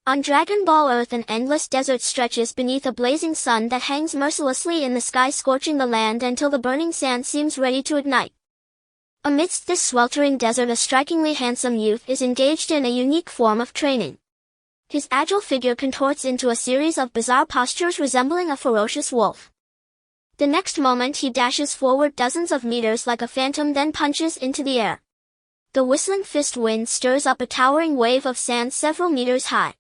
On Dragon Ball Earth, an endless desert stretches beneath a blazing sun that hangs mercilessly in the sky, scorching the land until the burning sand seems ready to ignite. Amidst this sweltering desert, a strikingly handsome youth is engaged in a unique form of training. His agile figure contorts into a series of bizarre postures resembling a ferocious wolf. The next moment he dashes forward dozens of meters like a phantom, then punches into the air. The whistling fist wind stirs up a towering wave of sand several meters high.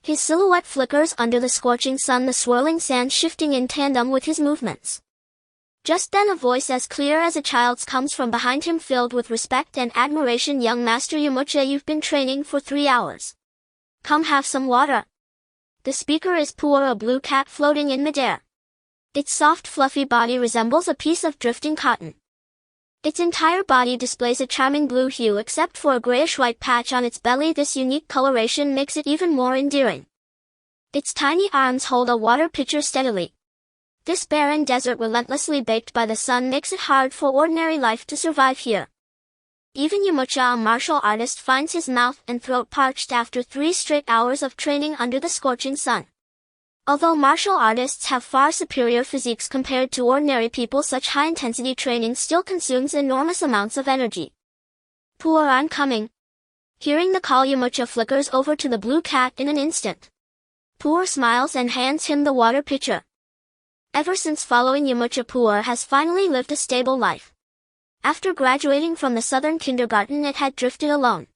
His silhouette flickers under the scorching sun, the swirling sand shifting in tandem with his movements. Just then a voice as clear as a child's comes from behind him, filled with respect and admiration. "Young Master Yamcha, you've been training for 3 hours. Come have some water." The speaker is Puar, a blue cat floating in midair. Its soft fluffy body resembles a piece of drifting cotton. Its entire body displays a charming blue hue except for a grayish-white patch on its belly. This unique coloration makes it even more endearing. Its tiny arms hold a water pitcher steadily. This barren desert, relentlessly baked by the sun, makes it hard for ordinary life to survive here. Even Yamcha, a martial artist, finds his mouth and throat parched after 3 straight hours of training under the scorching sun. Although martial artists have far superior physiques compared to ordinary people, such high-intensity training still consumes enormous amounts of energy. "Puar, I'm coming." Hearing the call, Yamcha flickers over to the blue cat in an instant. Puar smiles and hands him the water pitcher. Ever since following Yamcha, Puar has finally lived a stable life. After graduating from the southern kindergarten, it had drifted alone.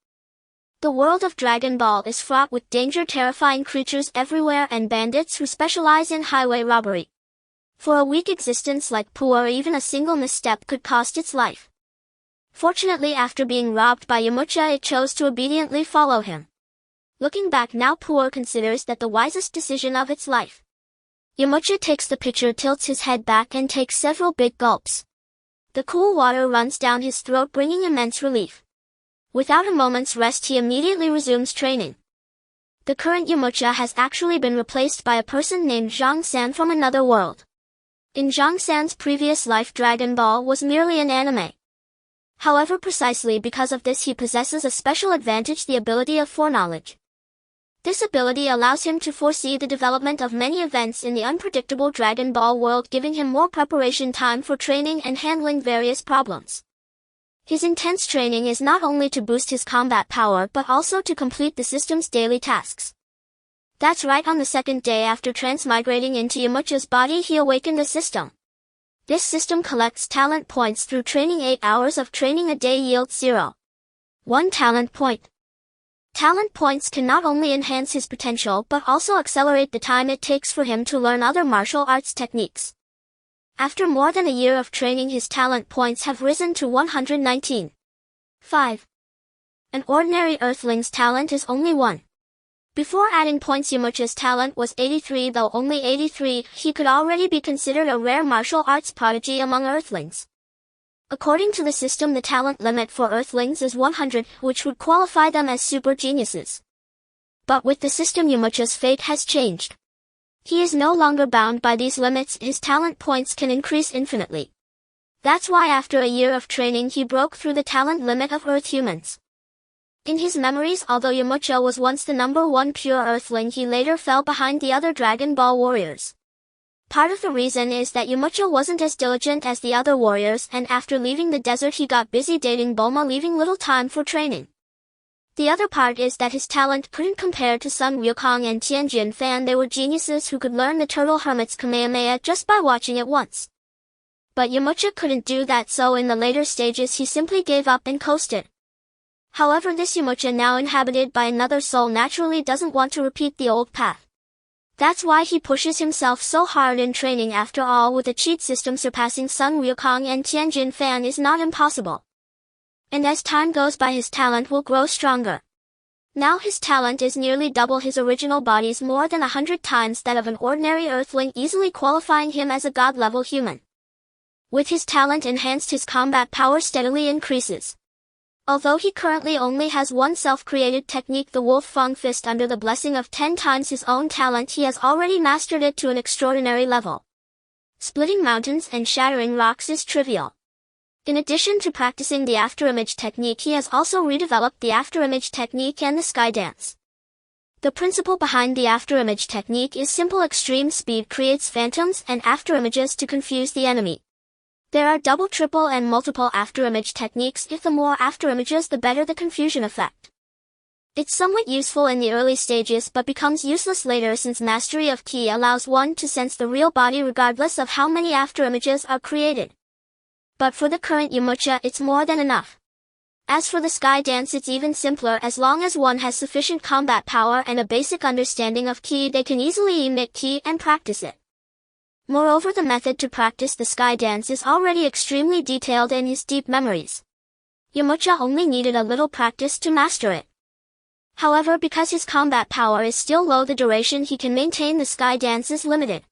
The world of Dragon Ball is fraught with danger, terrifying creatures everywhere, and bandits who specialize in highway robbery. For a weak existence like Puar, even a single misstep could cost its life. Fortunately, after being robbed by Yamcha, it chose to obediently follow him. Looking back now, Puar considers that the wisest decision of its life. Yamcha takes the pitcher, tilts his head back, and takes several big gulps. The cool water runs down his throat, bringing immense relief. Without a moment's rest, he immediately resumes training. The current Yamcha has actually been replaced by a person named Zhang San from another world. In Zhang San's previous life, Dragon Ball was merely an anime. However, precisely because of this, he possesses a special advantage, the ability of foreknowledge. This ability allows him to foresee the development of many events in the unpredictable Dragon Ball world, giving him more preparation time for training and handling various problems. His intense training is not only to boost his combat power but also to complete the system's daily tasks. That's right, on the second day after transmigrating into Yamcha's body, he awakened the system. This system collects talent points through training. 8 hours of training a day yields 0.1 talent point. Talent points can not only enhance his potential but also accelerate the time it takes for him to learn other martial arts techniques. After more than a year of training, his talent points have risen to 119.5. An ordinary Earthling's talent is only 1. Before adding points, Yamcha's talent was 83. Though only 83, he could already be considered a rare martial arts prodigy among Earthlings. According to the system, the talent limit for Earthlings is 100, which would qualify them as super geniuses. But with the system, Yamcha's fate has changed. He is no longer bound by these limits. His talent points can increase infinitely. That's why after a year of training, he broke through the talent limit of Earth humans. In his memories, although Yamcha was once the #1 pure Earthling, he later fell behind the other Dragon Ball warriors. Part of the reason is that Yamcha wasn't as diligent as the other warriors, and after leaving the desert he got busy dating Bulma, leaving little time for training. The other part is that his talent couldn't compare to Sun Wukong and Tianjin Fan. They were geniuses who could learn the Turtle Hermit's Kamehameha just by watching it once. But Yamcha couldn't do that, so in the later stages he simply gave up and coasted. However, this Yamcha, now inhabited by another soul, naturally doesn't want to repeat the old path. That's why he pushes himself so hard in training. After all, with a cheat system, surpassing Sun Wukong and Tianjin Fan is not impossible. And as time goes by, his talent will grow stronger. Now his talent is nearly double his original body's, more than 100 times that of an ordinary Earthling, easily qualifying him as a god-level human. With his talent enhanced, his combat power steadily increases. Although he currently only has one self-created technique, the Wolf Fang Fist, under the blessing of 10 times his own talent, he has already mastered it to an extraordinary level. Splitting mountains and shattering rocks is trivial. In addition to practicing the afterimage technique, he has also redeveloped the afterimage technique and the sky dance. The principle behind the afterimage technique is simple: extreme speed creates phantoms and afterimages to confuse the enemy. There are double, triple, and multiple afterimage techniques. If the more afterimages, the better the confusion effect. It's somewhat useful in the early stages but becomes useless later, since mastery of ki allows one to sense the real body regardless of how many afterimages are created. But for the current Yamcha, it's more than enough. As for the sky dance, it's even simpler. As long as one has sufficient combat power and a basic understanding of ki, they can easily emit ki and practice it. Moreover, the method to practice the sky dance is already extremely detailed in his deep memories. Yamcha only needed a little practice to master it. However, because his combat power is still low, the duration he can maintain the sky dance is limited.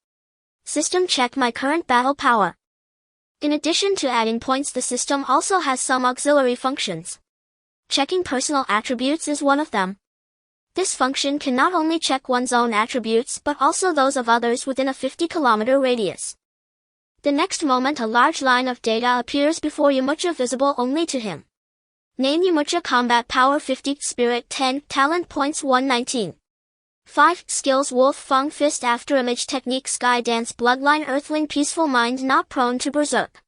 System: check my current battle power. In addition to adding points, the system also has some auxiliary functions. Checking personal attributes is one of them. This function can not only check one's own attributes but also those of others within a 50-kilometer radius. The next moment, a large line of data appears before Yamcha, visible only to him. Name: Yamcha. Combat power 50, spirit 10, talent points 119. 5. Skills: Wolf Fang Fist, afterimage technique, sky dance, bloodline, earthling, peaceful mind, not prone to berserk.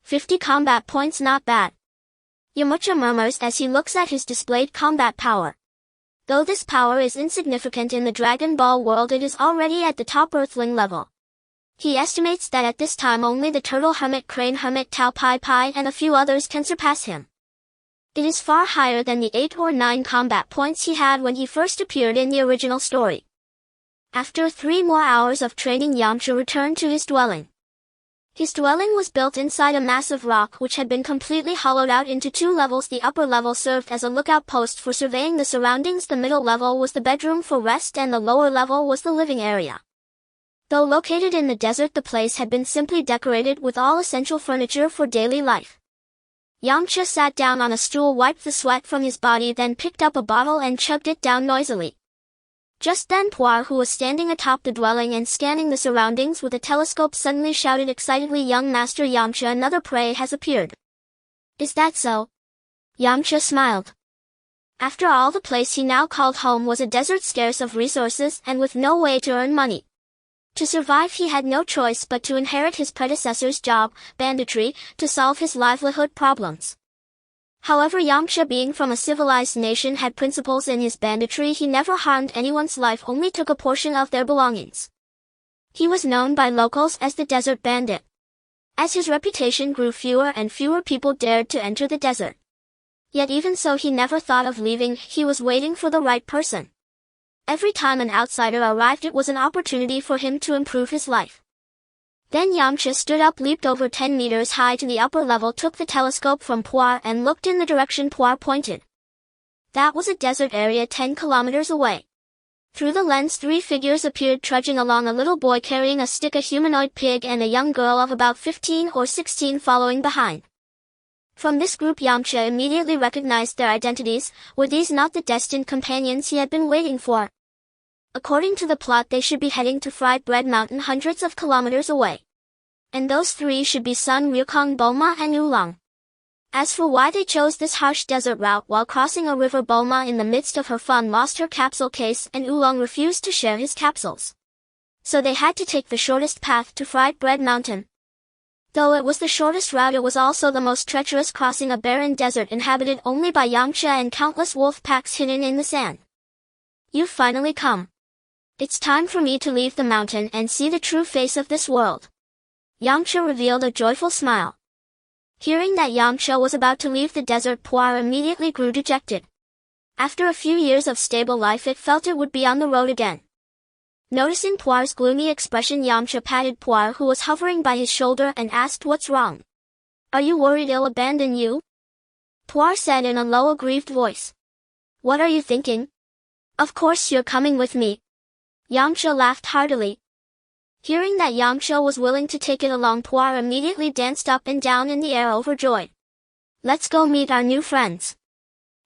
50 combat points. Not bad. Yamcha murmurs as he looks at his displayed combat power. Though this power is insignificant in the Dragon Ball world, it is already at the top earthling level. He estimates that at this time only the turtle hermit, crane hermit, Tao Pai Pai, and a few others can surpass him. It is far higher than the 8 or 9 combat points he had when he first appeared in the original story. After 3 more hours of training, Yamcha returned to his dwelling. His dwelling was built inside a massive rock which had been completely hollowed out into 2 levels. The upper level served as a lookout post for surveying the surroundings. The middle level was the bedroom for rest, and the lower level was the living area. Though located in the desert, the place had been simply decorated with all essential furniture for daily life. Yamcha sat down on a stool, wiped the sweat from his body, then picked up a bottle and chugged it down noisily. Just then Puar, who was standing atop the dwelling and scanning the surroundings with a telescope, suddenly shouted excitedly, "Young Master Yamcha, another prey has appeared." "Is that so?" Yamcha smiled. After all, the place he now called home was a desert, scarce of resources and with no way to earn money. To survive, he had no choice but to inherit his predecessor's job, banditry, to solve his livelihood problems. However, Yamcha, being from a civilized nation, had principles in his banditry. He never harmed anyone's life, only took a portion of their belongings. He was known by locals as the Desert Bandit. As his reputation grew, fewer and fewer people dared to enter the desert. Yet even so, he never thought of leaving. He was waiting for the right person. Every time an outsider arrived, it was an opportunity for him to improve his life. Then Yamcha stood up, leaped over 10 meters high to the upper level, took the telescope from Puar and looked in the direction Puar pointed. That was a desert area 10 kilometers away. Through the lens, 3 figures appeared trudging along: a little boy carrying a stick, a humanoid pig, and a young girl of about 15 or 16 following behind. From this group, Yamcha immediately recognized their identities. Were these not the destined companions he had been waiting for? According to the plot, they should be heading to Fried Bread Mountain, hundreds of kilometers away. And those 3 should be Sun Wukong, Bulma, and Oolong. As for why they chose this harsh desert route while crossing a river, Bulma, in the midst of her fun, lost her capsule case, and Oolong refused to share his capsules. So they had to take the shortest path to Fried Bread Mountain. Though it was the shortest route, it was also the most treacherous, crossing a barren desert inhabited only by Yamcha and countless wolf packs hidden in the sand. "You've finally come. It's time for me to leave the mountain and see the true face of this world." Yamcha revealed a joyful smile. Hearing that Yamcha was about to leave the desert, Puar immediately grew dejected. After a few years of stable life, it felt it would be on the road again. Noticing Puar's gloomy expression, Yamcha patted Puar, who was hovering by his shoulder, and asked, "What's wrong? Are you worried I'll abandon you?" Puar said in a low, aggrieved voice, "What are you thinking? Of course you're coming with me." Yamcha laughed heartily. Hearing that Yamcha was willing to take it along, Puar immediately danced up and down in the air, overjoyed. "Let's go meet our new friends."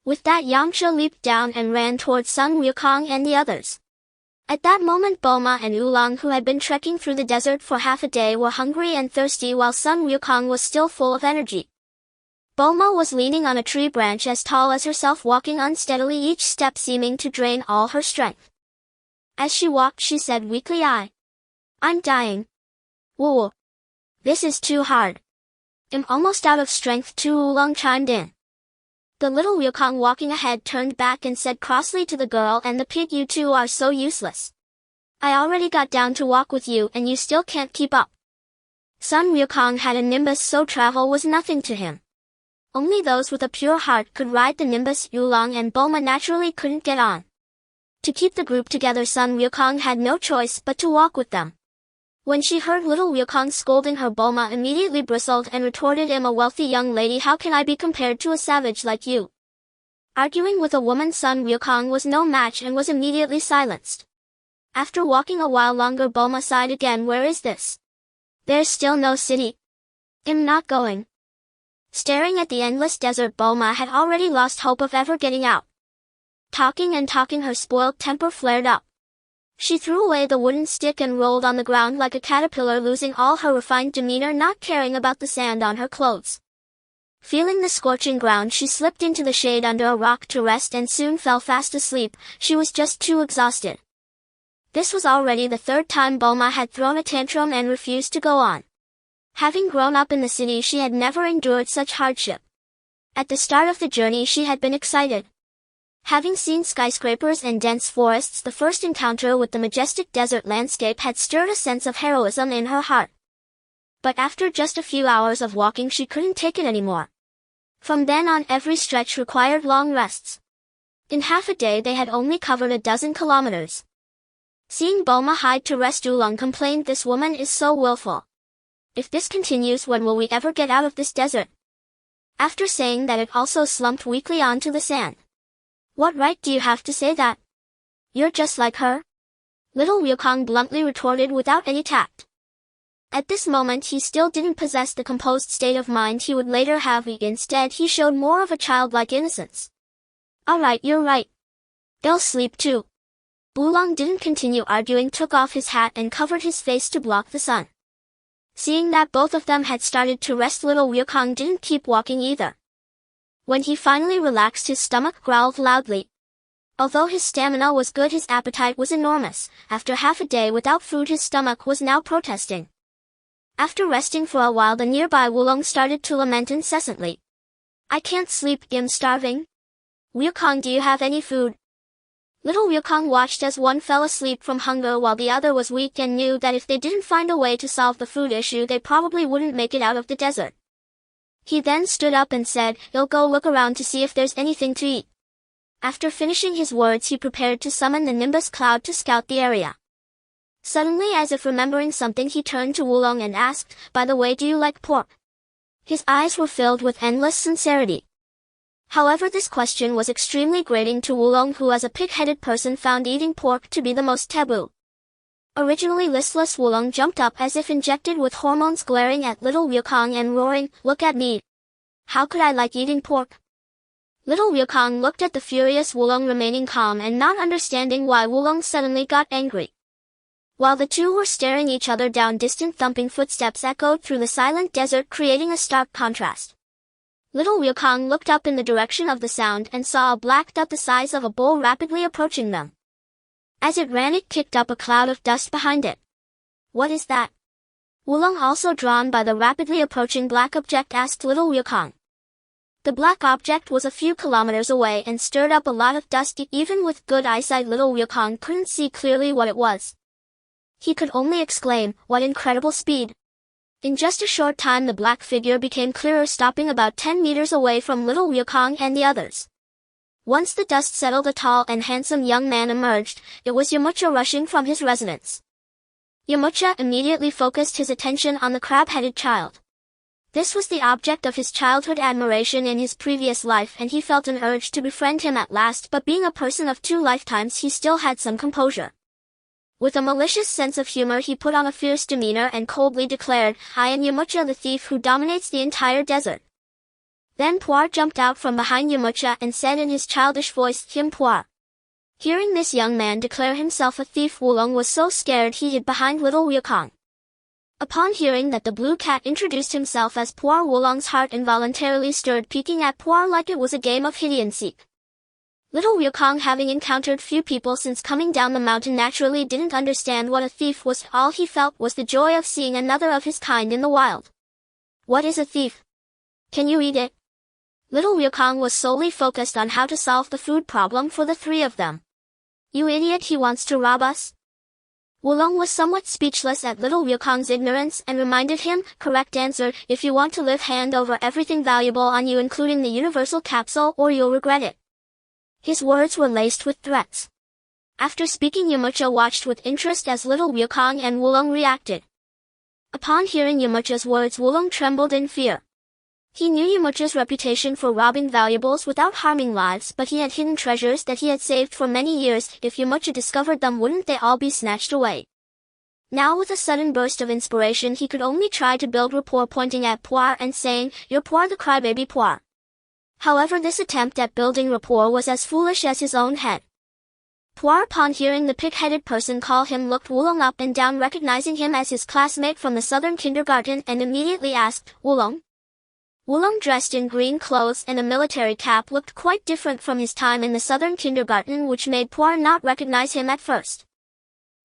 With that, Yamcha leaped down and ran towards Sun Wukong and the others. At that moment, Bulma and Oolong, who had been trekking through the desert for half a day, were hungry and thirsty, while Sun Wukong was still full of energy. Bulma was leaning on a tree branch as tall as herself, walking unsteadily, each step seeming to drain all her strength. As she walked, she said weakly, I'm dying. Whoa. This is too hard. I'm almost out of strength too. Oolong chimed in. The little Wukong walking ahead turned back and said crossly to the girl and the pig, you two are so useless. I already got down to walk with you and you still can't keep up. Sun Wukong had a nimbus, so travel was nothing to him. Only those with a pure heart could ride the nimbus. Oolong and Bulma naturally couldn't get on. To keep the group together, Sun Wukong had no choice but to walk with them. When she heard little Wukong scolding her, Bulma immediately bristled and retorted, I'm a wealthy young lady, how can I be compared to a savage like you? Arguing with a woman, Sun Wukong was no match and was immediately silenced. After walking a while longer, Bulma sighed again. Where is this? There's still no city. I'm not going. Staring at the endless desert, Bulma had already lost hope of ever getting out. Talking and talking, her spoiled temper flared up. She threw away the wooden stick and rolled on the ground like a caterpillar, losing all her refined demeanor, not caring about the sand on her clothes. Feeling the scorching ground, she slipped into the shade under a rock to rest and soon fell fast asleep. She was just too exhausted. This was already the third time Bulma had thrown a tantrum and refused to go on. Having grown up in the city, she had never endured such hardship. At the start of the journey, she had been excited. Having seen skyscrapers and dense forests, the first encounter with the majestic desert landscape had stirred a sense of heroism in her heart. But after just a few hours of walking, she couldn't take it anymore. From then on, every stretch required long rests. In half a day, they had only covered 12 kilometers. Seeing Bulma hide to rest, Oolong complained, this woman is so willful. If this continues, when will we ever get out of this desert? After saying that, it also slumped weakly onto the sand. What right do you have to say that? You're just like her? Little Wukong bluntly retorted without any tact. At this moment, he still didn't possess the composed state of mind he would later have. Instead, he showed more of a childlike innocence. Alright, you're right. They'll sleep too. Oolong didn't continue arguing, took off his hat and covered his face to block the sun. Seeing that both of them had started to rest, little Wukong didn't keep walking either. When he finally relaxed, his stomach growled loudly. Although his stamina was good, his appetite was enormous. After half a day without food, his stomach was now protesting. After resting for a while, the nearby Oolong started to lament incessantly. I can't sleep, I'm starving. Wukong, do you have any food? Little Wukong watched as one fell asleep from hunger while the other was weak and knew that if they didn't find a way to solve the food issue, they probably wouldn't make it out of the desert. He then stood up and said, You'll go look around to see if there's anything to eat. After finishing his words, he prepared to summon the Nimbus Cloud to scout the area. Suddenly, as if remembering something, he turned to Oolong and asked, By the way, do you like pork? His eyes were filled with endless sincerity. However, this question was extremely grating to Oolong, who as a pig-headed person found eating pork to be the most taboo. Originally listless, Oolong jumped up as if injected with hormones, glaring at little Wukong and roaring, Look at me. How could I like eating pork? Little Wukong looked at the furious Oolong, remaining calm and not understanding why Oolong suddenly got angry. While the two were staring each other down, distant thumping footsteps echoed through the silent desert, creating a stark contrast. Little Wukong looked up in the direction of the sound and saw a black dot the size of a bull rapidly approaching them. As it ran, it kicked up a cloud of dust behind it. What is that? Oolong, also drawn by the rapidly approaching black object, asked little Wukong. The black object was a few kilometers away and stirred up a lot of dust. Even with good eyesight, little Wukong couldn't see clearly what it was. He could only exclaim, What incredible speed! In just a short time, the black figure became clearer, stopping about 10 meters away from little Wukong and the others. Once the dust settled, a tall and handsome young man emerged. It was Yamcha, rushing from his residence. Yamcha immediately focused his attention on the crab-headed child. This was the object of his childhood admiration in his previous life, and he felt an urge to befriend him at last, but being a person of 2 lifetimes, he still had some composure. With a malicious sense of humor, he put on a fierce demeanor and coldly declared, I am Yamcha, the thief who dominates the entire desert. Then Puar jumped out from behind Yamcha and said in his childish voice, Him Puar. Hearing this young man declare himself a thief, Oolong was so scared he hid behind little Wukong. Upon hearing that the blue cat introduced himself as Puar, Wulong's heart involuntarily stirred, peeking at Puar like it was a game of hide and seek. Little Wukong, having encountered few people since coming down the mountain, naturally didn't understand what a thief was. All he felt was the joy of seeing another of his kind in the wild. What is a thief? Can you eat it? Little Wukong was solely focused on how to solve the food problem for the three of them. You idiot, he wants to rob us? Wulong was somewhat speechless at Little Wukong's ignorance and reminded him, correct answer, if you want to live, hand over everything valuable on you including the universal capsule or you'll regret it. His words were laced with threats. After speaking, Yamcha watched with interest as Little Wukong and Wulong reacted. Upon hearing Yamcha's words, Wulong trembled in fear. He knew Yamcha's reputation for robbing valuables without harming lives, but he had hidden treasures that he had saved for many years. If Yamcha discovered them, wouldn't they all be snatched away? Now, with a sudden burst of inspiration, he could only try to build rapport, pointing at Puar and saying, "You're Puar, the crybaby Puar." However, this attempt at building rapport was as foolish as his own head. Puar, upon hearing the pig-headed person call him, looked Wulong up and down, recognizing him as his classmate from the southern kindergarten, and immediately asked, "Wulong?" Wulong, dressed in green clothes and a military cap, looked quite different from his time in the southern kindergarten, which made Puar not recognize him at first.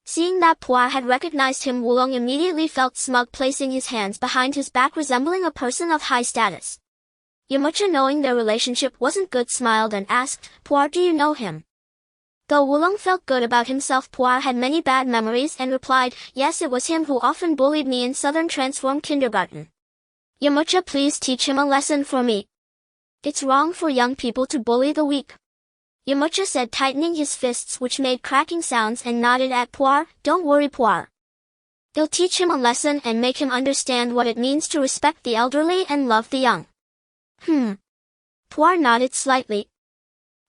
Seeing that Puar had recognized him, Wulong immediately felt smug, placing his hands behind his back, resembling a person of high status. Yamcha, knowing their relationship wasn't good, smiled and asked, "Puar, do you know him?" Though Wulong felt good about himself, Puar had many bad memories and replied, "Yes, it was him who often bullied me in southern transformed kindergarten. Yamcha, please teach him a lesson for me. It's wrong for young people to bully the weak." Yamcha said, tightening his fists, which made cracking sounds, and nodded at Puar. "Don't worry, Puar. I'll teach him a lesson and make him understand what it means to respect the elderly and love the young." Puar nodded slightly.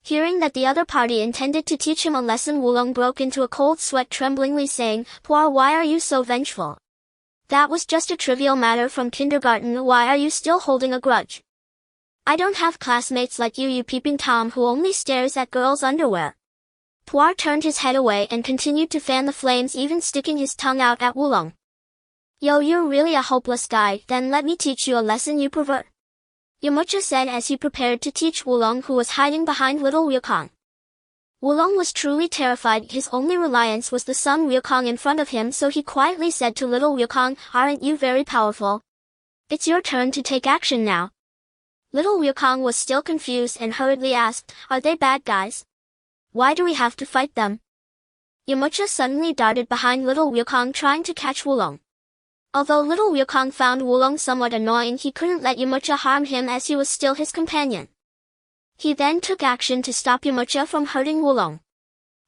Hearing that the other party intended to teach him a lesson, Wulong broke into a cold sweat, tremblingly saying, "Puar, why are you so vengeful? That was just a trivial matter from kindergarten. Why are you still holding a grudge? I don't have classmates like you peeping Tom who only stares at girls' underwear." Puar turned his head away and continued to fan the flames, even sticking his tongue out at Wulong. "Yo, you're really a hopeless guy, then let me teach you a lesson, you pervert," Yamcha said as he prepared to teach Wulong, who was hiding behind Little Wukong. Wulong was truly terrified. His only reliance was the Sun Wukong in front of him, so he quietly said to Little Wukong, "Aren't you very powerful? It's your turn to take action now." Little Wukong was still confused and hurriedly asked, "Are they bad guys? Why do we have to fight them?" Yamcha suddenly darted behind Little Wukong, trying to catch Wulong. Although Little Wukong found Wulong somewhat annoying, he couldn't let Yamcha harm him as he was still his companion. He then took action to stop Yamcha from hurting Wulong.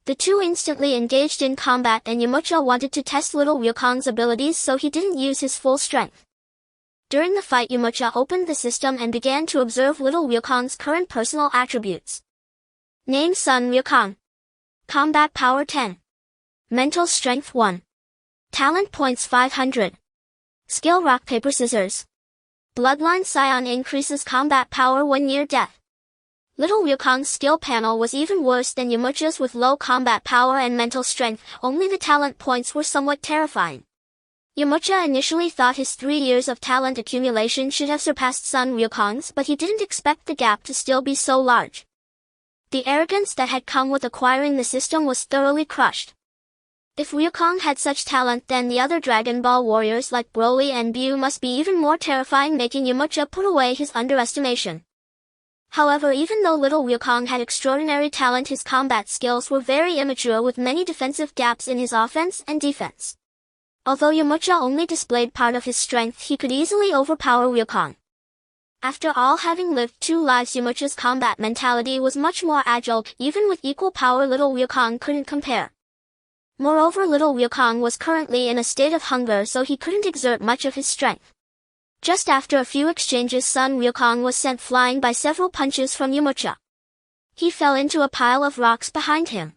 The two instantly engaged in combat, and Yamcha wanted to test Little Wukong's abilities, so he didn't use his full strength. During the fight, Yamcha opened the system and began to observe Little Wukong's current personal attributes. Name: Sun Wukong. Combat Power 10. Mental Strength 1. Talent Points 500. Skill: Rock Paper Scissors. Bloodline: Saiyan, increases combat power 1 year death. Little Wukong's skill panel was even worse than Yamcha's, with low combat power and mental strength. Only the talent points were somewhat terrifying. Yamcha initially thought his 3 years of talent accumulation should have surpassed Sun Wukong's, but he didn't expect the gap to still be so large. The arrogance that had come with acquiring the system was thoroughly crushed. If Wukong had such talent, then the other Dragon Ball warriors like Broly and Buu must be even more terrifying, making Yamcha put away his underestimation. However, even though Little Wukong had extraordinary talent, his combat skills were very immature, with many defensive gaps in his offense and defense. Although Yamcha only displayed part of his strength, he could easily overpower Wukong. After all, having lived 2 lives, Yamcha's combat mentality was much more agile. Even with equal power, Little Wukong couldn't compare. Moreover, Little Wukong was currently in a state of hunger, so he couldn't exert much of his strength. Just after a few exchanges, Sun Wukong was sent flying by several punches from Yamcha. He fell into a pile of rocks behind him.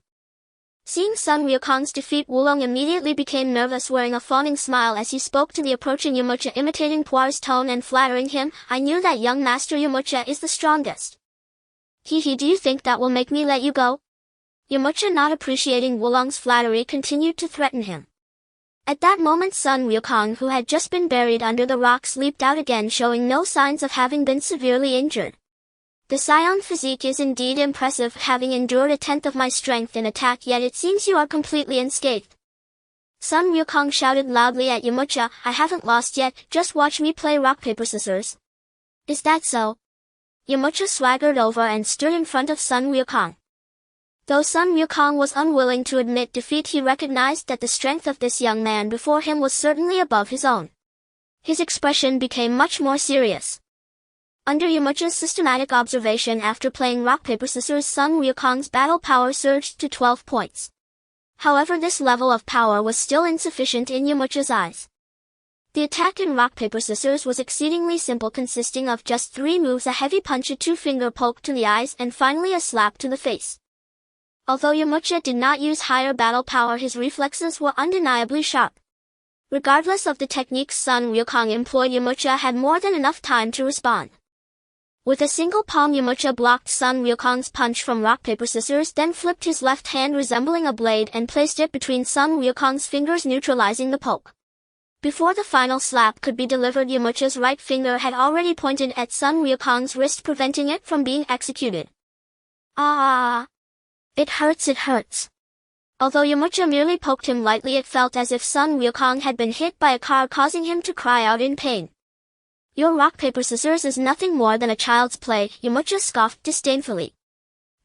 Seeing Sun Wukong's defeat, Wulong immediately became nervous, wearing a fawning smile as he spoke to the approaching Yamcha, imitating Puar's tone and flattering him. "I knew that young master Yamcha is the strongest. Do you think that will make me let you go?" Yamcha, not appreciating Wulong's flattery, continued to threaten him. At that moment Sun Wukong, who had just been buried under the rocks, leaped out again, showing no signs of having been severely injured. The Saiyan physique is indeed impressive, having endured a tenth of my strength in attack, yet it seems you are completely unscathed. Sun Wukong shouted loudly at Yamcha, I haven't lost yet, just watch me play rock paper scissors. Is that so? Yamcha swaggered over and stood in front of Sun Wukong. Though Sun Wukong was unwilling to admit defeat, he recognized that the strength of this young man before him was certainly above his own. His expression became much more serious. Under Yamcha's systematic observation, after playing rock paper scissors, Sun Wukong's battle power surged to 12 points. However, this level of power was still insufficient in Yamcha's eyes. The attack in rock paper scissors was exceedingly simple, consisting of just 3 moves: a heavy punch, a 2-finger poke to the eyes, and finally a slap to the face. Although Yamcha did not use higher battle power, his reflexes were undeniably sharp. Regardless of the techniques Sun Wukong employed, Yamcha had more than enough time to respond. With a single palm, Yamcha blocked Sun Wukong's punch from rock paper scissors, then flipped his left hand, resembling a blade, and placed it between Sun Wukong's fingers, neutralizing the poke. Before the final slap could be delivered, Yamcha's right finger had already pointed at Sun Wukong's wrist, preventing it from being executed. Ah! It hurts, it hurts. Although Yamcha merely poked him lightly, it felt as if Sun Wukong had been hit by a car, causing him to cry out in pain. Your rock paper scissors is nothing more than a child's play, Yamcha scoffed disdainfully.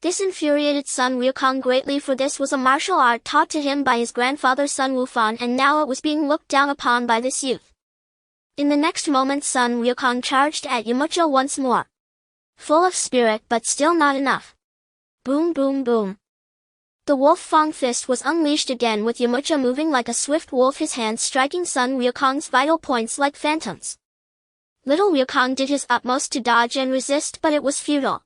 This infuriated Sun Wukong greatly, for this was a martial art taught to him by his grandfather Sun Wufan, and now it was being looked down upon by this youth. In the next moment Sun Wukong charged at Yamcha once more. Full of spirit, but still not enough. Boom, boom, boom. The Wolf Fang Fist was unleashed again, with Yamcha moving like a swift wolf, his hands striking Sun Wukong's vital points like phantoms. Little Wukong did his utmost to dodge and resist, but it was futile.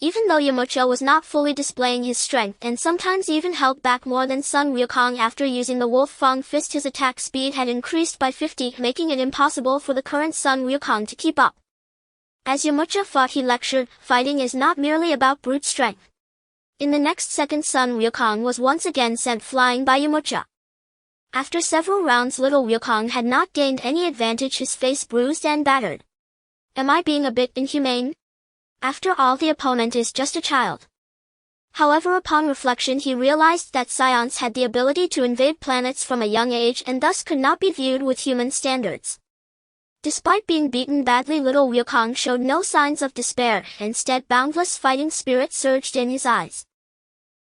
Even though Yamcha was not fully displaying his strength and sometimes even held back more than Sun Wukong, after using the Wolf Fang Fist his attack speed had increased by 50, making it impossible for the current Sun Wukong to keep up. As Yamcha fought, he lectured, fighting is not merely about brute strength. In the next second Sun Wukong was once again sent flying by Yamcha. After several rounds, little Wukong had not gained any advantage, his face bruised and battered. Am I being a bit inhumane? After all, the opponent is just a child. However, upon reflection he realized that Saiyans had the ability to invade planets from a young age and thus could not be viewed with human standards. Despite being beaten badly, little Wukong showed no signs of despair. Instead, boundless fighting spirit surged in his eyes.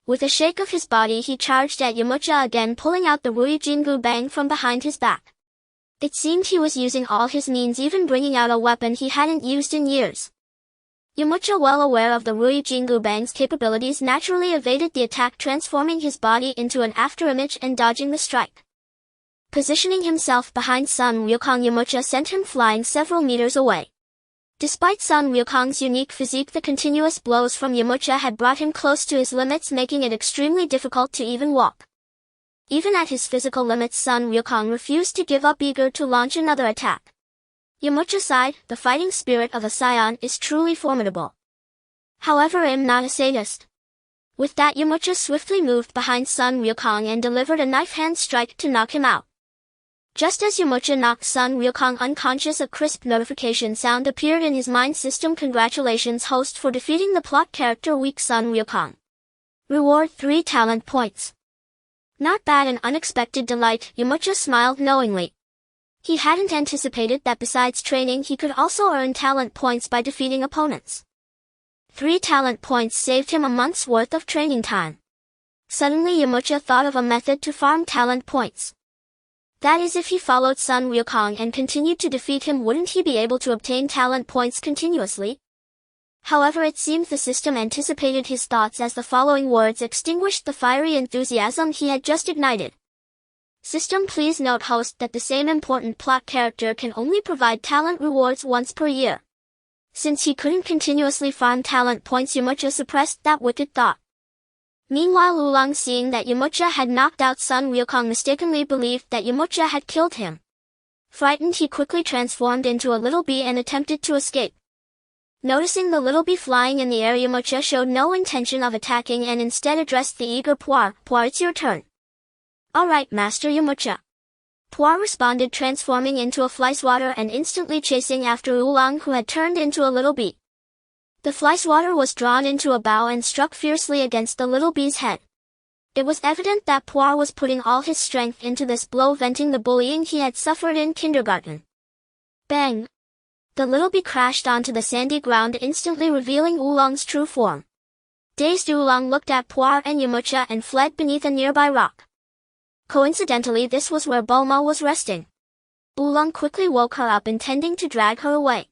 With a shake of his body, he charged at Yamcha again, pulling out the Rui Jingu Bang from behind his back. It seemed he was using all his means, even bringing out a weapon he hadn't used in years. Yamcha, well aware of the Rui Jingu Bang's capabilities, naturally evaded the attack, transforming his body into an afterimage and dodging the strike. Positioning himself behind Sun Wukong, Yamcha sent him flying several meters away. Despite Sun Wukong's unique physique, the continuous blows from Yamcha had brought him close to his limits, making it extremely difficult to even walk. Even at his physical limits, Sun Wukong refused to give up, eager to launch another attack. Yamcha sighed, the fighting spirit of a Saiyan is truly formidable. However, I'm not a sadist. With that, Yamcha swiftly moved behind Sun Wukong and delivered a knife-hand strike to knock him out. Just as Yamcha knocked Sun Wukong unconscious, a crisp notification sound appeared in his mind system. Congratulations, host, for defeating the plot character weak Sun Wukong. Reward 3 talent points. Not bad, an unexpected delight, Yamcha smiled knowingly. He hadn't anticipated that besides training he could also earn talent points by defeating opponents. 3 talent points saved him a month's worth of training time. Suddenly Yamcha thought of a method to farm talent points. That is, if he followed Sun Wukong and continued to defeat him, wouldn't he be able to obtain talent points continuously? However, it seems the system anticipated his thoughts, as the following words extinguished the fiery enthusiasm he had just ignited. System, please note, host, that the same important plot character can only provide talent rewards once per year. Since he couldn't continuously farm talent points, Yamcha suppressed that wicked thought. Meanwhile, Oolong, seeing that Yamcha had knocked out Sun Wukong, mistakenly believed that Yamcha had killed him. Frightened, he quickly transformed into a little bee and attempted to escape. Noticing the little bee flying in the air, Yamcha showed no intention of attacking and instead addressed the eager Puar, "Puar, it's your turn." "Alright, Master Yamcha." Puar responded, transforming into a fly swatter and instantly chasing after Oolong, who had turned into a little bee. The fly swatter was drawn into a bow and struck fiercely against the little bee's head. It was evident that Puar was putting all his strength into this blow, venting the bullying he had suffered in kindergarten. Bang! The little bee crashed onto the sandy ground, instantly revealing Oolong's true form. Dazed Oolong looked at Puar and Yamcha and fled beneath a nearby rock. Coincidentally, this was where Bulma was resting. Oolong quickly woke her up, intending to drag her away.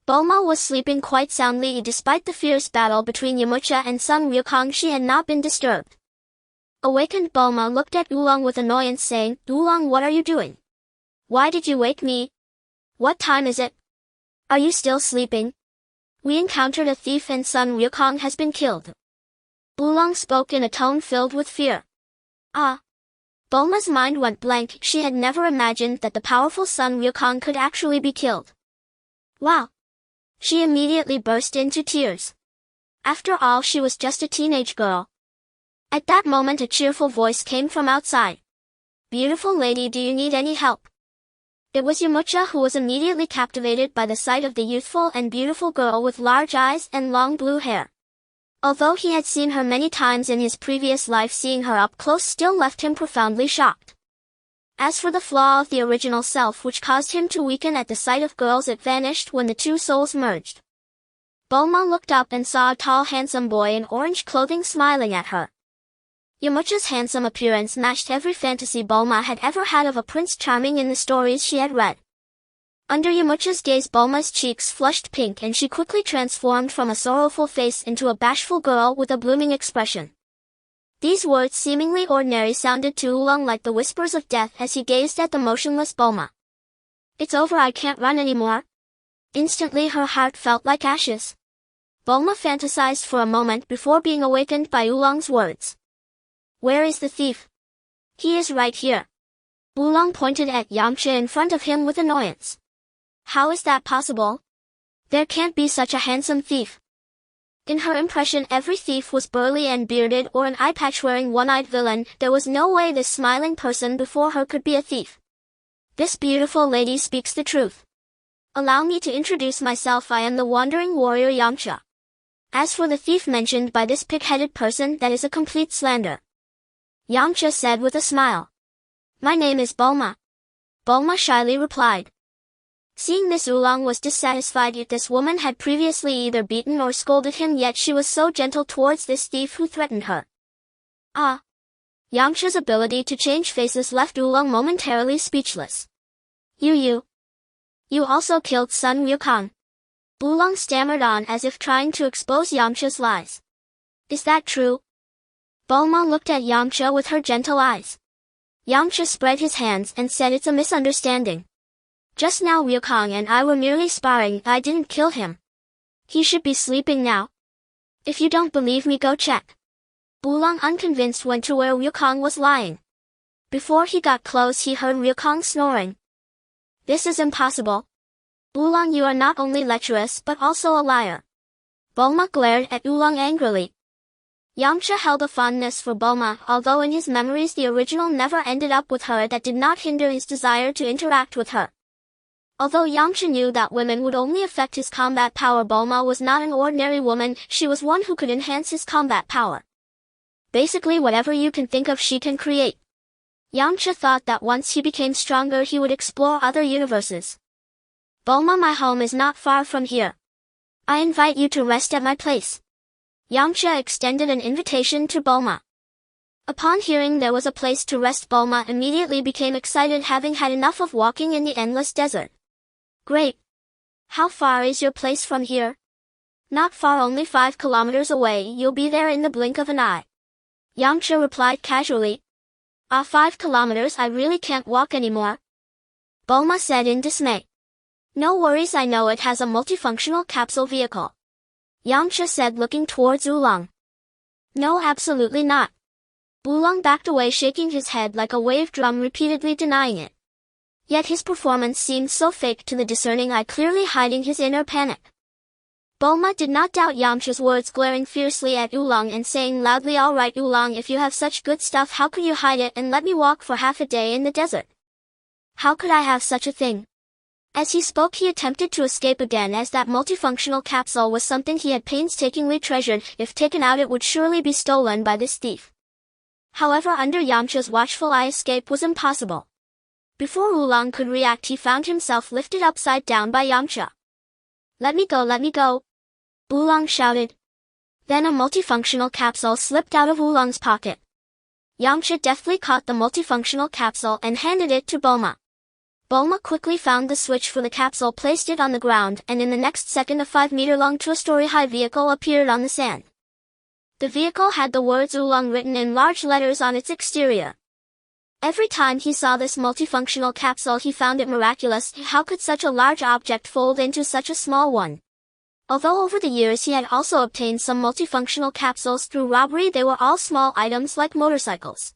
Bulma was sleeping quite soundly. Despite the fierce battle between Yamcha and Sun Wukong, she had not been disturbed. Awakened Bulma looked at Oolong with annoyance, saying, "Oolong, what are you doing? Why did you wake me? What time is it? Are you still sleeping? We encountered a thief and Sun Wukong has been killed." Oolong spoke in a tone filled with fear. Ah! Bulma's mind went blank. She had never imagined that the powerful Sun Wukong could actually be killed. Wow! She immediately burst into tears. After all, she was just a teenage girl. At that moment, a cheerful voice came from outside. "Beautiful lady, do you need any help?" It was Yamcha, who was immediately captivated by the sight of the youthful and beautiful girl with large eyes and long blue hair. Although he had seen her many times in his previous life, seeing her up close still left him profoundly shocked. As for the flaw of the original self which caused him to weaken at the sight of girls, it vanished when the two souls merged. Bulma looked up and saw a tall, handsome boy in orange clothing smiling at her. Yamcha's handsome appearance matched every fantasy Bulma had ever had of a Prince Charming in the stories she had read. Under Yamcha's gaze, Bulma's cheeks flushed pink and she quickly transformed from a sorrowful face into a bashful girl with a blooming expression. These words, seemingly ordinary, sounded to Oolong like the whispers of death as he gazed at the motionless Bulma. "It's over, I can't run anymore." Instantly her heart felt like ashes. Bulma fantasized for a moment before being awakened by Oolong's words. "Where is the thief?" "He is right here." Oolong pointed at Yamcha in front of him with annoyance. "How is that possible? There can't be such a handsome thief." In her impression, every thief was burly and bearded or an eye-patch-wearing one-eyed villain. There was no way this smiling person before her could be a thief. "This beautiful lady speaks the truth. Allow me to introduce myself. I am the wandering warrior Yamcha. As for the thief mentioned by this pig-headed person, that is a complete slander," Yamcha said with a smile. "My name is Bulma." Bulma shyly replied. Seeing this, Oolong was dissatisfied. Yet this woman had previously either beaten or scolded him, yet she was so gentle towards this thief who threatened her. Ah! Yamcha's ability to change faces left Oolong momentarily speechless. You also killed Sun Wukong." Oolong stammered on as if trying to expose Yamcha's lies. "Is that true?" Bulma looked at Yamcha with her gentle eyes. Yamcha spread his hands and said, "It's a misunderstanding. Just now Wukong and I were merely sparring. I didn't kill him. He should be sleeping now. If you don't believe me, go check." Oolong, unconvinced, went to where Wukong was lying. Before he got close, he heard Wukong snoring. "This is impossible. Oolong, you are not only lecherous but also a liar." Bulma glared at Oolong angrily. Yamcha held a fondness for Bulma, although in his memories the original never ended up with her. That did not hinder his desire to interact with her. Although Yamcha knew that women would only affect his combat power, Bulma was not an ordinary woman. She was one who could enhance his combat power. Basically, whatever you can think of, she can create. Yamcha thought that once he became stronger, he would explore other universes. "Bulma, my home is not far from here. I invite you to rest at my place." Yamcha extended an invitation to Bulma. Upon hearing there was a place to rest, Bulma immediately became excited, having had enough of walking in the endless desert. "Great! How far is your place from here?" "Not far, only 5 kilometers away. You'll be there in the blink of an eye," Yamcha replied casually. "Ah, 5 kilometers, I really can't walk anymore," Bulma said in dismay. "No worries, I know it has a multifunctional capsule vehicle," Yamcha said, looking towards Oolong. "No, absolutely not." Oolong backed away, shaking his head like a wave drum, repeatedly denying it. Yet his performance seemed so fake to the discerning eye, clearly hiding his inner panic. Bulma did not doubt Yamcha's words, glaring fiercely at Oolong and saying loudly, "All right, Oolong, if you have such good stuff, how could you hide it and let me walk for half a day in the desert?" How could I have such a thing? As he spoke, he attempted to escape again, as that multifunctional capsule was something he had painstakingly treasured. If taken out, it would surely be stolen by this thief. However, under Yamcha's watchful eye, escape was impossible. Before Oolong could react, he found himself lifted upside down by Yamcha. "Let me go, let me go!" Oolong shouted. Then a multifunctional capsule slipped out of Oolong's pocket. Yamcha deftly caught the multifunctional capsule and handed it to Bulma. Bulma quickly found the switch for the capsule, placed it on the ground, and in the next second a 5-meter-long 2-story-high vehicle appeared on the sand. The vehicle had the words Oolong written in large letters on its exterior. Every time he saw this multifunctional capsule, he found it miraculous. How could such a large object fold into such a small one? Although over the years he had also obtained some multifunctional capsules through robbery, they were all small items like motorcycles.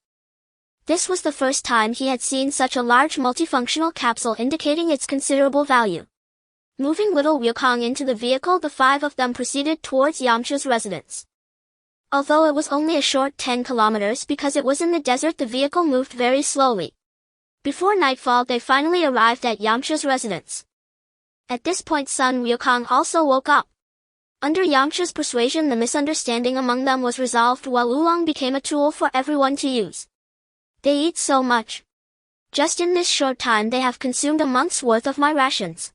This was the first time he had seen such a large multifunctional capsule, indicating its considerable value. Moving little Wukong into the vehicle, the 5 of them proceeded towards Yamcha's residence. Although it was only a short 10 kilometers because it was in the desert, the vehicle moved very slowly. Before nightfall, they finally arrived at Yamcha's residence. At this point, Sun Wukong also woke up. Under Yamcha's persuasion, the misunderstanding among them was resolved, while Oolong became a tool for everyone to use. They eat so much. Just in this short time they have consumed a month's worth of my rations,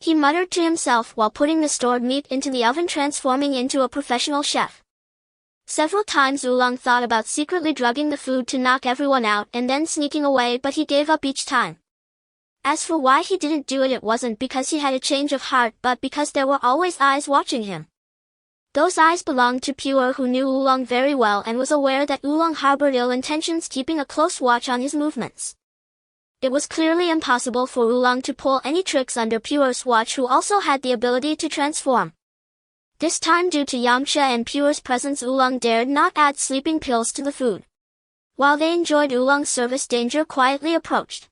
he muttered to himself while putting the stored meat into the oven, transforming into a professional chef. Several times Oolong thought about secretly drugging the food to knock everyone out and then sneaking away, but he gave up each time. As for why he didn't do it, it wasn't because he had a change of heart, but because there were always eyes watching him. Those eyes belonged to Pure, who knew Oolong very well and was aware that Oolong harbored ill intentions, keeping a close watch on his movements. It was clearly impossible for Oolong to pull any tricks under Pure's watch, who also had the ability to transform. This time, due to Yamcha and Pure's presence, Oolong dared not add sleeping pills to the food. While they enjoyed Oolong's service, danger quietly approached.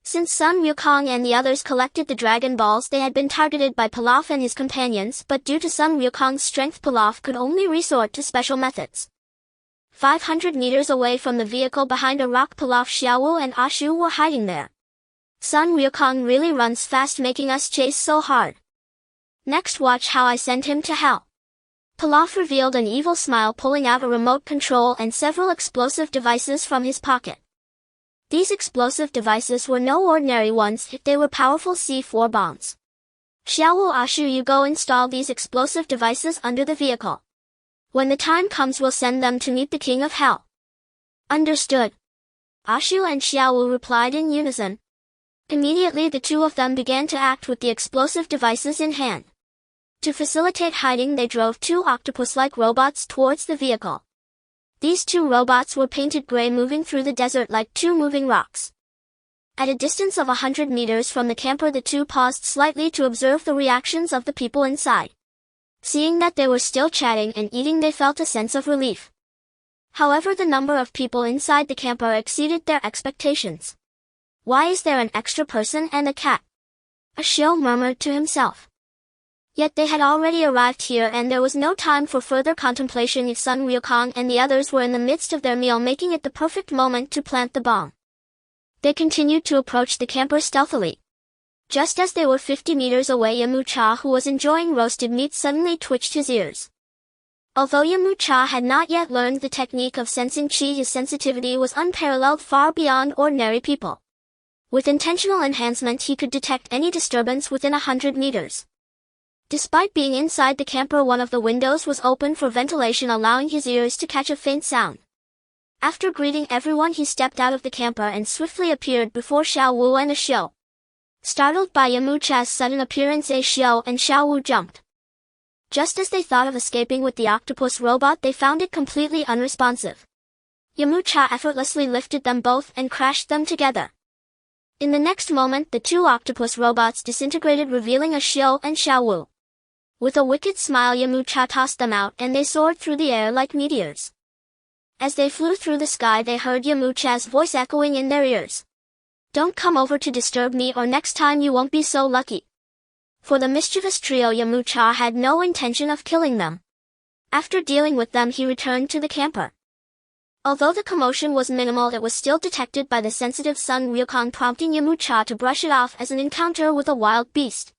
Since Sun Wukong and the others collected the Dragon Balls, they had been targeted by Pilaf and his companions, but due to Sun Wukong's strength, Pilaf could only resort to special methods. 500 meters away from the vehicle, behind a rock, Pilaf, Xiaowu and Ashu were hiding there. Sun Wukong really runs fast, making us chase so hard. Next, watch how I send him to hell. Pilaf revealed an evil smile, pulling out a remote control and several explosive devices from his pocket. These explosive devices were no ordinary ones, they were powerful C4 bombs. Xiaowu, Ashu, you go install these explosive devices under the vehicle. When the time comes, we'll send them to meet the King of Hell. Understood. Ashu and Xiaowu replied in unison. Immediately the two of them began to act with the explosive devices in hand. To facilitate hiding, they drove 2 octopus-like robots towards the vehicle. These 2 robots were painted gray, moving through the desert like 2 moving rocks. At a distance of 100 meters from the camper, the 2 paused slightly to observe the reactions of the people inside. Seeing that they were still chatting and eating, they felt a sense of relief. However, the number of people inside the camper exceeded their expectations. Why is there an extra person and a cat? Ashio murmured to himself. Yet they had already arrived here and there was no time for further contemplation. Sun Wukong and the others were in the midst of their meal, making it the perfect moment to plant the bomb. They continued to approach the camper stealthily. Just as they were 50 meters away, Yamcha, who was enjoying roasted meat, suddenly twitched his ears. Although Yamcha had not yet learned the technique of sensing chi, his sensitivity was unparalleled, far beyond ordinary people. With intentional enhancement, he could detect any disturbance within 100 meters. Despite being inside the camper, one of the windows was open for ventilation, allowing his ears to catch a faint sound. After greeting everyone, he stepped out of the camper and swiftly appeared before Xiaowu and Ashio. Startled by Yamcha's sudden appearance, Ashio and Xiaowu jumped. Just as they thought of escaping with the octopus robot, they found it completely unresponsive. Yamcha effortlessly lifted them both and crashed them together. In the next moment, the 2 octopus robots disintegrated, revealing Ashio and Xiaowu. With a wicked smile, Yamcha tossed them out and they soared through the air like meteors. As they flew through the sky, they heard Yamcha's voice echoing in their ears. Don't come over to disturb me, or next time you won't be so lucky. For the mischievous trio, Yamcha had no intention of killing them. After dealing with them, he returned to the camper. Although the commotion was minimal, it was still detected by the sensitive Sun Wukong, prompting Yamcha to brush it off as an encounter with a wild beast.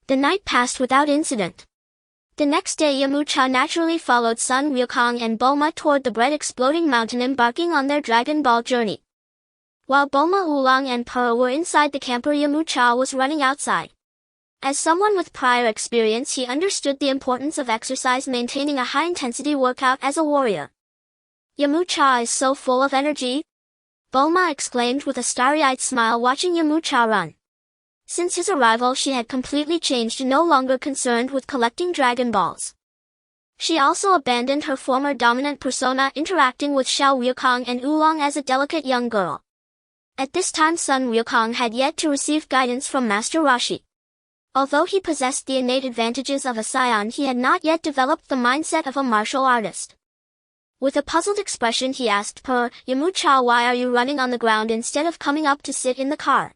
The night passed without incident. The next day Yamcha naturally followed Sun Wukong and Bulma toward the bread-exploding mountain, embarking on their Dragon Ball journey. While Bulma, Oolong and Po were inside the camper, Yamcha was running outside. As someone with prior experience, he understood the importance of exercise, maintaining a high-intensity workout as a warrior. Yamcha is so full of energy, Bulma exclaimed with a starry-eyed smile watching Yamcha run. Since his arrival, she had completely changed, no longer concerned with collecting Dragon Balls. She also abandoned her former dominant persona, interacting with Xiao Wukong and Oolong as a delicate young girl. At this time, Sun Wukong had yet to receive guidance from Master Roshi. Although he possessed the innate advantages of a Saiyan, he had not yet developed the mindset of a martial artist. With a puzzled expression, he asked Per, "Yamcha, why are you running on the ground instead of coming up to sit in the car?"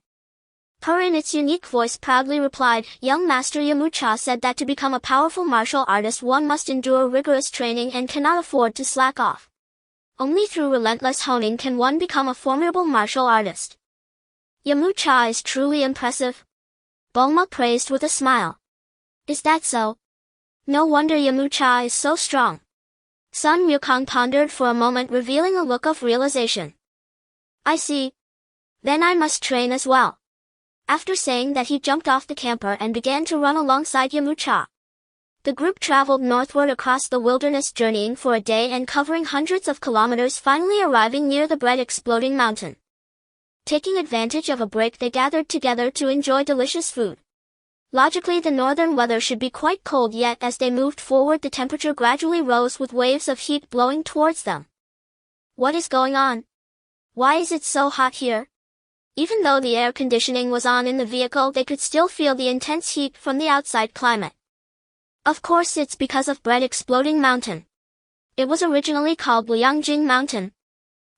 Per, in its unique voice, proudly replied, "Young Master, Yamcha said that to become a powerful martial artist one must endure rigorous training and cannot afford to slack off. Only through relentless honing can one become a formidable martial artist." "Yamcha is truly impressive," Bulma praised with a smile. "Is that so? No wonder Yamcha is so strong." Sun Wukong pondered for a moment, revealing a look of realization. "I see. Then I must train as well." After saying that, he jumped off the camper and began to run alongside Yamcha. The group traveled northward across the wilderness, journeying for a day and covering hundreds of kilometers, finally arriving near the bread-exploding mountain. Taking advantage of a break, they gathered together to enjoy delicious food. Logically, the northern weather should be quite cold, yet as they moved forward the temperature gradually rose, with waves of heat blowing towards them. "What is going on? Why is it so hot here?" Even though the air conditioning was on in the vehicle, they could still feel the intense heat from the outside climate. Of course, it's because of bread-exploding mountain. It was originally called Liangjing Mountain.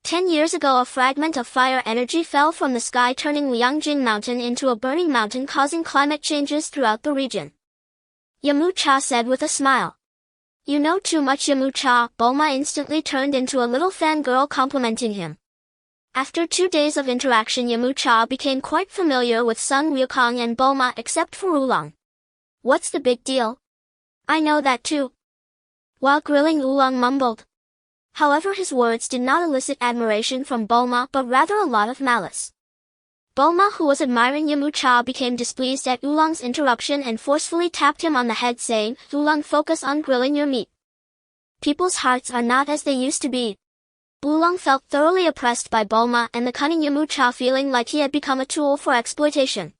10 years ago, a fragment of fire energy fell from the sky, turning Liangjing Mountain into a burning mountain, causing climate changes throughout the region. Yamcha said with a smile. "You know too much, Yamcha." Bulma instantly turned into a little fangirl, complimenting him. After 2 days of interaction, Yamcha became quite familiar with Sun Wukong and Bulma, except for Oolong. "What's the big deal? I know that too." While grilling, Oolong mumbled. However, his words did not elicit admiration from Bulma, but rather a lot of malice. Bulma, who was admiring Yamcha, became displeased at Oolong's interruption and forcefully tapped him on the head, saying, "Oolong, focus on grilling your meat. People's hearts are not as they used to be." Oolong felt thoroughly oppressed by Bulma and the cunning Yamcha, feeling like he had become a tool for exploitation.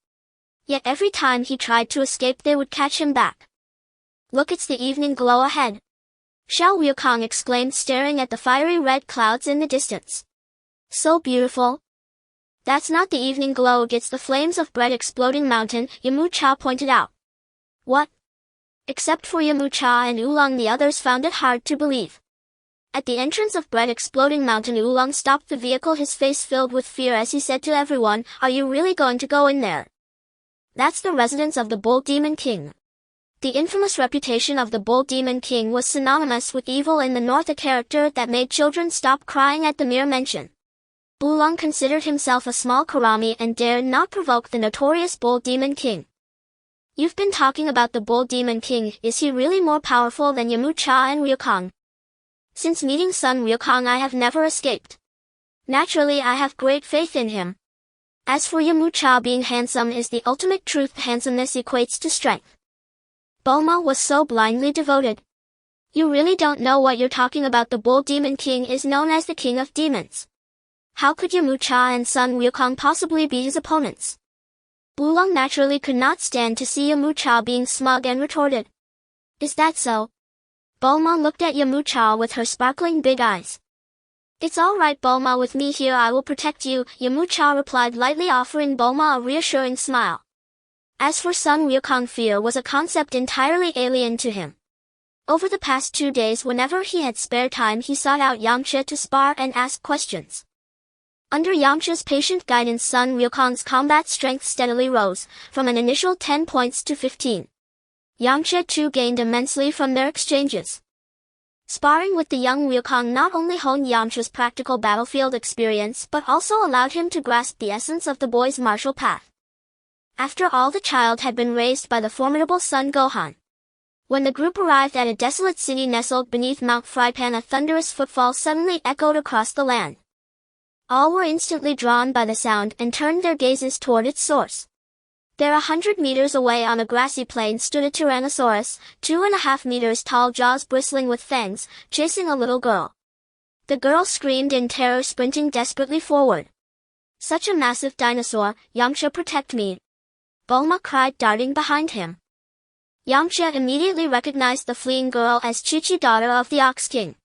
Yet every time he tried to escape, they would catch him back. "Look, it's the evening glow ahead," Xiao Wukong exclaimed, staring at the fiery red clouds in the distance. "So beautiful." "That's not the evening glow, it's the flames of bread-exploding mountain," Yamcha pointed out. "What?" Except for Yamcha and Oolong, the others found it hard to believe. At the entrance of bread-exploding mountain, Oolong stopped the vehicle, his face filled with fear as he said to everyone, "Are you really going to go in there? That's the residence of the Bull Demon King." The infamous reputation of the Bull Demon King was synonymous with evil in the north, a character that made children stop crying at the mere mention. Oolong considered himself a small Karami and dared not provoke the notorious Bull Demon King. "You've been talking about the Bull Demon King. Is he really more powerful than Yamcha and Wukong? Since meeting Sun Wukong, I have never escaped. Naturally, I have great faith in him. As for Yamcha, being handsome is the ultimate truth. Handsomeness equates to strength." Bulma was so blindly devoted. "You really don't know what you're talking about. The Bull Demon King is known as the King of Demons. How could Yamcha and Sun Wukong possibly be his opponents?" Oolong naturally could not stand to see Yamcha being smug and retorted, "Is that so?" Bulma looked at Yamcha with her sparkling big eyes. "It's all right, Bulma, with me here I will protect you," Yamcha replied, lightly offering Bulma a reassuring smile. As for Sun Wukong, fear was a concept entirely alien to him. Over the past 2 days, whenever he had spare time, he sought out Yamcha to spar and ask questions. Under Yamcha's patient guidance, Sun Wukong's combat strength steadily rose, from an initial 10 points to 15. Yamcha too gained immensely from their exchanges. Sparring with the young Wukong not only honed Yamcha's practical battlefield experience but also allowed him to grasp the essence of the boy's martial path. After all, the child had been raised by the formidable son Gohan. When the group arrived at a desolate city nestled beneath Mount Frypan, a thunderous footfall suddenly echoed across the land. All were instantly drawn by the sound and turned their gazes toward its source. There 100 meters away on a grassy plain stood a Tyrannosaurus, 2.5 meters tall, jaws bristling with fangs, chasing a little girl. The girl screamed in terror, sprinting desperately forward. "Such a massive dinosaur, Yamcha, protect me!" Bulma cried, darting behind him. Yamcha immediately recognized the fleeing girl as Chi-Chi, daughter of the Ox King.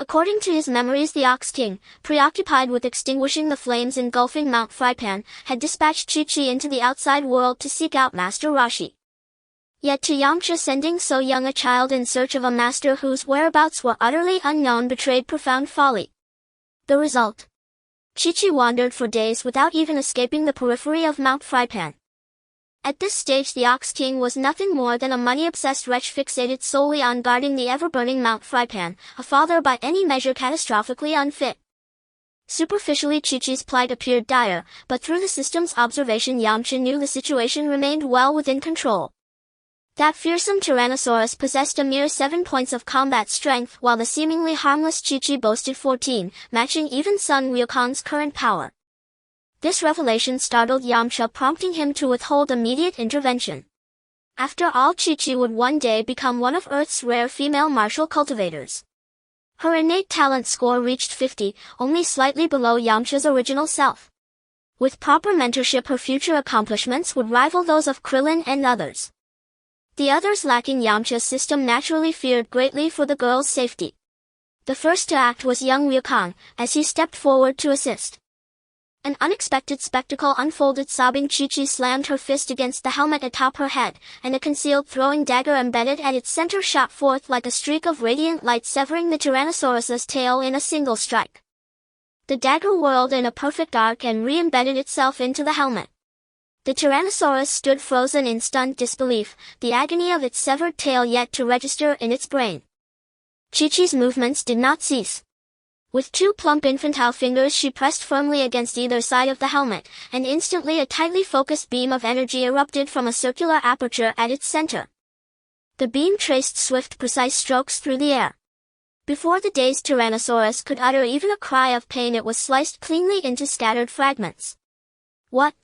According to his memories, the Ox King, preoccupied with extinguishing the flames engulfing Mount Frypan, had dispatched Chi-Chi into the outside world to seek out Master Roshi. Yet to Yamcha, sending so young a child in search of a master whose whereabouts were utterly unknown betrayed profound folly. The result? Chi-Chi wandered for days without even escaping the periphery of Mount Frypan. At this stage, the Ox King was nothing more than a money-obsessed wretch fixated solely on guarding the ever-burning Mount Frypan, a father by any measure catastrophically unfit. Superficially, Chi-Chi's plight appeared dire, but through the system's observation, Yamcha knew the situation remained well within control. That fearsome Tyrannosaurus possessed a mere 7 points of combat strength, while the seemingly harmless Chi-Chi boasted 14, matching even Son Wukong's current power. This revelation startled Yamcha, prompting him to withhold immediate intervention. After all, Chi-Chi would one day become one of Earth's rare female martial cultivators. Her innate talent score reached 50, only slightly below Yamcha's original self. With proper mentorship, her future accomplishments would rival those of Krillin and others. The others, lacking Yamcha's system, naturally feared greatly for the girl's safety. The first to act was young Wukong, as he stepped forward to assist. An unexpected spectacle unfolded. Sobbing, Chi-Chi slammed her fist against the helmet atop her head, and a concealed throwing dagger embedded at its center shot forth like a streak of radiant light, severing the Tyrannosaurus's tail in a single strike. The dagger whirled in a perfect arc and re-embedded itself into the helmet. The Tyrannosaurus stood frozen in stunned disbelief, the agony of its severed tail yet to register in its brain. Chi-Chi's movements did not cease. With 2 plump infantile fingers, she pressed firmly against either side of the helmet, and instantly a tightly focused beam of energy erupted from a circular aperture at its center. The beam traced swift, precise strokes through the air. Before the dazed Tyrannosaurus could utter even a cry of pain, it was sliced cleanly into scattered fragments. What?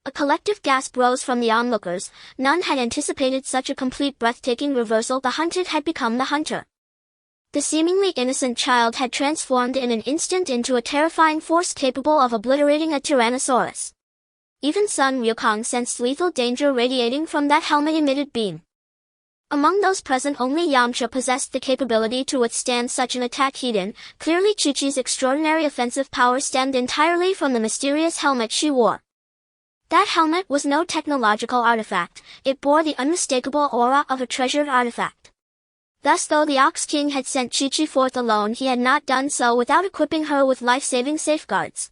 A collective gasp rose from the onlookers. None had anticipated such a complete, breathtaking reversal. The hunted had become the hunter. The seemingly innocent child had transformed in an instant into a terrifying force capable of obliterating a Tyrannosaurus. Even Son Wukong sensed lethal danger radiating from that helmet-emitted beam. Among those present, only Yamcha possessed the capability to withstand such an attack head-on. Clearly, Chi-Chi's extraordinary offensive power stemmed entirely from the mysterious helmet she wore. That helmet was no technological artifact, it bore the unmistakable aura of a treasured artifact. Thus, though the Ox King had sent Chi-Chi forth alone, he had not done so without equipping her with life-saving safeguards.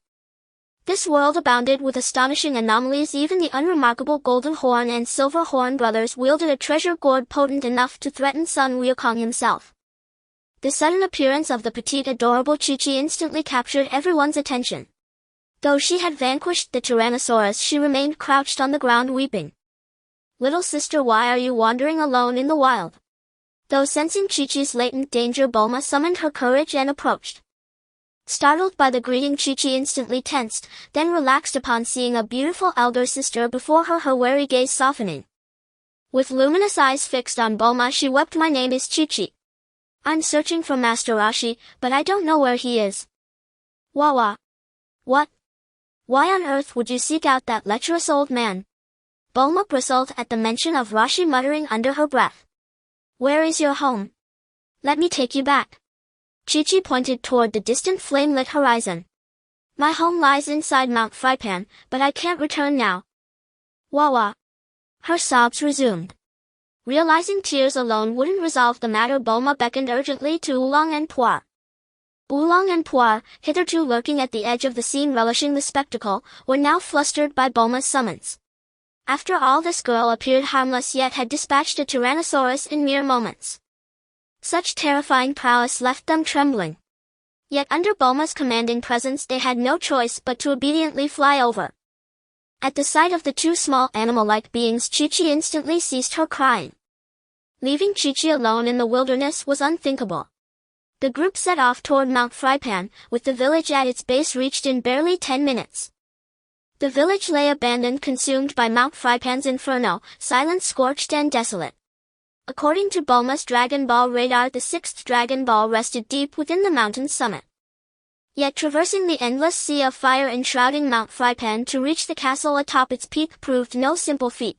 This world abounded with astonishing anomalies. Even the unremarkable Golden Horn and Silver Horn brothers wielded a treasure gourd potent enough to threaten Son Wukong himself. The sudden appearance of the petite, adorable Chi-Chi instantly captured everyone's attention. Though she had vanquished the Tyrannosaurus, she remained crouched on the ground weeping. "Little sister, why are you wandering alone in the wild?" Though sensing Chi-Chi's latent danger, Bulma summoned her courage and approached. Startled by the greeting, Chi-Chi instantly tensed, then relaxed upon seeing a beautiful elder sister before her, her wary gaze softening. With luminous eyes fixed on Bulma, she wept. "My name is Chi-Chi. I'm searching for Master Roshi, but I don't know where he is." "Wawa. What? Why on earth would you seek out that lecherous old man?" Bulma bristled at the mention of Roshi, muttering under her breath. "Where is your home? Let me take you back." Chi-Chi pointed toward the distant flame-lit horizon. "My home lies inside Mount Frypan, but I can't return now." "Wawa." Her sobs resumed. Realizing tears alone wouldn't resolve the matter, Bulma beckoned urgently to Oolong and Puar. Oolong and Puar, hitherto lurking at the edge of the scene relishing the spectacle, were now flustered by Bulma's summons. After all, this girl appeared harmless, yet had dispatched a Tyrannosaurus in mere moments. Such terrifying prowess left them trembling. Yet under Bulma's commanding presence they had no choice but to obediently fly over. At the sight of the two small animal-like beings, Chi-Chi instantly ceased her crying. Leaving Chi-Chi alone in the wilderness was unthinkable. The group set off toward Mount Frypan, with the village at its base reached in barely 10 minutes. The village lay abandoned, consumed by Mount Frypan's inferno, silent, scorched and desolate. According to Bulma's Dragon Ball radar, the sixth Dragon Ball rested deep within the mountain's summit. Yet traversing the endless sea of fire enshrouding Mount Frypan to reach the castle atop its peak proved no simple feat.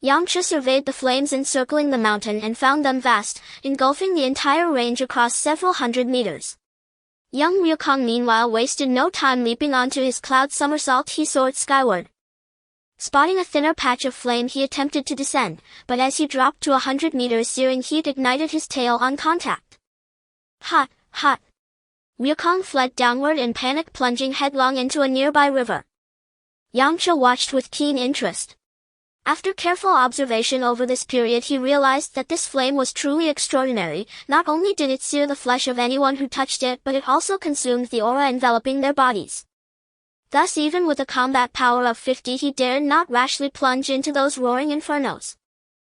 Yamcha surveyed the flames encircling the mountain and found them vast, engulfing the entire range across several hundred meters. Young Ryukong meanwhile wasted no time. Leaping onto his cloud somersault, he soared skyward. Spotting a thinner patch of flame, he attempted to descend, but as he dropped to 100 meters, searing heat ignited his tail on contact. Hot, hot! Ryukong fled downward in panic, plunging headlong into a nearby river. Yamcha watched with keen interest. After careful observation over this period, he realized that this flame was truly extraordinary. Not only did it sear the flesh of anyone who touched it, but it also consumed the aura enveloping their bodies. Thus, even with a combat power of 50, he dared not rashly plunge into those roaring infernos.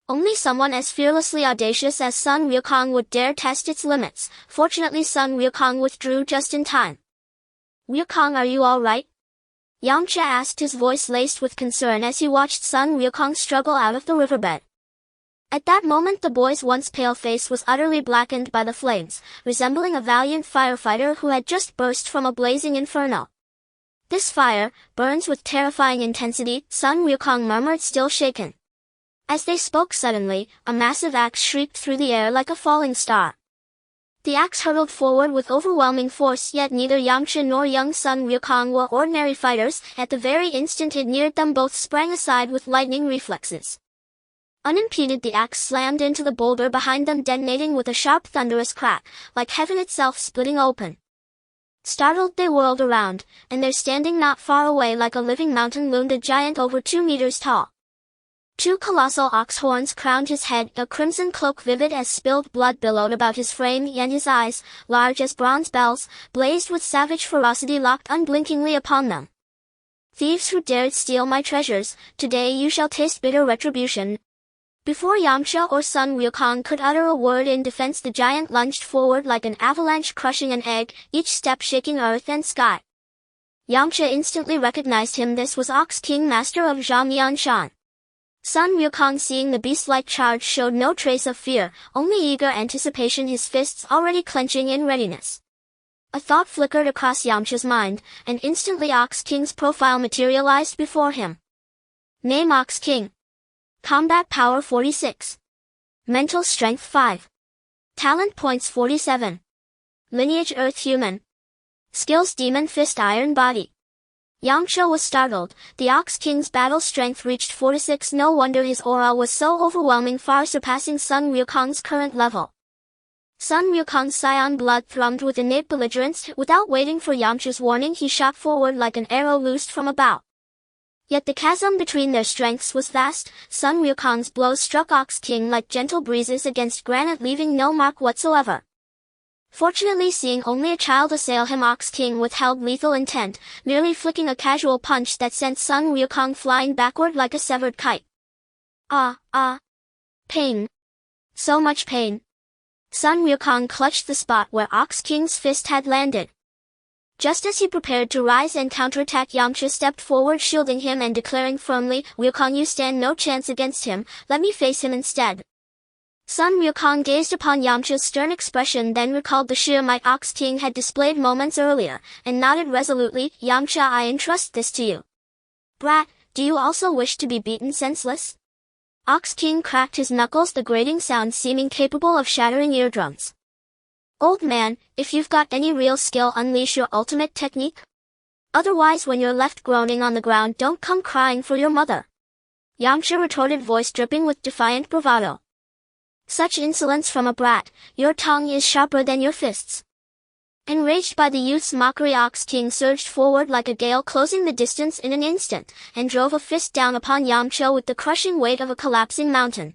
Only someone as fearlessly audacious as Sun Ryukong would dare test its limits. Fortunately, Sun Ryukong withdrew just in time. "Ryukong, are you all right?" Yamcha asked, his voice laced with concern as he watched Sun Ryukong struggle out of the riverbed. At that moment, the boy's once pale face was utterly blackened by the flames, resembling a valiant firefighter who had just burst from a blazing inferno. "This fire burns with terrifying intensity," Sun Ryukong murmured, still shaken. As they spoke, suddenly, a massive axe shrieked through the air like a falling star. The axe hurtled forward with overwhelming force, yet neither Yamcha nor young Sun Ryukong were ordinary fighters. At the very instant it neared them, both sprang aside with lightning reflexes. Unimpeded, the axe slammed into the boulder behind them, detonating with a sharp, thunderous crack, like heaven itself splitting open. Startled, they whirled around, and there, standing not far away like a living mountain, loomed a giant over 2 meters tall. 2 colossal ox horns crowned his head, a crimson cloak vivid as spilled blood billowed about his frame, and his eyes, large as bronze bells, blazed with savage ferocity, locked unblinkingly upon them. "Thieves who dared steal my treasures, today you shall taste bitter retribution." Before Yamcha or Sun Ryukong could utter a word in defense, the giant lunged forward like an avalanche, crushing an egg, each step shaking earth and sky. Yamcha instantly recognized him. This was Ox King, master of Zhamian Shan. Sun Ryukong, seeing the beast-like charge, showed no trace of fear, only eager anticipation, his fists already clenching in readiness. A thought flickered across Yamcha's mind, and instantly Ox King's profile materialized before him. Name: Ox King. Combat power 46. Mental strength 5. Talent points 47. Lineage Earth Human. Skills: Demon Fist, Iron Body. Yamcha was startled. The Ox King's battle strength reached 46. No wonder his aura was so overwhelming, far surpassing Sun Ryukong's current level. Sun Ryukong's Saiyan blood thrummed with innate belligerence. Without waiting for Yamcha's warning, he shot forward like an arrow loosed from a bow. Yet the chasm between their strengths was vast. Sun Ryukong's blows struck Ox King like gentle breezes against granite, leaving no mark whatsoever. Fortunately, seeing only a child assail him, Ox King withheld lethal intent, merely flicking a casual punch that sent Sun Ryukong flying backward like a severed kite. Pain. So much pain. Sun Ryukong clutched the spot where Ox King's fist had landed. Just as he prepared to rise and counterattack, Yamcha stepped forward, shielding him and declaring firmly, "Ryukong, you stand no chance against him, let me face him instead." Sun Ryukong gazed upon Yamcha's stern expression, then recalled the sheer might Ox King had displayed moments earlier, and nodded resolutely. "Yamcha, I entrust this to you." "Brat, do you also wish to be beaten senseless?" Ox King cracked his knuckles, the grating sound seeming capable of shattering eardrums. "Old man, if you've got any real skill, unleash your ultimate technique. Otherwise, when you're left groaning on the ground, don't come crying for your mother." Yamcha retorted, voice dripping with defiant bravado. "Such insolence from a brat, your tongue is sharper than your fists." Enraged by the youth's mockery, Ox King surged forward like a gale, closing the distance in an instant, and drove a fist down upon Yamcha with the crushing weight of a collapsing mountain.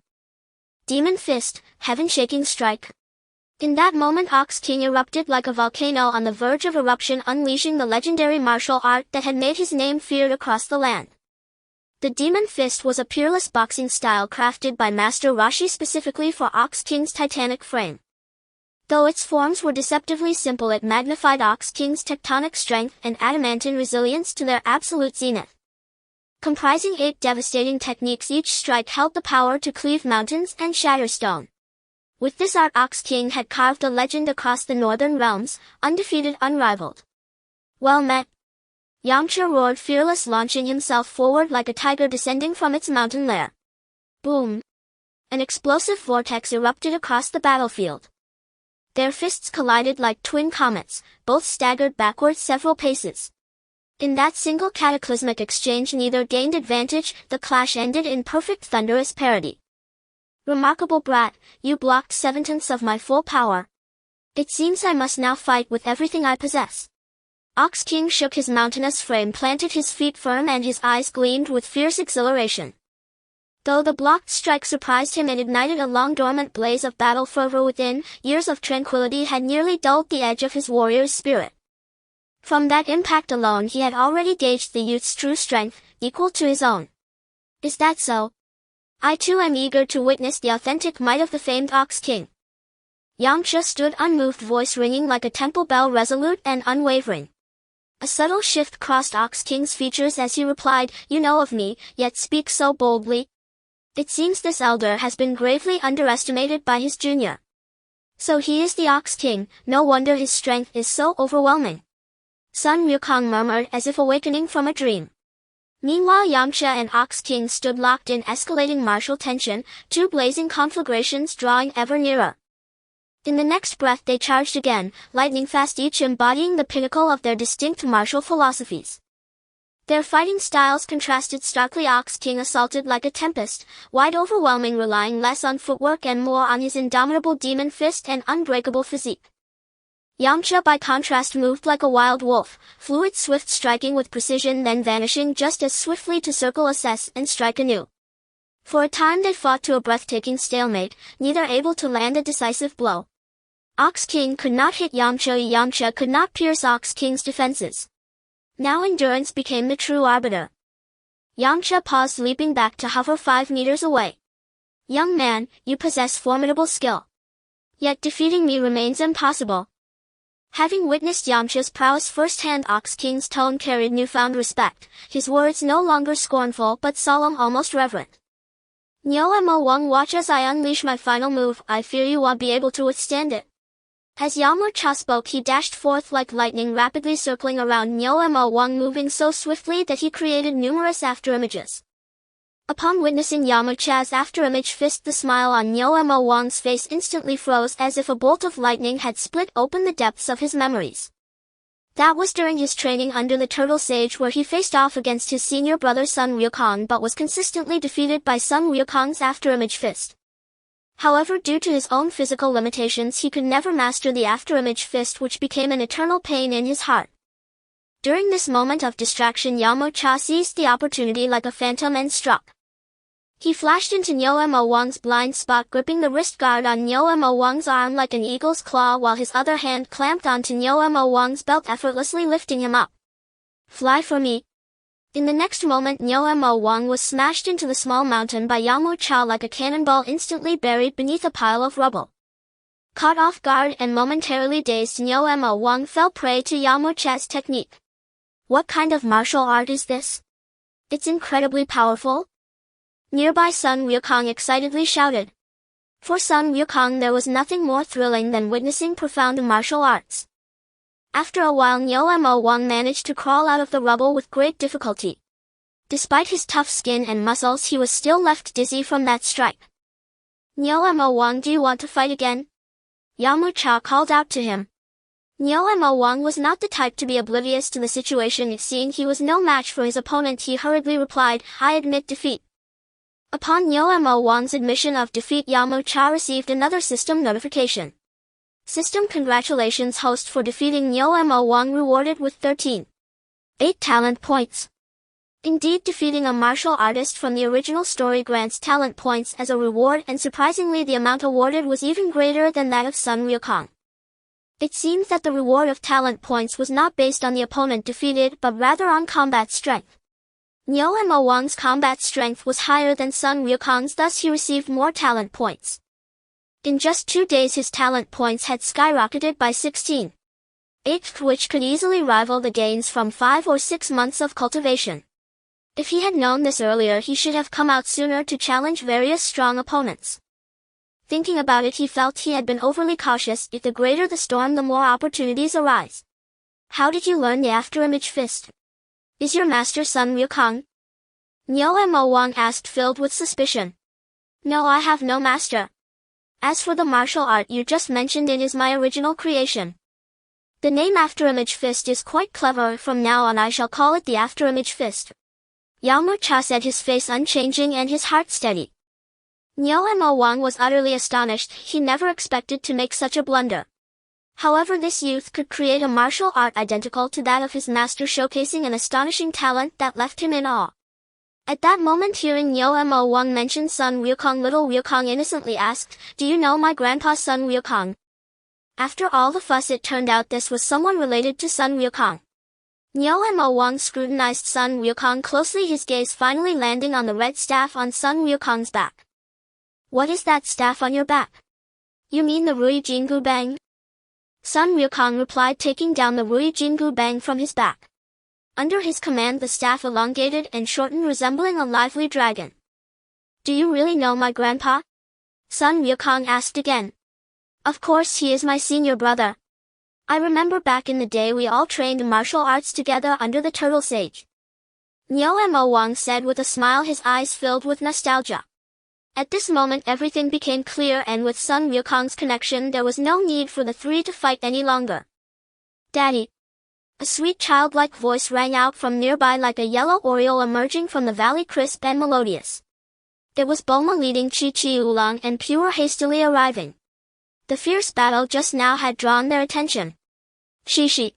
Demon Fist, Heaven-Shaking Strike. In that moment Ox King erupted like a volcano on the verge of eruption, unleashing the legendary martial art that had made his name feared across the land. The Demon Fist was a peerless boxing style crafted by Master Roshi specifically for Ox King's titanic frame. Though its forms were deceptively simple, it magnified Ox King's tectonic strength and adamantine resilience to their absolute zenith. Comprising 8 devastating techniques, each strike held the power to cleave mountains and shatter stone. With this art, Ox King had carved a legend across the northern realms, undefeated, unrivaled. Well met. Yamcha roared, fearless, launching himself forward like a tiger descending from its mountain lair. Boom! An explosive vortex erupted across the battlefield. Their fists collided like twin comets, both staggered backwards several paces. In that single cataclysmic exchange neither gained advantage, the clash ended in perfect thunderous parity. Remarkable brat, you blocked 7/10 of my full power. It seems I must now fight with everything I possess. Ox King shook his mountainous frame, planted his feet firm, and his eyes gleamed with fierce exhilaration. Though the blocked strike surprised him and ignited a long-dormant blaze of battle fervor within, years of tranquility had nearly dulled the edge of his warrior's spirit. From that impact alone he had already gauged the youth's true strength, equal to his own. Is that so? I too am eager to witness the authentic might of the famed Ox King. Yamcha stood unmoved, voice ringing like a temple bell, resolute and unwavering. A subtle shift crossed Ox King's features as he replied, "You know of me, yet speak so boldly. It seems this elder has been gravely underestimated by his junior. So he is the Ox King, no wonder his strength is so overwhelming." Sun Wukong murmured as if awakening from a dream. Meanwhile Yamcha and Ox King stood locked in escalating martial tension, 2 blazing conflagrations drawing ever nearer. In the next breath they charged again, lightning fast, each embodying the pinnacle of their distinct martial philosophies. Their fighting styles contrasted starkly. Ox King assaulted like a tempest, wide, overwhelming, relying less on footwork and more on his indomitable demon fist and unbreakable physique. Yamcha by contrast moved like a wild wolf, fluid, swift, striking with precision then vanishing just as swiftly to circle, assess, and strike anew. For a time they fought to a breathtaking stalemate, neither able to land a decisive blow. Ox King could not hit Yamcha, Yamcha could not pierce Ox King's defenses. Now endurance became the true arbiter. Yamcha paused, leaping back to hover 5 meters away. "Young man, you possess formidable skill. Yet defeating me remains impossible." Having witnessed Yamcha's prowess firsthand, Ox King's tone carried newfound respect, his words no longer scornful but solemn, almost reverent. "Nyo Mo Wang, watch as I unleash my final move. I fear you won't be able to withstand it." As Yamcha spoke he dashed forth like lightning, rapidly circling around Nyo Mo Wang, moving so swiftly that he created numerous afterimages. Upon witnessing Yamcha's afterimage fist, the smile on Nyo Mo Wang's face instantly froze, as if a bolt of lightning had split open the depths of his memories. That was during his training under the Turtle Sage, where he faced off against his senior brother Sun Wukong but was consistently defeated by Sun Wukong's afterimage fist. However, due to his own physical limitations he could never master the afterimage fist, which became an eternal pain in his heart. During this moment of distraction Yamcha seized the opportunity like a phantom and struck. He flashed into Nyo Mo Wang's blind spot, gripping the wrist guard on Nyo Mo Wang's arm like an eagle's claw, while his other hand clamped onto Nyo Mo Wang's belt, effortlessly lifting him up. "Fly for me." In the next moment Nyo Mo Wang was smashed into the small mountain by Yamcha like a cannonball, instantly buried beneath a pile of rubble. Caught off guard and momentarily dazed, Nyo Mo Wang fell prey to Yamcha's technique. "What kind of martial art is this? It's incredibly powerful." Nearby Sun Wukong excitedly shouted. For Sun Wukong there was nothing more thrilling than witnessing profound martial arts. After a while Nyo Mo Wang managed to crawl out of the rubble with great difficulty. Despite his tough skin and muscles he was still left dizzy from that strike. "Nyo Mo Wang, do you want to fight again?" Yamcha called out to him. Nyo Mo Wang was not the type to be oblivious to the situation. Seeing he was no match for his opponent he hurriedly replied, "I admit defeat." Upon Nyo Mo Wang's admission of defeat Yamcha received another system notification. "System, congratulations host for defeating Nyo Mo Wang, rewarded with 13. 8 talent points." Indeed, defeating a martial artist from the original story grants talent points as a reward, and surprisingly the amount awarded was even greater than that of Sun Wukong. It seems that the reward of talent points was not based on the opponent defeated but rather on combat strength. Nyo Wang's combat strength was higher than Sun Wukong's, thus he received more talent points. In just 2 days his talent points had skyrocketed by 16, which could easily rival the gains from 5 or 6 months of cultivation. If he had known this earlier, he should have come out sooner to challenge various strong opponents. Thinking about it, he felt he had been overly cautious. If the greater the storm, the more opportunities arise. How did you learn the afterimage fist? Is your master Sun Wukong? Nyo Wang asked, filled with suspicion. No, I have no master. As for the martial art you just mentioned, it is my original creation. The name afterimage fist is quite clever. From now on I shall call it the afterimage fist. Yamcha said, his face unchanging and his heart steady. Nyo Wang was utterly astonished. He never expected to make such a blunder. However, this youth could create a martial art identical to that of his master, showcasing an astonishing talent that left him in awe. At that moment, hearing Nyo Wang mention Sun Wukong, little Wukong innocently asked, "Do you know my grandpa Sun Wukong?" After all the fuss, it turned out this was someone related to Sun Wukong. Nyo Wang scrutinized Sun Wukong closely, his gaze finally landing on the red staff on Sun Wukong's back. What is that staff on your back? You mean the Rui Jingu Bang? Sun Wukong replied, taking down the Rui Jingu Bang from his back. Under his command the staff elongated and shortened, resembling a lively dragon. Do you really know my grandpa? Sun Wukong asked again. Of course, he is my senior brother. I remember back in the day we all trained martial arts together under the Turtle Sage. Nyo Wang said with a smile, his eyes filled with nostalgia. At this moment everything became clear, and with Sun Wukong's connection there was no need for the three to fight any longer. Daddy. A sweet childlike voice rang out from nearby like a yellow oriole emerging from the valley, crisp and melodious. It was Bulma leading Chi-Chi Oolong and Pure hastily arriving. The fierce battle just now had drawn their attention. Chi-Chi.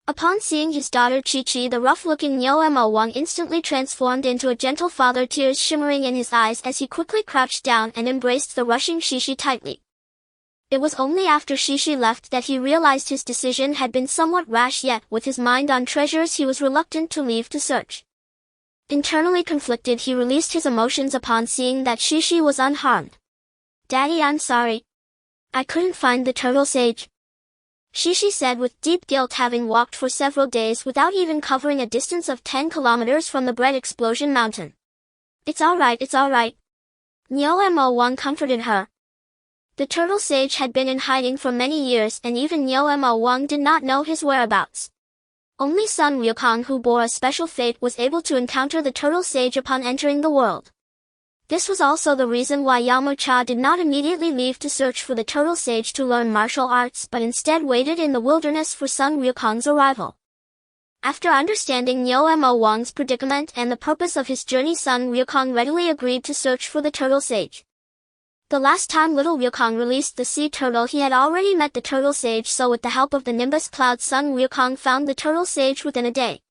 Upon seeing his daughter Chi-Chi, the rough-looking Nyo Wang instantly transformed into a gentle father, tears shimmering in his eyes as he quickly crouched down and embraced the rushing Chi-Chi tightly. It was only after Chi-Chi left that he realized his decision had been somewhat rash, yet with his mind on treasures he was reluctant to leave to search. Internally conflicted, he released his emotions upon seeing that Chi-Chi was unharmed. Daddy, I'm sorry. I couldn't find the Turtle Sage. Chi-Chi said with deep guilt, having walked for several days without even covering a distance of 10 kilometers from the Bread Explosion Mountain. It's alright, it's alright. Nyo Wang comforted her. The Turtle Sage had been in hiding for many years, and even Nyo Wang did not know his whereabouts. Only Sun Wukong, who bore a special fate, was able to encounter the Turtle Sage upon entering the world. This was also the reason why Yamcha did not immediately leave to search for the Turtle Sage to learn martial arts, but instead waited in the wilderness for Sun Wukong's arrival. After understanding Nyo Wang's predicament and the purpose of his journey, Sun Wukong readily agreed to search for the Turtle Sage. The last time little Wukong released the sea turtle, he had already met the Turtle Sage, so with the help of the Nimbus Cloud, Sun Wukong found the Turtle Sage within a day.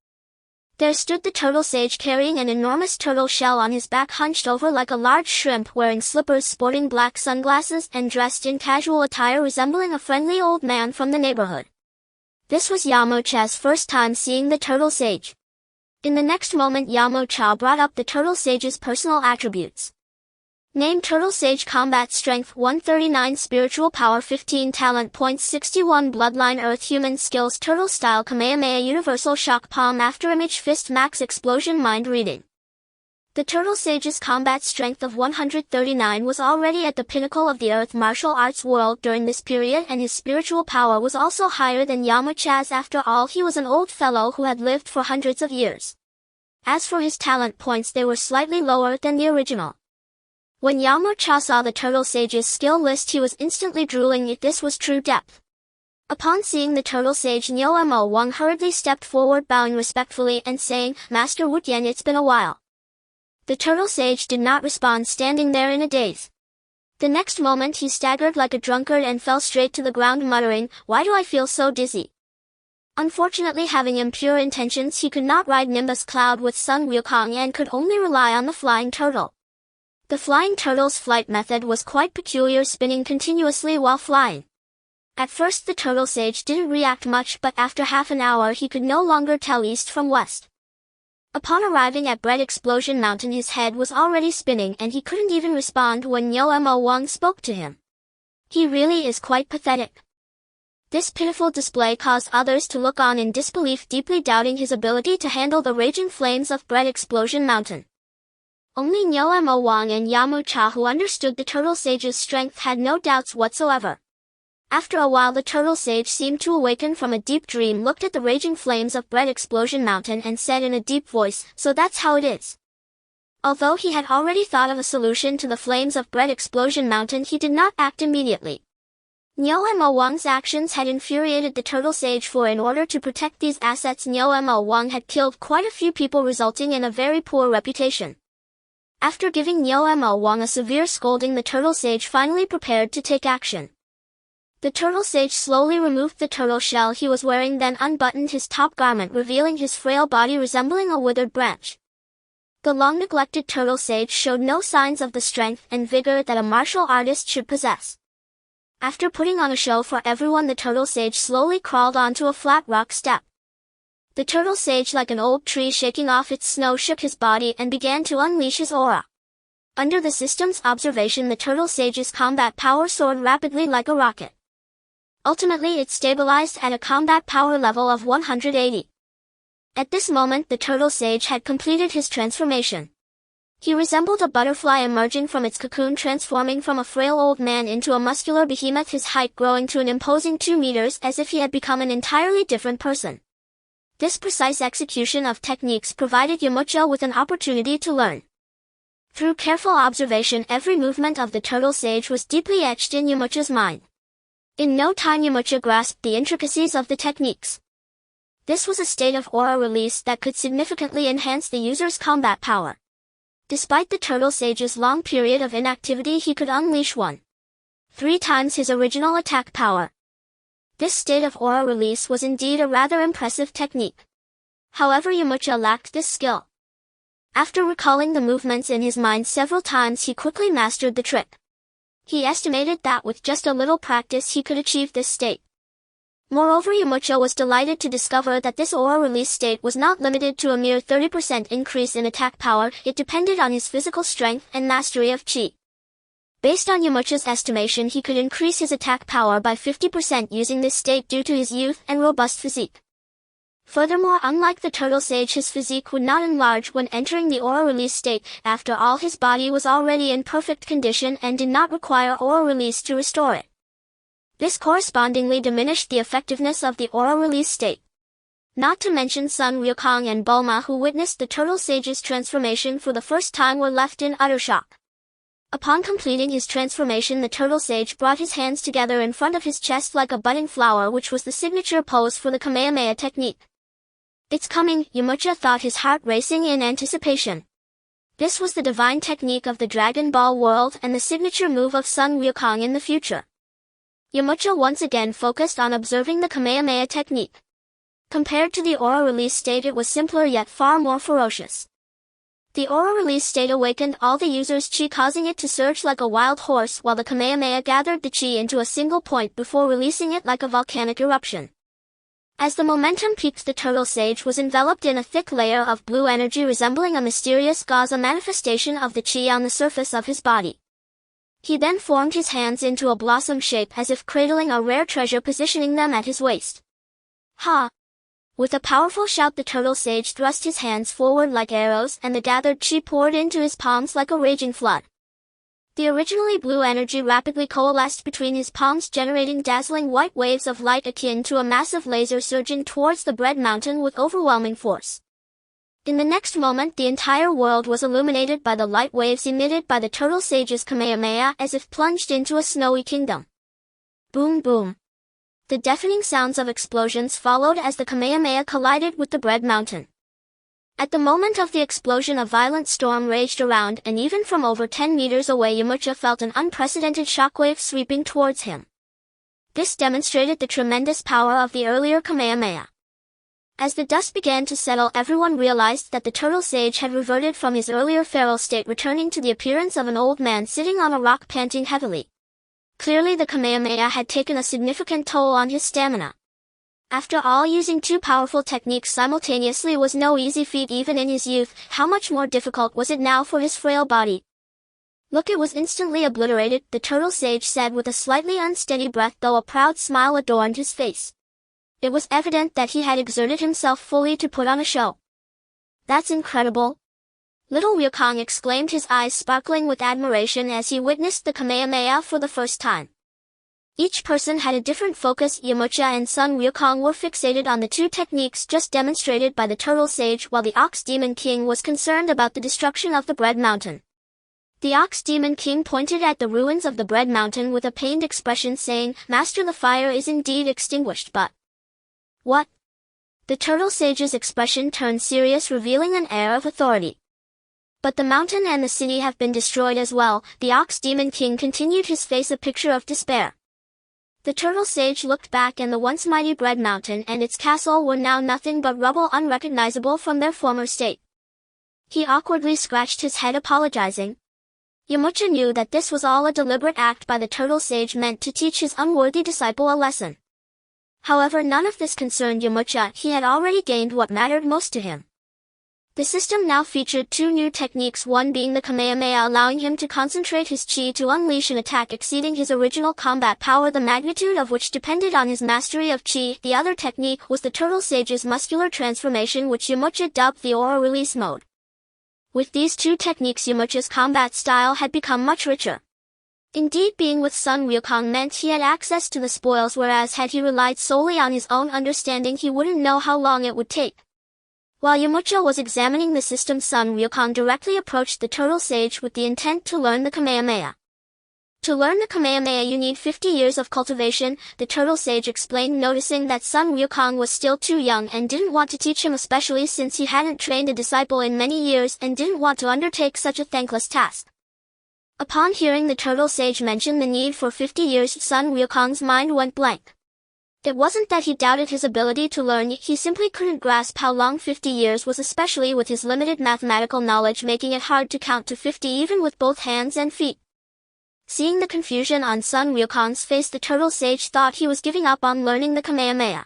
There stood the Turtle Sage carrying an enormous turtle shell on his back, hunched over like a large shrimp, wearing slippers, sporting black sunglasses, and dressed in casual attire resembling a friendly old man from the neighborhood. This was Yamcha's first time seeing the Turtle Sage. In the next moment Yamcha brought up the Turtle Sage's personal attributes. Name: Turtle Sage, combat strength 139, spiritual power 15, talent points 61, bloodline earth, human skills turtle style, Kamehameha, universal shock, palm, afterimage fist, max explosion, mind reading. The Turtle Sage's combat strength of 139 was already at the pinnacle of the earth martial arts world during this period, and his spiritual power was also higher than Yamcha's. After all, he was an old fellow who had lived for hundreds of years. As for his talent points, they were slightly lower than the original. When Yamcha saw the Turtle Sage's skill list, he was instantly drooling if this was true depth. Upon seeing the Turtle Sage, Nyo Wang hurriedly stepped forward, bowing respectfully and saying, "Master Wutian, it's been a while." The Turtle Sage did not respond, standing there in a daze. The next moment he staggered like a drunkard and fell straight to the ground, muttering, "Why do I feel so dizzy?" Unfortunately, having impure intentions, he could not ride Nimbus Cloud with Sun Wukong and could only rely on the flying turtle. The flying turtle's flight method was quite peculiar, spinning continuously while flying. At first the turtle sage didn't react much, but after half an hour he could no longer tell east from west. Upon arriving at Bread Explosion Mountain, his head was already spinning and he couldn't even respond when Mo Wang spoke to him. He really is quite pathetic. This pitiful display caused others to look on in disbelief, deeply doubting his ability to handle the raging flames of Bread Explosion Mountain. Only Mo Wang and Yamcha, who understood the turtle sage's strength, had no doubts whatsoever. After a while the turtle sage seemed to awaken from a deep dream, looked at the raging flames of Bread Explosion Mountain and said in a deep voice, "So that's how it is." Although he had already thought of a solution to the flames of Bread Explosion Mountain, he did not act immediately. Mo Wang's actions had infuriated the turtle sage, for in order to protect these assets Mo Wang had killed quite a few people, resulting in a very poor reputation. After giving Mo Wang a severe scolding, the turtle sage finally prepared to take action. The turtle sage slowly removed the turtle shell he was wearing, then unbuttoned his top garment, revealing his frail body resembling a withered branch. The long-neglected turtle sage showed no signs of the strength and vigor that a martial artist should possess. After putting on a show for everyone, the turtle sage slowly crawled onto a flat rock step. The turtle sage, like an old tree shaking off its snow, shook his body and began to unleash his aura. Under the system's observation, the turtle sage's combat power soared rapidly like a rocket. Ultimately, it stabilized at a combat power level of 180. At this moment, the turtle sage had completed his transformation. He resembled a butterfly emerging from its cocoon, transforming from a frail old man into a muscular behemoth, his height growing to an imposing 2 meters, as if he had become an entirely different person. This precise execution of techniques provided Yamcha with an opportunity to learn. Through careful observation, every movement of the turtle sage was deeply etched in Yamcha's mind. In no time Yamcha grasped the intricacies of the techniques. This was a state of aura release that could significantly enhance the user's combat power. Despite the turtle sage's long period of inactivity, he could unleash 1.3 times his original attack power. This state of aura release was indeed a rather impressive technique. However, Yamcha lacked this skill. After recalling the movements in his mind several times, he quickly mastered the trick. He estimated that with just a little practice he could achieve this state. Moreover, Yamcha was delighted to discover that this aura release state was not limited to a mere 30% increase in attack power, it depended on his physical strength and mastery of chi. Based on Yamcha's estimation, he could increase his attack power by 50% using this state due to his youth and robust physique. Furthermore, unlike the turtle sage, his physique would not enlarge when entering the aura release state. After all, his body was already in perfect condition and did not require aura release to restore it. This correspondingly diminished the effectiveness of the aura release state. Not to mention Sun Wukong and Bulma, who witnessed the turtle sage's transformation for the first time, were left in utter shock. Upon completing his transformation, the turtle sage brought his hands together in front of his chest like a budding flower, which was the signature pose for the Kamehameha technique. "It's coming," Yamcha thought, his heart racing in anticipation. This was the divine technique of the Dragon Ball world and the signature move of Sun Wukong in the future. Yamcha once again focused on observing the Kamehameha technique. Compared to the aura release state, it was simpler yet far more ferocious. The aura release state awakened all the user's chi, causing it to surge like a wild horse, while the Kamehameha gathered the chi into a single point before releasing it like a volcanic eruption. As the momentum peaked, the turtle sage was enveloped in a thick layer of blue energy resembling a mysterious gauze, a manifestation of the chi on the surface of his body. He then formed his hands into a blossom shape as if cradling a rare treasure, positioning them at his waist. Ha! With a powerful shout, the turtle sage thrust his hands forward like arrows, and the gathered chi poured into his palms like a raging flood. The originally blue energy rapidly coalesced between his palms, generating dazzling white waves of light akin to a massive laser surging towards the Bread Mountain with overwhelming force. In the next moment, the entire world was illuminated by the light waves emitted by the turtle sage's Kamehameha, as if plunged into a snowy kingdom. Boom boom. The deafening sounds of explosions followed as the Kamehameha collided with the Bread Mountain. At the moment of the explosion, a violent storm raged around, and even from over 10 meters away Yamcha felt an unprecedented shockwave sweeping towards him. This demonstrated the tremendous power of the earlier Kamehameha. As the dust began to settle, everyone realized that the turtle sage had reverted from his earlier feral state, returning to the appearance of an old man sitting on a rock panting heavily. Clearly the Kamehameha had taken a significant toll on his stamina. After all, using two powerful techniques simultaneously was no easy feat even in his youth. How much more difficult was it now for his frail body? Look, it was instantly obliterated, the turtle sage said with a slightly unsteady breath, though a proud smile adorned his face. It was evident that he had exerted himself fully to put on a show. That's incredible. Little Wukong exclaimed, his eyes sparkling with admiration as he witnessed the Kamehameha for the first time. Each person had a different focus. Yamcha and Sun Wukong were fixated on the two techniques just demonstrated by the turtle sage, while the Ox Demon King was concerned about the destruction of the Bread Mountain. The Ox Demon King pointed at the ruins of the Bread Mountain with a pained expression, saying, "Master, the fire is indeed extinguished, but..." "What?" The turtle sage's expression turned serious, revealing an air of authority. "But the mountain and the city have been destroyed as well," the Ox Demon King continued, his face a picture of despair. The turtle sage looked back, and the once mighty Bread Mountain and its castle were now nothing but rubble, unrecognizable from their former state. He awkwardly scratched his head, apologizing. Yamcha knew that this was all a deliberate act by the turtle sage, meant to teach his unworthy disciple a lesson. However, none of this concerned Yamcha. He had already gained what mattered most to him. The system now featured two new techniques, one being the Kamehameha, allowing him to concentrate his chi to unleash an attack exceeding his original combat power, the magnitude of which depended on his mastery of chi. The other technique was the turtle sage's muscular transformation, which Yamcha dubbed the aura release mode. With these two techniques, Yamcha's combat style had become much richer. Indeed, being with Sun Wukong meant he had access to the spoils, whereas had he relied solely on his own understanding, he wouldn't know how long it would take. While Yamcha was examining the system, Sun Wukong directly approached the turtle sage with the intent to learn the Kamehameha. To learn the Kamehameha you need 50 years of cultivation, the turtle sage explained, noticing that Sun Wukong was still too young and didn't want to teach him, especially since he hadn't trained a disciple in many years and didn't want to undertake such a thankless task. Upon hearing the turtle sage mention the need for 50 years, Sun Wukong's mind went blank. It wasn't that he doubted his ability to learn, he simply couldn't grasp how long 50 years was, especially with his limited mathematical knowledge, making it hard to count to 50 even with both hands and feet. Seeing the confusion on Sun Wukong's face, the turtle sage thought he was giving up on learning the Kamehameha.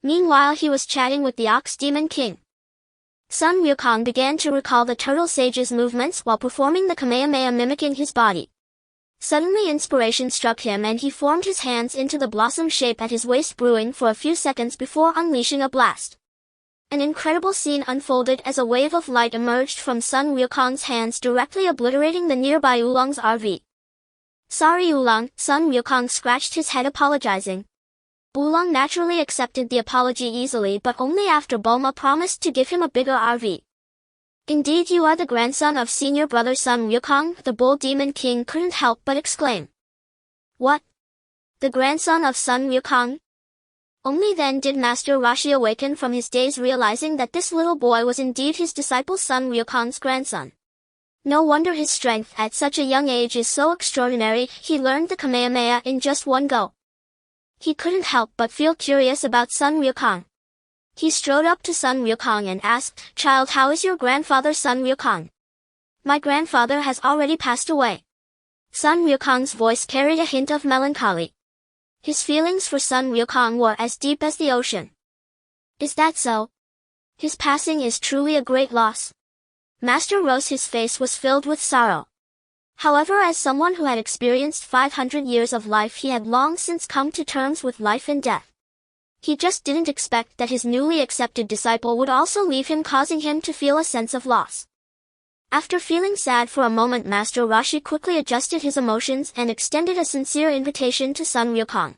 Meanwhile, he was chatting with the Ox Demon King. Sun Wukong began to recall the turtle sage's movements while performing the Kamehameha, mimicking his body. Suddenly inspiration struck him and he formed his hands into the blossom shape at his waist, brewing for a few seconds before unleashing a blast. An incredible scene unfolded as a wave of light emerged from Sun Wukong's hands, directly obliterating the nearby Oolong's RV. "Sorry, Oolong," Sun Wukong scratched his head, apologizing. Oolong naturally accepted the apology easily, but only after Bulma promised to give him a bigger RV. "Indeed, you are the grandson of senior brother Sun Wukong," the Bull Demon King couldn't help but exclaim. "What? The grandson of Sun Wukong?" Only then did Master Roshi awaken from his daze, realizing that this little boy was indeed his disciple Sun Wukong's grandson. No wonder his strength at such a young age is so extraordinary. He learned the Kamehameha in just one go. He couldn't help but feel curious about Sun Wukong. He strode up to Sun Wukong and asked, "Child, how is your grandfather, Sun Wukong?" "My grandfather has already passed away." Sun Wukong's voice carried a hint of melancholy. His feelings for Sun Wukong were as deep as the ocean. "Is that so? His passing is truly a great loss." Master Rose, his face was filled with sorrow. However, as someone who had experienced 500 years of life, he had long since come to terms with life and death. He just didn't expect that his newly accepted disciple would also leave him, causing him to feel a sense of loss. After feeling sad for a moment, Master Roshi quickly adjusted his emotions and extended a sincere invitation to Sun Wukong.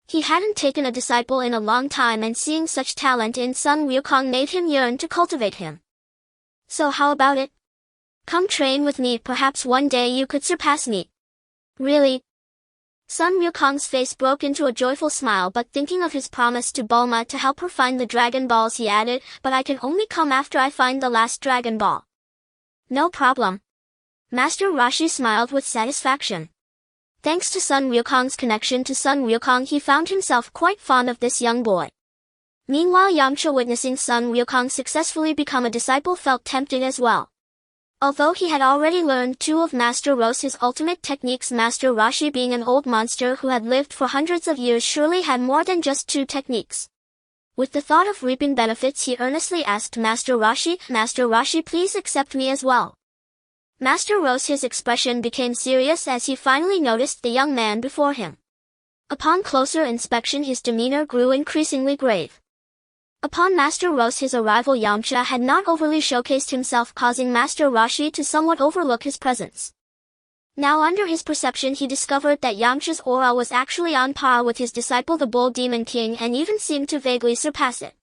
He hadn't taken a disciple in a long time, and seeing such talent in Sun Wukong made him yearn to cultivate him. "So how about it? Come train with me, perhaps one day you could surpass me." "Really?" Sun Wukong's face broke into a joyful smile, but thinking of his promise to Bulma to help her find the Dragon Balls, he added, "But I can only come after I find the last Dragon Ball." "No problem." Master Roshi smiled with satisfaction. Thanks to Sun Wukong's connection to Sun Wukong, he found himself quite fond of this young boy. Meanwhile, Yamcha, witnessing Sun Wukong successfully become a disciple, felt tempted as well. Although he had already learned two of Master Rose's ultimate techniques, Master Roshi, being an old monster who had lived for hundreds of years, surely had more than just two techniques. With the thought of reaping benefits, he earnestly asked Master Roshi, please accept me as well. Master Rose's expression became serious as he finally noticed the young man before him. Upon closer inspection, his demeanor grew increasingly grave. Upon Master Rose's arrival, Yamcha had not overly showcased himself, causing Master Roshi to somewhat overlook his presence. Now, under his perception, he discovered that Yamcha's aura was actually on par with his disciple the Bull Demon King, and even seemed to vaguely surpass it.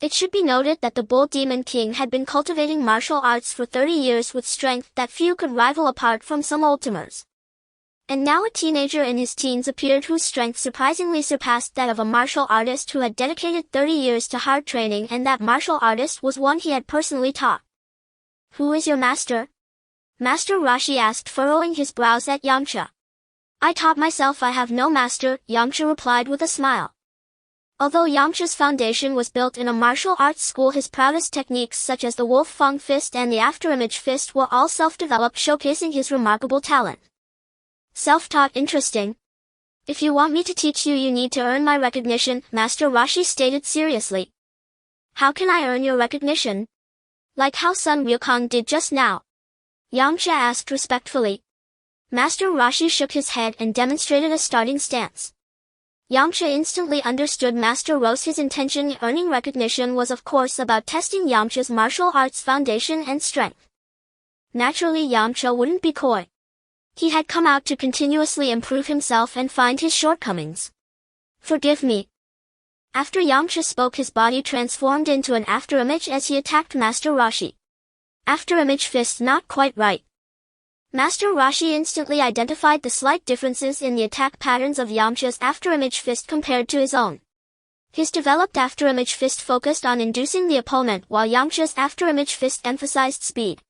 It should be noted that the Bull Demon King had been cultivating martial arts for 30 years with strength that few could rival apart from some old-timers. And now a teenager in his teens appeared whose strength surprisingly surpassed that of a martial artist who had dedicated 30 years to hard training, and that martial artist was one he had personally taught. Who is your master? Master Roshi asked, furrowing his brows at Yamcha. I taught myself, I have no master, Yamcha replied with a smile. Although Yamcha's foundation was built in a martial arts school, his proudest techniques such as the Wolf Fang Fist and the Afterimage Fist were all self-developed, showcasing his remarkable talent. Self-taught, interesting. If you want me to teach you, you need to earn my recognition, Master Roshi stated seriously. How can I earn your recognition? Like how Sun Wukong did just now? Yamcha asked respectfully. Master Roshi shook his head and demonstrated a starting stance. Yamcha instantly understood Master Rose's intention. Earning recognition was of course about testing Yamcha's martial arts foundation and strength. Naturally, Yamcha wouldn't be coy. He had come out to continuously improve himself and find his shortcomings. Forgive me. After Yamcha spoke, his body transformed into an afterimage as he attacked Master Roshi. Afterimage Fist, not quite right. Master Roshi instantly identified the slight differences in the attack patterns of Yamcha's Afterimage Fist compared to his own. His developed Afterimage Fist focused on inducing the opponent, while Yamcha's Afterimage Fist emphasized speed.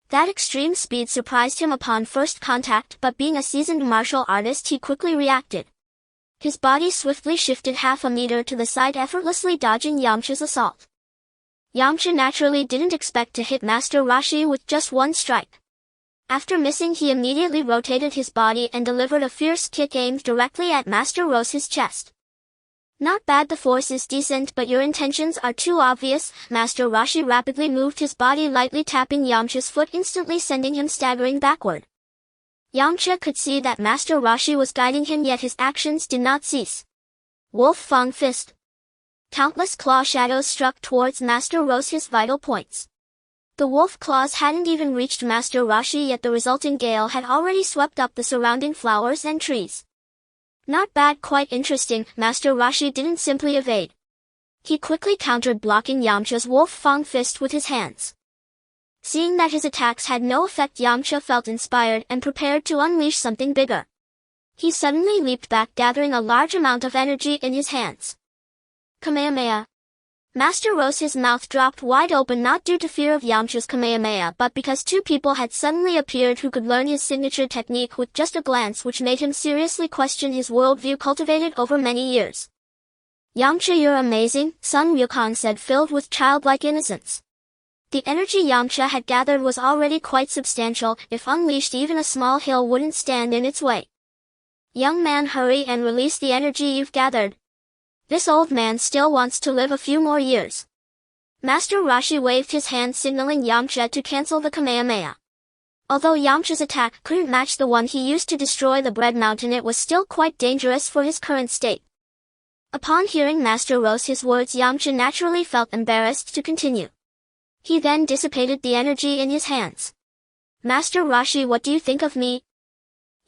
That extreme speed surprised him upon first contact, but being a seasoned martial artist, he quickly reacted. His body swiftly shifted half a meter to the side, effortlessly dodging Yamcha's assault. Yamcha naturally didn't expect to hit Master Roshi with just one strike. After missing, he immediately rotated his body and delivered a fierce kick aimed directly at Master Rose's chest. Not bad, the force is decent, but your intentions are too obvious. Master Roshi rapidly moved his body, lightly tapping Yamcha's foot, instantly sending him staggering backward. Yamcha could see that Master Roshi was guiding him, yet his actions did not cease. Wolf Fang Fist. Countless claw shadows struck towards Master Rose's vital points. The wolf claws hadn't even reached Master Roshi yet the resulting gale had already swept up the surrounding flowers and trees. Not bad, quite interesting. Master Roshi didn't simply evade. He quickly countered, blocking Yamcha's Wolf Fang Fist with his hands. Seeing that his attacks had no effect, Yamcha felt inspired and prepared to unleash something bigger. He suddenly leaped back, gathering a large amount of energy in his hands. Kamehameha. Master Rose's mouth dropped wide open, not due to fear of Yamcha's Kamehameha, but because two people had suddenly appeared who could learn his signature technique with just a glance, which made him seriously question his worldview cultivated over many years. Yamcha, you're amazing, Sun Wukong said, filled with childlike innocence. The energy Yamcha had gathered was already quite substantial. If unleashed, even a small hill wouldn't stand in its way. Young man, hurry and release the energy you've gathered. This old man still wants to live a few more years. Master Roshi waved his hand, signaling Yamcha to cancel the Kamehameha. Although Yamcha's attack couldn't match the one he used to destroy the Bread Mountain, it was still quite dangerous for his current state. Upon hearing Master Rose's words, Yamcha naturally felt embarrassed to continue. He then dissipated the energy in his hands. Master Roshi, what do you think of me?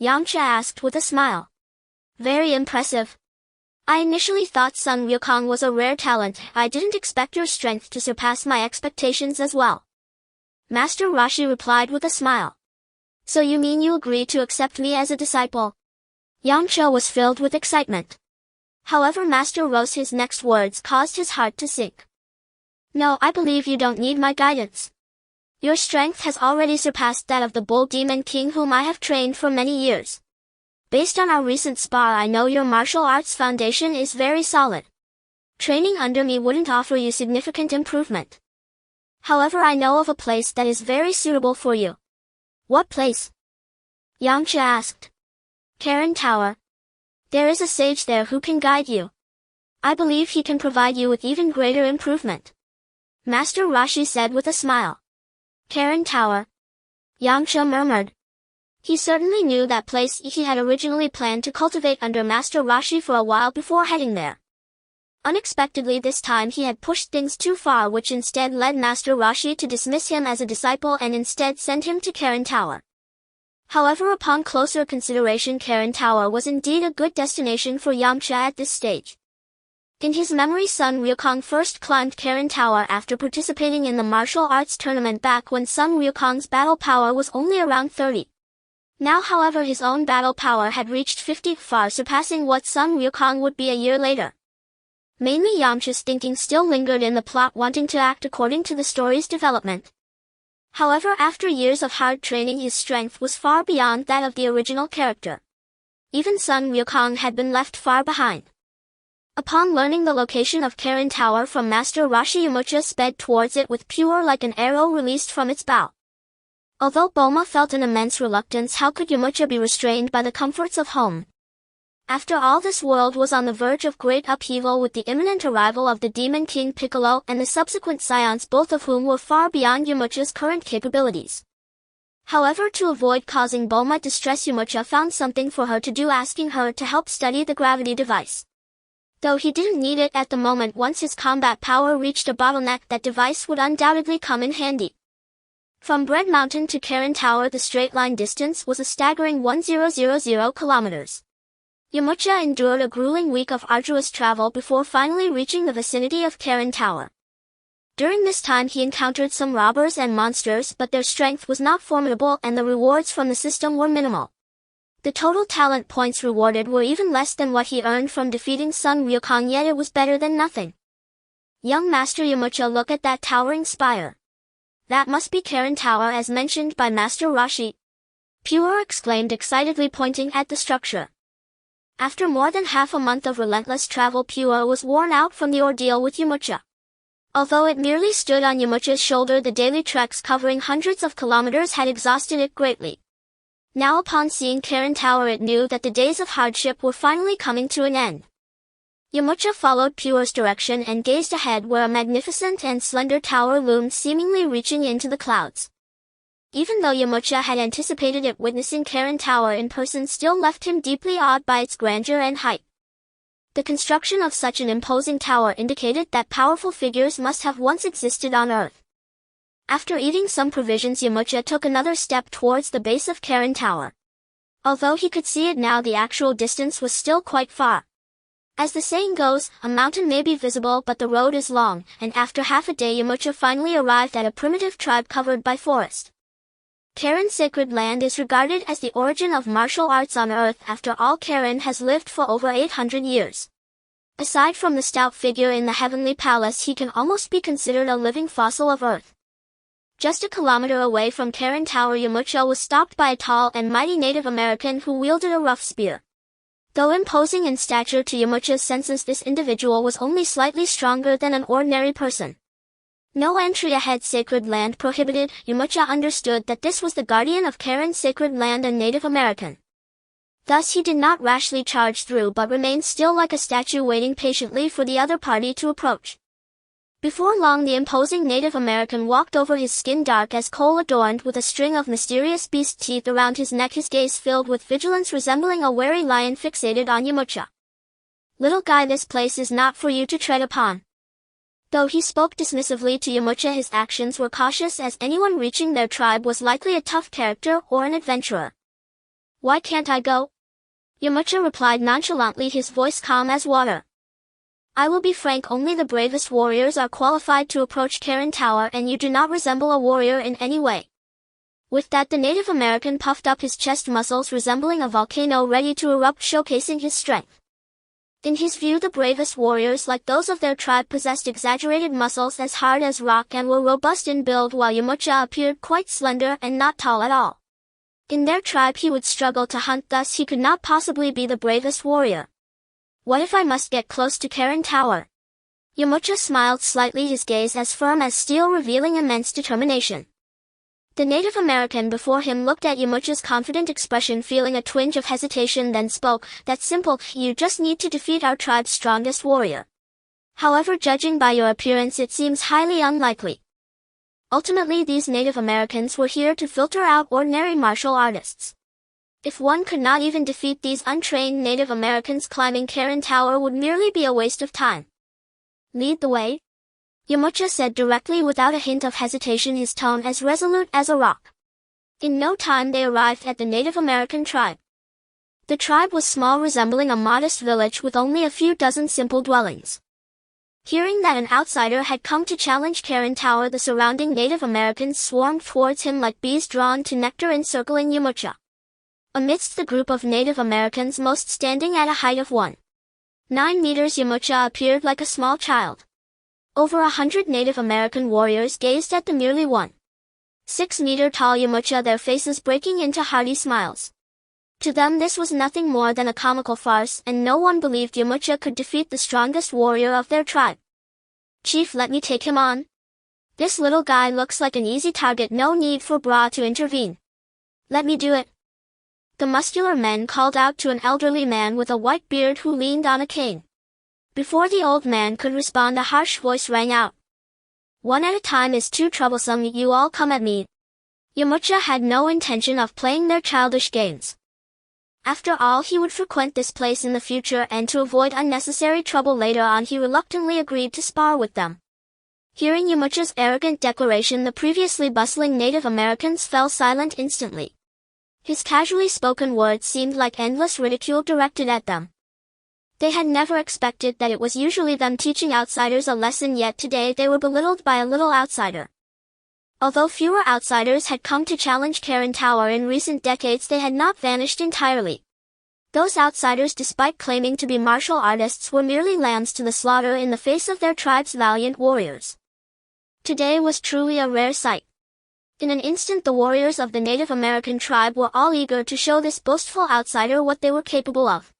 Yamcha asked with a smile. Very impressive. I initially thought Sun Wukong was a rare talent. I didn't expect your strength to surpass my expectations as well. Master Roshi replied with a smile. So you mean you agree to accept me as a disciple? Yamcha was filled with excitement. However, Master Rose's next words caused his heart to sink. No, I believe you don't need my guidance. Your strength has already surpassed that of the Bull Demon King, whom I have trained for many years. Based on our recent spar, I know your martial arts foundation is very solid. Training under me wouldn't offer you significant improvement. However, I know of a place that is very suitable for you. What place? Yamcha asked. Karen Tower. There is a sage there who can guide you. I believe he can provide you with even greater improvement. Master Roshi said with a smile. Karen Tower. Yamcha murmured. He certainly knew that place. He had originally planned to cultivate under Master Roshi for a while before heading there. Unexpectedly this time he had pushed things too far, which instead led Master Roshi to dismiss him as a disciple and instead send him to Karen Tower. However, upon closer consideration, Karen Tower was indeed a good destination for Yamcha at this stage. In his memory, Sun Ryukong first climbed Karen Tower after participating in the martial arts tournament back when Sun Ryukong's battle power was only around 30. Now, however, his own battle power had reached 50, far surpassing what Sun Ryukong would be a year later. Mainly Yamcha's thinking still lingered in the plot, wanting to act according to the story's development. However, after years of hard training, his strength was far beyond that of the original character. Even Sun Ryukong had been left far behind. Upon learning the location of Karen Tower from Master Roshi, Yamcha sped towards it with pure like an arrow released from its bow. Although Bulma felt an immense reluctance, how could Yamcha be restrained by the comforts of home? After all, this world was on the verge of great upheaval with the imminent arrival of the Demon King Piccolo and the subsequent Saiyans, both of whom were far beyond Yamcha's current capabilities. However, to avoid causing Bulma distress, Yamcha found something for her to do, asking her to help study the gravity device. Though he didn't need it at the moment, once his combat power reached a bottleneck, that device would undoubtedly come in handy. From Bread Mountain to Karen Tower, the straight line distance was a staggering 1000 kilometers. Yamcha endured a grueling week of arduous travel before finally reaching the vicinity of Karen Tower. During this time he encountered some robbers and monsters, but their strength was not formidable and the rewards from the system were minimal. The total talent points rewarded were even less than what he earned from defeating Sun Ryukong, yet it was better than nothing. Young Master Yamcha, look at that towering spire. That must be Karen Tower as mentioned by Master Roshi. Pure exclaimed excitedly, pointing at the structure. After more than half a month of relentless travel, Pure was worn out from the ordeal with Yamcha. Although it merely stood on Yamcha's shoulder, the daily treks covering hundreds of kilometers had exhausted it greatly. Now, upon seeing Karen Tower, it knew that the days of hardship were finally coming to an end. Yamcha followed Pure's direction and gazed ahead, where a magnificent and slender tower loomed, seemingly reaching into the clouds. Even though Yamcha had anticipated it, witnessing Karen Tower in person still left him deeply awed by its grandeur and height. The construction of such an imposing tower indicated that powerful figures must have once existed on Earth. After eating some provisions, Yamcha took another step towards the base of Karen Tower. Although he could see it now, the actual distance was still quite far. As the saying goes, a mountain may be visible but the road is long, and after half a day Yamcha finally arrived at a primitive tribe covered by forest. Karen's sacred land is regarded as the origin of martial arts on Earth. After all, Karen has lived for over 800 years. Aside from the stout figure in the heavenly palace, he can almost be considered a living fossil of Earth. Just a kilometer away from Karen Tower, Yamcha was stopped by a tall and mighty Native American who wielded a rough spear. Though imposing in stature to Yamcha's senses, this individual was only slightly stronger than an ordinary person. No entry ahead, sacred land prohibited. Yamcha understood that this was the guardian of Karen's sacred land, a Native American. Thus he did not rashly charge through but remained still like a statue, waiting patiently for the other party to approach. Before long, the imposing Native American walked over, his skin dark as coal, adorned with a string of mysterious beast teeth around his neck, his gaze filled with vigilance, resembling a wary lion fixated on Yamcha. Little guy, this place is not for you to tread upon. Though he spoke dismissively to Yamcha, his actions were cautious, as anyone reaching their tribe was likely a tough character or an adventurer. Why can't I go? Yamcha replied nonchalantly, his voice calm as water. I will be frank, only the bravest warriors are qualified to approach Karen Tower, and you do not resemble a warrior in any way. With that, the Native American puffed up his chest muscles, resembling a volcano ready to erupt, showcasing his strength. In his view, the bravest warriors, like those of their tribe, possessed exaggerated muscles as hard as rock and were robust in build, while Yamcha appeared quite slender and not tall at all. In their tribe he would struggle to hunt, thus he could not possibly be the bravest warrior. What if I must get close to Karen Tower? Yamcha smiled slightly, his gaze as firm as steel, revealing immense determination. The Native American before him looked at Yamcha's confident expression, feeling a twinge of hesitation, then spoke, "That's simple, you just need to defeat our tribe's strongest warrior. However, judging by your appearance, it seems highly unlikely." Ultimately, these Native Americans were here to filter out ordinary martial artists. If one could not even defeat these untrained Native Americans, climbing Karen Tower would merely be a waste of time. "Lead the way," Yamcha said directly, without a hint of hesitation, his tone as resolute as a rock. In no time they arrived at the Native American tribe. The tribe was small, resembling a modest village with only a few dozen simple dwellings. Hearing that an outsider had come to challenge Karen Tower, the surrounding Native Americans swarmed towards him like bees drawn to nectar, encircling Yamcha. Amidst the group of Native Americans, most standing at a height of 1.9 meters, Yamcha appeared like a small child. Over 100 Native American warriors gazed at the merely 1.6-meter tall Yamcha, their faces breaking into hearty smiles. To them this was nothing more than a comical farce, and no one believed Yamcha could defeat the strongest warrior of their tribe. "Chief, let me take him on. This little guy looks like an easy target, no need for Bra to intervene. Let me do it," the muscular men called out to an elderly man with a white beard who leaned on a cane. Before the old man could respond, a harsh voice rang out. "One at a time is too troublesome, you all come at me." Yamcha had no intention of playing their childish games. After all, he would frequent this place in the future, and to avoid unnecessary trouble later on, he reluctantly agreed to spar with them. Hearing Yamcha's arrogant declaration, the previously bustling Native Americans fell silent instantly. His casually spoken words seemed like endless ridicule directed at them. They had never expected that it was usually them teaching outsiders a lesson, yet today they were belittled by a little outsider. Although fewer outsiders had come to challenge Karen Tower in recent decades, they had not vanished entirely. Those outsiders, despite claiming to be martial artists, were merely lambs to the slaughter in the face of their tribe's valiant warriors. Today was truly a rare sight. In an instant, the warriors of the Native American tribe were all eager to show this boastful outsider what they were capable of.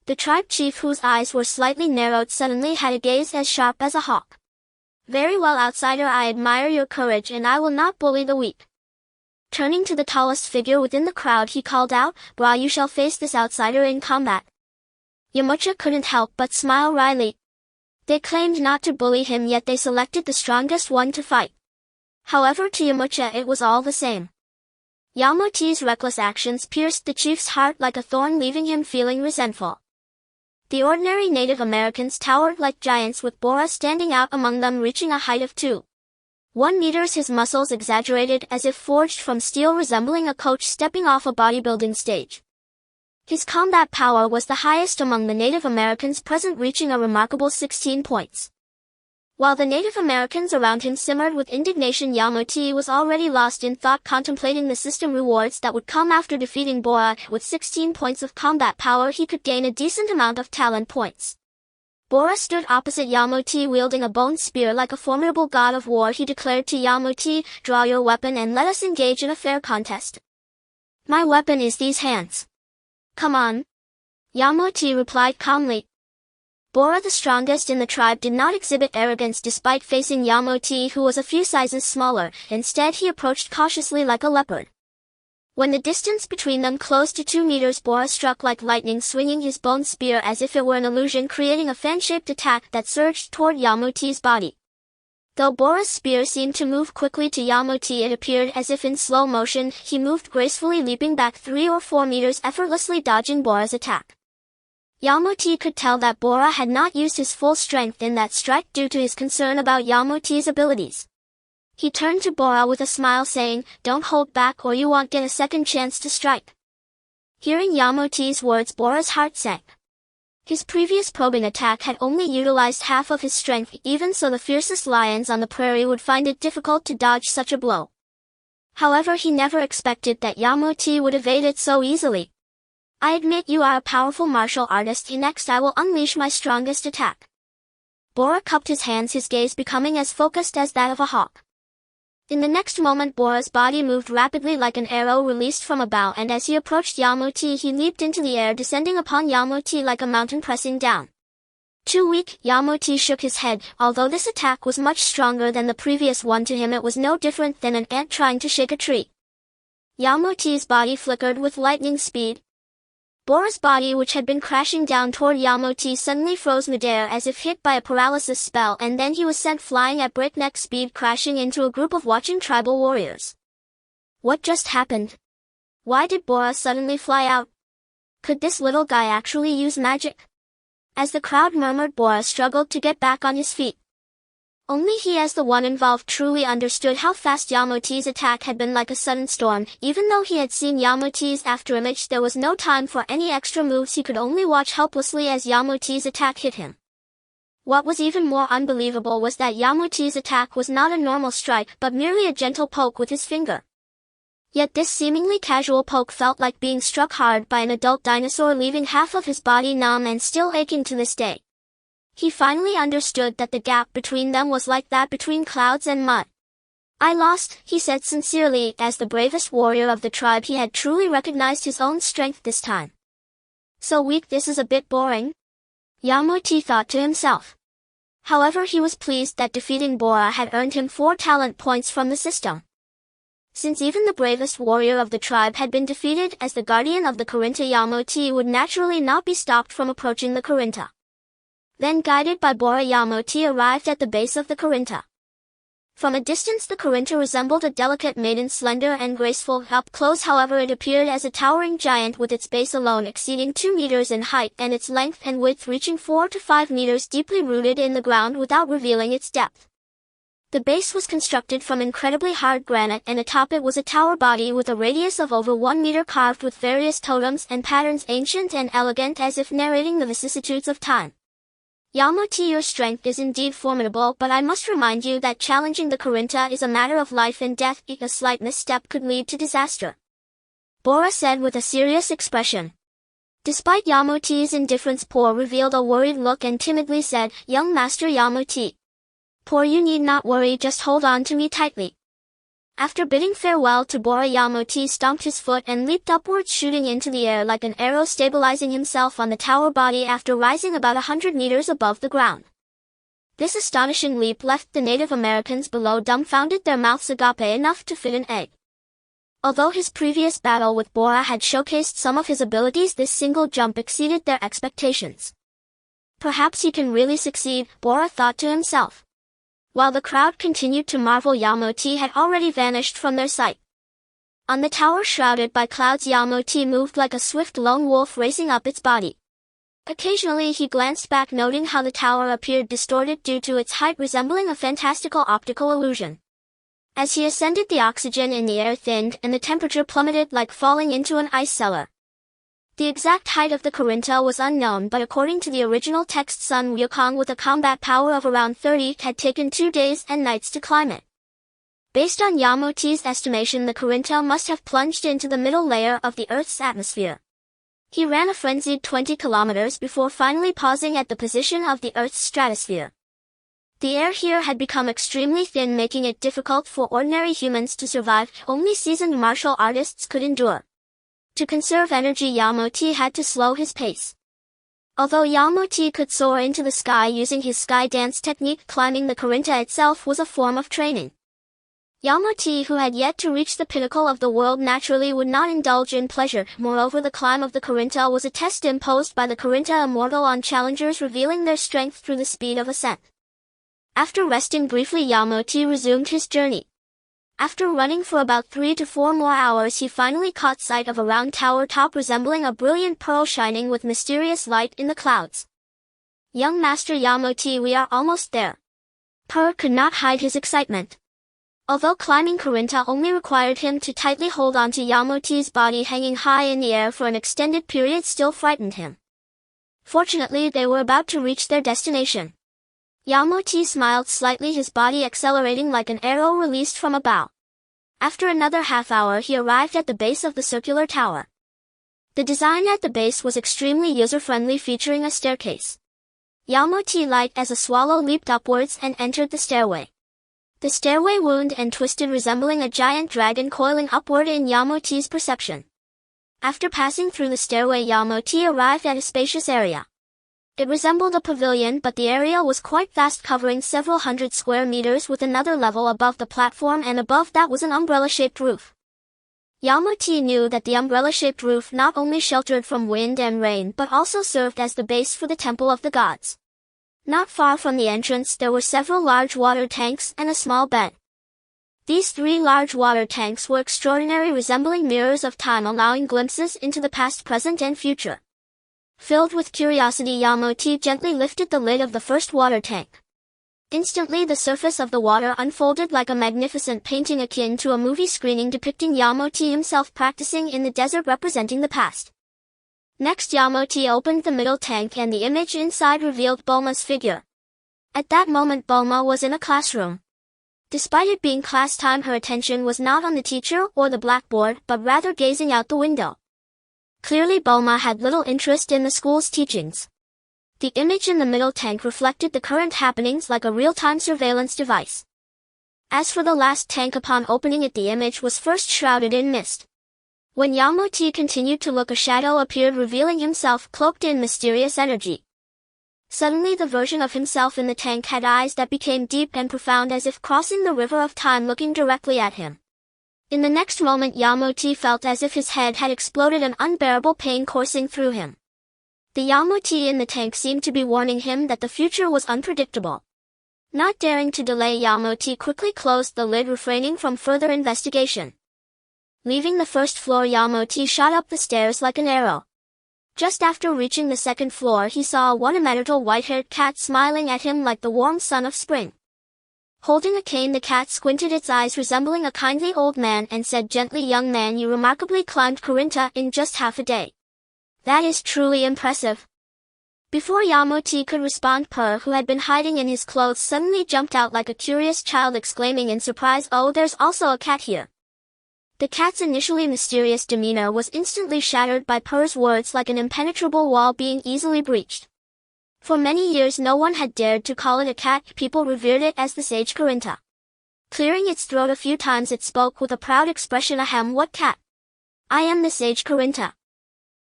The tribe chief, whose eyes were slightly narrowed, suddenly had a gaze as sharp as a hawk. "Very well, outsider, I admire your courage, and I will not bully the weak." Turning to the tallest figure within the crowd, he called out, "Bra, you shall face this outsider in combat." Yamcha couldn't help but smile wryly. They claimed not to bully him, yet they selected the strongest one to fight. However, to Yamcha it was all the same. Yamachi's reckless actions pierced the chief's heart like a thorn, leaving him feeling resentful. The ordinary Native Americans towered like giants, with Bora standing out among them, reaching a height of 2.1 meters, his muscles exaggerated as if forged from steel, resembling a coach stepping off a bodybuilding stage. His combat power was the highest among the Native Americans present, reaching a remarkable 16 points. While the Native Americans around him simmered with indignation, Yamcha was already lost in thought, contemplating the system rewards that would come after defeating Bora. With 16 points of combat power, he could gain a decent amount of talent points. Bora stood opposite Yamcha, wielding a bone spear like a formidable god of war. He declared to Yamcha, "Draw your weapon and let us engage in a fair contest." "My weapon is these hands. Come on," Yamcha replied calmly. Bora, the strongest in the tribe, did not exhibit arrogance despite facing Yamcha, who was a few sizes smaller. Instead, he approached cautiously like a leopard. When the distance between them closed to 2 meters, Bora struck like lightning, swinging his bone spear as if it were an illusion, creating a fan-shaped attack that surged toward Yamcha's body. Though Bora's spear seemed to move quickly to Yamcha, it appeared as if in slow motion. He moved gracefully, leaping back 3 or 4 meters, effortlessly dodging Bora's attack. Yamcha could tell that Bora had not used his full strength in that strike due to his concern about Yamcha's abilities. He turned to Bora with a smile, saying, "Don't hold back or you won't get a second chance to strike." Hearing Yamcha's words, Bora's heart sank. His previous probing attack had only utilized half of his strength. Even so, the fiercest lions on the prairie would find it difficult to dodge such a blow. However, he never expected that Yamcha would evade it so easily. "I admit you are a powerful martial artist. Next I will unleash my strongest attack." Bora cupped his hands, his gaze becoming as focused as that of a hawk. In the next moment, Bora's body moved rapidly like an arrow released from a bow, and as he approached Yamcha, he leaped into the air, descending upon Yamcha like a mountain, pressing down. Too weak, Yamcha shook his head. Although this attack was much stronger than the previous one, to him it was no different than an ant trying to shake a tree. Yamcha's body flickered with lightning speed. Bora's body, which had been crashing down toward Yamcha, suddenly froze midair as if hit by a paralysis spell, and then he was sent flying at breakneck speed, crashing into a group of watching tribal warriors. What just happened? Why did Bora suddenly fly out? Could this little guy actually use magic? As the crowd murmured, Bora struggled to get back on his feet. Only he, as the one involved, truly understood how fast Yamcha's attack had been, like a sudden storm. Even though he had seen Yamcha's afterimage, there was no time for any extra moves. He could only watch helplessly as Yamcha's attack hit him. What was even more unbelievable was that Yamcha's attack was not a normal strike, but merely a gentle poke with his finger. Yet this seemingly casual poke felt like being struck hard by an adult dinosaur, leaving half of his body numb and still aching to this day. He finally understood that the gap between them was like that between clouds and mud. I lost, he said sincerely. As the bravest warrior of the tribe, he had truly recognized his own strength this time. So weak, this is a bit boring, Yamcha thought to himself. However, he was pleased that defeating Bora had earned him 4 talent points from the system. Since even the bravest warrior of the tribe had been defeated, as the guardian of the Corinta, Yamcha would naturally not be stopped from approaching the Corinta. Then, guided by Bora, Yamcha arrived at the base of the Corinta. From a distance, the Corinta resembled a delicate maiden, slender and graceful. Up close, however, it appeared as a towering giant, with its base alone exceeding 2 meters in height and its length and width reaching 4 to 5 meters, deeply rooted in the ground without revealing its depth. The base was constructed from incredibly hard granite, and atop it was a tower body with a radius of over 1 meter, carved with various totems and patterns, ancient and elegant, as if narrating the vicissitudes of time. Yamcha, your strength is indeed formidable, but I must remind you that challenging the Corinta is a matter of life and death. A slight misstep could lead to disaster, Bora said with a serious expression. Despite Yamcha's indifference, Bora revealed a worried look and timidly said, "Young Master Yamcha, Bora, you need not worry, just hold on to me tightly." After bidding farewell to Bora, Yamcha stomped his foot and leaped upwards, shooting into the air like an arrow, stabilizing himself on the tower body after rising about 100 meters above the ground. This astonishing leap left the Native Americans below dumbfounded, their mouths agape enough to fit an egg. Although his previous battle with Bora had showcased some of his abilities, this single jump exceeded their expectations. Perhaps he can really succeed, Bora thought to himself. While the crowd continued to marvel, Yamcha had already vanished from their sight. On the tower, shrouded by clouds, Yamcha moved like a swift lone wolf racing up its body. Occasionally he glanced back, noting how the tower appeared distorted due to its height, resembling a fantastical optical illusion. As he ascended, the oxygen in the air thinned and the temperature plummeted like falling into an ice cellar. The exact height of the Corinta was unknown, but according to the original text, Sun Wukong, with a combat power of around 30, had taken 2 days and nights to climb it. Based on Yamcha's estimation, the Corinta must have plunged into the middle layer of the Earth's atmosphere. He ran a frenzied 20 kilometers before finally pausing at the position of the Earth's stratosphere. The air here had become extremely thin, making it difficult for ordinary humans to survive. Only seasoned martial artists could endure. To conserve energy, Yamcha had to slow his pace. Although Yamcha could soar into the sky using his sky dance technique, climbing the Corinta itself was a form of training. Yamcha, who had yet to reach the pinnacle of the world, naturally would not indulge in pleasure. Moreover, the climb of the Corinta was a test imposed by the Corinta immortal on challengers, revealing their strength through the speed of ascent. After resting briefly, Yamcha resumed his journey. After running for about 3 to 4 more hours, he finally caught sight of a round tower top resembling a brilliant pearl shining with mysterious light in the clouds. "Young Master Yamcha, we are almost there." Bora could not hide his excitement. Although climbing Corinta only required him to tightly hold onto Yamcha's body, hanging high in the air for an extended period still frightened him. Fortunately, they were about to reach their destination. Yamcha smiled slightly, his body accelerating like an arrow released from a bow. After another half hour, he arrived at the base of the circular tower. The design at the base was extremely user-friendly, featuring a staircase. Yamcha, light as a swallow, leaped upwards and entered the stairway. The stairway wound and twisted, resembling a giant dragon coiling upward in Yamcha's perception. After passing through the stairway, Yamcha arrived at a spacious area. It resembled a pavilion, but the area was quite vast, covering several hundred square meters with another level above the platform, and above that was an umbrella-shaped roof. Yamcha knew that the umbrella-shaped roof not only sheltered from wind and rain but also served as the base for the Temple of the Gods. Not far from the entrance there were several large water tanks and a small bed. These 3 large water tanks were extraordinary, resembling mirrors of time, allowing glimpses into the past, present, and future. Filled with curiosity, Yamcha gently lifted the lid of the first water tank. Instantly the surface of the water unfolded like a magnificent painting akin to a movie screening depicting Yamcha himself practicing in the desert, representing the past. Next, Yamcha opened the middle tank and the image inside revealed Bulma's figure. At that moment Bulma was in a classroom. Despite it being class time, her attention was not on the teacher or the blackboard, but rather gazing out the window. Clearly Bulma had little interest in the school's teachings. The image in the middle tank reflected the current happenings like a real-time surveillance device. As for the last tank, upon opening it the image was first shrouded in mist. When Yamcha continued to look, a shadow appeared, revealing himself cloaked in mysterious energy. Suddenly the version of himself in the tank had eyes that became deep and profound, as if crossing the river of time, looking directly at him. In the next moment Yamcha felt as if his head had exploded, an unbearable pain coursing through him. The Yamcha in the tank seemed to be warning him that the future was unpredictable. Not daring to delay, Yamcha quickly closed the lid, refraining from further investigation. Leaving the first floor, Yamcha shot up the stairs like an arrow. Just after reaching the second floor he saw a ornamental white-haired cat smiling at him like the warm sun of spring. Holding a cane, the cat squinted its eyes, resembling a kindly old man, and said gently, "Young man, you remarkably climbed Corinta in just half a day. That is truly impressive." Before Yamcha could respond, Per, who had been hiding in his clothes, suddenly jumped out like a curious child, exclaiming in surprise, "Oh, there's also a cat here." The cat's initially mysterious demeanor was instantly shattered by Per's words, like an impenetrable wall being easily breached. For many years no one had dared to call it a cat. People revered it as the sage Corinta. Clearing its throat a few times it spoke with a proud expression, "Ahem, what cat? I am the sage Corinta."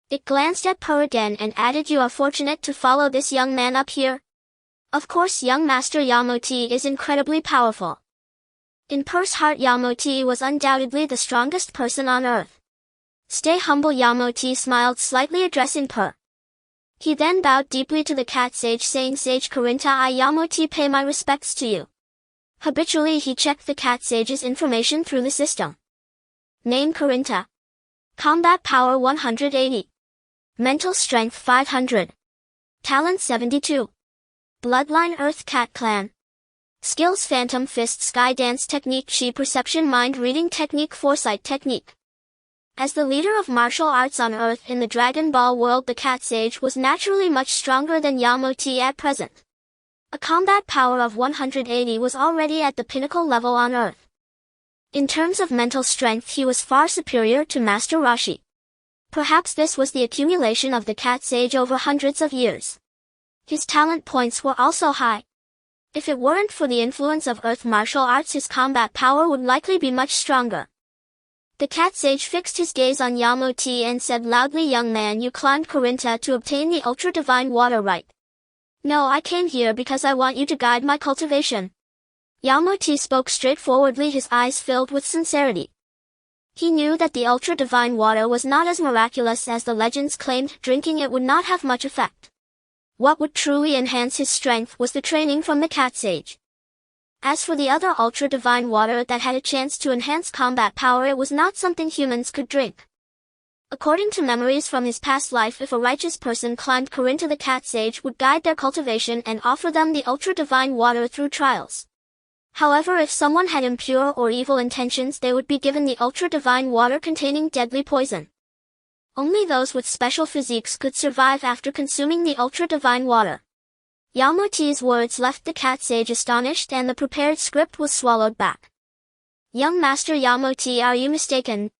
It glanced at Per again and added, "You are fortunate to follow this young man up here. Of course young Master Yamcha is incredibly powerful." In Per's heart Yamcha was undoubtedly the strongest person on earth. "Stay humble," Yamcha smiled slightly, addressing Per. He then bowed deeply to the cat sage, saying, "Sage Corinta, I Yamcha pay my respects to you." Habitually he checked the cat sage's information through the system. Name Corinta. Combat power 180. Mental strength 500. Talent 72. Bloodline Earth Cat Clan. Skills Phantom Fist, Sky Dance Technique, Chi Perception, Mind Reading Technique, Foresight Technique. As the leader of martial arts on Earth in the Dragon Ball world, the cat sage was naturally much stronger than Yamcha at present. A combat power of 180 was already at the pinnacle level on Earth. In terms of mental strength he was far superior to Master Roshi. Perhaps this was the accumulation of the cat sage over hundreds of years. His talent points were also high. If it weren't for the influence of Earth martial arts, his combat power would likely be much stronger. The cat sage fixed his gaze on Yamcha and said loudly, "Young man, you climbed Corinta to obtain the ultra-divine water, right?" "No, I came here because I want you to guide my cultivation." Yamcha spoke straightforwardly, his eyes filled with sincerity. He knew that the ultra-divine water was not as miraculous as the legends claimed. Drinking it would not have much effect. What would truly enhance his strength was the training from the cat sage. As for the other ultra-divine water that had a chance to enhance combat power, it was not something humans could drink. According to memories from his past life, if a righteous person climbed Corinta, the cat sage would guide their cultivation and offer them the ultra-divine water through trials. However, if someone had impure or evil intentions, they would be given the ultra-divine water containing deadly poison. Only those with special physiques could survive after consuming the ultra-divine water. Yamcha's words left the cat sage astonished, and the prepared script was swallowed back. "Young Master Yamcha, are you mistaken?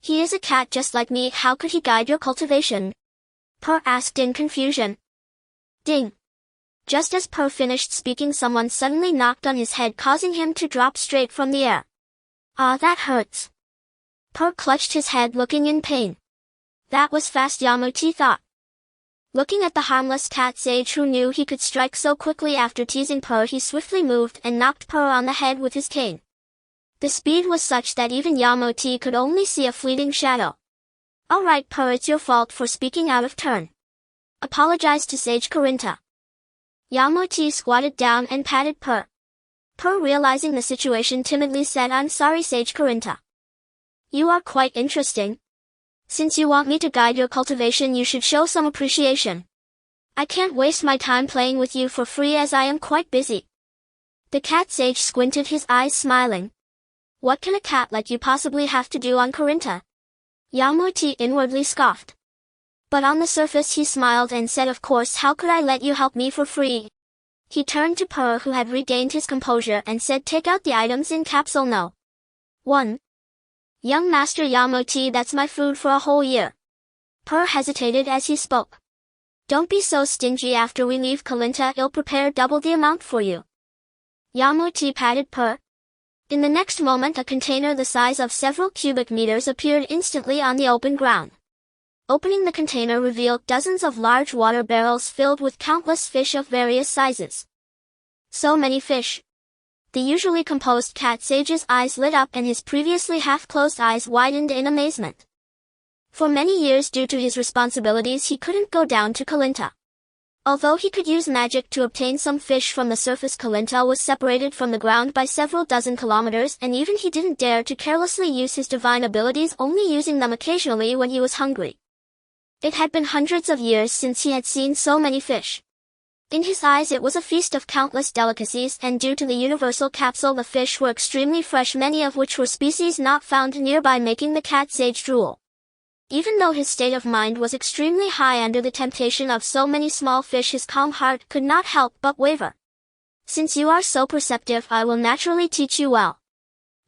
He is a cat just like me. How could he guide your cultivation?" Per asked in confusion. Ding! Just as Per finished speaking, someone suddenly knocked on his head, causing him to drop straight from the air. "Ah, that hurts." Per clutched his head, looking in pain. That was fast, Yamcha thought. Looking at the harmless cat sage who knew he could strike so quickly after teasing Purr, he swiftly moved and knocked Purr on the head with his cane. The speed was such that even Yamcha could only see a fleeting shadow. Alright Purr, it's your fault for speaking out of turn. Apologize to Sage Karinta. Yamcha squatted down and patted Purr. Purr, realizing the situation, timidly said, I'm sorry Sage Karinta. You are quite interesting. Since you want me to guide your cultivation, you should show some appreciation. I can't waste my time playing with you for free as I am quite busy. The cat sage squinted his eyes, smiling. What can a cat like you possibly have to do on Karinta? Yamcha inwardly scoffed. But on the surface he smiled and said, of course, how could I let you help me for free? He turned to Purr, who had regained his composure, and said, take out the items in capsule no. 1. Young Master Yamcha, that's my food for a whole year. Purr hesitated as he spoke. Don't be so stingy. After we leave Kalinta, I'll prepare double the amount for you. Yamcha patted Purr. In the next moment, a container the size of several cubic meters appeared instantly on the open ground. Opening the container revealed dozens of large water barrels filled with countless fish of various sizes. So many fish. The usually composed cat sage's eyes lit up and his previously half-closed eyes widened in amazement. For many years, due to his responsibilities, he couldn't go down to Kalinta. Although he could use magic to obtain some fish from the surface, Kalinta was separated from the ground by several dozen kilometers, and even he didn't dare to carelessly use his divine abilities, only using them occasionally when he was hungry. It had been hundreds of years since he had seen so many fish. In his eyes it was a feast of countless delicacies, and due to the universal capsule the fish were extremely fresh, many of which were species not found nearby, making the cat sage drool. Even though his state of mind was extremely high under the temptation of so many small fish, his calm heart could not help but waver. Since you are so perceptive, I will naturally teach you well.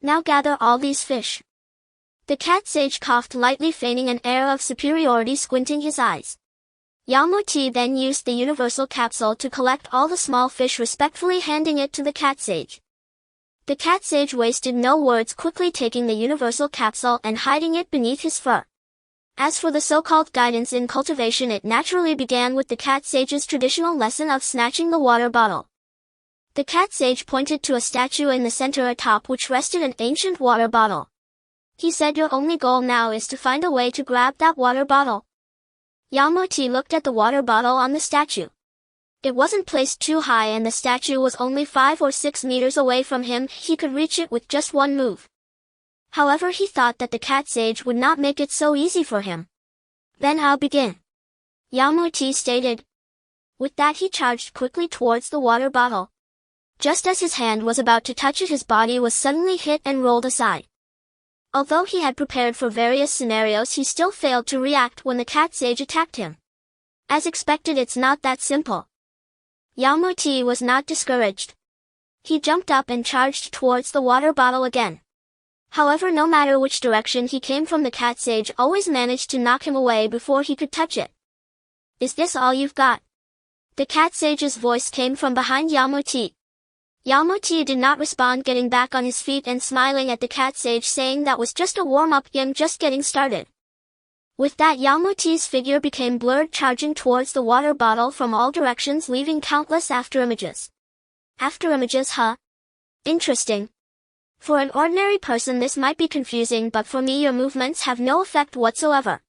Now gather all these fish. The cat sage coughed lightly, feigning an air of superiority, squinting his eyes. Yamcha then used the universal capsule to collect all the small fish, respectfully handing it to the cat sage. The cat sage wasted no words, quickly taking the universal capsule and hiding it beneath his fur. As for the so-called guidance in cultivation, it naturally began with the cat sage's traditional lesson of snatching the water bottle. The cat sage pointed to a statue in the center atop which rested an ancient water bottle. He said, your only goal now is to find a way to grab that water bottle. Yamcha looked at the water bottle on the statue. It wasn't placed too high and the statue was only 5 or 6 meters away from him. He could reach it with just one move. However, he thought that the cat sage would not make it so easy for him. Then I'll begin, Yamcha stated. With that he charged quickly towards the water bottle. Just as his hand was about to touch it, his body was suddenly hit and rolled aside. Although he had prepared for various scenarios, he still failed to react when the cat sage attacked him. As expected, it's not that simple. Yamcha was not discouraged. He jumped up and charged towards the water bottle again. However, no matter which direction he came from, the cat sage always managed to knock him away before he could touch it. Is this all you've got? The cat sage's voice came from behind Yamcha. Yamcha did not respond, getting back on his feet and smiling at the cat sage, saying that was just a warm-up, I'm just getting started. With that, Yamcha's figure became blurred, charging towards the water bottle from all directions, leaving countless afterimages. Afterimages, huh? Interesting. For an ordinary person this might be confusing, but for me your movements have no effect whatsoever.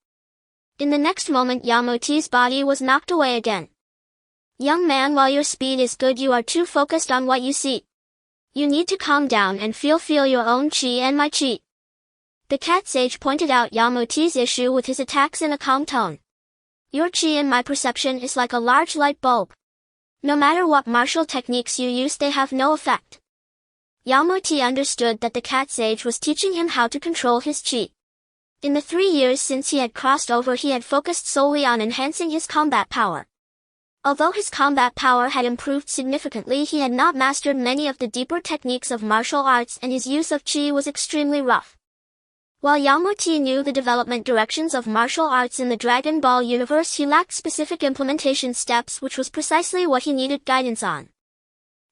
In the next moment Yamcha's body was knocked away again. Young man, while your speed is good, you are too focused on what you see. You need to calm down and feel your own chi and my chi. The cat sage pointed out Yamcha's issue with his attacks in a calm tone. Your chi in my perception is like a large light bulb. No matter what martial techniques you use, they have no effect. Yamcha understood that the cat sage was teaching him how to control his chi. In the 3 years since he had crossed over, he had focused solely on enhancing his combat power. Although his combat power had improved significantly, he had not mastered many of the deeper techniques of martial arts, and his use of chi was extremely rough. While Yamcha knew the development directions of martial arts in the Dragon Ball universe, he lacked specific implementation steps, which was precisely what he needed guidance on.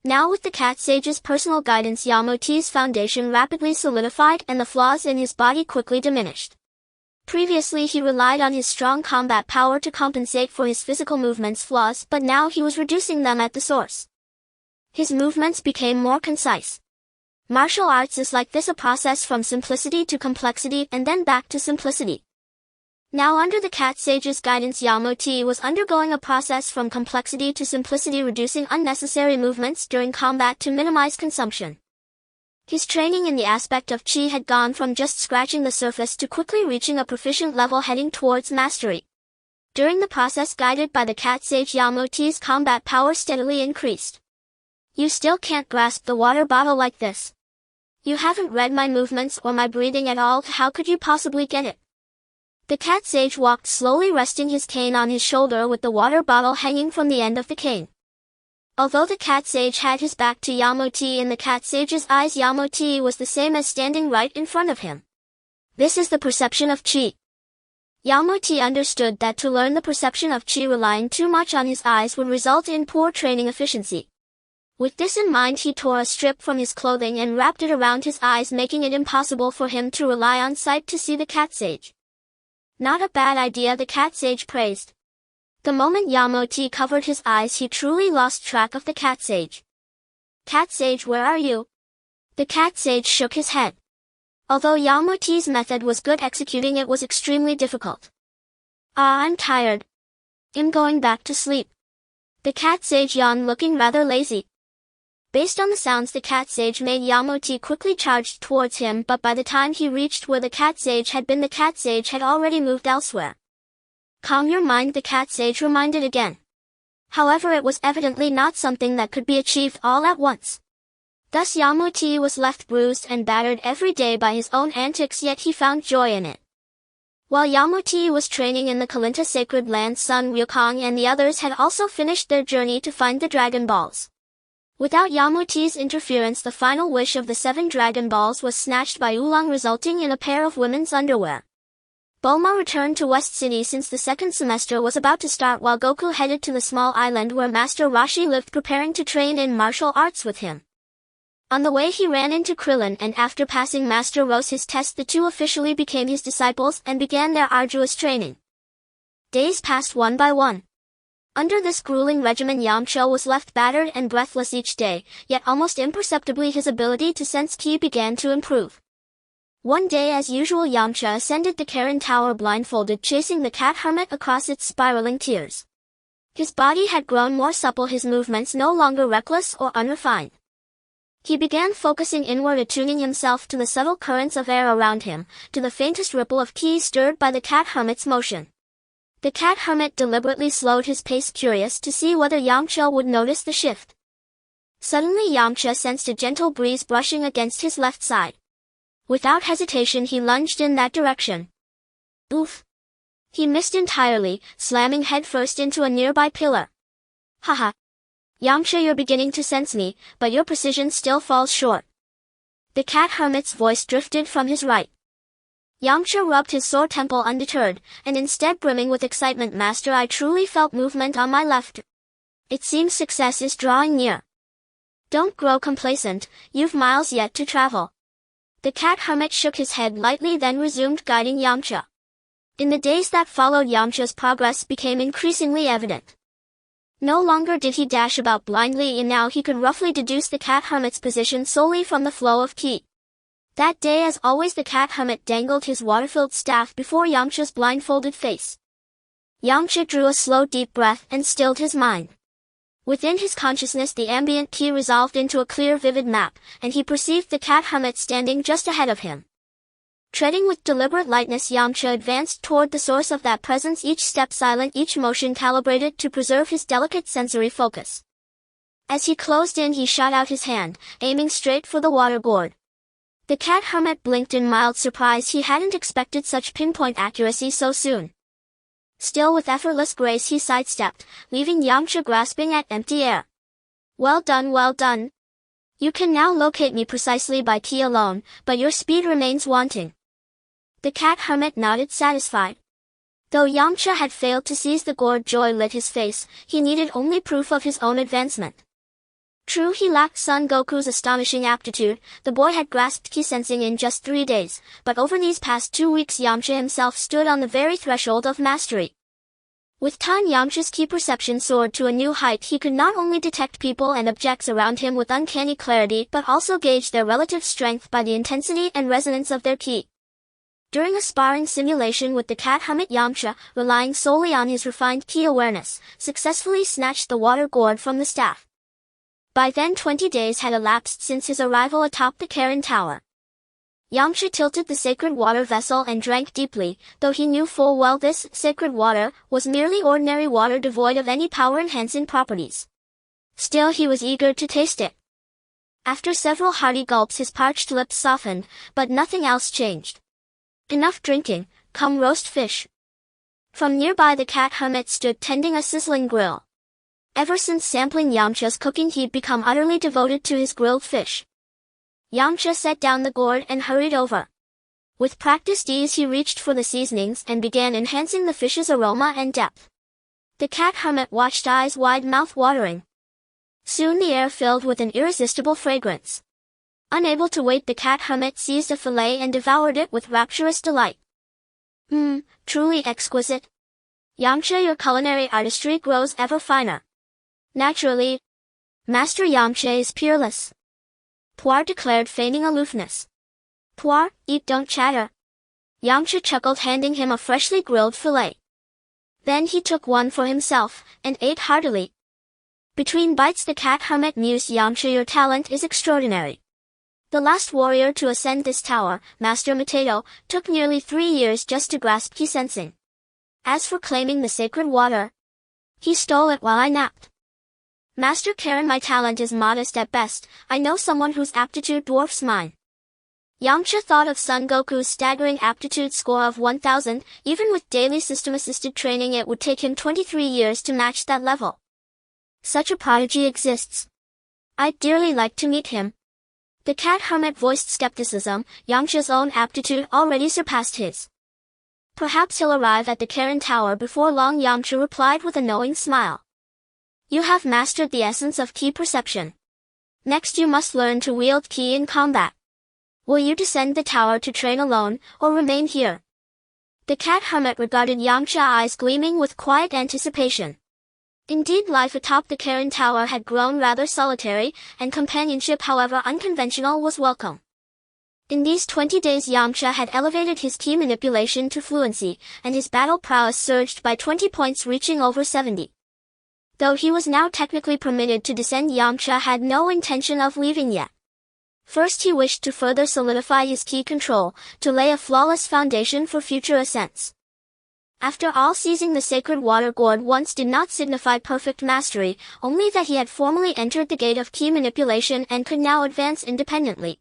Now with the cat sage's personal guidance, Yamcha's foundation rapidly solidified and the flaws in his body quickly diminished. Previously he relied on his strong combat power to compensate for his physical movements flaws, but now he was reducing them at the source. His movements became more concise. Martial arts is like this, a process from simplicity to complexity and then back to simplicity. Now under the Cat Sage's guidance, Yamcha was undergoing a process from complexity to simplicity, reducing unnecessary movements during combat to minimize consumption. His training in the aspect of chi had gone from just scratching the surface to quickly reaching a proficient level, heading towards mastery. During the process guided by the Cat Sage, Yamcha's combat power steadily increased. You still can't grasp the water bottle like this. You haven't read my movements or my breathing at all, how could you possibly get it? The Cat Sage walked slowly, resting his cane on his shoulder with the water bottle hanging from the end of the cane. Although the Cat Sage had his back to Yamcha, in the Cat Sage's eyes Yamcha was the same as standing right in front of him. This is the perception of chi. Yamcha understood that to learn the perception of chi relying too much on his eyes would result in poor training efficiency. With this in mind, he tore a strip from his clothing and wrapped it around his eyes, making it impossible for him to rely on sight to see the Cat Sage. Not a bad idea, the Cat Sage praised. The moment Yamcha covered his eyes, he truly lost track of the Cat Sage. Cat Sage, where are you? The Cat Sage shook his head. Although Yamcha's method was good, executing it was extremely difficult. I'm tired. I'm going back to sleep. The Cat Sage yawned, looking rather lazy. Based on the sounds the Cat Sage made, Yamcha quickly charged towards him, but by the time he reached where the Cat Sage had been, the Cat Sage had already moved elsewhere. Calm your mind, the Cat Sage reminded again. However, it was evidently not something that could be achieved all at once. Thus Yamcha was left bruised and battered every day by his own antics, yet he found joy in it. While Yamcha was training in the Kalinta Sacred Land, Sun Wukong and the others had also finished their journey to find the Dragon Balls. Without Yamcha's interference, the final wish of the 7 Dragon Balls was snatched by Oolong, resulting in a pair of women's underwear. Bulma returned to West City since the second semester was about to start, while Goku headed to the small island where Master Roshi lived, preparing to train in martial arts with him. On the way he ran into Krillin, and after passing Master Rose's test, the two officially became his disciples and began their arduous training. Days passed one by one. Under this grueling regimen, Yamcha was left battered and breathless each day, yet almost imperceptibly his ability to sense ki began to improve. One day, as usual, Yamcha ascended the Karen Tower blindfolded, chasing the cat hermit across its spiraling tiers. His body had grown more supple, his movements no longer reckless or unrefined. He began focusing inward, attuning himself to the subtle currents of air around him, to the faintest ripple of ki stirred by the cat hermit's motion. The cat hermit deliberately slowed his pace, curious to see whether Yamcha would notice the shift. Suddenly Yamcha sensed a gentle breeze brushing against his left side. Without hesitation he lunged in that direction. Oof! He missed entirely, slamming headfirst into a nearby pillar. Haha! Yamcha, you're beginning to sense me, but your precision still falls short. The cat hermit's voice drifted from his right. Yamcha rubbed his sore temple undeterred, and instead brimming with excitement, Master, I truly felt movement on my left. It seems success is drawing near. Don't grow complacent, you've miles yet to travel. The cat hermit shook his head lightly, then resumed guiding Yamcha. In the days that followed, Yamcha's progress became increasingly evident. No longer did he dash about blindly, and now he could roughly deduce the cat hermit's position solely from the flow of ki. That day, as always, the cat hermit dangled his water-filled staff before Yamcha's blindfolded face. Yamcha drew a slow deep breath and stilled his mind. Within his consciousness the ambient ki resolved into a clear vivid map, and he perceived the cat hermit standing just ahead of him. Treading with deliberate lightness, Yamcha advanced toward the source of that presence, each step silent, each motion calibrated to preserve his delicate sensory focus. As he closed in, he shot out his hand, aiming straight for the water gourd. The cat hermit blinked in mild surprise. He hadn't expected such pinpoint accuracy so soon. Still, with effortless grace he sidestepped, leaving Yamcha grasping at empty air. Well done, well done. You can now locate me precisely by ki alone, but your speed remains wanting. The cat hermit nodded, satisfied. Though Yamcha had failed to seize the gourd, joy lit his face. He needed only proof of his own advancement. True, he lacked Son Goku's astonishing aptitude. The boy had grasped ki sensing in just 3 days, but over these past 2 weeks Yamcha himself stood on the very threshold of mastery. With time, Yamcha's ki perception soared to a new height. He could not only detect people and objects around him with uncanny clarity but also gauge their relative strength by the intensity and resonance of their ki. During a sparring simulation with the cat hermit, Yamcha, relying solely on his refined ki awareness, successfully snatched the water gourd from the staff. By then 20 days had elapsed since his arrival atop the Karen Tower. Yamcha tilted the sacred water vessel and drank deeply, though he knew full well this sacred water was merely ordinary water devoid of any power-enhancing properties. Still, he was eager to taste it. After several hearty gulps, his parched lips softened, but nothing else changed. Enough drinking, come roast fish. From nearby, the cat hermit stood tending a sizzling grill. Ever since sampling Yamcha's cooking, he'd become utterly devoted to his grilled fish. Yamcha set down the gourd and hurried over. With practiced ease, he reached for the seasonings and began enhancing the fish's aroma and depth. The cat hermit watched, eyes wide, mouth watering. Soon the air filled with an irresistible fragrance. Unable to wait, the cat hermit seized a fillet and devoured it with rapturous delight. Truly exquisite. Yamcha, your culinary artistry grows ever finer. Naturally, Master Yamcha is peerless. Puar declared, feigning aloofness. Puar, eat, don't chatter. Yamcha chuckled, handing him a freshly grilled fillet. Then he took one for himself, and ate heartily. Between bites, the cat hermit mused, Yamcha, your talent is extraordinary. The last warrior to ascend this tower, Master Mateto, took nearly 3 years just to grasp ki sensing. As for claiming the sacred water, he stole it while I napped. Master Karen, my talent is modest at best. I know someone whose aptitude dwarfs mine. Yamcha thought of Son Goku's staggering aptitude score of 1000. Even with daily system-assisted training, it would take him 23 years to match that level. Such a prodigy exists. I'd dearly like to meet him. The cat hermit voiced skepticism. Yamcha's own aptitude already surpassed his. Perhaps he'll arrive at the Karen Tower before long, Yamcha replied with a knowing smile. You have mastered the essence of ki perception. Next you must learn to wield ki in combat. Will you descend the tower to train alone, or remain here? The cat hermit regarded Yamcha, eyes gleaming with quiet anticipation. Indeed, life atop the Karen Tower had grown rather solitary, and companionship, however unconventional, was welcome. In these 20 days Yamcha had elevated his ki manipulation to fluency, and his battle prowess surged by 20 points, reaching over 70. Though he was now technically permitted to descend, Yamcha had no intention of leaving yet. First, he wished to further solidify his ki control, to lay a flawless foundation for future ascents. After all, seizing the sacred water gourd once did not signify perfect mastery, only that he had formally entered the gate of ki manipulation and could now advance independently.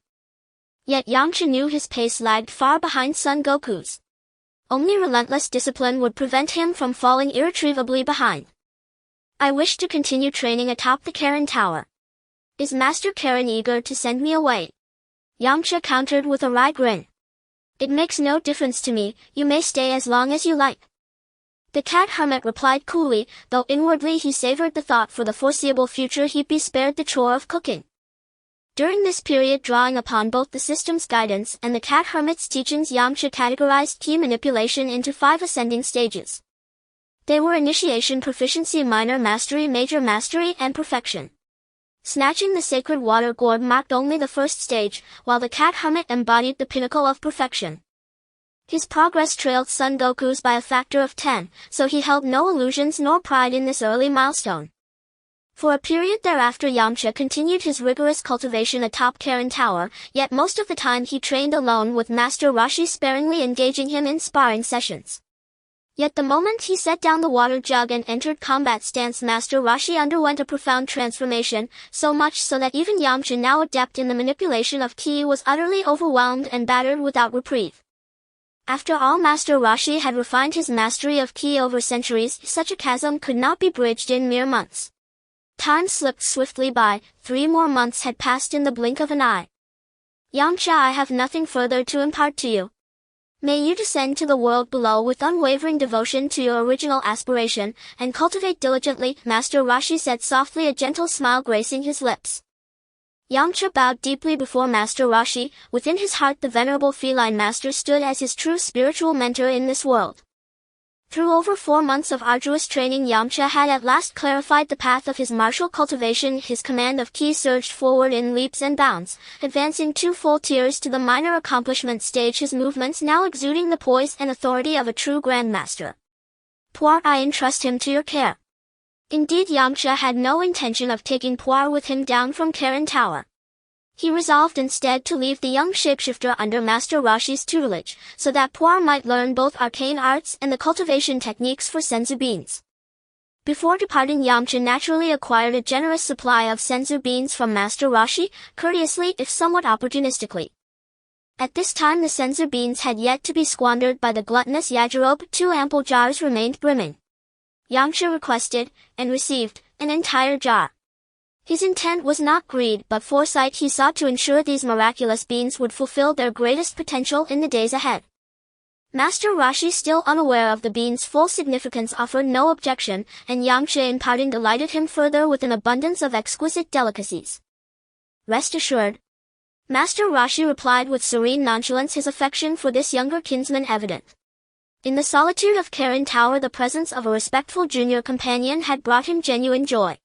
Yet Yamcha knew his pace lagged far behind Son Goku's. Only relentless discipline would prevent him from falling irretrievably behind. I wish to continue training atop the Karen Tower. Is Master Karen eager to send me away? Yamcha countered with a wry grin. It makes no difference to me, you may stay as long as you like. The cat hermit replied coolly, though inwardly he savored the thought for the foreseeable future he'd be spared the chore of cooking. During this period, drawing upon both the system's guidance and the cat hermit's teachings, Yamcha categorized ki manipulation into 5 ascending stages. They were initiation, proficiency, minor mastery, major mastery, and perfection. Snatching the sacred water gourd marked only the first stage, while the cat hermit embodied the pinnacle of perfection. His progress trailed Son Goku's by a factor of 10, so he held no illusions nor pride in this early milestone. For a period thereafter, Yamcha continued his rigorous cultivation atop Karen Tower, yet most of the time he trained alone, with Master Roshi sparingly engaging him in sparring sessions. Yet the moment he set down the water jug and entered combat stance, Master Roshi underwent a profound transformation, so much so that even Yamcha, now adept in the manipulation of ki, was utterly overwhelmed and battered without reprieve. After all, Master Roshi had refined his mastery of ki over centuries. Such a chasm could not be bridged in mere months. Time slipped swiftly by. 3 more months had passed in the blink of an eye. Yamcha, I have nothing further to impart to you. May you descend to the world below with unwavering devotion to your original aspiration, and cultivate diligently, Master Roshi said softly, a gentle smile gracing his lips. Yamcha bowed deeply before Master Roshi. Within his heart the venerable feline master stood as his true spiritual mentor in this world. Through over 4 months of arduous training, Yamcha had at last clarified the path of his martial cultivation. His command of ki surged forward in leaps and bounds, advancing 2 full tiers to the minor accomplishment stage, his movements now exuding the poise and authority of a true grandmaster. Puar, I entrust him to your care. Indeed, Yamcha had no intention of taking Puar with him down from Karen Tower. He resolved instead to leave the young shapeshifter under Master Roshi's tutelage, so that Puar might learn both arcane arts and the cultivation techniques for senzu beans. Before departing, Yamcha naturally acquired a generous supply of senzu beans from Master Roshi, courteously if somewhat opportunistically. At this time the senzu beans had yet to be squandered by the gluttonous Yajirobe. 2 ample jars remained brimming. Yamcha requested, and received, an entire jar. His intent was not greed but foresight. He sought to ensure these miraculous beans would fulfill their greatest potential in the days ahead. Master Roshi, still unaware of the beans' full significance, offered no objection, and Yamcha in parting delighted him further with an abundance of exquisite delicacies. Rest assured, Master Roshi replied with serene nonchalance, his affection for this younger kinsman evident. In the solitude of Karen Tower the presence of a respectful junior companion had brought him genuine joy.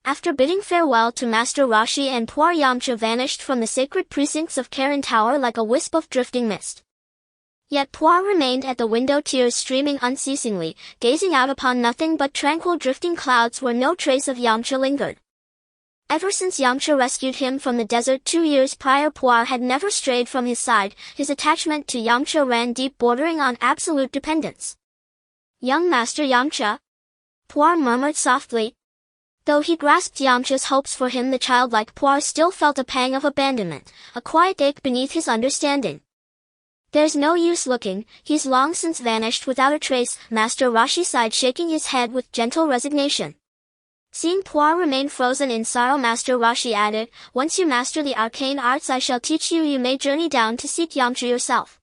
After bidding farewell to Master Roshi and Puar, Yamcha vanished from the sacred precincts of Karen Tower like a wisp of drifting mist. Yet Puar remained at the window, tears streaming unceasingly, gazing out upon nothing but tranquil drifting clouds where no trace of Yamcha lingered. Ever since Yamcha rescued him from the desert 2 years prior, Puar had never strayed from his side. His attachment to Yamcha ran deep, bordering on absolute dependence. Young Master Yamcha, Puar murmured softly. Though he grasped Yamcha's hopes for him, the childlike Puar still felt a pang of abandonment, a quiet ache beneath his understanding. There's no use looking, he's long since vanished without a trace, Master Roshi sighed, shaking his head with gentle resignation. Seeing Puar remain frozen in sorrow, Master Roshi added, once you master the arcane arts I shall teach you. You may journey down to seek Yamcha yourself.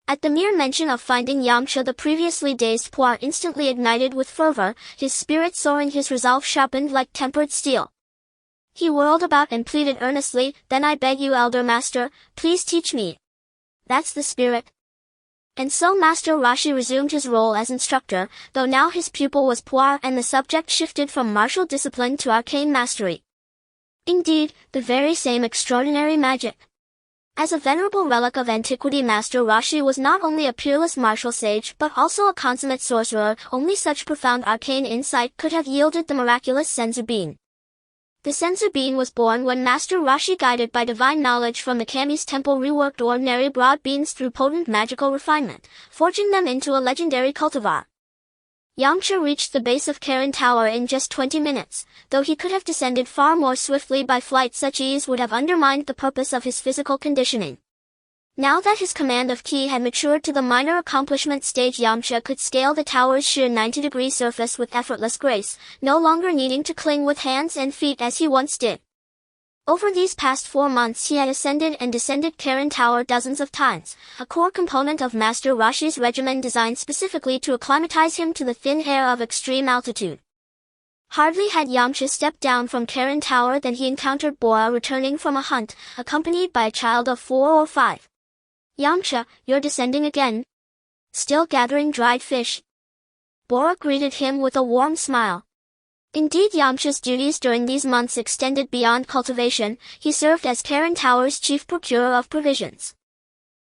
At the mere mention of finding Yamcha, the previously dazed Puar instantly ignited with fervor, his spirit soaring, his resolve sharpened like tempered steel. He whirled about and pleaded earnestly, then I beg you, Elder Master, please teach me. That's the spirit. And so Master Roshi resumed his role as instructor, though now his pupil was Puar and the subject shifted from martial discipline to arcane mastery. Indeed, the very same extraordinary magic. As a venerable relic of antiquity, Master Roshi was not only a peerless martial sage but also a consummate sorcerer. Only such profound arcane insight could have yielded the miraculous senzu bean. The senzu bean was born when Master Roshi, guided by divine knowledge from the Kami's temple, reworked ordinary broad beans through potent magical refinement, forging them into a legendary cultivar. Yamcha reached the base of Karen Tower in just 20 minutes, though he could have descended far more swiftly by flight. Such ease would have undermined the purpose of his physical conditioning. Now that his command of ki had matured to the minor accomplishment stage, Yamcha could scale the tower's sheer 90-degree surface with effortless grace, no longer needing to cling with hands and feet as he once did. Over these past 4 months he had ascended and descended Karen Tower dozens of times, a core component of Master Roshi's regimen designed specifically to acclimatize him to the thin air of extreme altitude. Hardly had Yamcha stepped down from Karen Tower than he encountered Bora returning from a hunt, accompanied by a child of 4 or 5. Yamcha, you're descending again? Still gathering dried fish? Bora greeted him with a warm smile. Indeed, Yamcha's duties during these months extended beyond cultivation. He served as Karen Tower's chief procurer of provisions.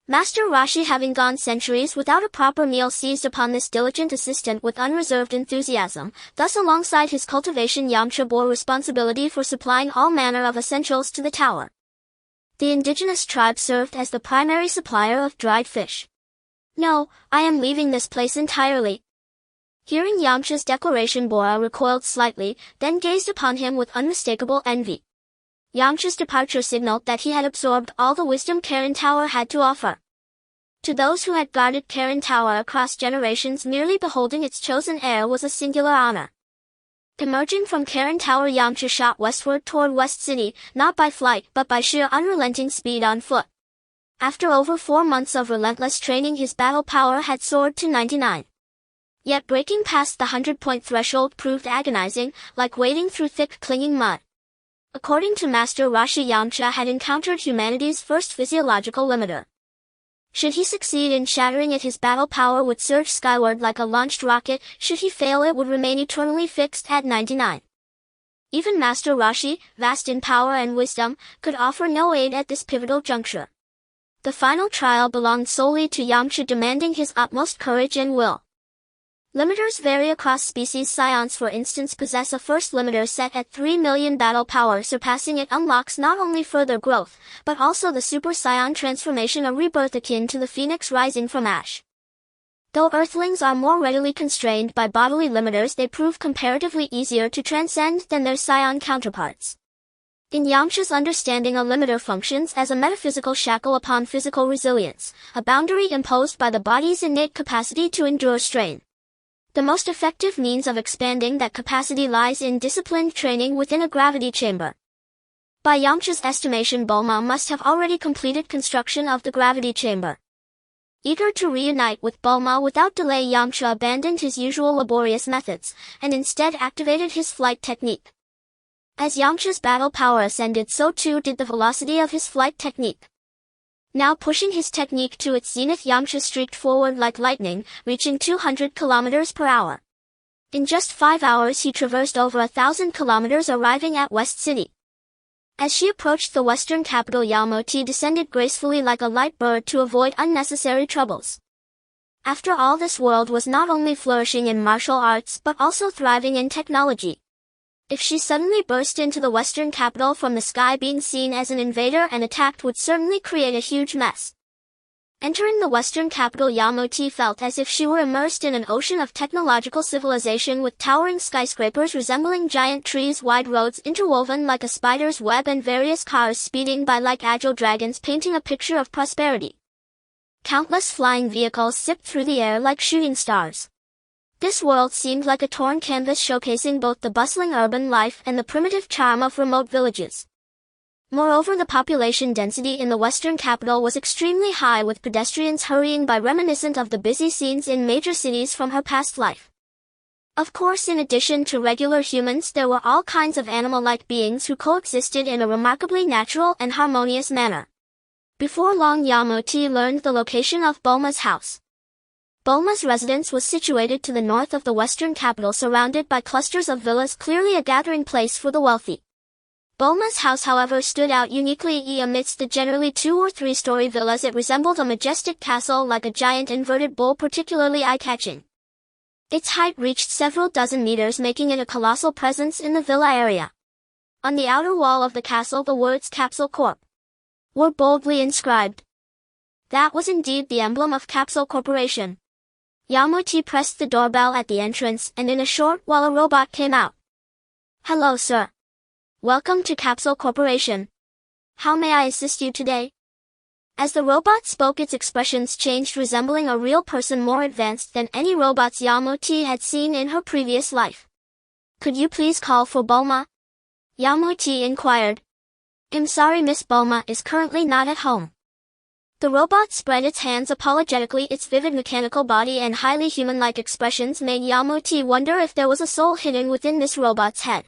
Master Roshi, having gone centuries without a proper meal, seized upon this diligent assistant with unreserved enthusiasm. Thus, alongside his cultivation, Yamcha bore responsibility for supplying all manner of essentials to the tower. The indigenous tribe served as the primary supplier of dried fish. No, I am leaving this place entirely. Hearing Yamcha's declaration, Bora recoiled slightly, then gazed upon him with unmistakable envy. Yamcha's departure signaled that he had absorbed all the wisdom Karen Tower had to offer. To those who had guarded Karen Tower across generations, merely beholding its chosen heir was a singular honor. Emerging from Karen Tower, Yamcha shot westward toward West City, not by flight but by sheer unrelenting speed on foot. After over 4 months of relentless training, his battle power had soared to 99. Yet breaking past the 100-point threshold proved agonizing, like wading through thick clinging mud. According to Master Roshi, Yamcha had encountered humanity's first physiological limiter. Should he succeed in shattering it, his battle power would surge skyward like a launched rocket. Should he fail, it would remain eternally fixed at 99. Even Master Roshi, vast in power and wisdom, could offer no aid at this pivotal juncture. The final trial belonged solely to Yamcha, demanding his utmost courage and will. Limiters vary across species. Saiyans, for instance, possess a first limiter set at 3 million battle power. Surpassing it unlocks not only further growth, but also the Super Saiyan transformation, a rebirth akin to the phoenix rising from ash. Though Earthlings are more readily constrained by bodily limiters, they prove comparatively easier to transcend than their Saiyan counterparts. In Yamcha's understanding, a limiter functions as a metaphysical shackle upon physical resilience, a boundary imposed by the body's innate capacity to endure strain. The most effective means of expanding that capacity lies in disciplined training within a gravity chamber. By Yamcha's estimation, Bulma must have already completed construction of the gravity chamber. Eager to reunite with Bulma without delay, Yamcha abandoned his usual laborious methods, and instead activated his flight technique. As Yamcha's battle power ascended, so too did the velocity of his flight technique. Now pushing his technique to its zenith, Yamcha streaked forward like lightning, reaching 200 kilometers per hour. In just 5 hours he traversed over 1,000 kilometers, arriving at West City. As she approached the western capital, Yamcha descended gracefully like a light bird to avoid unnecessary troubles. After all, this world was not only flourishing in martial arts but also thriving in technology. If she suddenly burst into the western capital from the sky, being seen as an invader and attacked would certainly create a huge mess. Entering the western capital, Yamcha felt as if she were immersed in an ocean of technological civilization, with towering skyscrapers resembling giant trees, wide roads interwoven like a spider's web, and various cars speeding by like agile dragons, painting a picture of prosperity. Countless flying vehicles zipped through the air like shooting stars. This world seemed like a torn canvas, showcasing both the bustling urban life and the primitive charm of remote villages. Moreover, the population density in the western capital was extremely high, with pedestrians hurrying by, reminiscent of the busy scenes in major cities from her past life. Of course, in addition to regular humans, there were all kinds of animal-like beings who coexisted in a remarkably natural and harmonious manner. Before long, Yamcha learned the location of Bulma's house. Bulma's residence was situated to the north of the western capital, surrounded by clusters of villas, clearly a gathering place for the wealthy. Bulma's house, however, stood out uniquely amidst the generally 2- or 3-story villas. It resembled a majestic castle, like a giant inverted bowl, particularly eye-catching. Its height reached several dozen meters, making it a colossal presence in the villa area. On the outer wall of the castle, the words Capsule Corp were boldly inscribed. That was indeed the emblem of Capsule Corporation. Yamcha pressed the doorbell at the entrance, and in a short while a robot came out. "Hello, sir. Welcome to Capsule Corporation. How may I assist you today?" As the robot spoke, its expressions changed, resembling a real person, more advanced than any robots Yamcha had seen in her previous life. "Could you please call for Bulma?" Yamcha inquired. "I'm sorry, Miss Bulma is currently not at home." The robot spread its hands apologetically. Its vivid mechanical body and highly human-like expressions made Yamcha wonder if there was a soul hidden within this robot's head.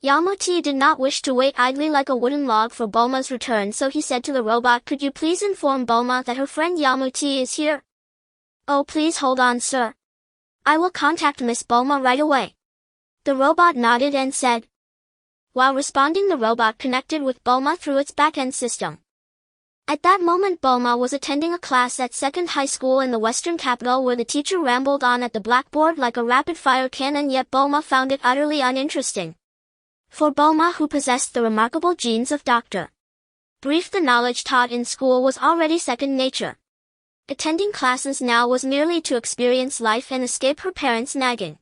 Yamcha did not wish to wait idly like a wooden log for Bulma's return, so he said to the robot, "Could you please inform Bulma that her friend Yamcha is here?" "Oh, please hold on, sir. I will contact Miss Bulma right away." The robot nodded and said. While responding, the robot connected with Bulma through its back-end system. At that moment, Bulma was attending a class at Second High School in the western capital, where the teacher rambled on at the blackboard like a rapid-fire cannon, yet Bulma found it utterly uninteresting. For Bulma, who possessed the remarkable genes of Dr. Brief, the knowledge taught in school was already second nature. Attending classes now was merely to experience life and escape her parents' nagging.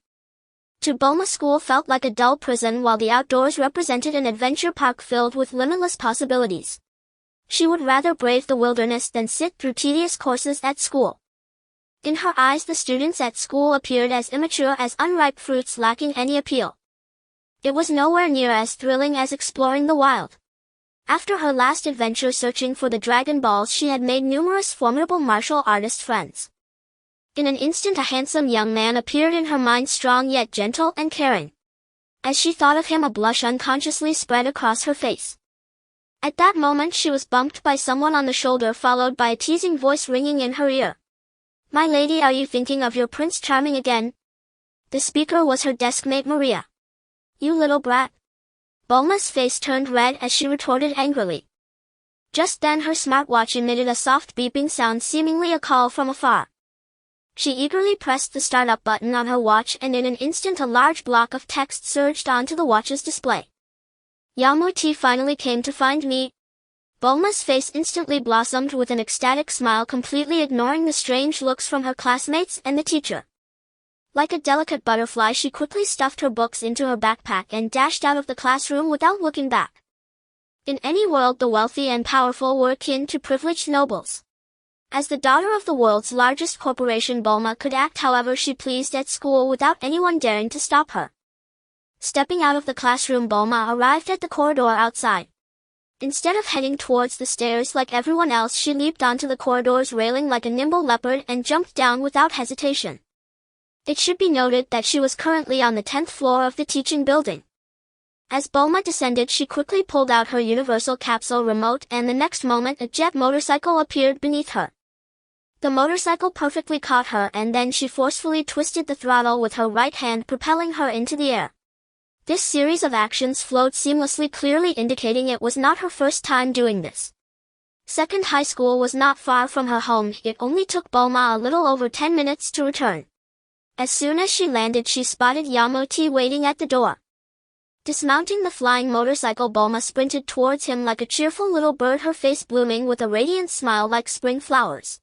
To Bulma, school felt like a dull prison, while the outdoors represented an adventure park filled with limitless possibilities. She would rather brave the wilderness than sit through tedious courses at school. In her eyes, the students at school appeared as immature as unripe fruits, lacking any appeal. It was nowhere near as thrilling as exploring the wild. After her last adventure searching for the Dragon Balls, she had made numerous formidable martial artist friends. In an instant a handsome young man appeared in her mind, strong yet gentle and caring. As she thought of him, a blush unconsciously spread across her face. At that moment she was bumped by someone on the shoulder, followed by a teasing voice ringing in her ear. "My lady, are you thinking of your Prince Charming again?" The speaker was her deskmate Maria. "You little brat." Bulma's face turned red as she retorted angrily. Just then her smartwatch emitted a soft beeping sound, seemingly a call from afar. She eagerly pressed the startup button on her watch, and in an instant a large block of text surged onto the watch's display. "Yamcha finally came to find me." Bulma's face instantly blossomed with an ecstatic smile, completely ignoring the strange looks from her classmates and the teacher. Like a delicate butterfly, she quickly stuffed her books into her backpack and dashed out of the classroom without looking back. In any world, the wealthy and powerful were akin to privileged nobles. As the daughter of the world's largest corporation, Bulma could act however she pleased at school without anyone daring to stop her. Stepping out of the classroom, Bulma arrived at the corridor outside. Instead of heading towards the stairs like everyone else, she leaped onto the corridor's railing like a nimble leopard and jumped down without hesitation. It should be noted that she was currently on the 10th floor of the teaching building. As Bulma descended, she quickly pulled out her universal capsule remote, and the next moment a jet motorcycle appeared beneath her. The motorcycle perfectly caught her, and then she forcefully twisted the throttle with her right hand, propelling her into the air. This series of actions flowed seamlessly, clearly indicating it was not her first time doing this. Second high school was not far from her home. It only took Bulma a little over 10 minutes to return. As soon as she landed, she spotted Yamcha waiting at the door. Dismounting the flying motorcycle, Bulma sprinted towards him like a cheerful little bird, her face blooming with a radiant smile like spring flowers.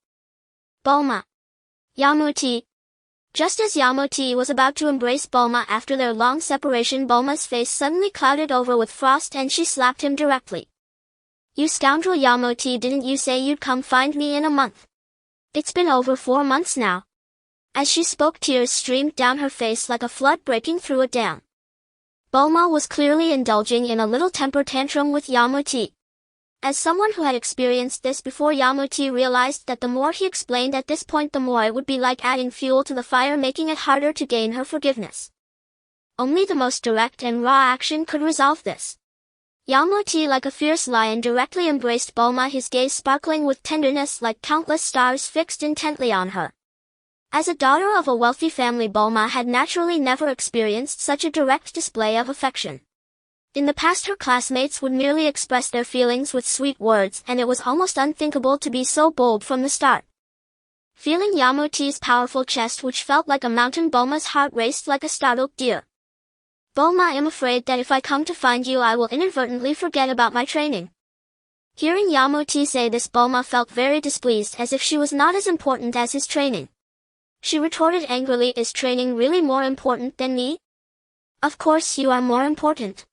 "Bulma." "Yamcha." Just as Yamcha was about to embrace Bulma after their long separation, Bulma's face suddenly clouded over with frost and she slapped him directly. "You scoundrel, Yamcha, didn't you say you'd come find me in a month? It's been over 4 months now." As she spoke, tears streamed down her face like a flood breaking through a dam. Bulma was clearly indulging in a little temper tantrum with Yamcha. As someone who had experienced this before, Yamcha realized that the more he explained at this point, the more it would be like adding fuel to the fire, making it harder to gain her forgiveness. Only the most direct and raw action could resolve this. Yamcha, like a fierce lion, directly embraced Bulma, his gaze sparkling with tenderness like countless stars fixed intently on her. As a daughter of a wealthy family, Bulma had naturally never experienced such a direct display of affection. In the past, her classmates would merely express their feelings with sweet words, and it was almost unthinkable to be so bold from the start. Feeling Yamcha's powerful chest, which felt like a mountain, Bulma's heart raced like a startled deer. "Bulma, I am afraid that if I come to find you, I will inadvertently forget about my training." Hearing Yamcha say this, Bulma felt very displeased, as if she was not as important as his training. She retorted angrily, "Is training really more important than me? Of course you are more important.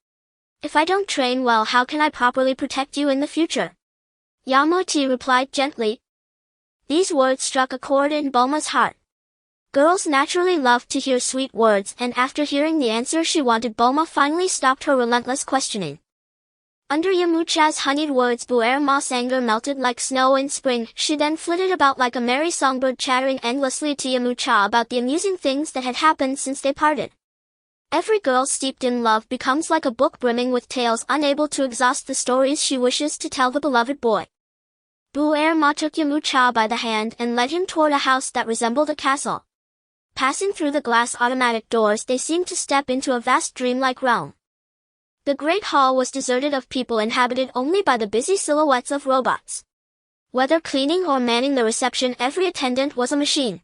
If I don't train well, how can I properly protect you in the future?" Yamcha replied gently. These words struck a chord in Bulma's heart. Girls naturally loved to hear sweet words, and after hearing the answer she wanted, Bulma finally stopped her relentless questioning. Under Yamcha's honeyed words, Bulma's anger melted like snow in spring. She then flitted about like a merry songbird, chattering endlessly to Yamcha about the amusing things that had happened since they parted. Every girl steeped in love becomes like a book brimming with tales, unable to exhaust the stories she wishes to tell the beloved boy. Bulma took Yamcha by the hand and led him toward a house that resembled a castle. Passing through the glass automatic doors, they seemed to step into a vast dreamlike realm. The great hall was deserted of people, inhabited only by the busy silhouettes of robots. Whether cleaning or manning the reception, every attendant was a machine.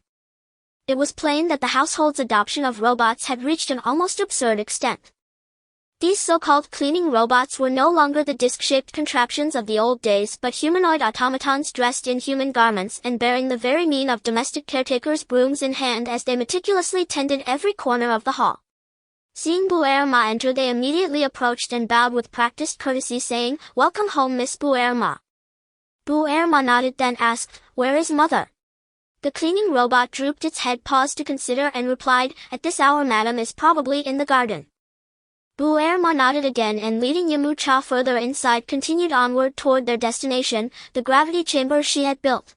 It was plain that the household's adoption of robots had reached an almost absurd extent. These so-called cleaning robots were no longer the disc-shaped contraptions of the old days, but humanoid automatons dressed in human garments and bearing the very mien of domestic caretakers, brooms in hand, as they meticulously tended every corner of the hall. Seeing Bulma enter, they immediately approached and bowed with practiced courtesy, saying, "Welcome home, Miss Bulma." Bulma nodded, then asked, "Where is Mother?" The cleaning robot drooped its head, paused to consider, and replied, "At this hour, Madam is probably in the garden." Bu-erma nodded again and leading Yamcha further inside continued onward toward their destination, the gravity chamber she had built.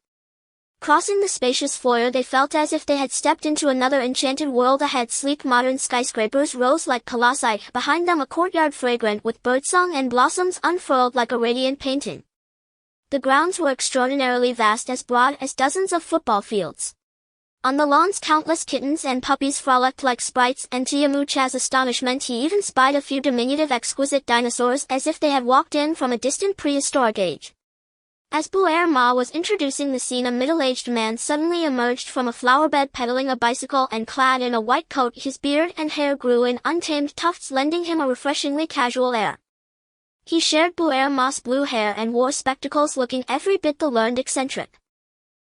Crossing the spacious foyer they felt as if they had stepped into another enchanted world ahead. Sleek modern skyscrapers rose like colossi, behind them a courtyard fragrant with birdsong and blossoms unfurled like a radiant painting. The grounds were extraordinarily vast, as broad as dozens of football fields. On the lawns countless kittens and puppies frolicked like sprites, and to Yamcha's astonishment he even spied a few diminutive exquisite dinosaurs as if they had walked in from a distant prehistoric age. As Bu-erma was introducing the scene, a middle-aged man suddenly emerged from a flowerbed pedaling a bicycle and clad in a white coat. His beard and hair grew in untamed tufts, lending him a refreshingly casual air. He shared Bu-erma's blue hair and wore spectacles, looking every bit the learned eccentric.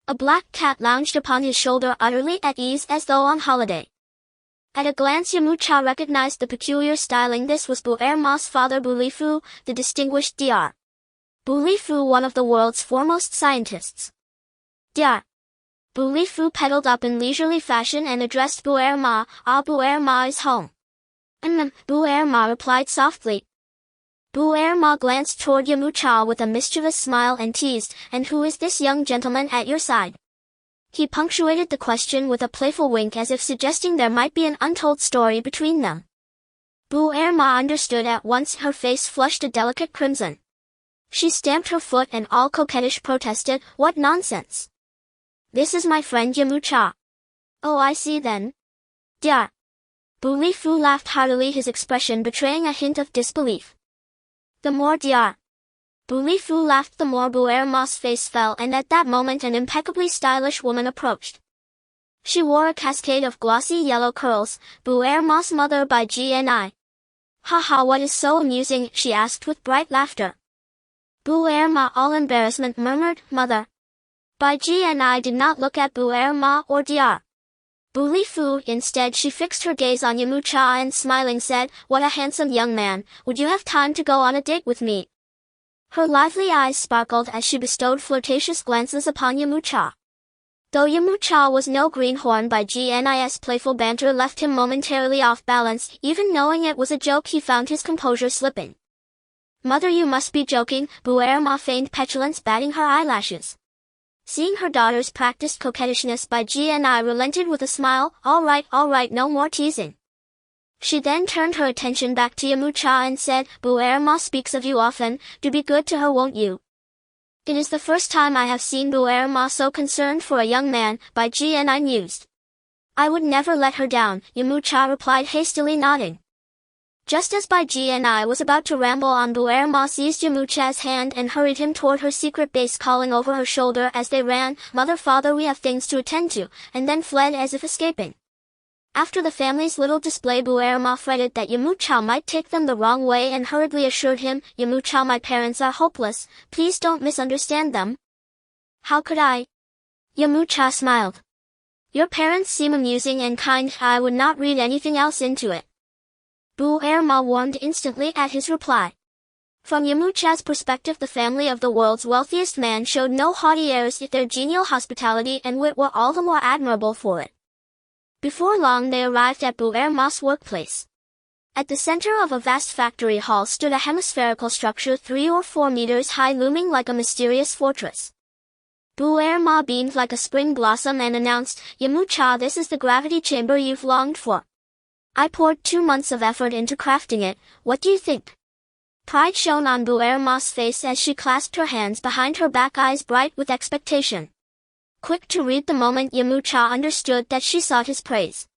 A black cat lounged upon his shoulder, utterly at ease as though on holiday. At a glance Yamcha recognized the peculiar styling. This was Bu-erma's father Bulifu, the distinguished Dr. Bulifu, one of the world's foremost scientists. Dr. Bulifu pedaled up in leisurely fashion and addressed Bu-erma. Bu-erma is home. Bu-erma replied softly. Bu-erma glanced toward Yamcha with a mischievous smile and teased, "And who is this young gentleman at your side?" He punctuated the question with a playful wink as if suggesting there might be an untold story between them. Bu-erma understood at once. Her face flushed a delicate crimson. She stamped her foot and all coquettish protested, "What nonsense! This is my friend Yamcha." "Oh, I see then." Dr. Bulifu laughed heartily, his expression betraying a hint of disbelief. The more Dr. Bulifu laughed, the more Bu-erma's face fell, and at that moment an impeccably stylish woman approached. She wore a cascade of glossy yellow curls. "Bu-erma's mother by Gni. Haha, what is so amusing?" she asked with bright laughter. Bu-erma, all embarrassment, murmured, "Mother." By Gni did not look at Bu-erma or Dr. Bulifu. Instead she fixed her gaze on Yamcha and smiling said, "What a handsome young man, would you have time to go on a date with me?" Her lively eyes sparkled as she bestowed flirtatious glances upon Yamcha. Though Yamcha was no greenhorn, by Gni's playful banter left him momentarily off balance. Even knowing it was a joke, he found his composure slipping. "Mother, you must be joking," Bu-erma feigned petulance, batting her eyelashes. Seeing her daughter's practiced coquettishness, by Gni relented with a smile. All right, no more teasing." She then turned her attention back to Yamcha and said, "Bu-erma speaks of you often, do be good to her, won't you?" "It is the first time I have seen Bu-erma so concerned for a young man," by Gni mused. "I would never let her down," Yamcha replied hastily, nodding. Just as Bai Gni was about to ramble on, Bu-erma seized Yamcha's hand and hurried him toward her secret base, calling over her shoulder as they ran, "Mother, father, we have things to attend to," and then fled as if escaping. After the family's little display, Bu-erma fretted that Yamcha might take them the wrong way and hurriedly assured him, "Yamcha, my parents are hopeless, please don't misunderstand them." "How could I?" Yamcha smiled. "Your parents seem amusing and kind, I would not read anything else into it." Bu-erma warmed instantly at his reply. From Yamcha's perspective, the family of the world's wealthiest man showed no haughty airs, yet their genial hospitality and wit were all the more admirable for it. Before long they arrived at Bu-erma's workplace. At the center of a vast factory hall stood a hemispherical structure 3 or 4 meters high, looming like a mysterious fortress. Bu-erma beamed like a spring blossom and announced, "Yamcha, this is the gravity chamber you've longed for. I poured 2 months of effort into crafting it, what do you think?" Pride shone on Bu-erma's face as she clasped her hands behind her back, eyes bright with expectation. Quick to read the moment, Yamcha understood that she sought his praise.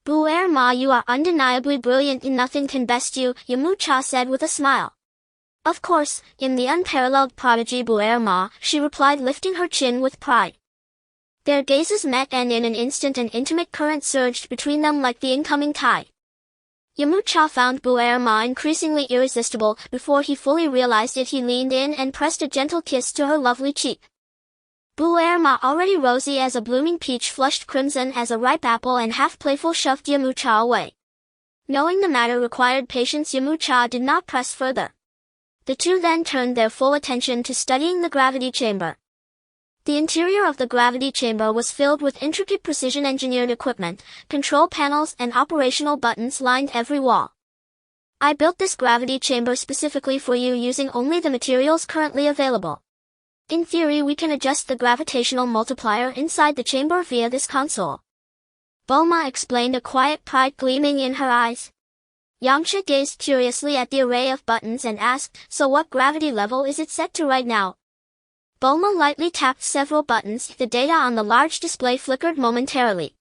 "Bu-erma, you are undeniably brilliant, and nothing can best you," Yamcha said with a smile. "Of course, I'm the unparalleled prodigy Bu-erma," she replied, lifting her chin with pride. Their gazes met, and in an instant an intimate current surged between them like the incoming tide. Yamcha found Bu-erma increasingly irresistible. Before he fully realized it, he leaned in and pressed a gentle kiss to her lovely cheek. Bu-erma, already rosy as a blooming peach, flushed crimson as a ripe apple, and half playful shoved Yamcha away. Knowing the matter required patience, Yamcha did not press further. The two then turned their full attention to studying the gravity chamber. The interior of the gravity chamber was filled with intricate precision-engineered equipment. Control panels and operational buttons lined every wall. I built this gravity chamber specifically for you using only the materials currently available. In theory, we can adjust the gravitational multiplier inside the chamber via this console. Bulma explained, a quiet pride gleaming in her eyes. Yamcha gazed curiously at the array of buttons and asked, so what gravity level is it set to right now? Bulma lightly tapped several buttons. The data on the large display flickered momentarily.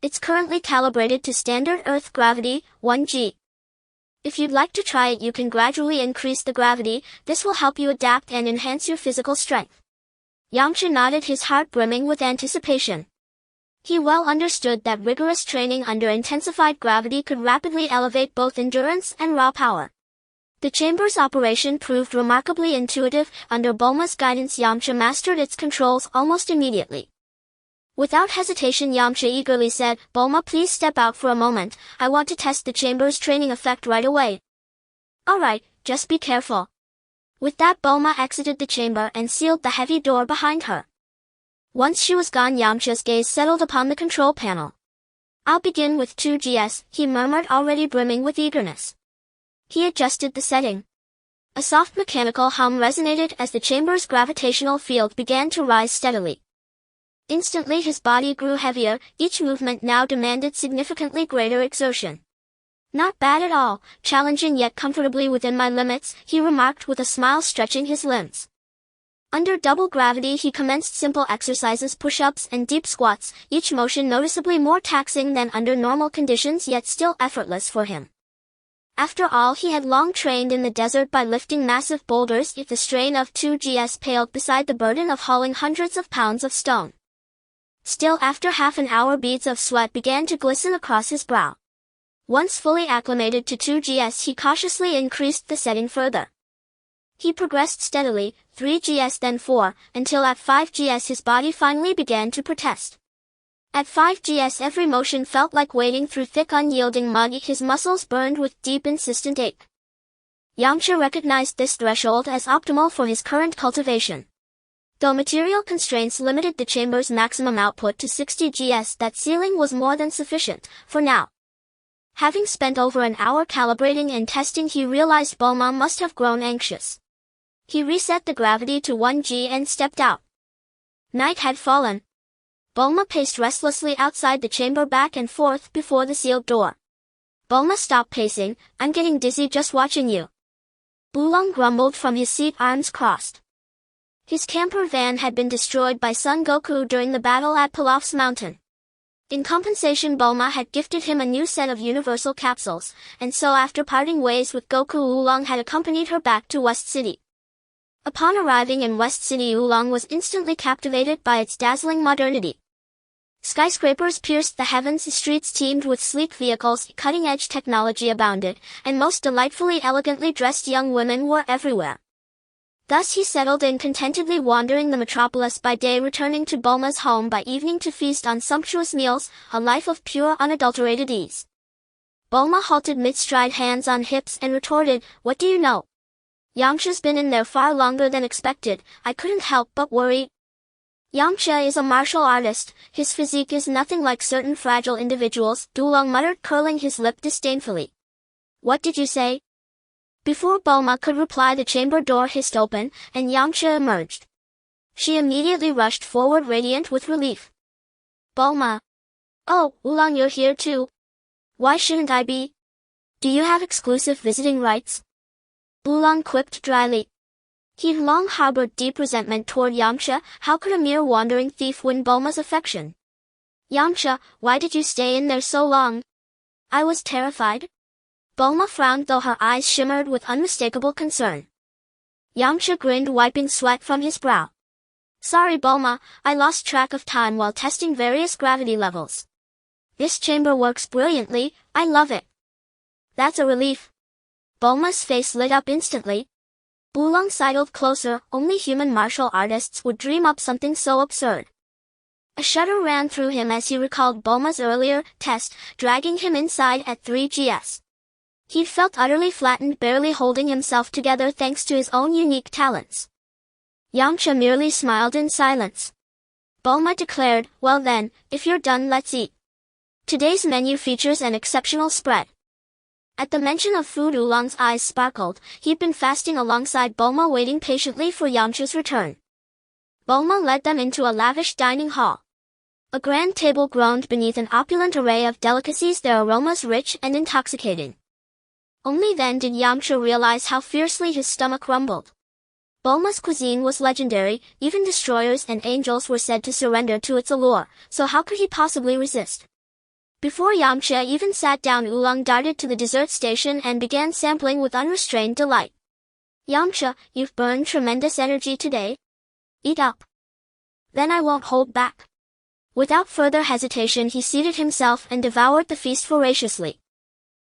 It's currently calibrated to standard Earth gravity, 1G. If you'd like to try it, you can gradually increase the gravity. This will help you adapt and enhance your physical strength. Yamcha nodded, his heart brimming with anticipation. He well understood that rigorous training under intensified gravity could rapidly elevate both endurance and raw power. The chamber's operation proved remarkably intuitive. Under Bulma's guidance, Yamcha mastered its controls almost immediately. Without hesitation, Yamcha eagerly said, Bulma, please step out for a moment. I want to test the chamber's training effect right away. Alright, just be careful. With that, Bulma exited the chamber and sealed the heavy door behind her. Once she was gone, Yamcha's gaze settled upon the control panel. I'll begin with 2GS, he murmured, already brimming with eagerness. He adjusted the setting. A soft mechanical hum resonated as the chamber's gravitational field began to rise steadily. Instantly his body grew heavier, each movement now demanded significantly greater exertion. Not bad at all, challenging yet comfortably within my limits, he remarked with a smile, stretching his limbs. Under double gravity he commenced simple exercises, push-ups and deep squats, each motion noticeably more taxing than under normal conditions yet still effortless for him. After all, he had long trained in the desert by lifting massive boulders, yet the strain of 2GS paled beside the burden of hauling hundreds of pounds of stone. Still, after half an hour, beads of sweat began to glisten across his brow. Once fully acclimated to 2GS, he cautiously increased the setting further. He progressed steadily, 3GS then 4, until at 5GS his body finally began to protest. At 5GS every motion felt like wading through thick unyielding mud, his muscles burned with deep insistent ache. Yamcha recognized this threshold as optimal for his current cultivation. Though material constraints limited the chamber's maximum output to 60GS, that ceiling was more than sufficient, for now. Having spent over an hour calibrating and testing, he realized Bulma must have grown anxious. He reset the gravity to 1G and stepped out. Night had fallen. Bulma paced restlessly outside the chamber, back and forth before the sealed door. Bulma, stop pacing, I'm getting dizzy just watching you. Oolong grumbled from his seat, arms crossed. His camper van had been destroyed by Son Goku during the battle at Pilaf's mountain. In compensation, Bulma had gifted him a new set of universal capsules, and so after parting ways with Goku, Oolong had accompanied her back to West City. Upon arriving in West City, Oolong was instantly captivated by its dazzling modernity. Skyscrapers pierced the heavens, streets teemed with sleek vehicles, cutting-edge technology abounded, and most delightfully elegantly dressed young women were everywhere. Thus he settled in, contentedly wandering the metropolis by day, returning to Bulma's home by evening to feast on sumptuous meals, a life of pure unadulterated ease. Bulma halted mid-stride, hands on hips, and retorted, what do you know? Yamcha's been in there far longer than expected. I couldn't help but worry. Yamcha is a martial artist. His physique is nothing like certain fragile individuals, Oolong muttered, curling his lip disdainfully. What did you say? Before Bulma could reply, the chamber door hissed open, and Yamcha emerged. She immediately rushed forward, radiant with relief. Bulma. Oh, Oolong, you're here too. Why shouldn't I be? Do you have exclusive visiting rights? Oolong quipped dryly. He'd long harbored deep resentment toward Yamcha. How could a mere wandering thief win Bulma's affection? Yamcha, why did you stay in there so long? I was terrified. Bulma frowned, though her eyes shimmered with unmistakable concern. Yamcha grinned, wiping sweat from his brow. Sorry, Bulma, I lost track of time while testing various gravity levels. This chamber works brilliantly, I love it. That's a relief. Bulma's face lit up instantly. Oolong sidled closer. Only human martial artists would dream up something so absurd. A shudder ran through him as he recalled Bulma's earlier test, dragging him inside at 3GS. He'd felt utterly flattened, barely holding himself together thanks to his own unique talents. Yamcha merely smiled in silence. Bulma declared, well then, if you're done, let's eat. Today's menu features an exceptional spread. At the mention of food, Oolong's eyes sparkled. He'd been fasting alongside Bulma, waiting patiently for Yamcha's return. Bulma led them into a lavish dining hall. A grand table groaned beneath an opulent array of delicacies, their aromas rich and intoxicating. Only then did Yamcha realize how fiercely his stomach rumbled. Bulma's cuisine was legendary, even destroyers and angels were said to surrender to its allure, so how could he possibly resist? Before Yamcha even sat down, Oolong darted to the dessert station and began sampling with unrestrained delight. "Yamcha, you've burned tremendous energy today. Eat up. Then I won't hold back." Without further hesitation, he seated himself and devoured the feast voraciously.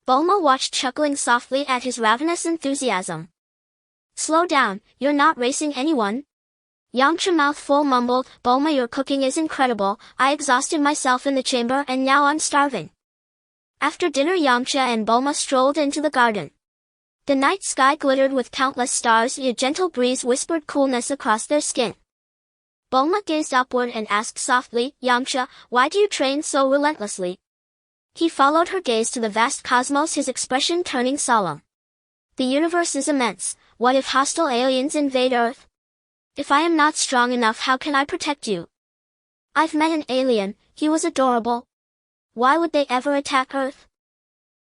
Bulma watched, chuckling softly at his ravenous enthusiasm. "Slow down, you're not racing anyone." Yamcha mouthful mumbled, "Bulma, your cooking is incredible. I exhausted myself in the chamber and now I'm starving." After dinner, Yamcha and Bulma strolled into the garden. The night sky glittered with countless stars, a gentle breeze whispered coolness across their skin. Bulma gazed upward and asked softly, "Yamcha, why do you train so relentlessly?" He followed her gaze to the vast cosmos, his expression turning solemn. "The universe is immense. What if hostile aliens invade Earth? If I am not strong enough, how can I protect you? I've met an alien, he was adorable. Why would they ever attack Earth?"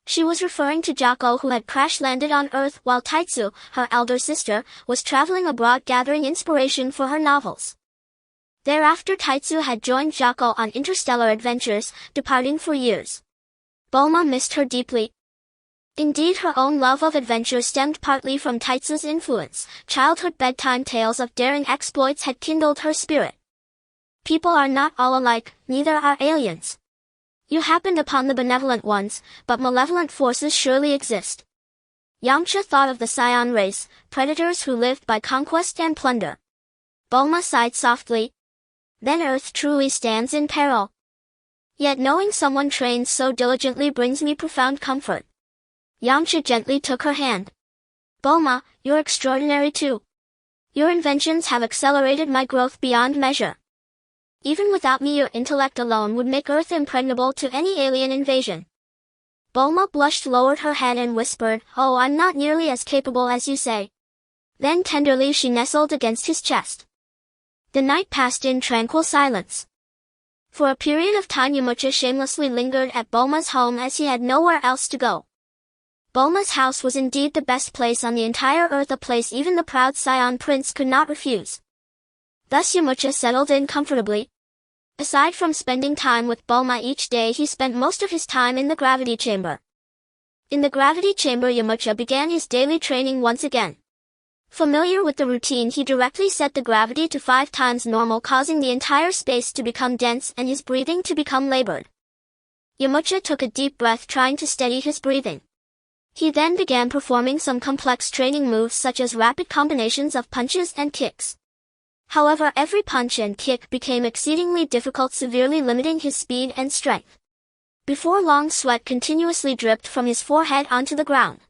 She was referring to Jocko, who had crash-landed on Earth while Taitsu, her elder sister, was traveling abroad gathering inspiration for her novels. Thereafter Taitsu had joined Jocko on interstellar adventures, departing for years. Bulma missed her deeply. Indeed, her own love of adventure stemmed partly from Taitsu's influence. Childhood bedtime tales of daring exploits had kindled her spirit. People are not all alike, neither are aliens. You happened upon the benevolent ones, but malevolent forces surely exist. Yamcha thought of the Saiyan race, predators who lived by conquest and plunder. Bulma sighed softly. Then Earth truly stands in peril. Yet knowing someone trains so diligently brings me profound comfort. Yamcha gently took her hand. "Bulma, you're extraordinary too. Your inventions have accelerated my growth beyond measure. Even without me, your intellect alone would make Earth impregnable to any alien invasion." Bulma blushed, lowered her head and whispered, "Oh, I'm not nearly as capable as you say." Then tenderly she nestled against his chest. The night passed in tranquil silence. For a period of time Yamcha shamelessly lingered at Bulma's home as he had nowhere else to go. Bulma's house was indeed the best place on the entire Earth, a place even the proud Saiyan Prince could not refuse. Thus Yamcha settled in comfortably. Aside from spending time with Bulma each day, he spent most of his time in the gravity chamber. In the gravity chamber, Yamcha began his daily training once again. Familiar with the routine, he directly set the gravity to 5 times normal, causing the entire space to become dense and his breathing to become labored. Yamcha took a deep breath, trying to steady his breathing. He then began performing some complex training moves such as rapid combinations of punches and kicks. However, every punch and kick became exceedingly difficult, severely limiting his speed and strength. Before long, sweat continuously dripped from his forehead onto the ground.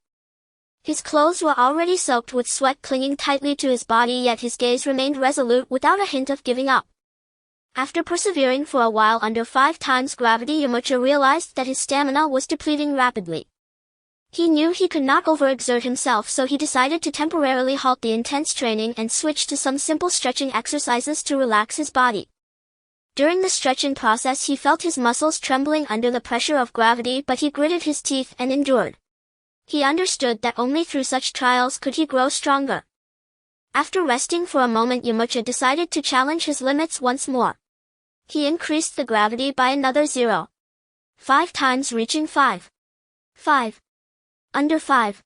His clothes were already soaked with sweat clinging tightly to his body, yet his gaze remained resolute without a hint of giving up. After persevering for a while under 5 times gravity, Yamcha realized that his stamina was depleting rapidly. He knew he could not overexert himself, so he decided to temporarily halt the intense training and switch to some simple stretching exercises to relax his body. During the stretching process, he felt his muscles trembling under the pressure of gravity, but he gritted his teeth and endured. He understood that only through such trials could he grow stronger. After resting for a moment, Yamcha decided to challenge his limits once more. He increased the gravity by another 0.5 times, reaching 5. Under 5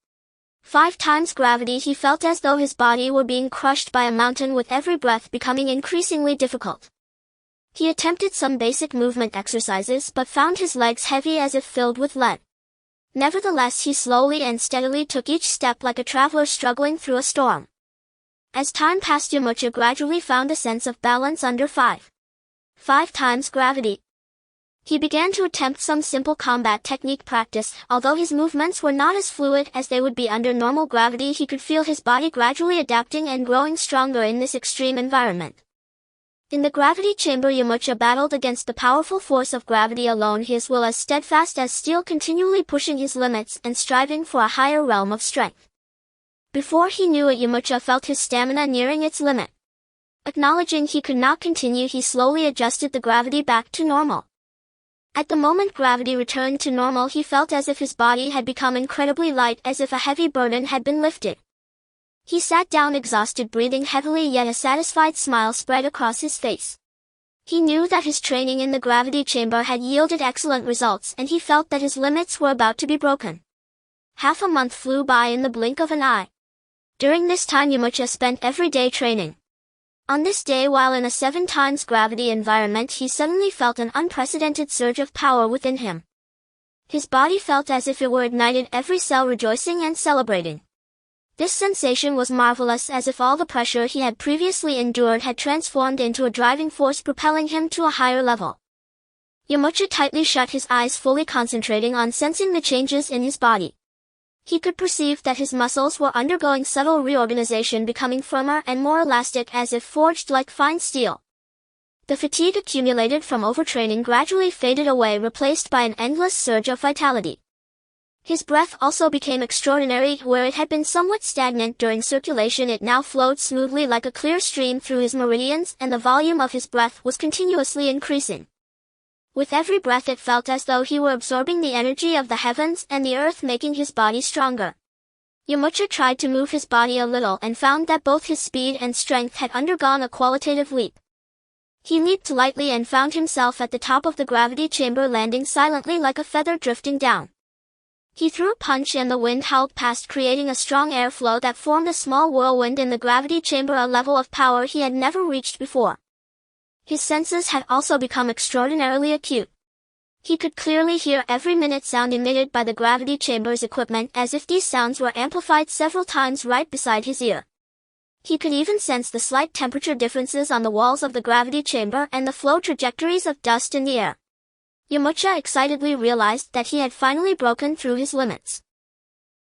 times gravity, he felt as though his body were being crushed by a mountain, with every breath becoming increasingly difficult. He attempted some basic movement exercises but found his legs heavy as if filled with lead. Nevertheless, he slowly and steadily took each step like a traveler struggling through a storm. As time passed, Yamcha gradually found a sense of balance under 5 times gravity. He began to attempt some simple combat technique practice. Although his movements were not as fluid as they would be under normal gravity, he could feel his body gradually adapting and growing stronger in this extreme environment. In the gravity chamber, Yamcha battled against the powerful force of gravity alone, his will as steadfast as steel, continually pushing his limits and striving for a higher realm of strength. Before he knew it, Yamcha felt his stamina nearing its limit. Acknowledging he could not continue, he slowly adjusted the gravity back to normal. At the moment gravity returned to normal, he felt as if his body had become incredibly light, as if a heavy burden had been lifted. He sat down exhausted, breathing heavily, yet a satisfied smile spread across his face. He knew that his training in the gravity chamber had yielded excellent results, and he felt that his limits were about to be broken. Half a month flew by in the blink of an eye. During this time Yamcha spent every day training. On this day, while in a 7 times gravity environment, he suddenly felt an unprecedented surge of power within him. His body felt as if it were ignited, every cell rejoicing and celebrating. This sensation was marvelous, as if all the pressure he had previously endured had transformed into a driving force propelling him to a higher level. Yamcha tightly shut his eyes, fully concentrating on sensing the changes in his body. He could perceive that his muscles were undergoing subtle reorganization, becoming firmer and more elastic, as if forged like fine steel. The fatigue accumulated from overtraining gradually faded away, replaced by an endless surge of vitality. His breath also became extraordinary. Where it had been somewhat stagnant during circulation, it now flowed smoothly like a clear stream through his meridians, and the volume of his breath was continuously increasing. With every breath it felt as though he were absorbing the energy of the heavens and the earth, making his body stronger. Yamcha tried to move his body a little and found that both his speed and strength had undergone a qualitative leap. He leaped lightly and found himself at the top of the gravity chamber, landing silently like a feather drifting down. He threw a punch and the wind howled past, creating a strong airflow that formed a small whirlwind in the gravity chamber, a level of power he had never reached before. His senses had also become extraordinarily acute. He could clearly hear every minute sound emitted by the gravity chamber's equipment, as if these sounds were amplified several times right beside his ear. He could even sense the slight temperature differences on the walls of the gravity chamber and the flow trajectories of dust in the air. Yamcha excitedly realized that he had finally broken through his limits.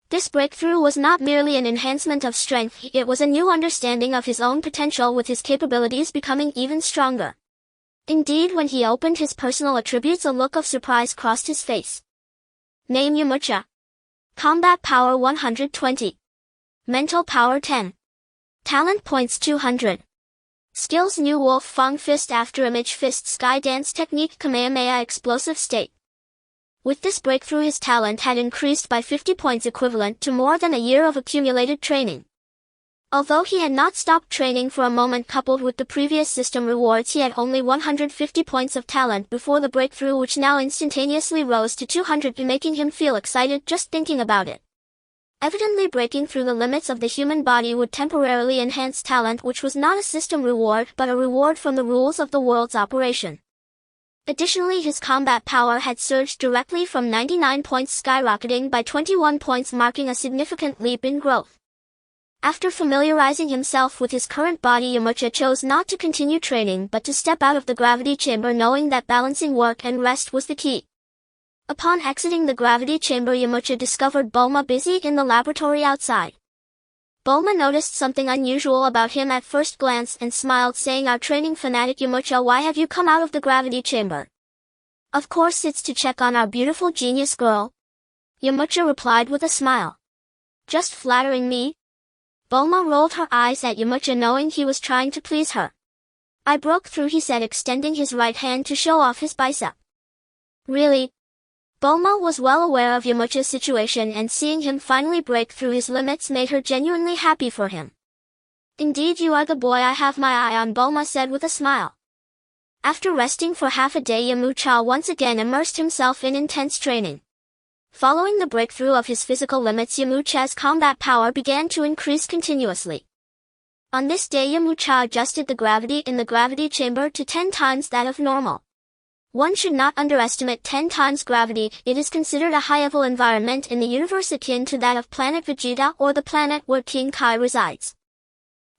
This breakthrough was not merely an enhancement of strength, it was a new understanding of his own potential, with his capabilities becoming even stronger. Indeed, when he opened his personal attributes, a look of surprise crossed his face. Name: Yamcha. Combat power 120. Mental power 10. Talent points 200. Skills: new Wolf Fang Fist, after image fist, sky dance technique, Kamehameha explosive state. With this breakthrough his talent had increased by 50 points, equivalent to more than a year of accumulated training. Although he had not stopped training for a moment, coupled with the previous system rewards, he had only 150 points of talent before the breakthrough, which now instantaneously rose to 200, making him feel excited just thinking about it. Evidently, breaking through the limits of the human body would temporarily enhance talent, which was not a system reward but a reward from the rules of the world's operation. Additionally, his combat power had surged directly from 99 points, skyrocketing by 21 points, marking a significant leap in growth. After familiarizing himself with his current body, Yamcha chose not to continue training but to step out of the gravity chamber, knowing that balancing work and rest was the key. Upon exiting the gravity chamber, Yamcha discovered Bulma busy in the laboratory outside. Bulma noticed something unusual about him at first glance and smiled, saying, "Our training fanatic Yamcha, why have you come out of the gravity chamber?" "Of course it's to check on our beautiful genius girl," Yamcha replied with a smile. "Just flattering me?" Bulma rolled her eyes at Yamcha, knowing he was trying to please her. "I broke through," he said, extending his right hand to show off his bicep. "Really?" Bulma was well aware of Yamcha's situation, and seeing him finally break through his limits made her genuinely happy for him. "Indeed, you are the boy I have my eye on," Bulma said with a smile. After resting for half a day, Yamcha once again immersed himself in intense training. Following the breakthrough of his physical limits, Yamcha's combat power began to increase continuously. On this day, Yamcha adjusted the gravity in the gravity chamber to 10 times that of normal. One should not underestimate 10 times gravity. It is considered a high-level environment in the universe, akin to that of planet Vegeta or the planet where King Kai resides.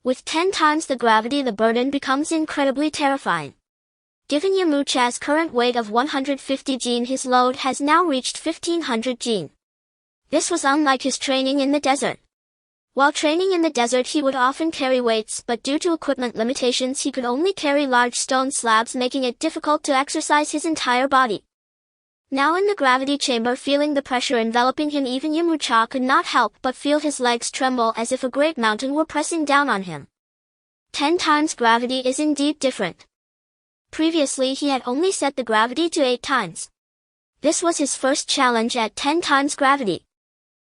With 10 times the gravity, the burden becomes incredibly terrifying. Given Yamcha's current weight of 150 Jin, his load has now reached 1500 Jin. This was unlike his training in the desert. While training in the desert he would often carry weights, but due to equipment limitations he could only carry large stone slabs, making it difficult to exercise his entire body. Now in the gravity chamber, feeling the pressure enveloping him, even Yamcha could not help but feel his legs tremble as if a great mountain were pressing down on him. 10 times gravity is indeed different. Previously he had only set the gravity to 8 times. This was his first challenge at 10 times gravity.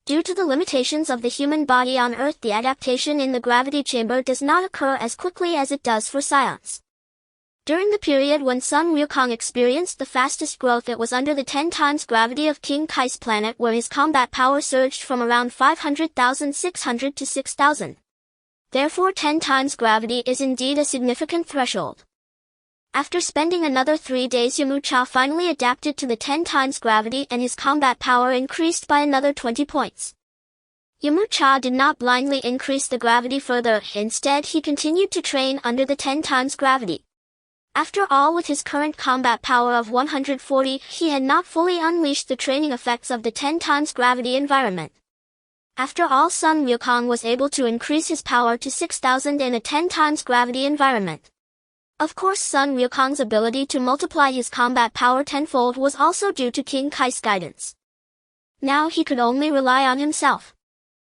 Due to the limitations of the human body on Earth, the adaptation in the gravity chamber does not occur as quickly as it does for Saiyans. During the period when Sun Wukong experienced the fastest growth, it was under the 10 times gravity of King Kai's planet, where his combat power surged from around 500,600 to 6,000. Therefore 10 times gravity is indeed a significant threshold. After spending another 3 days, Yamcha finally adapted to the 10 times gravity and his combat power increased by another 20 points. Yamcha did not blindly increase the gravity further, instead he continued to train under the 10 times gravity. After all, with his current combat power of 140, he had not fully unleashed the training effects of the 10 times gravity environment. After all, Sun Wukong was able to increase his power to 6,000 in a 10 times gravity environment. Of course, Sun Wukong's ability to multiply his combat power tenfold was also due to King Kai's guidance. Now he could only rely on himself.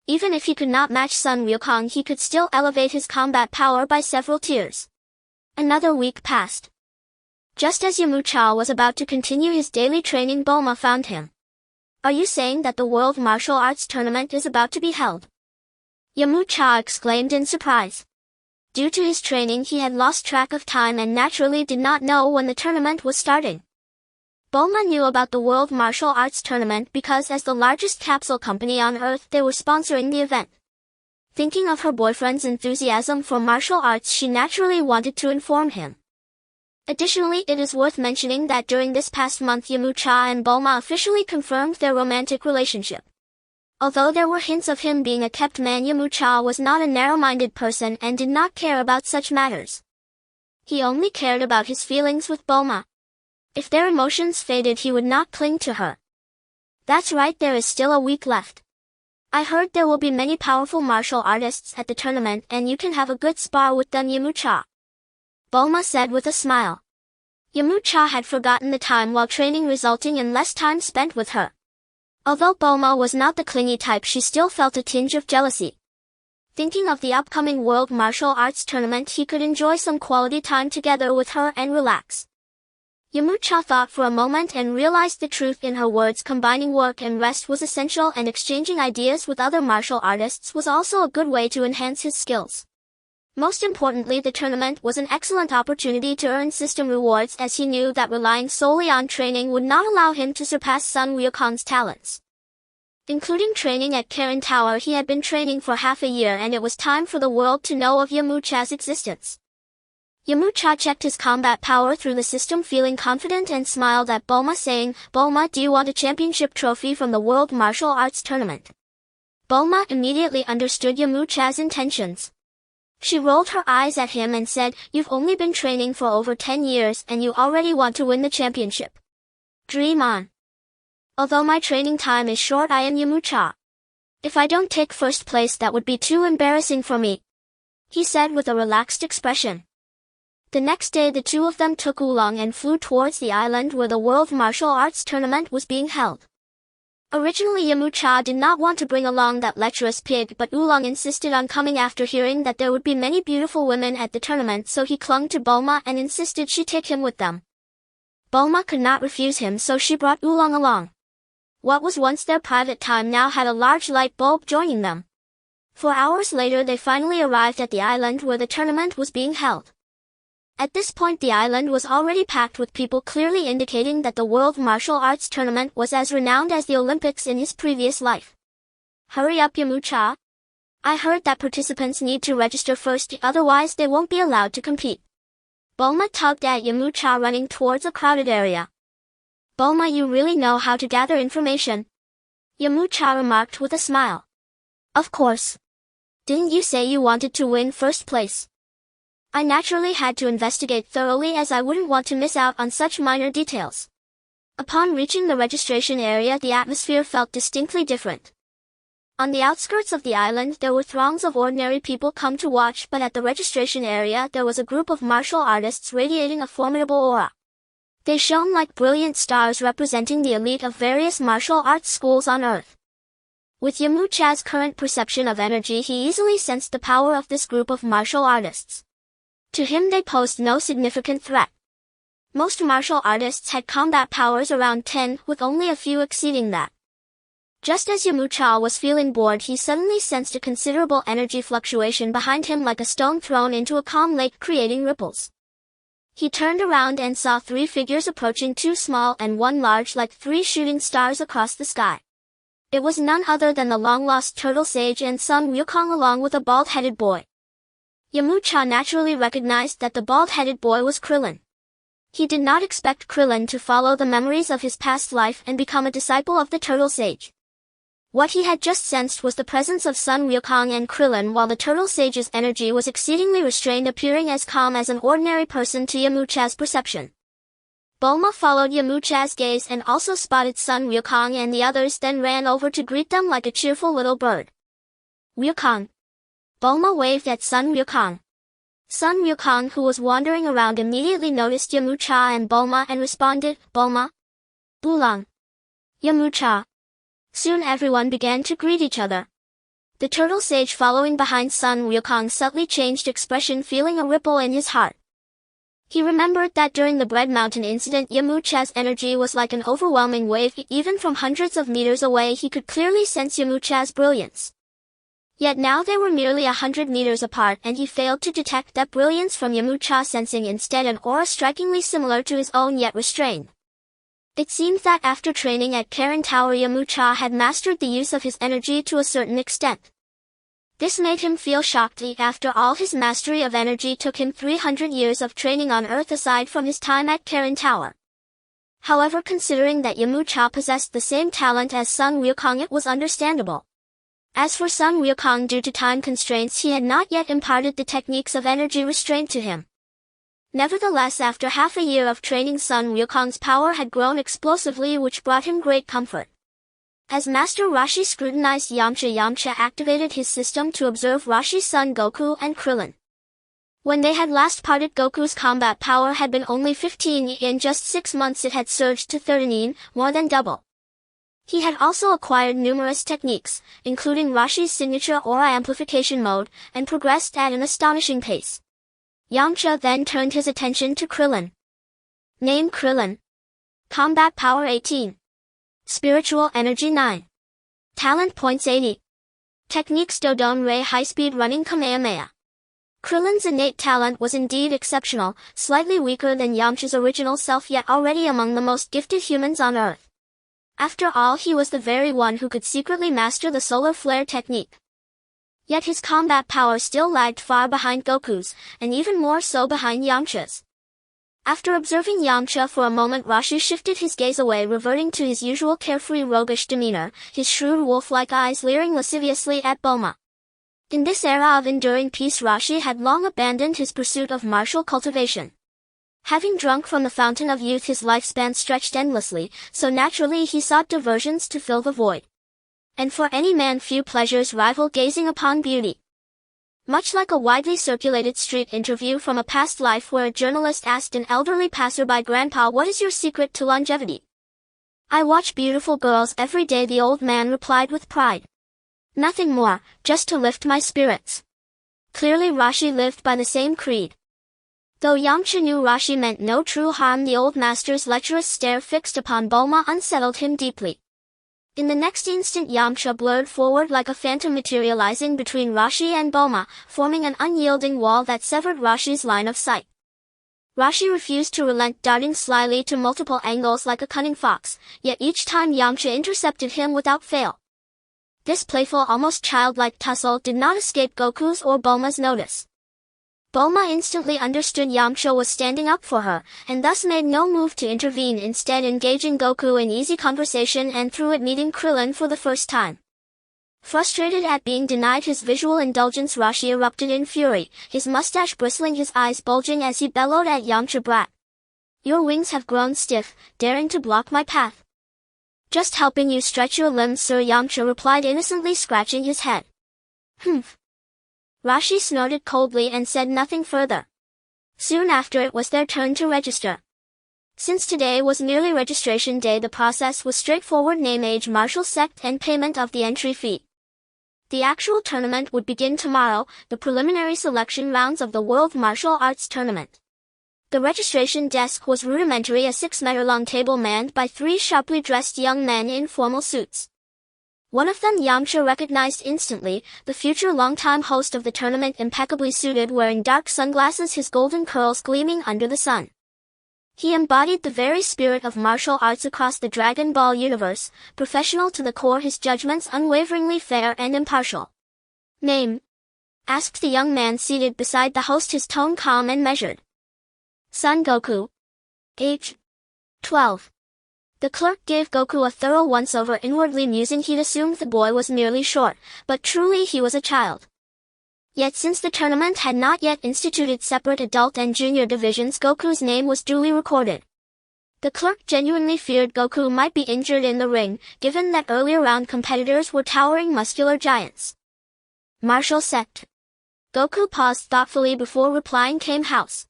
Even if he could not match Sun Wukong, he could still elevate his combat power by several tiers. Another week passed. Just as Yamcha was about to continue his daily training, Bulma found him. "Are you saying that the World Martial Arts Tournament is about to be held?" Yamcha exclaimed in surprise. Due to his training he had lost track of time and naturally did not know when the tournament was starting. Bulma knew about the World Martial Arts Tournament because as the largest capsule company on Earth they were sponsoring the event. Thinking of her boyfriend's enthusiasm for martial arts, she naturally wanted to inform him. Additionally, it is worth mentioning that during this past month Yamcha and Bulma officially confirmed their romantic relationship. Although there were hints of him being a kept man, Yamcha was not a narrow-minded person and did not care about such matters. He only cared about his feelings with Bulma. If their emotions faded, he would not cling to her. That's right, there is still a week left. I heard there will be many powerful martial artists at the tournament and you can have a good spar with them, Yamcha. Bulma said with a smile. Yamcha had forgotten the time while training, resulting in less time spent with her. Although Bulma was not the clingy type, she still felt a tinge of jealousy. Thinking of the upcoming World Martial Arts Tournament, he could enjoy some quality time together with her and relax. Yamcha thought for a moment and realized the truth in her words. Combining work and rest was essential, and exchanging ideas with other martial artists was also a good way to enhance his skills. Most importantly, the tournament was an excellent opportunity to earn system rewards, as he knew that relying solely on training would not allow him to surpass Sun Wukong's talents. Including training at Karen Tower, he had been training for half a year and it was time for the world to know of Yamcha's existence. Yamcha checked his combat power through the system, feeling confident, and smiled at Bulma, saying, "Bulma, do you want a championship trophy from the World Martial Arts Tournament?" Bulma immediately understood Yamcha's intentions. She rolled her eyes at him and said, "You've only been training for over 10 years and you already want to win the championship. Dream on. Although my training time is short, I am Yamcha. If I don't take first place, that would be too embarrassing for me," he said with a relaxed expression. The next day the two of them took Oolong and flew towards the island where the World Martial Arts Tournament was being held. Originally Yamcha did not want to bring along that lecherous pig, but Oolong insisted on coming after hearing that there would be many beautiful women at the tournament, so he clung to Bulma and insisted she take him with them. Bulma could not refuse him, so she brought Oolong along. What was once their private time now had a large light bulb joining them. 4 hours later they finally arrived at the island where the tournament was being held. At this point the island was already packed with people, clearly indicating that the World Martial Arts Tournament was as renowned as the Olympics in his previous life. "Hurry up, Yamcha. I heard that participants need to register first, otherwise they won't be allowed to compete." Bulma tugged at Yamcha, running towards a crowded area. "Bulma, you really know how to gather information," Yamcha remarked with a smile. "Of course. Didn't you say you wanted to win first place? I naturally had to investigate thoroughly, as I wouldn't want to miss out on such minor details." Upon reaching the registration area, the atmosphere felt distinctly different. On the outskirts of the island there were throngs of ordinary people come to watch, but at the registration area there was a group of martial artists radiating a formidable aura. They shone like brilliant stars representing the elite of various martial arts schools on Earth. With Yamcha's current perception of energy, he easily sensed the power of this group of martial artists. To him they posed no significant threat. Most martial artists had combat powers around 10, with only a few exceeding that. Just as Yamcha was feeling bored, he suddenly sensed a considerable energy fluctuation behind him, like a stone thrown into a calm lake creating ripples. He turned around and saw 3 figures approaching, 2 small and 1 large, like 3 shooting stars across the sky. It was none other than the long-lost turtle sage and Sun Wukong along with a bald-headed boy. Yamcha naturally recognized that the bald-headed boy was Krillin. He did not expect Krillin to follow the memories of his past life and become a disciple of the turtle sage. What he had just sensed was the presence of Sun Wukong and Krillin, while the turtle sage's energy was exceedingly restrained, appearing as calm as an ordinary person to Yamcha's perception. Bulma followed Yamcha's gaze and also spotted Sun Wukong and the others, then ran over to greet them like a cheerful little bird. Wukong. Bulma waved at Sun Wukong. Sun Wukong, who was wandering around, immediately noticed Yamcha and Bulma and responded, Bulma. Bulong. Yamcha. Soon everyone began to greet each other. The turtle sage, following behind Sun Wukong, subtly changed expression, feeling a ripple in his heart. He remembered that during the Bread Mountain incident, Yamcha's energy was like an overwhelming wave. Even from hundreds of meters away he could clearly sense Yamcha's brilliance. Yet now they were merely 100 meters apart and he failed to detect that brilliance from Yamcha, sensing instead an aura strikingly similar to his own yet restrained. It seemed that after training at Karen Tower, Yamcha had mastered the use of his energy to a certain extent. This made him feel shocked. After all, his mastery of energy took him 300 years of training on Earth aside from his time at Karen Tower. However, considering that Yamcha possessed the same talent as Sun Wukong, it was understandable. As for Sun Wukong, due to time constraints, he had not yet imparted the techniques of energy restraint to him. Nevertheless, after half a year of training, Sun Wukong's power had grown explosively, which brought him great comfort. As Master Roshi scrutinized Yamcha, Yamcha activated his system to observe Roshi's son Goku and Krillin. When they had last parted, Goku's combat power had been only 15. In just 6 months it had surged to 13, more than double. He had also acquired numerous techniques, including Roshi's signature aura amplification mode, and progressed at an astonishing pace. Yamcha then turned his attention to Krillin. Name: Krillin. Combat power 18. Spiritual energy 9. Talent points 80. Techniques: Dodon Ray, high-speed running, Kamehameha. Krillin's innate talent was indeed exceptional, slightly weaker than Yamcha's original self, yet already among the most gifted humans on Earth. After all, he was the very one who could secretly master the solar flare technique. Yet his combat power still lagged far behind Goku's, and even more so behind Yamcha's. After observing Yamcha for a moment, Roshi shifted his gaze away, reverting to his usual carefree, roguish demeanor, his shrewd wolf-like eyes leering lasciviously at Bulma. In this era of enduring peace, Roshi had long abandoned his pursuit of martial cultivation. Having drunk from the fountain of youth, his lifespan stretched endlessly, so naturally he sought diversions to fill the void. And for any man few pleasures rival gazing upon beauty. Much like a widely circulated street interview from a past life where a journalist asked an elderly passerby, "Grandpa, what is your secret to longevity?" "I watch beautiful girls every day," the old man replied with pride. "Nothing more, just to lift my spirits." Clearly Roshi lived by the same creed. Though Yamcha knew Roshi meant no true harm, the old master's lecherous stare fixed upon Bulma unsettled him deeply. In the next instant, Yamcha blurred forward like a phantom, materializing between Roshi and Bulma, forming an unyielding wall that severed Roshi's line of sight. Roshi refused to relent, darting slyly to multiple angles like a cunning fox, yet each time Yamcha intercepted him without fail. This playful, almost childlike tussle did not escape Goku's or Bulma's notice. Bulma instantly understood Yamcha was standing up for her, and thus made no move to intervene, instead engaging Goku in easy conversation and through it meeting Krillin for the first time. Frustrated at being denied his visual indulgence, Roshi erupted in fury, his mustache bristling, his eyes bulging as he bellowed at Yamcha, "Brat! Your wings have grown stiff, daring to block my path." Just helping you stretch your limbs, sir, Yamcha replied, innocently scratching his head. Humph. Rashi snorted coldly and said nothing further. Soon after, it was their turn to register. Since today was merely registration day, the process was straightforward: name, age, martial sect, and payment of the entry fee. The actual tournament would begin tomorrow, the preliminary selection rounds of the World Martial Arts Tournament. The registration desk was rudimentary, a 6-meter-long table manned by 3 sharply dressed young men in formal suits. One of them Yamcha recognized instantly, the future longtime host of the tournament, impeccably suited, wearing dark sunglasses, his golden curls gleaming under the sun. He embodied the very spirit of martial arts across the Dragon Ball universe, professional to the core, his judgments unwaveringly fair and impartial. Name? Asked the young man seated beside the host, his tone calm and measured. Son Goku. Age? 12. The clerk gave Goku a thorough once-over, inwardly musing he'd assumed the boy was merely short, but truly he was a child. Yet since the tournament had not yet instituted separate adult and junior divisions, Goku's name was duly recorded. The clerk genuinely feared Goku might be injured in the ring, given that earlier round competitors were towering muscular giants. Martial sect. Goku paused thoughtfully before replying. Came house.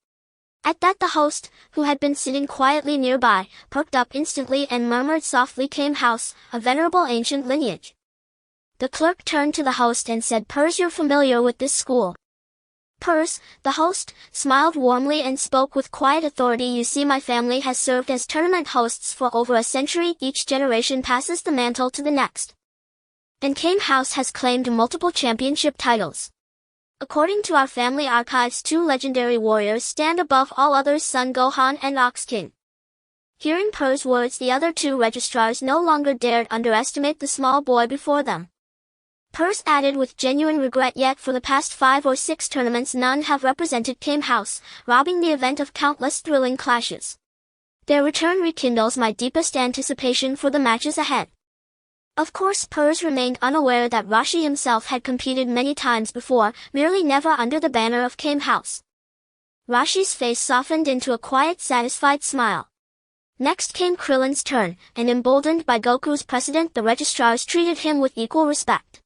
At that the host, who had been sitting quietly nearby, perked up instantly and murmured softly, Came house, a venerable ancient lineage. The clerk turned to the host and said, Pers, you're familiar with this school. Pers, the host, smiled warmly and spoke with quiet authority. You see, my family has served as tournament hosts for over a century. Each generation passes the mantle to the next. And Kame House has claimed multiple championship titles. According to our family archives, 2 legendary warriors stand above all others, Son Gohan and Ox King. Hearing Pers' words, the other 2 registrars no longer dared underestimate the small boy before them. Pers added with genuine regret, yet for the past 5 or 6 tournaments none have represented Kame House, robbing the event of countless thrilling clashes. Their return rekindles my deepest anticipation for the matches ahead. Of course, Pers remained unaware that Rashi himself had competed many times before, merely never under the banner of Kame House. Rashi's face softened into a quiet, satisfied smile. Next came Krillin's turn, and emboldened by Goku's precedent, the registrars treated him with equal respect.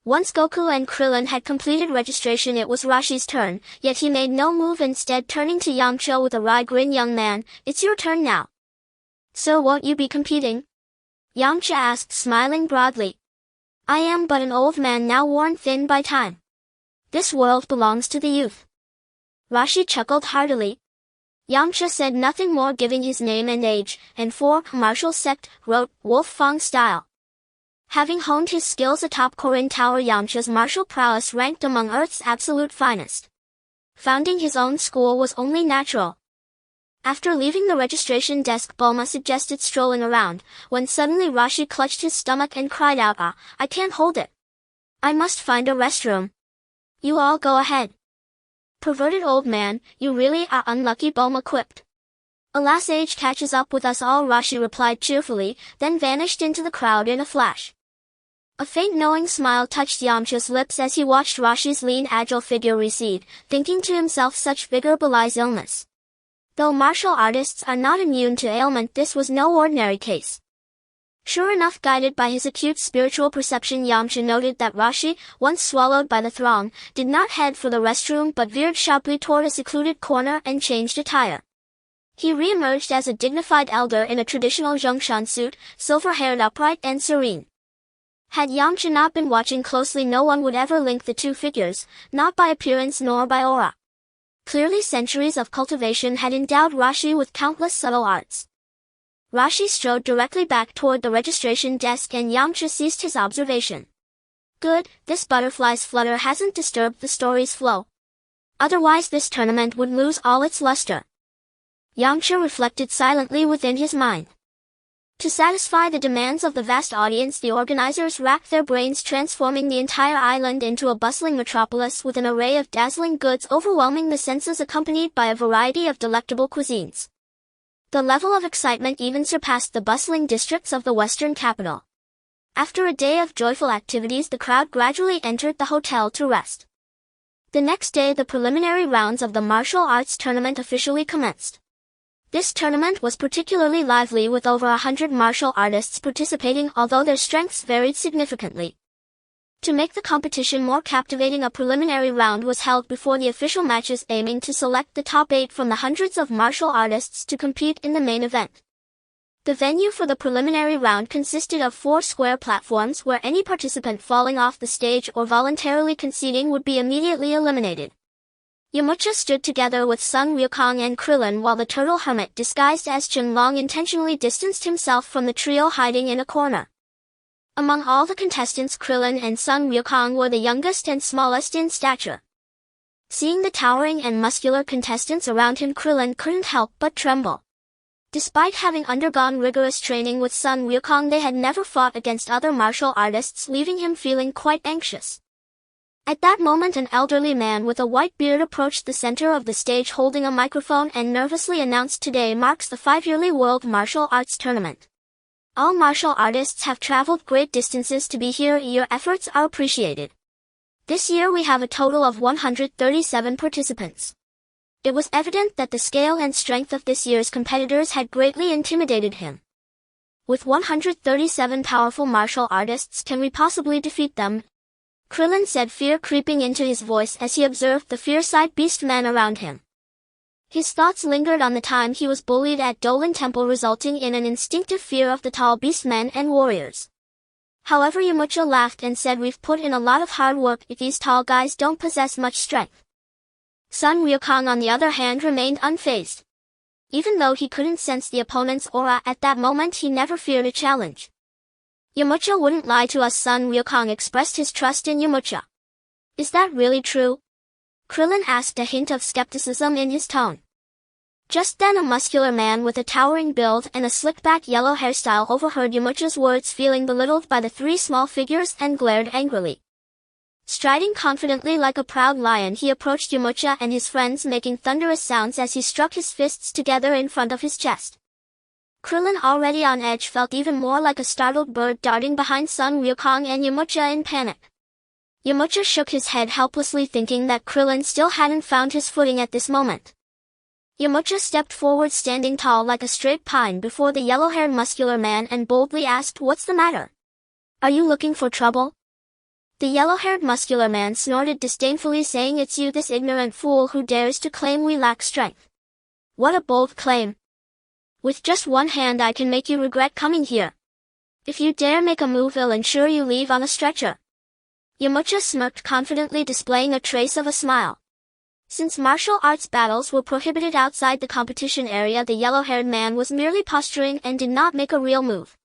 Once Goku and Krillin had completed registration, it was Rashi's turn, yet he made no move, instead turning to Yamcha with a wry grin. Young man, it's your turn now. So won't you be competing? Yamcha asked, smiling broadly. I am but an old man now, worn thin by time. This world belongs to the youth. Rashi chuckled heartily. Yamcha said nothing more, giving his name and age, and for martial sect, wrote Wolf Fang style. Having honed his skills atop Korin Tower, Yamcha's martial prowess ranked among Earth's absolute finest. Founding his own school was only natural. After leaving the registration desk, Bulma suggested strolling around, when suddenly Rashi clutched his stomach and cried out, I can't hold it. I must find a restroom. You all go ahead. Perverted old man, you really are unlucky, Bulma quipped. Alas, age catches up with us all, Rashi replied cheerfully, then vanished into the crowd in a flash. A faint knowing smile touched Yamcha's lips as he watched Rashi's lean, agile figure recede, thinking to himself, such vigor belies illness. Though martial artists are not immune to ailment, this was no ordinary case. Sure enough, guided by his acute spiritual perception, Yamcha noted that Rashi, once swallowed by the throng, did not head for the restroom but veered sharply toward a secluded corner and changed attire. He re-emerged as a dignified elder in a traditional Zhongshan suit, silver-haired, upright and serene. Had Yamcha not been watching closely, no one would ever link the 2 figures, not by appearance nor by aura. Clearly, centuries of cultivation had endowed Rashi with countless subtle arts. Rashi strode directly back toward the registration desk and Yamcha ceased his observation. Good, this butterfly's flutter hasn't disturbed the story's flow. Otherwise this tournament would lose all its luster. Yamcha reflected silently within his mind. To satisfy the demands of the vast audience, the organizers racked their brains, transforming the entire island into a bustling metropolis with an array of dazzling goods overwhelming the senses, accompanied by a variety of delectable cuisines. The level of excitement even surpassed the bustling districts of the western capital. After a day of joyful activities, the crowd gradually entered the hotel to rest. The next day, the preliminary rounds of the martial arts tournament officially commenced. This tournament was particularly lively with over 100 martial artists participating, although their strengths varied significantly. To make the competition more captivating, a preliminary round was held before the official matches, aiming to select the top 8 from the hundreds of martial artists to compete in the main event. The venue for the preliminary round consisted of 4 square platforms where any participant falling off the stage or voluntarily conceding would be immediately eliminated. Yamcha stood together with Sun Wukong and Krillin, while the turtle hermit disguised as Chunlong intentionally distanced himself from the trio, hiding in a corner. Among all the contestants, Krillin and Sun Wukong were the youngest and smallest in stature. Seeing the towering and muscular contestants around him, Krillin couldn't help but tremble. Despite having undergone rigorous training with Sun Wukong, they had never fought against other martial artists, leaving him feeling quite anxious. At that moment, an elderly man with a white beard approached the center of the stage holding a microphone and nervously announced, "Today marks the 5-yearly World Martial Arts Tournament. All martial artists have traveled great distances to be here. Your efforts are appreciated. This year we have a total of 137 participants." It was evident that the scale and strength of this year's competitors had greatly intimidated him. With 137 powerful martial artists, can we possibly defeat them? Krillin said, fear creeping into his voice as he observed the fierce-eyed beastmen around him. His thoughts lingered on the time he was bullied at Dolan Temple, resulting in an instinctive fear of the tall beastmen and warriors. However, Yamcha laughed and said, "We've put in a lot of hard work. If these tall guys don't possess much strength." Sun Wukong, on the other hand, remained unfazed. Even though he couldn't sense the opponent's aura at that moment, he never feared a challenge. "Yamcha wouldn't lie to us." Sun Wukong expressed his trust in Yamcha. "Is that really true?" Krillin asked, a hint of skepticism in his tone. Just then, a muscular man with a towering build and a slick-back yellow hairstyle overheard Yamcha's words, feeling belittled by the 3 small figures, and glared angrily. Striding confidently like a proud lion, he approached Yamcha and his friends, making thunderous sounds as he struck his fists together in front of his chest. Krillin, already on edge, felt even more like a startled bird darting behind Sun Wukong and Yamcha in panic. Yamcha shook his head helplessly, thinking that Krillin still hadn't found his footing at this moment. Yamcha stepped forward, standing tall like a straight pine before the yellow-haired muscular man, and boldly asked, "What's the matter? Are you looking for trouble?" The yellow-haired muscular man snorted disdainfully, saying, "It's you, this ignorant fool, who dares to claim we lack strength. What a bold claim. With just one hand I can make you regret coming here. If you dare make a move, I'll ensure you leave on a stretcher." Yamcha smirked confidently, displaying a trace of a smile. Since martial arts battles were prohibited outside the competition area, the yellow-haired man was merely posturing and did not make a real move.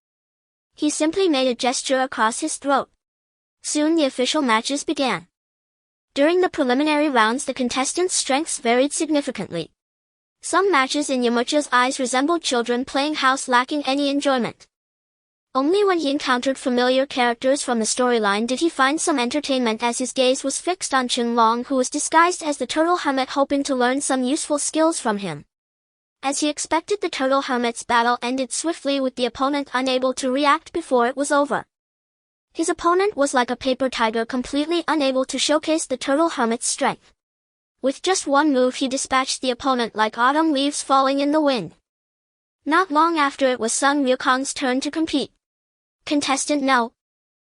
He simply made a gesture across his throat. Soon the official matches began. During the preliminary rounds, the contestants' strengths varied significantly. Some matches, in Yamcha's eyes, resembled children playing house, lacking any enjoyment. Only when he encountered familiar characters from the storyline did he find some entertainment, as his gaze was fixed on Chunlong, who was disguised as the turtle hermit, hoping to learn some useful skills from him. As he expected, the turtle hermit's battle ended swiftly, with the opponent unable to react before it was over. His opponent was like a paper tiger, completely unable to showcase the turtle hermit's strength. With just one move, he dispatched the opponent like autumn leaves falling in the wind. Not long after, it was Sun Wukong's turn to compete. "Contestant No.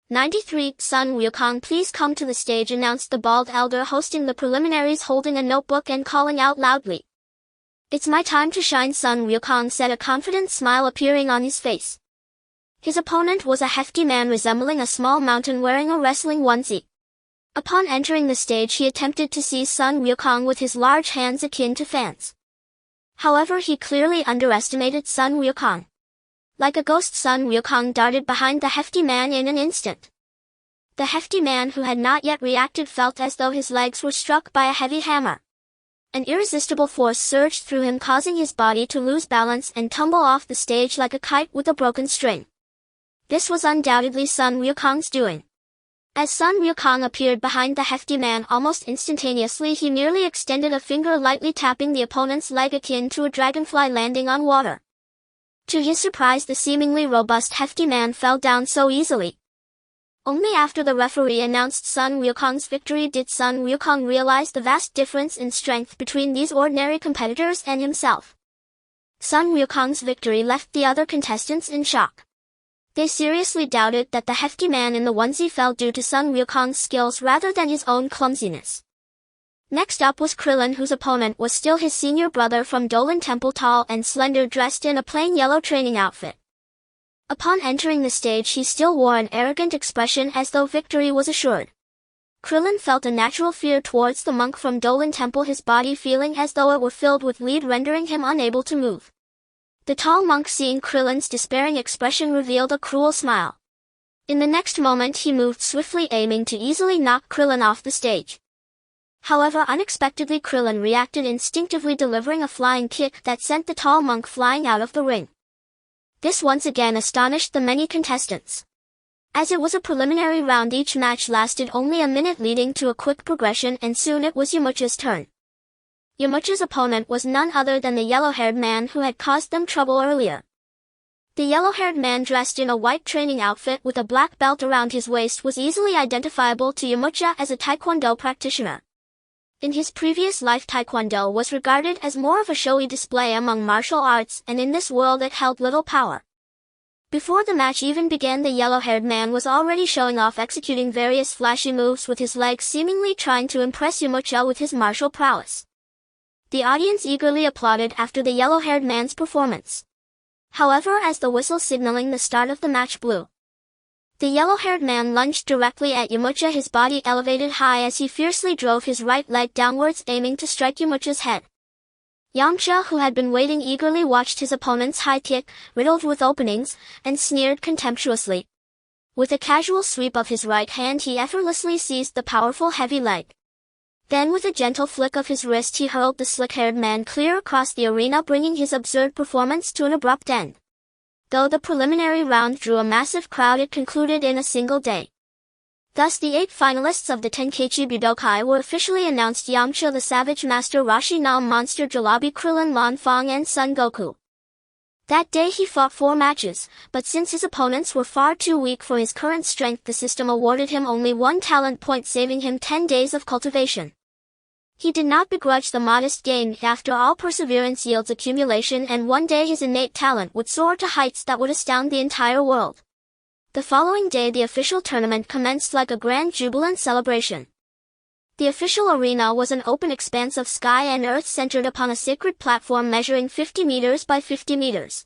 93, Sun Wukong, please come to the stage," announced the bald elder hosting the preliminaries, holding a notebook and calling out loudly. "It's my time to shine," Sun Wukong said, a confident smile appearing on his face. His opponent was a hefty man resembling a small mountain, wearing a wrestling onesie. Upon entering the stage, he attempted to seize Sun Wukong with his large hands akin to fans. However, he clearly underestimated Sun Wukong. Like a ghost, Sun Wukong darted behind the hefty man in an instant. The hefty man, who had not yet reacted, felt as though his legs were struck by a heavy hammer. An irresistible force surged through him, causing his body to lose balance and tumble off the stage like a kite with a broken string. This was undoubtedly Sun Wukong's doing. As Sun Wukong appeared behind the hefty man almost instantaneously, he merely extended a finger, lightly tapping the opponent's leg, akin to a dragonfly landing on water. To his surprise, the seemingly robust hefty man fell down so easily. Only after the referee announced Sun Wukong's victory did Sun Wukong realize the vast difference in strength between these ordinary competitors and himself. Sun Wukong's victory left the other contestants in shock. They seriously doubted that the hefty man in the onesie fell due to Sun Wukong's skills rather than his own clumsiness. Next up was Krillin, whose opponent was still his senior brother from Dolan Temple, tall and slender, dressed in a plain yellow training outfit. Upon entering the stage, he still wore an arrogant expression as though victory was assured. Krillin felt a natural fear towards the monk from Dolan Temple, his body feeling as though it were filled with lead, rendering him unable to move. The tall monk, seeing Krillin's despairing expression, revealed a cruel smile. In the next moment he moved swiftly, aiming to easily knock Krillin off the stage. However, unexpectedly Krillin reacted instinctively, delivering a flying kick that sent the tall monk flying out of the ring. This once again astonished the many contestants. As it was a preliminary round, each match lasted only a minute, leading to a quick progression, and soon it was Yamcha's turn. Yamcha's opponent was none other than the yellow-haired man who had caused them trouble earlier. The yellow-haired man, dressed in a white training outfit with a black belt around his waist, was easily identifiable to Yamcha as a taekwondo practitioner. In his previous life, taekwondo was regarded as more of a showy display among martial arts, and in this world it held little power. Before the match even began, the yellow-haired man was already showing off, executing various flashy moves with his legs, seemingly trying to impress Yamcha with his martial prowess. The audience eagerly applauded after the yellow-haired man's performance. However, as the whistle signaling the start of the match blew, the yellow-haired man lunged directly at Yamcha, his body elevated high as he fiercely drove his right leg downwards, aiming to strike Yamcha's head. Yamcha, who had been waiting eagerly, watched his opponent's high kick, riddled with openings, and sneered contemptuously. With a casual sweep of his right hand, he effortlessly seized the powerful heavy leg. Then with a gentle flick of his wrist, he hurled the slick-haired man clear across the arena, bringing his absurd performance to an abrupt end. Though the preliminary round drew a massive crowd, it concluded in a single day. Thus the 8 finalists of the Tenkaichi Budokai were officially announced: Yamcha the Savage Master, Rashi Nam Monster Jalabi, Krillin, Lan Fang, and Son Goku. That day he fought 4 matches, but since his opponents were far too weak for his current strength, the system awarded him only 1 talent point, saving him 10 days of cultivation. He did not begrudge the modest gain. After all, perseverance yields accumulation, and one day his innate talent would soar to heights that would astound the entire world. The following day the official tournament commenced like a grand jubilant celebration. The official arena was an open expanse of sky and earth centered upon a sacred platform measuring 50 meters by 50 meters.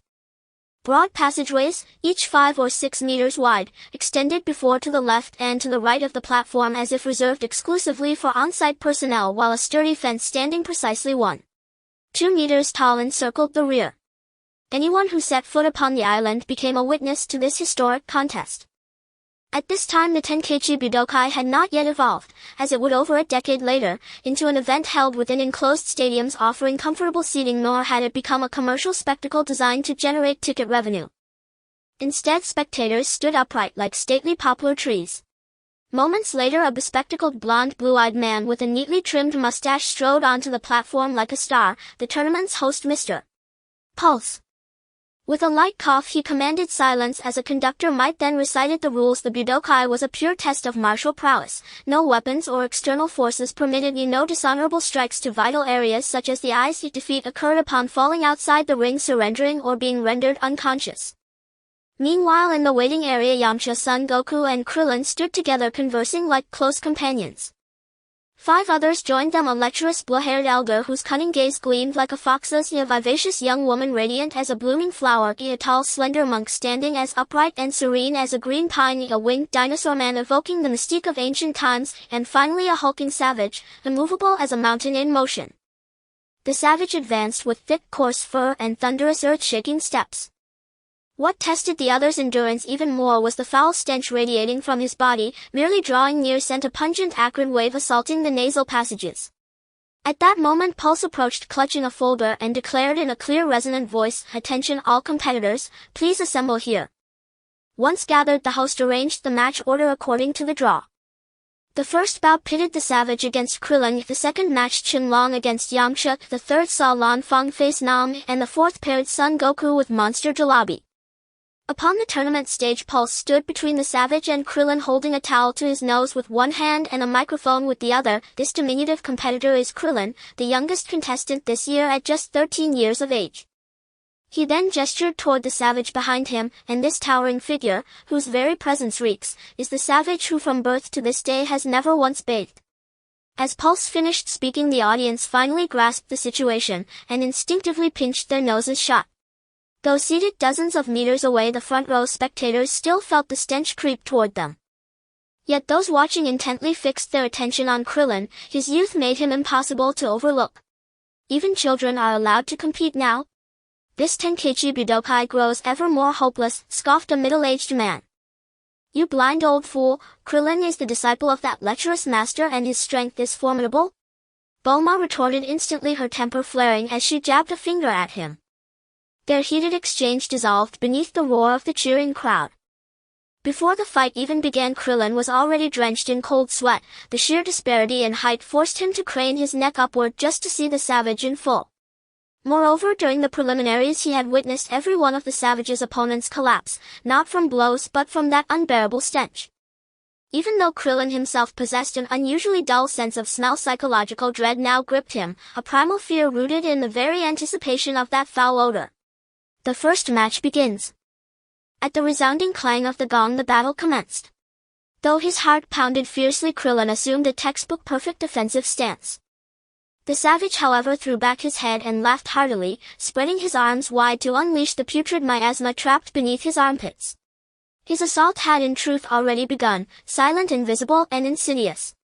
Broad passageways, each 5 or 6 meters wide, extended before to the left and to the right of the platform as if reserved exclusively for on-site personnel, while a sturdy fence standing precisely 1.2 meters tall encircled the rear. Anyone who set foot upon the island became a witness to this historic contest. At this time the Tenkaichi Budokai had not yet evolved, as it would over a decade later, into an event held within enclosed stadiums offering comfortable seating, nor had it become a commercial spectacle designed to generate ticket revenue. Instead, spectators stood upright like stately poplar trees. Moments later, a bespectacled blond blue-eyed man with a neatly trimmed mustache strode onto the platform like a star, the tournament's host, Mr. Pulse. With a light cough he commanded silence as a conductor might, then recited the rules. The Budokai was a pure test of martial prowess. No weapons or external forces permitted, no dishonorable strikes to vital areas such as the eyes. Defeat occurred upon falling outside the ring, surrendering, or being rendered unconscious. Meanwhile, in the waiting area, Yamcha, Son Goku, and Krillin stood together conversing like close companions. 5 others joined them: a lecherous blue-haired elder whose cunning gaze gleamed like a fox's, a vivacious young woman radiant as a blooming flower, a tall slender monk standing as upright and serene as a green pine, a winged dinosaur man evoking the mystique of ancient times, and finally a hulking savage, immovable as a mountain in motion. The savage advanced with thick coarse fur and thunderous earth-shaking steps. What tested the other's endurance even more was the foul stench radiating from his body. Merely drawing near sent a pungent acrid wave assaulting the nasal passages. At that moment Pulse approached clutching a folder and declared in a clear resonant voice, "Attention all competitors, please assemble here." Once gathered, the host arranged the match order according to the draw. The first bout pitted the savage against Krillin, the second matched Shenlong against Yamcha, the third saw Lan Fang face Nam, and the fourth paired Son Goku with Monster Jalabi. Upon the tournament stage, Pulse stood between the savage and Krillin, holding a towel to his nose with one hand and a microphone with the other. This diminutive competitor is Krillin, the youngest contestant this year at just 13 years of age. He then gestured toward the savage behind him, and this towering figure, whose very presence reeks, is the savage who from birth to this day has never once bathed. As Pulse finished speaking, the audience finally grasped the situation, and instinctively pinched their noses shut. Though seated dozens of meters away, the front row spectators still felt the stench creep toward them. Yet those watching intently fixed their attention on Krillin. His youth made him impossible to overlook. Even children are allowed to compete now? This Tenkaichi Budokai grows ever more hopeless, scoffed a middle-aged man. You blind old fool, Krillin is the disciple of that lecherous master and his strength is formidable? Bulma retorted, instantly her temper flaring as she jabbed a finger at him. Their heated exchange dissolved beneath the roar of the cheering crowd. Before the fight even began, Krillin was already drenched in cold sweat. The sheer disparity in height forced him to crane his neck upward just to see the savage in full. Moreover, during the preliminaries he had witnessed every one of the savage's opponents collapse, not from blows but from that unbearable stench. Even though Krillin himself possessed an unusually dull sense of smell, psychological dread now gripped him, a primal fear rooted in the very anticipation of that foul odor. The first match begins. At the resounding clang of the gong, the battle commenced. Though his heart pounded fiercely, Krillin assumed a textbook perfect defensive stance. The savage, however, threw back his head and laughed heartily, spreading his arms wide to unleash the putrid miasma trapped beneath his armpits. His assault had in truth already begun, silent, invisible, and insidious.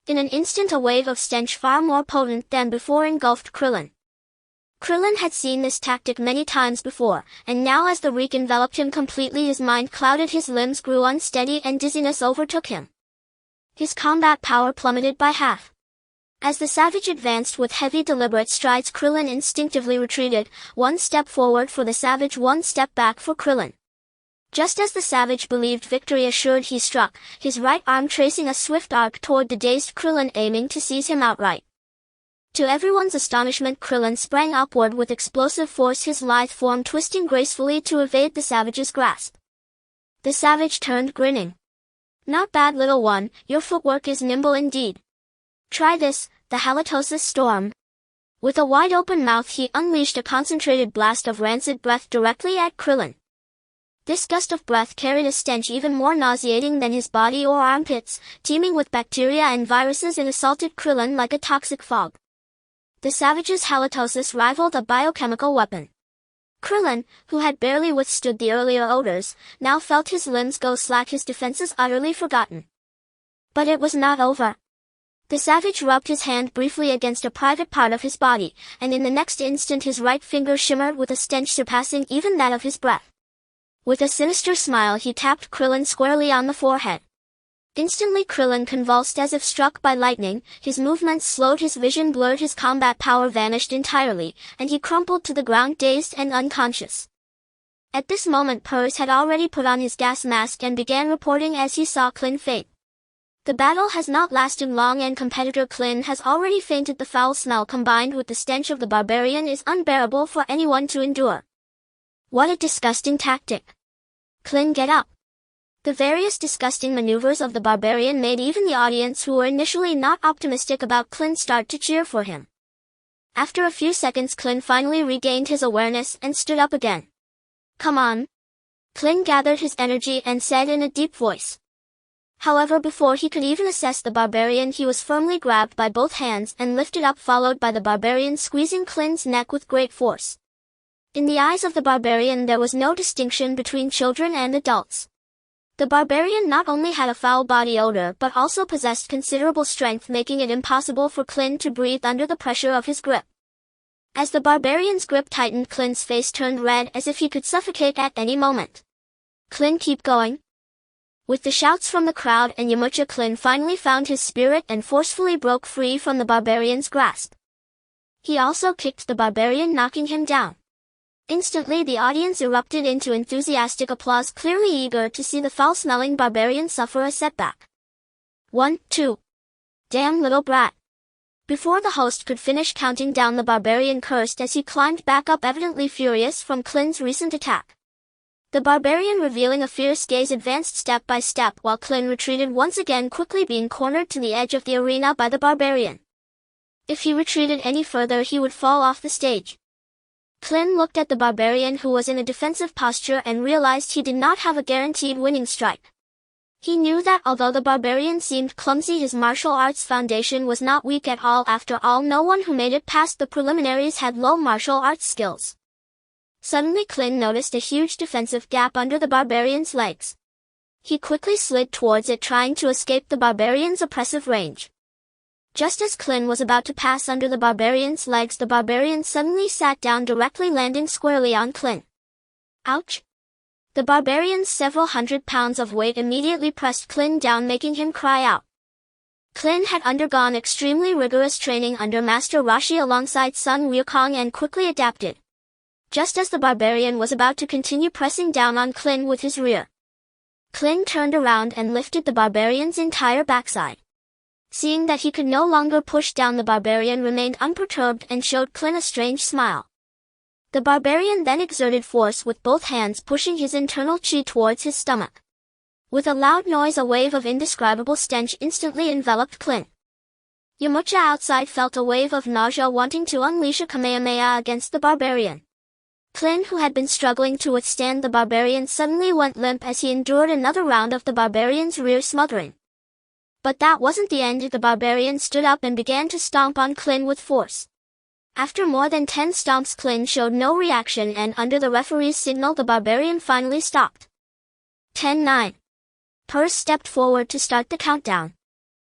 In an instant a wave of stench far more potent than before engulfed Krillin. Krillin had seen this tactic many times before, and now as the reek enveloped him completely, his mind clouded, his limbs grew unsteady, and dizziness overtook him. His combat power plummeted by half. As the savage advanced with heavy, deliberate strides, Krillin instinctively retreated, one step forward for the savage, one step back for Krillin. Just as the savage believed victory assured, he struck, his right arm tracing a swift arc toward the dazed Krillin, aiming to seize him outright. To everyone's astonishment, Krillin sprang upward with explosive force, his lithe form twisting gracefully to evade the savage's grasp. The savage turned, grinning. Not bad, little one, your footwork is nimble indeed. Try this, the halitosis storm. With a wide-open mouth he unleashed a concentrated blast of rancid breath directly at Krillin. This gust of breath carried a stench even more nauseating than his body or armpits, teeming with bacteria and viruses. It assaulted Krillin like a toxic fog. The savage's halitosis rivaled a biochemical weapon. Krillin, who had barely withstood the earlier odors, now felt his limbs go slack, his defenses utterly forgotten. But it was not over. The savage rubbed his hand briefly against a private part of his body, and in the next instant his right finger shimmered with a stench surpassing even that of his breath. With a sinister smile he tapped Krillin squarely on the forehead. Instantly Krillin convulsed as if struck by lightning, his movements slowed, his vision blurred, his combat power vanished entirely, and he crumpled to the ground dazed and unconscious. At this moment Purse had already put on his gas mask and began reporting as he saw Klin faint. The battle has not lasted long and competitor Klin has already fainted. The foul smell combined with the stench of the barbarian is unbearable for anyone to endure. What a disgusting tactic. Klin, get up. The various disgusting maneuvers of the barbarian made even the audience, who were initially not optimistic about Klin, start to cheer for him. After a few seconds Klin finally regained his awareness and stood up again. Come on. Klin gathered his energy and said in a deep voice. However, before he could even assess the barbarian, he was firmly grabbed by both hands and lifted up, followed by the barbarian squeezing Klin's neck with great force. In the eyes of the barbarian there was no distinction between children and adults. The barbarian not only had a foul body odor but also possessed considerable strength, making it impossible for Klin to breathe under the pressure of his grip. As the barbarian's grip tightened, Klin's face turned red as if he could suffocate at any moment. Klin, keep going. With the shouts from the crowd and Yamcha, Klin finally found his spirit and forcefully broke free from the barbarian's grasp. He also kicked the barbarian, knocking him down. Instantly the audience erupted into enthusiastic applause, clearly eager to see the foul-smelling barbarian suffer a setback. 1, 2. Damn little brat. Before the host could finish counting down, the barbarian cursed as he climbed back up, evidently furious from Klin's recent attack. The barbarian, revealing a fierce gaze, advanced step by step while Klin retreated once again, quickly being cornered to the edge of the arena by the barbarian. If he retreated any further he would fall off the stage. Clint looked at the barbarian who was in a defensive posture and realized he did not have a guaranteed winning strike. He knew that although the barbarian seemed clumsy, his martial arts foundation was not weak at all. After all, no one who made it past the preliminaries had low martial arts skills. Suddenly Clint noticed a huge defensive gap under the barbarian's legs. He quickly slid towards it, trying to escape the barbarian's oppressive range. Just as Clint was about to pass under the barbarian's legs, the barbarian suddenly sat down, directly landing squarely on Clint. Ouch! The barbarian's several hundred pounds of weight immediately pressed Clint down, making him cry out. Clint had undergone extremely rigorous training under Master Roshi alongside Sun Wukong and quickly adapted. Just as the barbarian was about to continue pressing down on Clint with his rear, Clint turned around and lifted the barbarian's entire backside. Seeing that he could no longer push down, the barbarian remained unperturbed and showed Clint a strange smile. The barbarian then exerted force with both hands, pushing his internal chi towards his stomach. With a loud noise, a wave of indescribable stench instantly enveloped Clint. Yamcha outside felt a wave of nausea, wanting to unleash a Kamehameha against the barbarian. Clint, who had been struggling to withstand the barbarian, suddenly went limp as he endured another round of the barbarian's rear smothering. But that wasn't the end. The barbarian stood up and began to stomp on Clint with force. After more than 10 stomps, Clint showed no reaction, and under the referee's signal, the barbarian finally stopped. 10-9. Purse stepped forward to start the countdown.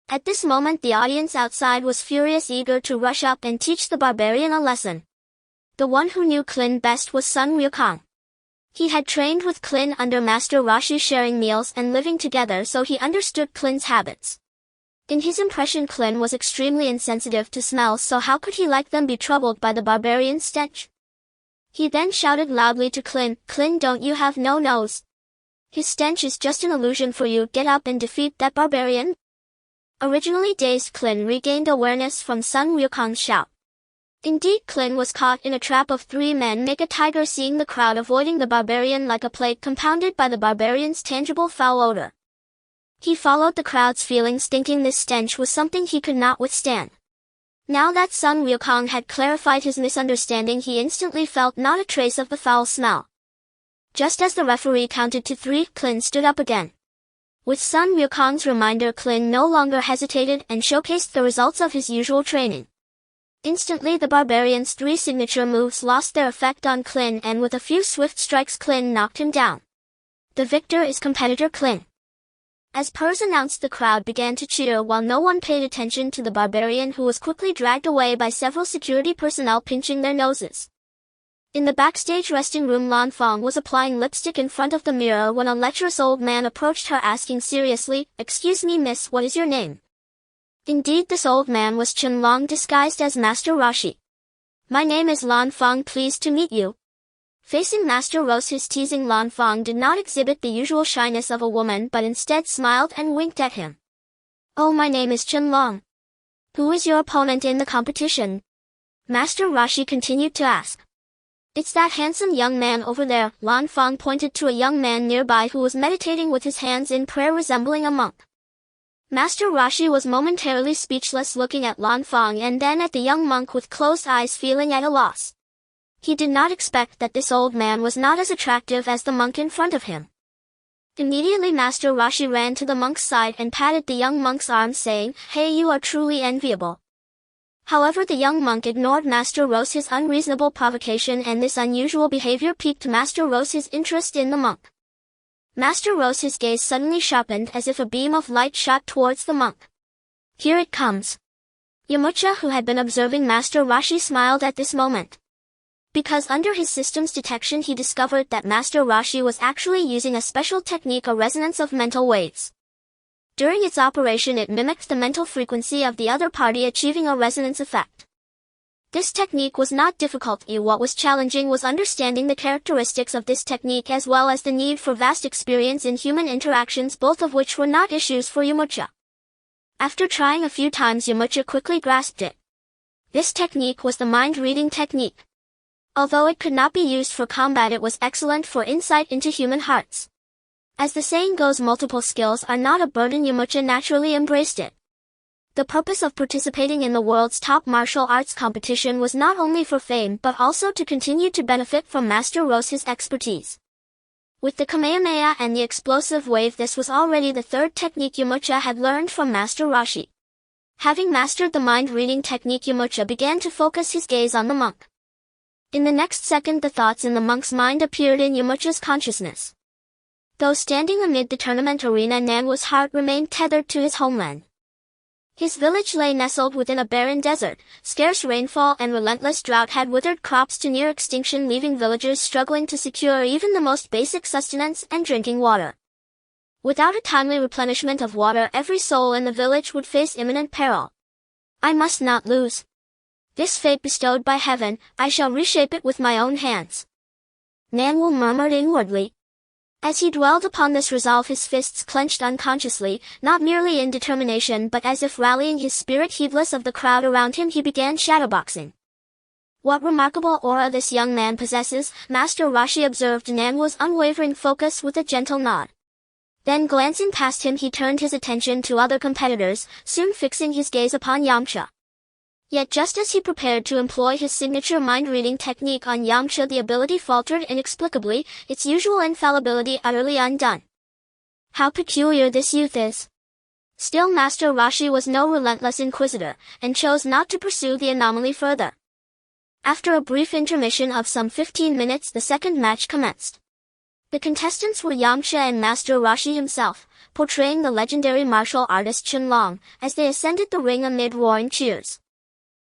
At this moment, the audience outside was furious, eager to rush up and teach the barbarian a lesson. The one who knew Clint best was Sun Wukong. He had trained with Clint under Master Roshi, sharing meals and living together, so he understood Clint's habits. In his impression, Clint was extremely insensitive to smells, so how could he like them be troubled by the barbarian's stench? He then shouted loudly to Clint, "Clint, don't you have no nose? His stench is just an illusion for you. Get up and defeat that barbarian." Originally dazed, Clint regained awareness from Sun Wukong's shout. Indeed, Clint was caught in a trap of 3 men make a tiger, seeing the crowd avoiding the barbarian like a plague, compounded by the barbarian's tangible foul odor. He followed the crowd's feelings, thinking this stench was something he could not withstand. Now that Sun Wukong had clarified his misunderstanding, he instantly felt not a trace of the foul smell. Just as the referee counted to 3, Clint stood up again. With Sun Wukong's reminder, Clint no longer hesitated and showcased the results of his usual training. Instantly, the barbarian's 3 signature moves lost their effect on Clint, and with a few swift strikes, Clint knocked him down. The victor is competitor Clint. As Purse announced, the crowd began to cheer, while no one paid attention to the barbarian, who was quickly dragged away by several security personnel pinching their noses. In the backstage resting room, Lan Fang was applying lipstick in front of the mirror when a lecherous old man approached her, asking seriously, "Excuse me, miss, what is your name?" Indeed, this old man was Chen Long, disguised as Master Roshi. "My name is Lan Fang, pleased to meet you." Facing Master Roshi, his teasing, Lan Fang did not exhibit the usual shyness of a woman, but instead smiled and winked at him. "Oh, my name is Chen Long. Who is your opponent in the competition?" Master Roshi continued to ask. "It's that handsome young man over there." Lan Fang pointed to a young man nearby who was meditating with his hands in prayer, resembling a monk. Master Roshi was momentarily speechless, looking at Lan Fang and then at the young monk with closed eyes, feeling at a loss. He did not expect that this old man was not as attractive as the monk in front of him. Immediately, Master Roshi ran to the monk's side and patted the young monk's arm, saying, "Hey, you are truly enviable." However, the young monk ignored Master Roshi's unreasonable provocation, and this unusual behavior piqued Master Roshi's interest in the monk. Master Roshi's gaze suddenly sharpened, as if a beam of light shot towards the monk. "Here it comes." Yamcha, who had been observing Master Roshi, smiled at this moment. Because under his system's detection, he discovered that Master Roshi was actually using a special technique, a resonance of mental waves. During its operation, it mimicked the mental frequency of the other party, achieving a resonance effect. This technique was not difficult. What was challenging was understanding the characteristics of this technique, as well as the need for vast experience in human interactions, both of which were not issues for Yamcha. After trying a few times, Yamcha quickly grasped it. This technique was the mind-reading technique. Although it could not be used for combat, it was excellent for insight into human hearts. As the saying goes, multiple skills are not a burden. Yamcha naturally embraced it. The purpose of participating in the world's top martial arts competition was not only for fame but also to continue to benefit from Master Roshi's expertise. With the Kamehameha and the explosive wave, this was already the third technique Yamcha had learned from Master Roshi. Having mastered the mind-reading technique, Yamcha began to focus his gaze on the monk. In the next second, the thoughts in the monk's mind appeared in Yamcha's consciousness. Though standing amid the tournament arena, Nan's heart remained tethered to his homeland. His village lay nestled within a barren desert. Scarce rainfall and relentless drought had withered crops to near extinction, leaving villagers struggling to secure even the most basic sustenance and drinking water. Without a timely replenishment of water, every soul in the village would face imminent peril. I must not lose. This fate bestowed by heaven, I shall reshape it with my own hands. Nan murmured inwardly. As he dwelled upon this resolve, his fists clenched unconsciously, not merely in determination but as if rallying his spirit. Heedless of the crowd around him, he began shadowboxing. What remarkable aura this young man possesses, Master Roshi observed Nan's unwavering focus with a gentle nod. Then glancing past him, he turned his attention to other competitors, soon fixing his gaze upon Yamcha. Yet just as he prepared to employ his signature mind-reading technique on Yamcha, the ability faltered inexplicably, its usual infallibility utterly undone. How peculiar this youth is. Still, Master Roshi was no relentless inquisitor, and chose not to pursue the anomaly further. After a brief intermission of some 15 minutes, the second match commenced. The contestants were Yamcha and Master Roshi himself, portraying the legendary martial artist Qianlong, as they ascended the ring amid roaring cheers.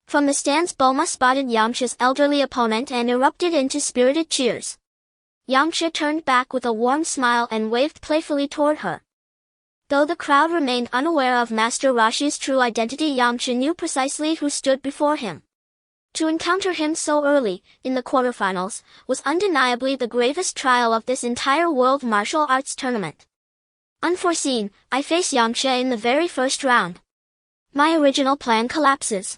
From the stands, Bulma spotted Yamcha's elderly opponent and erupted into spirited cheers. Yamcha turned back with a warm smile and waved playfully toward her. Though the crowd remained unaware of Master Roshi's true identity, Yamcha knew precisely who stood before him. To encounter him so early, in the quarterfinals, was undeniably the gravest trial of this entire world martial arts tournament. Unforeseen, I face Yamcha in the very first round. My original plan collapses.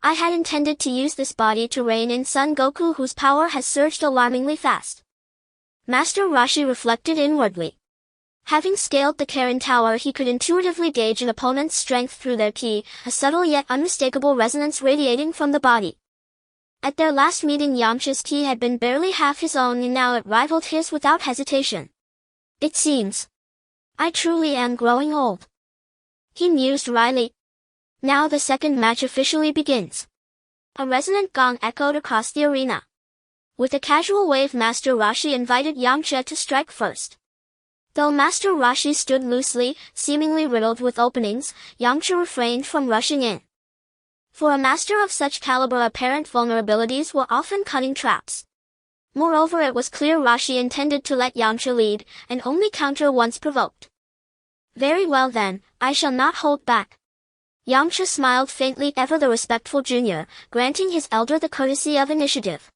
I had intended to use this body to rein in Son Goku, whose power has surged alarmingly fast. Master Roshi reflected inwardly. Having scaled the Karen Tower, he could intuitively gauge an opponent's strength through their ki, a subtle yet unmistakable resonance radiating from the body. At their last meeting, Yamcha's ki had been barely half his own, and now it rivaled his without hesitation. It seems I truly am growing old, he mused wryly. Now the second match officially begins. A resonant gong echoed across the arena. With a casual wave, Master Roshi invited Yamcha to strike first. Though Master Roshi stood loosely, seemingly riddled with openings, Yamcha refrained from rushing in. For a master of such caliber, apparent vulnerabilities were often cunning traps. Moreover, it was clear Roshi intended to let Yamcha lead, and only counter once provoked. Very well then, I shall not hold back. Yamcha smiled faintly, ever the respectful junior, granting his elder the courtesy of initiative.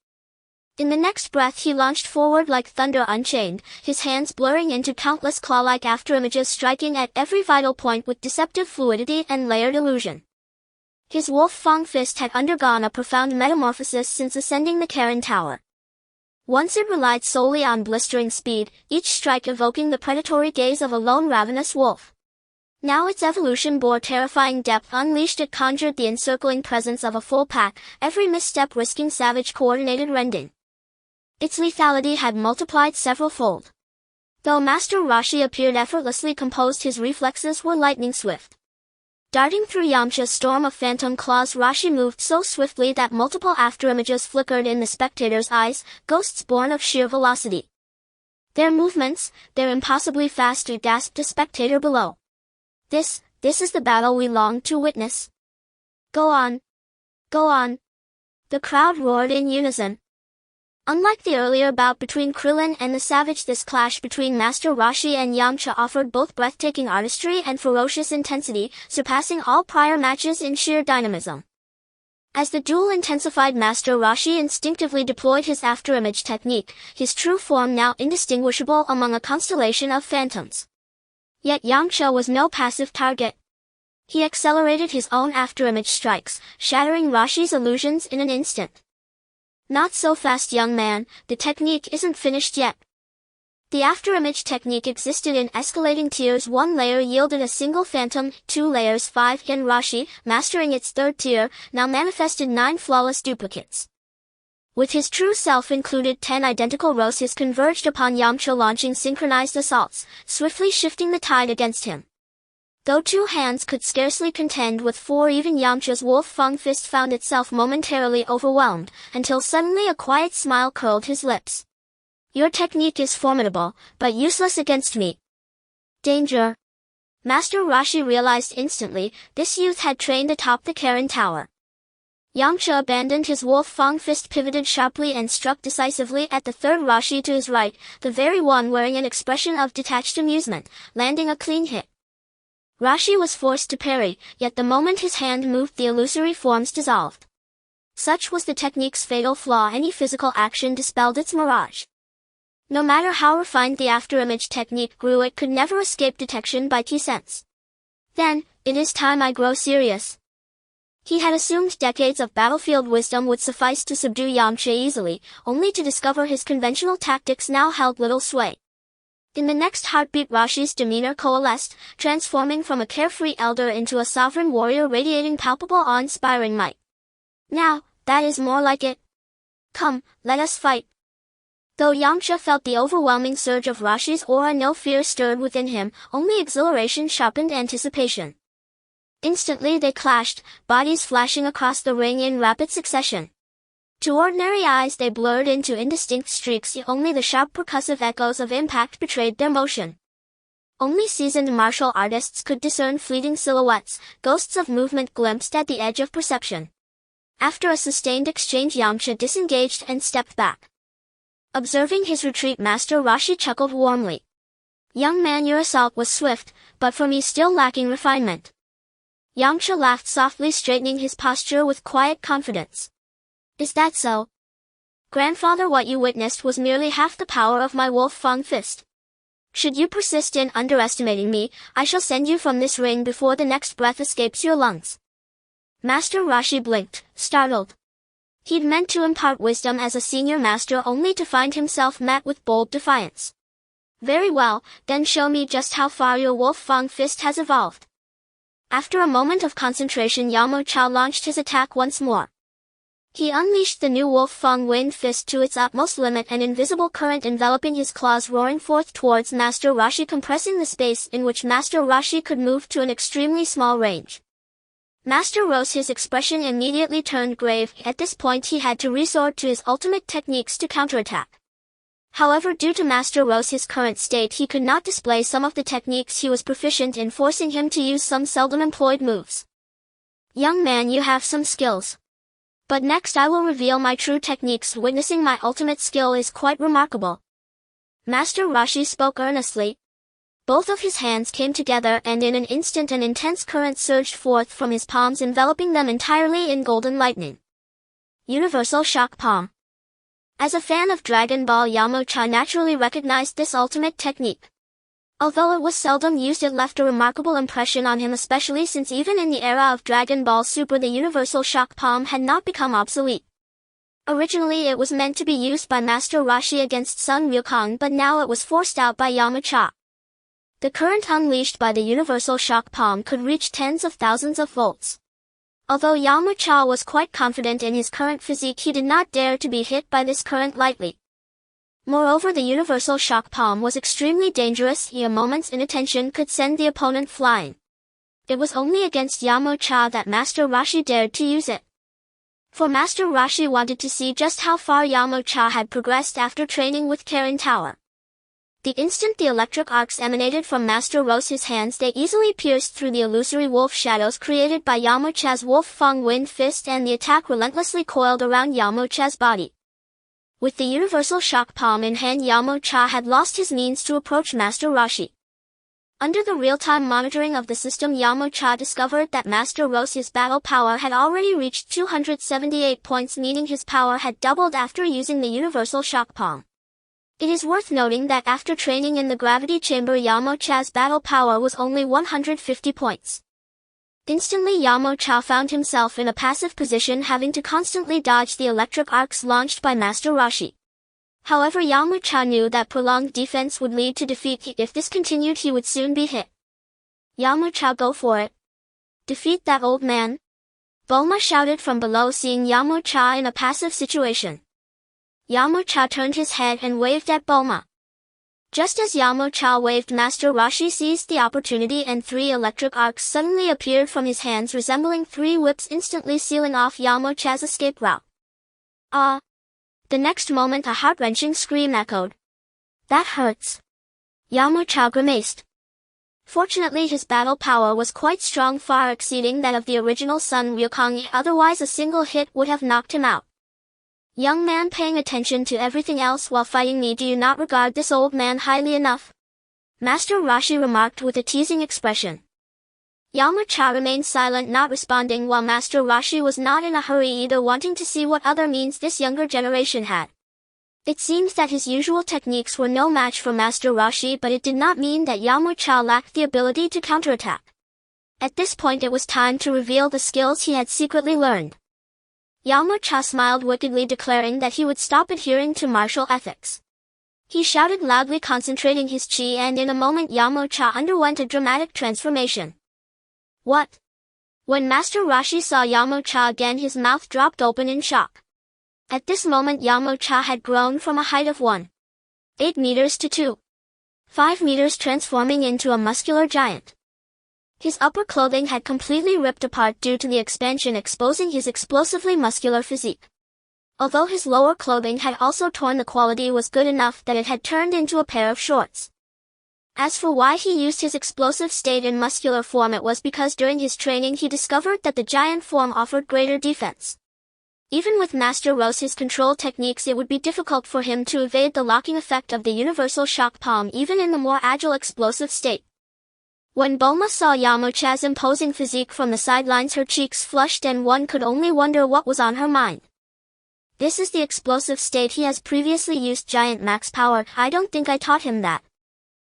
In the next breath he launched forward like thunder unchained, his hands blurring into countless claw-like afterimages, striking at every vital point with deceptive fluidity and layered illusion. His Wolf Fang Fist had undergone a profound metamorphosis since ascending the Karen Tower. Once it relied solely on blistering speed, each strike evoking the predatory gaze of a lone ravenous wolf. Now its evolution bore terrifying depth. Unleashed, it conjured the encircling presence of a full pack, every misstep risking savage coordinated rending. Its lethality had multiplied several-fold. Though Master Roshi appeared effortlessly composed, his reflexes were lightning swift. Darting through Yamcha's storm of phantom claws, Roshi moved so swiftly that multiple afterimages flickered in the spectator's eyes, ghosts born of sheer velocity. Their movements, they're impossibly fast, gasped a spectator below. This is the battle we longed to witness. Go on. Go on. The crowd roared in unison. Unlike the earlier bout between Krillin and the Savage, this clash between Master Roshi and Yamcha offered both breathtaking artistry and ferocious intensity, surpassing all prior matches in sheer dynamism. As the duel intensified, Master Roshi instinctively deployed his afterimage technique, his true form now indistinguishable among a constellation of phantoms. Yet Yamcha was no passive target. He accelerated his own afterimage strikes, shattering Roshi's illusions in an instant. Not so fast, young man, the technique isn't finished yet. The afterimage technique existed in escalating tiers. 1 layer yielded a single phantom, 2 layers 5 in Rashi, mastering its 3rd tier, now manifested 9 flawless duplicates. With his true self included 10 identical roses converged upon Yamcha, launching synchronized assaults, swiftly shifting the tide against him. Though 2 hands could scarcely contend with 4, even Yamcha's Wolf Fang Fist found itself momentarily overwhelmed, until suddenly a quiet smile curled his lips. Your technique is formidable, but useless against me. Danger. Master Rashi realized instantly, this youth had trained atop the Karen Tower. Yamcha abandoned his Wolf Fang Fist, pivoted sharply and struck decisively at the 3rd Rashi to his right, the very one wearing an expression of detached amusement, landing a clean hit. Rashi was forced to parry, yet the moment his hand moved the illusory forms dissolved. Such was the technique's fatal flaw, any physical action dispelled its mirage. No matter how refined the afterimage technique grew, it could never escape detection by T-sense. Then, it is time I grow serious. He had assumed decades of battlefield wisdom would suffice to subdue Yamcha easily, only to discover his conventional tactics now held little sway. In the next heartbeat, Rashi's demeanor coalesced, transforming from a carefree elder into a sovereign warrior radiating palpable awe-inspiring might. Now, that is more like it. Come, let us fight. Though Yamcha felt the overwhelming surge of Rashi's aura, no fear stirred within him, only exhilaration sharpened anticipation. Instantly they clashed, bodies flashing across the ring in rapid succession. To ordinary eyes they blurred into indistinct streaks, yet only the sharp percussive echoes of impact betrayed their motion. Only seasoned martial artists could discern fleeting silhouettes, ghosts of movement glimpsed at the edge of perception. After a sustained exchange, Yamcha disengaged and stepped back. Observing his retreat, Master Rashi chuckled warmly. Young man, your assault was swift, but for me still lacking refinement. Yamcha laughed softly, straightening his posture with quiet confidence. Is that so? Grandfather, what you witnessed was merely half the power of my Wolf Fang Fist. Should you persist in underestimating me, I shall send you from this ring before the next breath escapes your lungs. Master Rashi blinked, startled. He'd meant to impart wisdom as a senior master, only to find himself met with bold defiance. Very well, then show me just how far your Wolf Fang Fist has evolved. After a moment of concentration, Yamcha launched his attack once more. He unleashed the new Wolf Fang Wind Fist to its utmost limit, an invisible current enveloping his claws, roaring forth towards Master Rashi, compressing the space in which Master Rashi could move to an extremely small range. Master Rose, his expression immediately turned grave. At this point he had to resort to his ultimate techniques to counterattack. However, due to Master Rose his current state, he could not display some of the techniques he was proficient in, forcing him to use some seldom employed moves. Young man, you have some skills. But next I will reveal my true techniques. Witnessing my ultimate skill is quite remarkable. Master Rashi spoke earnestly. Both of his hands came together, and in an instant an intense current surged forth from his palms, enveloping them entirely in golden lightning. Universal Shock Palm. As a fan of Dragon Ball, Yamcha naturally recognized this ultimate technique. Although it was seldom used, it left a remarkable impression on him, especially since even in the era of Dragon Ball Super the Universal Shock Palm had not become obsolete. Originally it was meant to be used by Master Rashi against Sun Wukong, but now it was forced out by Yamcha. The current unleashed by the Universal Shock Palm could reach tens of thousands of volts. Although Yamcha was quite confident in his current physique, he did not dare to be hit by this current lightly. Moreover, the Universal Shock Palm was extremely dangerous. A moment's inattention could send the opponent flying. It was only against Yamcha that Master Rashi dared to use it. For Master Rashi wanted to see just how far Yamcha had progressed after training with Karen Tower. The instant the electric arcs emanated from Master Rose's hands, they easily pierced through the illusory wolf shadows created by Yamcha's Wolf Fang Wind Fist, and the attack relentlessly coiled around Yamcha's body. With the Universal Shock Palm in hand, Yamcha had lost his means to approach Master Rashi. Under the real-time monitoring of the system, Yamcha discovered that Master Rose's battle power had already reached 278 points, meaning his power had doubled after using the Universal Shock Palm. It is worth noting that after training in the gravity chamber, Yamcha's battle power was only 150 points. Instantly Yamcha found himself in a passive position, having to constantly dodge the electric arcs launched by Master Rashi. However, Yamcha knew that prolonged defense would lead to defeat. If this continued, he would soon be hit. Yamcha, go for it. Defeat that old man. Bulma shouted from below, seeing Yamcha in a passive situation. Yamcha turned his head and waved at Bulma. Just as Yamcha waved, Master Roshi seized the opportunity and 3 electric arcs suddenly appeared from his hands, resembling 3 whips, instantly sealing off Yamcha's escape route. Ah! The next moment a heart-wrenching scream echoed. That hurts. Yamcha grimaced. Fortunately, his battle power was quite strong, far exceeding that of the original Sun Wukong, otherwise a single hit would have knocked him out. Young man, paying attention to everything else while fighting me, do you not regard this old man highly enough? Master Roshi remarked with a teasing expression. Yamcha remained silent, not responding, while Master Roshi was not in a hurry either, wanting to see what other means this younger generation had. It seems that his usual techniques were no match for Master Roshi, but it did not mean that Yamcha lacked the ability to counterattack. At this point it was time to reveal the skills he had secretly learned. Yamcha smiled wickedly, declaring that he would stop adhering to martial ethics. He shouted loudly, concentrating his chi, and in a moment Yamcha underwent a dramatic transformation. What? When Master Roshi saw Yamcha again, his mouth dropped open in shock. At this moment Yamcha had grown from a height of 1.8 meters to 2.5 meters, transforming into a muscular giant. His upper clothing had completely ripped apart due to the expansion, exposing his explosively muscular physique. Although his lower clothing had also torn, the quality was good enough that it had turned into a pair of shorts. As for why he used his explosive state in muscular form, it was because during his training he discovered that the giant form offered greater defense. Even with Master Roshi's control techniques, it would be difficult for him to evade the locking effect of the universal shock palm, even in the more agile explosive state. When Bulma saw Yamcha's imposing physique from the sidelines, her cheeks flushed and one could only wonder what was on her mind. This is the explosive state he has previously used, giant max power. I don't think I taught him that.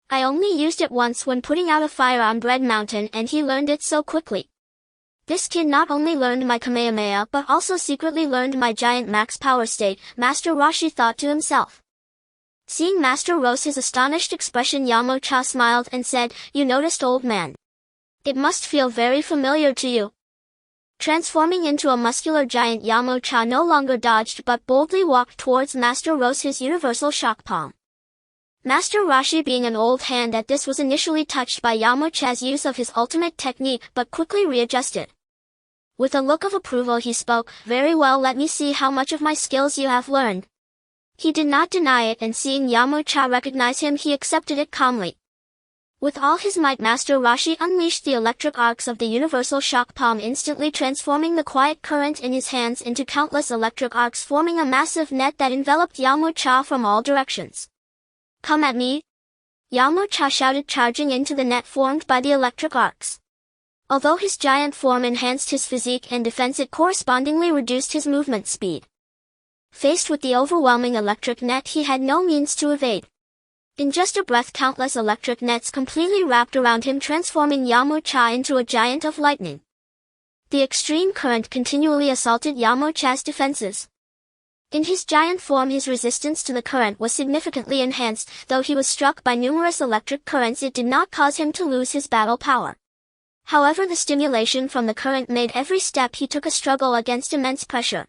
I only used it once when putting out a fire on Bread Mountain, and he learned it so quickly. This kid not only learned my Kamehameha but also secretly learned my giant max power state, Master Roshi thought to himself. Seeing Master Roshi's astonished expression, Yamcha smiled and said, "You noticed, old man? It must feel very familiar to you." Transforming into a muscular giant, Yamcha no longer dodged but boldly walked towards Master Roshi's universal shock palm. Master Roshi, being an old hand at this, was initially touched by Yamcha's use of his ultimate technique but quickly readjusted. With a look of approval he spoke, "Very well, let me see how much of my skills you have learned." He did not deny it, and seeing Yamcha recognize him, he accepted it calmly. With all his might, Master Roshi unleashed the electric arcs of the universal shock palm, instantly transforming the quiet current in his hands into countless electric arcs, forming a massive net that enveloped Yamcha from all directions. "Come at me!" Yamcha shouted, charging into the net formed by the electric arcs. Although his giant form enhanced his physique and defense, it correspondingly reduced his movement speed. Faced with the overwhelming electric net, he had no means to evade. In just a breath, countless electric nets completely wrapped around him, transforming Yamcha into a giant of lightning. The extreme current continually assaulted Yamcha's defenses. In his giant form, his resistance to the current was significantly enhanced. Though he was struck by numerous electric currents, it did not cause him to lose his battle power. However, the stimulation from the current made every step he took a struggle against immense pressure.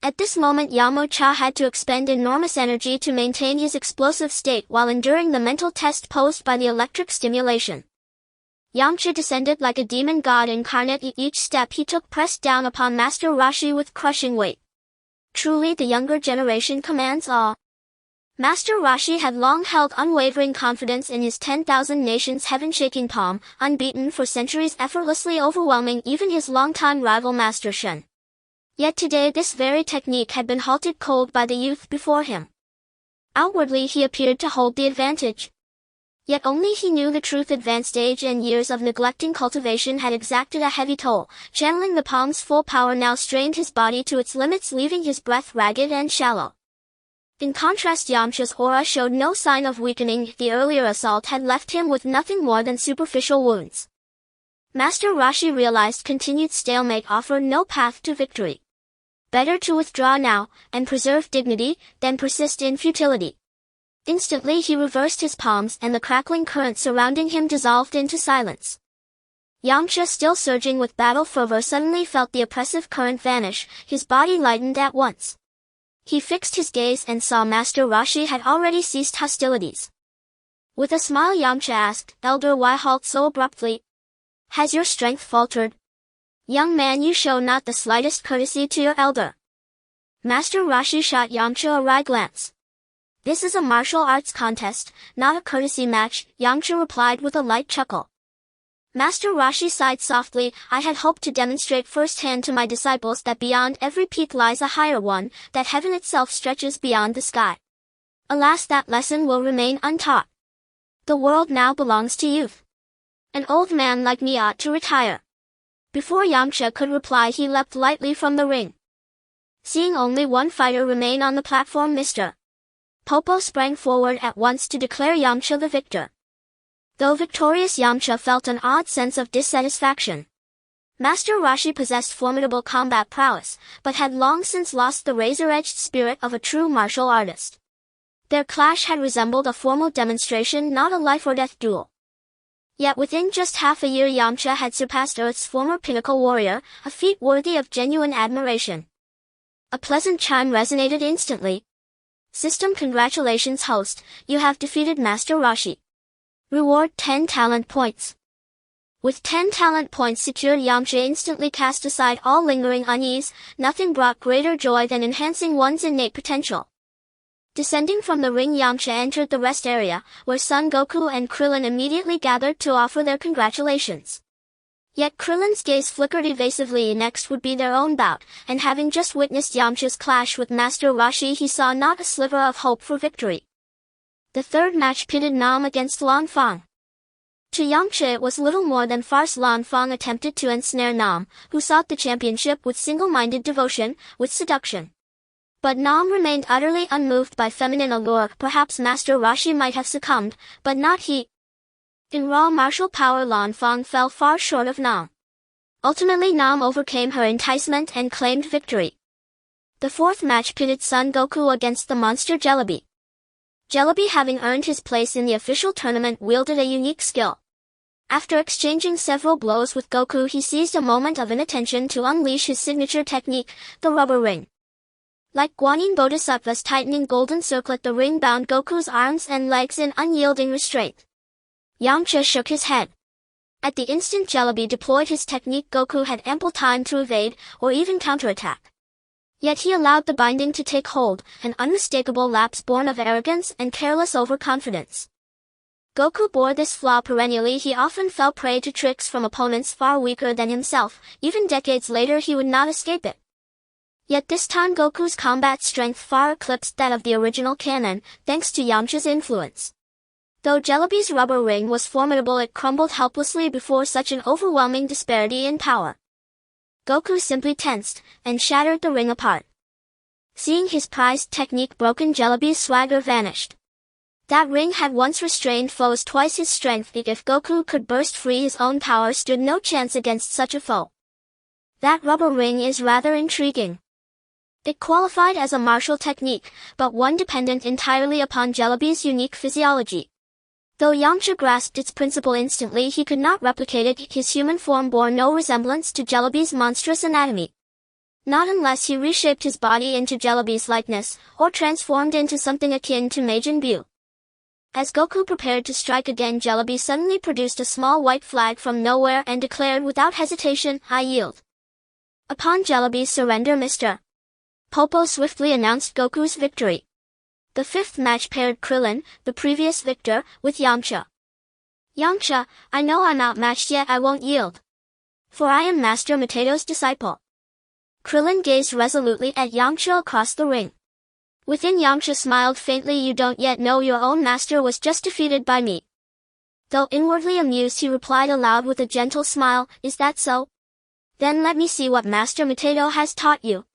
At this moment, Yamcha had to expend enormous energy to maintain his explosive state while enduring the mental test posed by the electric stimulation. Yamcha descended like a demon god incarnate. Each step he took pressed down upon Master Roshi with crushing weight. Truly, the younger generation commands awe. Master Roshi had long held unwavering confidence in his 10,000 nations heaven-shaking palm, unbeaten for centuries, effortlessly overwhelming even his longtime rival Master Shen. Yet today this very technique had been halted cold by the youth before him. Outwardly he appeared to hold the advantage. Yet only he knew the truth. Advanced age and years of neglecting cultivation had exacted a heavy toll. Channeling the palm's full power now strained his body to its limits, leaving his breath ragged and shallow. In contrast, Yamcha's aura showed no sign of weakening. The earlier assault had left him with nothing more than superficial wounds. Master Roshi realized continued stalemate offered no path to victory. Better to withdraw now, and preserve dignity, than persist in futility. Instantly he reversed his palms and the crackling current surrounding him dissolved into silence. Yamcha, still surging with battle fervor, suddenly felt the oppressive current vanish, his body lightened at once. He fixed his gaze and saw Master Roshi had already ceased hostilities. With a smile Yamcha asked, "Elder, why halt so abruptly? Has your strength faltered? Young man, you show not the slightest courtesy to your elder." Master Roshi shot Yamcha a wry glance. "This is a martial arts contest, not a courtesy match," Yamcha replied with a light chuckle. Master Roshi sighed softly, "I had hoped to demonstrate firsthand to my disciples that beyond every peak lies a higher one, that heaven itself stretches beyond the sky. Alas, that lesson will remain untaught. The world now belongs to youth. An old man like me ought to retire." Before Yamcha could reply, he leapt lightly from the ring. Seeing only one fighter remain on the platform, Mr. Popo sprang forward at once to declare Yamcha the victor. Though victorious, Yamcha felt an odd sense of dissatisfaction. Master Roshi possessed formidable combat prowess, but had long since lost the razor-edged spirit of a true martial artist. Their clash had resembled a formal demonstration, not a life-or-death duel. Yet within just half a year Yamcha had surpassed Earth's former pinnacle warrior, a feat worthy of genuine admiration. A pleasant chime resonated instantly. "System, congratulations host, you have defeated Master Roshi. Reward 10 talent points." With 10 talent points secured, Yamcha instantly cast aside all lingering unease. Nothing brought greater joy than enhancing one's innate potential. Descending from the ring, Yamcha entered the rest area, where Son Goku and Krillin immediately gathered to offer their congratulations. Yet Krillin's gaze flickered evasively. Next would be their own bout, and having just witnessed Yamcha's clash with Master Roshi, he saw not a sliver of hope for victory. The third match pitted Nam against Lan Fang. To Yamcha it was little more than farce. Lan Fang attempted to ensnare Nam, who sought the championship with single-minded devotion, with seduction. But Nam remained utterly unmoved by feminine allure. Perhaps Master Roshi might have succumbed, but not he. In raw martial power Lan Fang fell far short of Nam. Ultimately Nam overcame her enticement and claimed victory. The fourth match pitted Son Goku against the monster Celebi. Celebi, having earned his place in the official tournament, wielded a unique skill. After exchanging several blows with Goku, he seized a moment of inattention to unleash his signature technique, the rubber ring. Like Guanyin Bodhisattva's tightening golden circlet, the ring bound Goku's arms and legs in unyielding restraint. Yamcha shook his head. At the instant Celebi deployed his technique, Goku had ample time to evade, or even counterattack. Yet he allowed the binding to take hold, an unmistakable lapse born of arrogance and careless overconfidence. Goku bore this flaw perennially. He often fell prey to tricks from opponents far weaker than himself. Even decades later he would not escape it. Yet this time Goku's combat strength far eclipsed that of the original canon, thanks to Yamcha's influence. Though Celebi's rubber ring was formidable, it crumbled helplessly before such an overwhelming disparity in power. Goku simply tensed, and shattered the ring apart. Seeing his prized technique broken, Celebi's swagger vanished. That ring had once restrained foes twice his strength. If Goku could burst free, his own power stood no chance against such a foe. That rubber ring is rather intriguing. It qualified as a martial technique, but one dependent entirely upon Celebi's unique physiology. Though Yamcha grasped its principle instantly, he could not replicate it. His human form bore no resemblance to Celebi's monstrous anatomy. Not unless he reshaped his body into Celebi's likeness, or transformed into something akin to Majin Buu. As Goku prepared to strike again, Celebi suddenly produced a small white flag from nowhere and declared without hesitation, "I yield." Upon Celebi's surrender, Mr. Popo swiftly announced Goku's victory. The fifth match paired Krillin, the previous victor, with Yamcha. "Yamcha, I know I'm outmatched, yet I won't yield. For I am Master Matato's disciple." Krillin gazed resolutely at Yamcha across the ring. Within, Yamcha smiled faintly. "You don't yet know your own master was just defeated by me." Though inwardly amused, he replied aloud with a gentle smile, "Is that so? Then let me see what Master Matato has taught you."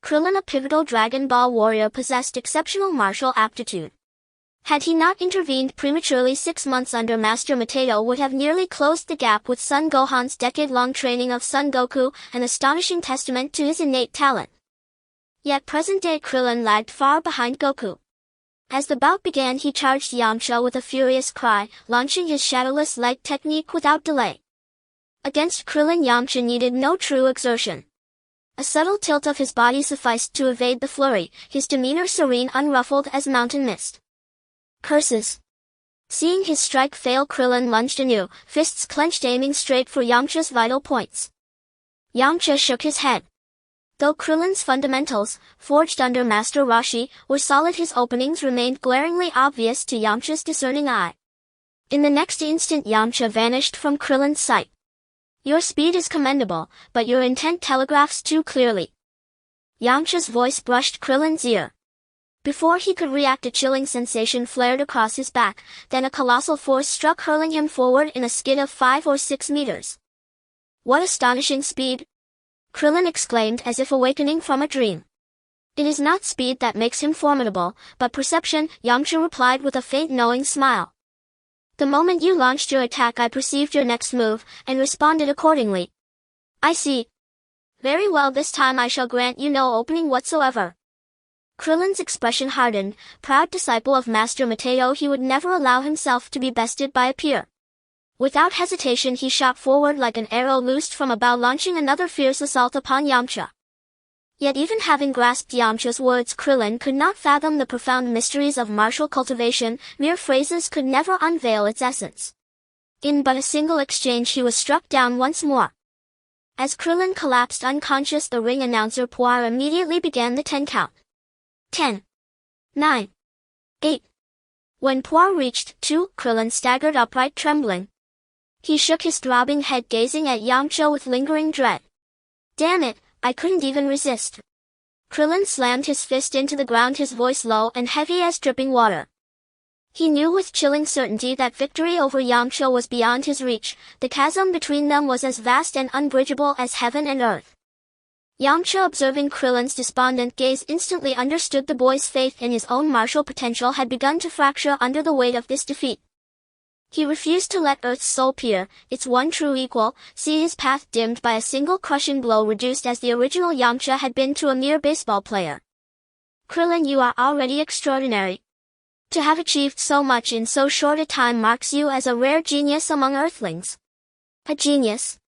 Krillin, a pivotal Dragon Ball warrior, possessed exceptional martial aptitude. Had he not intervened prematurely, 6 months under Master Matato would have nearly closed the gap with Son Gohan's decade-long training of Son Goku, an astonishing testament to his innate talent. Yet present-day Krillin lagged far behind Goku. As the bout began, he charged Yamcha with a furious cry, launching his shadowless leg technique without delay. Against Krillin, Yamcha needed no true exertion. A subtle tilt of his body sufficed to evade the flurry, his demeanor serene, unruffled as mountain mist. Curses. Seeing his strike fail, Krillin lunged anew, fists clenched, aiming straight for Yamcha's vital points. Yamcha shook his head. Though Krillin's fundamentals, forged under Master Roshi, were solid, his openings remained glaringly obvious to Yamcha's discerning eye. In the next instant, Yamcha vanished from Krillin's sight. Your speed is commendable, but your intent telegraphs too clearly. Yamcha's voice brushed Krillin's ear. Before he could react, a chilling sensation flared across his back, then a colossal force struck, hurling him forward in a skid of 5 or 6 meters. What astonishing speed! Krillin exclaimed as if awakening from a dream. It is not speed that makes him formidable, but perception, Yamcha replied with a faint knowing smile. The moment you launched your attack, I perceived your next move, and responded accordingly. I see. Very well, this time I shall grant you no opening whatsoever. Krillin's expression hardened. Proud disciple of Master Mateo, he would never allow himself to be bested by a peer. Without hesitation, he shot forward like an arrow loosed from a bow, launching another fierce assault upon Yamcha. Yet even having grasped Yamcha's words, Krillin could not fathom the profound mysteries of martial cultivation. Mere phrases could never unveil its essence. In but a single exchange, he was struck down once more. As Krillin collapsed unconscious, the ring announcer Puar immediately began the 10 count. 10. 9. 8. When Puar reached 2, Krillin staggered upright, trembling. He shook his throbbing head, gazing at Yamcha with lingering dread. Damn it, I couldn't even resist. Krillin slammed his fist into the ground, his voice low and heavy as dripping water. He knew with chilling certainty that victory over Yamcha was beyond his reach. The chasm between them was as vast and unbridgeable as heaven and earth. Yamcha, observing Krillin's despondent gaze, instantly understood the boy's faith in his own martial potential had begun to fracture under the weight of this defeat. He refused to let Earth's sole peer, its one true equal, see his path dimmed by a single crushing blow, reduced as the original Yamcha had been to a mere baseball player. Krillin, you are already extraordinary. To have achieved so much in so short a time marks you as a rare genius among Earthlings. A genius?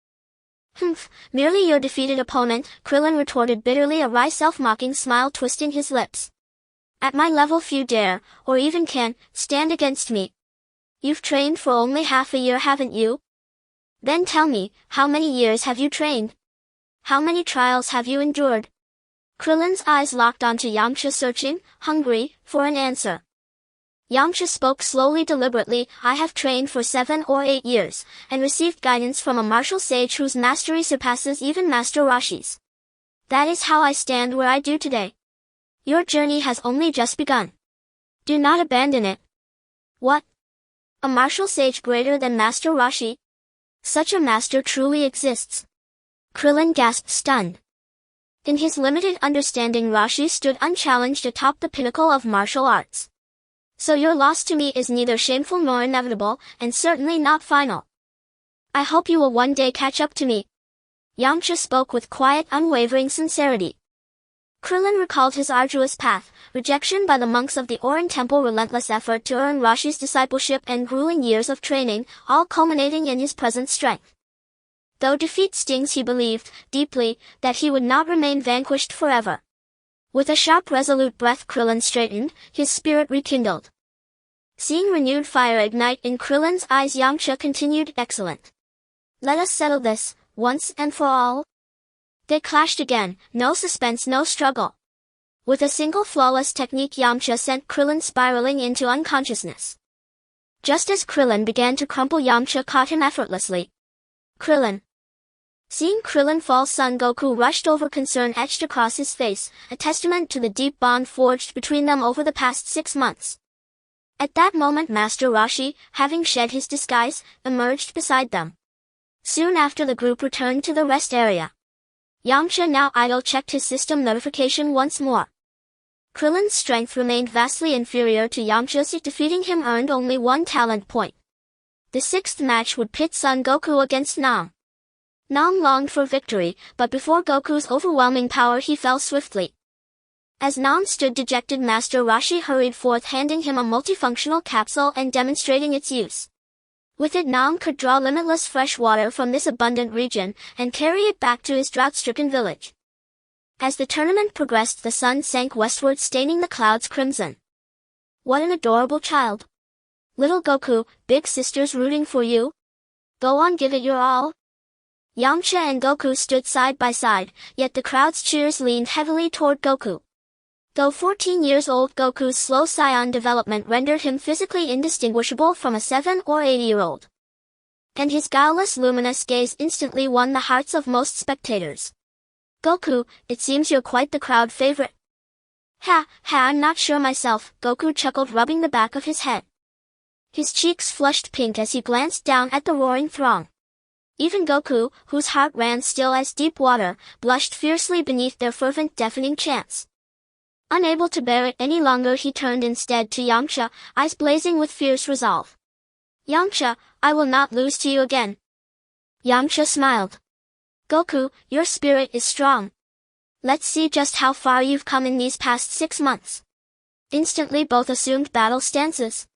Humph, merely your defeated opponent, Krillin retorted bitterly, a wry self-mocking smile twisting his lips. At my level few dare, or even can, stand against me. You've trained for only half a year, haven't you? Then tell me, how many years have you trained? How many trials have you endured? Krillin's eyes locked onto Yamcha, searching, hungry, for an answer. Yamcha spoke slowly, deliberately. I have trained for 7 or 8 years, and received guidance from a martial sage whose mastery surpasses even Master Roshi's. That is how I stand where I do today. Your journey has only just begun. Do not abandon it. What? A martial sage greater than Master Roshi? Such a master truly exists. Krillin gasped, stunned. In his limited understanding, Roshi stood unchallenged atop the pinnacle of martial arts. So your loss to me is neither shameful nor inevitable, and certainly not final. I hope you will one day catch up to me. Yamcha spoke with quiet, unwavering sincerity. Krillin recalled his arduous path, rejection by the monks of the Oran Temple, relentless effort to earn Roshi's discipleship, and grueling years of training, all culminating in his present strength. Though defeat stings, he believed, deeply, that he would not remain vanquished forever. With a sharp, resolute breath, Krillin straightened, his spirit rekindled. Seeing renewed fire ignite in Krillin's eyes, Yamcha continued, excellent. Let us settle this, once and for all. They clashed again, no suspense, no struggle. With a single flawless technique, Yamcha sent Krillin spiraling into unconsciousness. Just as Krillin began to crumple, Yamcha caught him effortlessly. Krillin. Seeing Krillin fall, Son Goku rushed over, concern etched across his face, a testament to the deep bond forged between them over the past 6 months. At that moment, Master Roshi, having shed his disguise, emerged beside them. Soon after, the group returned to the rest area. Yamcha, now idle, checked his system notification once more. Krillin's strength remained vastly inferior to Yamcha's. Defeating him earned only 1 talent point. The 6th match would pit Son Goku against Nam. Nam longed for victory, but before Goku's overwhelming power he fell swiftly. As Nam stood dejected, Master Roshi hurried forth, handing him a multifunctional capsule and demonstrating its use. With it, Nam could draw limitless fresh water from this abundant region and carry it back to his drought-stricken village. As the tournament progressed, the sun sank westward, staining the clouds crimson. What an adorable child. Little Goku, big sister's rooting for you. Go on, give it your all. Yamcha and Goku stood side by side, yet the crowd's cheers leaned heavily toward Goku. Though 14 years old, Goku's slow Saiyan development rendered him physically indistinguishable from a 7 or 8-year-old. And his guileless, luminous gaze instantly won the hearts of most spectators. Goku, it seems you're quite the crowd favorite. I'm not sure myself, Goku chuckled, rubbing the back of his head. His cheeks flushed pink as he glanced down at the roaring throng. Even Goku, whose heart ran still as deep water, blushed fiercely beneath their fervent, deafening chants. Unable to bear it any longer, he turned instead to Yamcha, eyes blazing with fierce resolve. Yamcha, I will not lose to you again. Yamcha smiled. Goku, your spirit is strong. Let's see just how far you've come in these past 6 months. Instantly both assumed battle stances.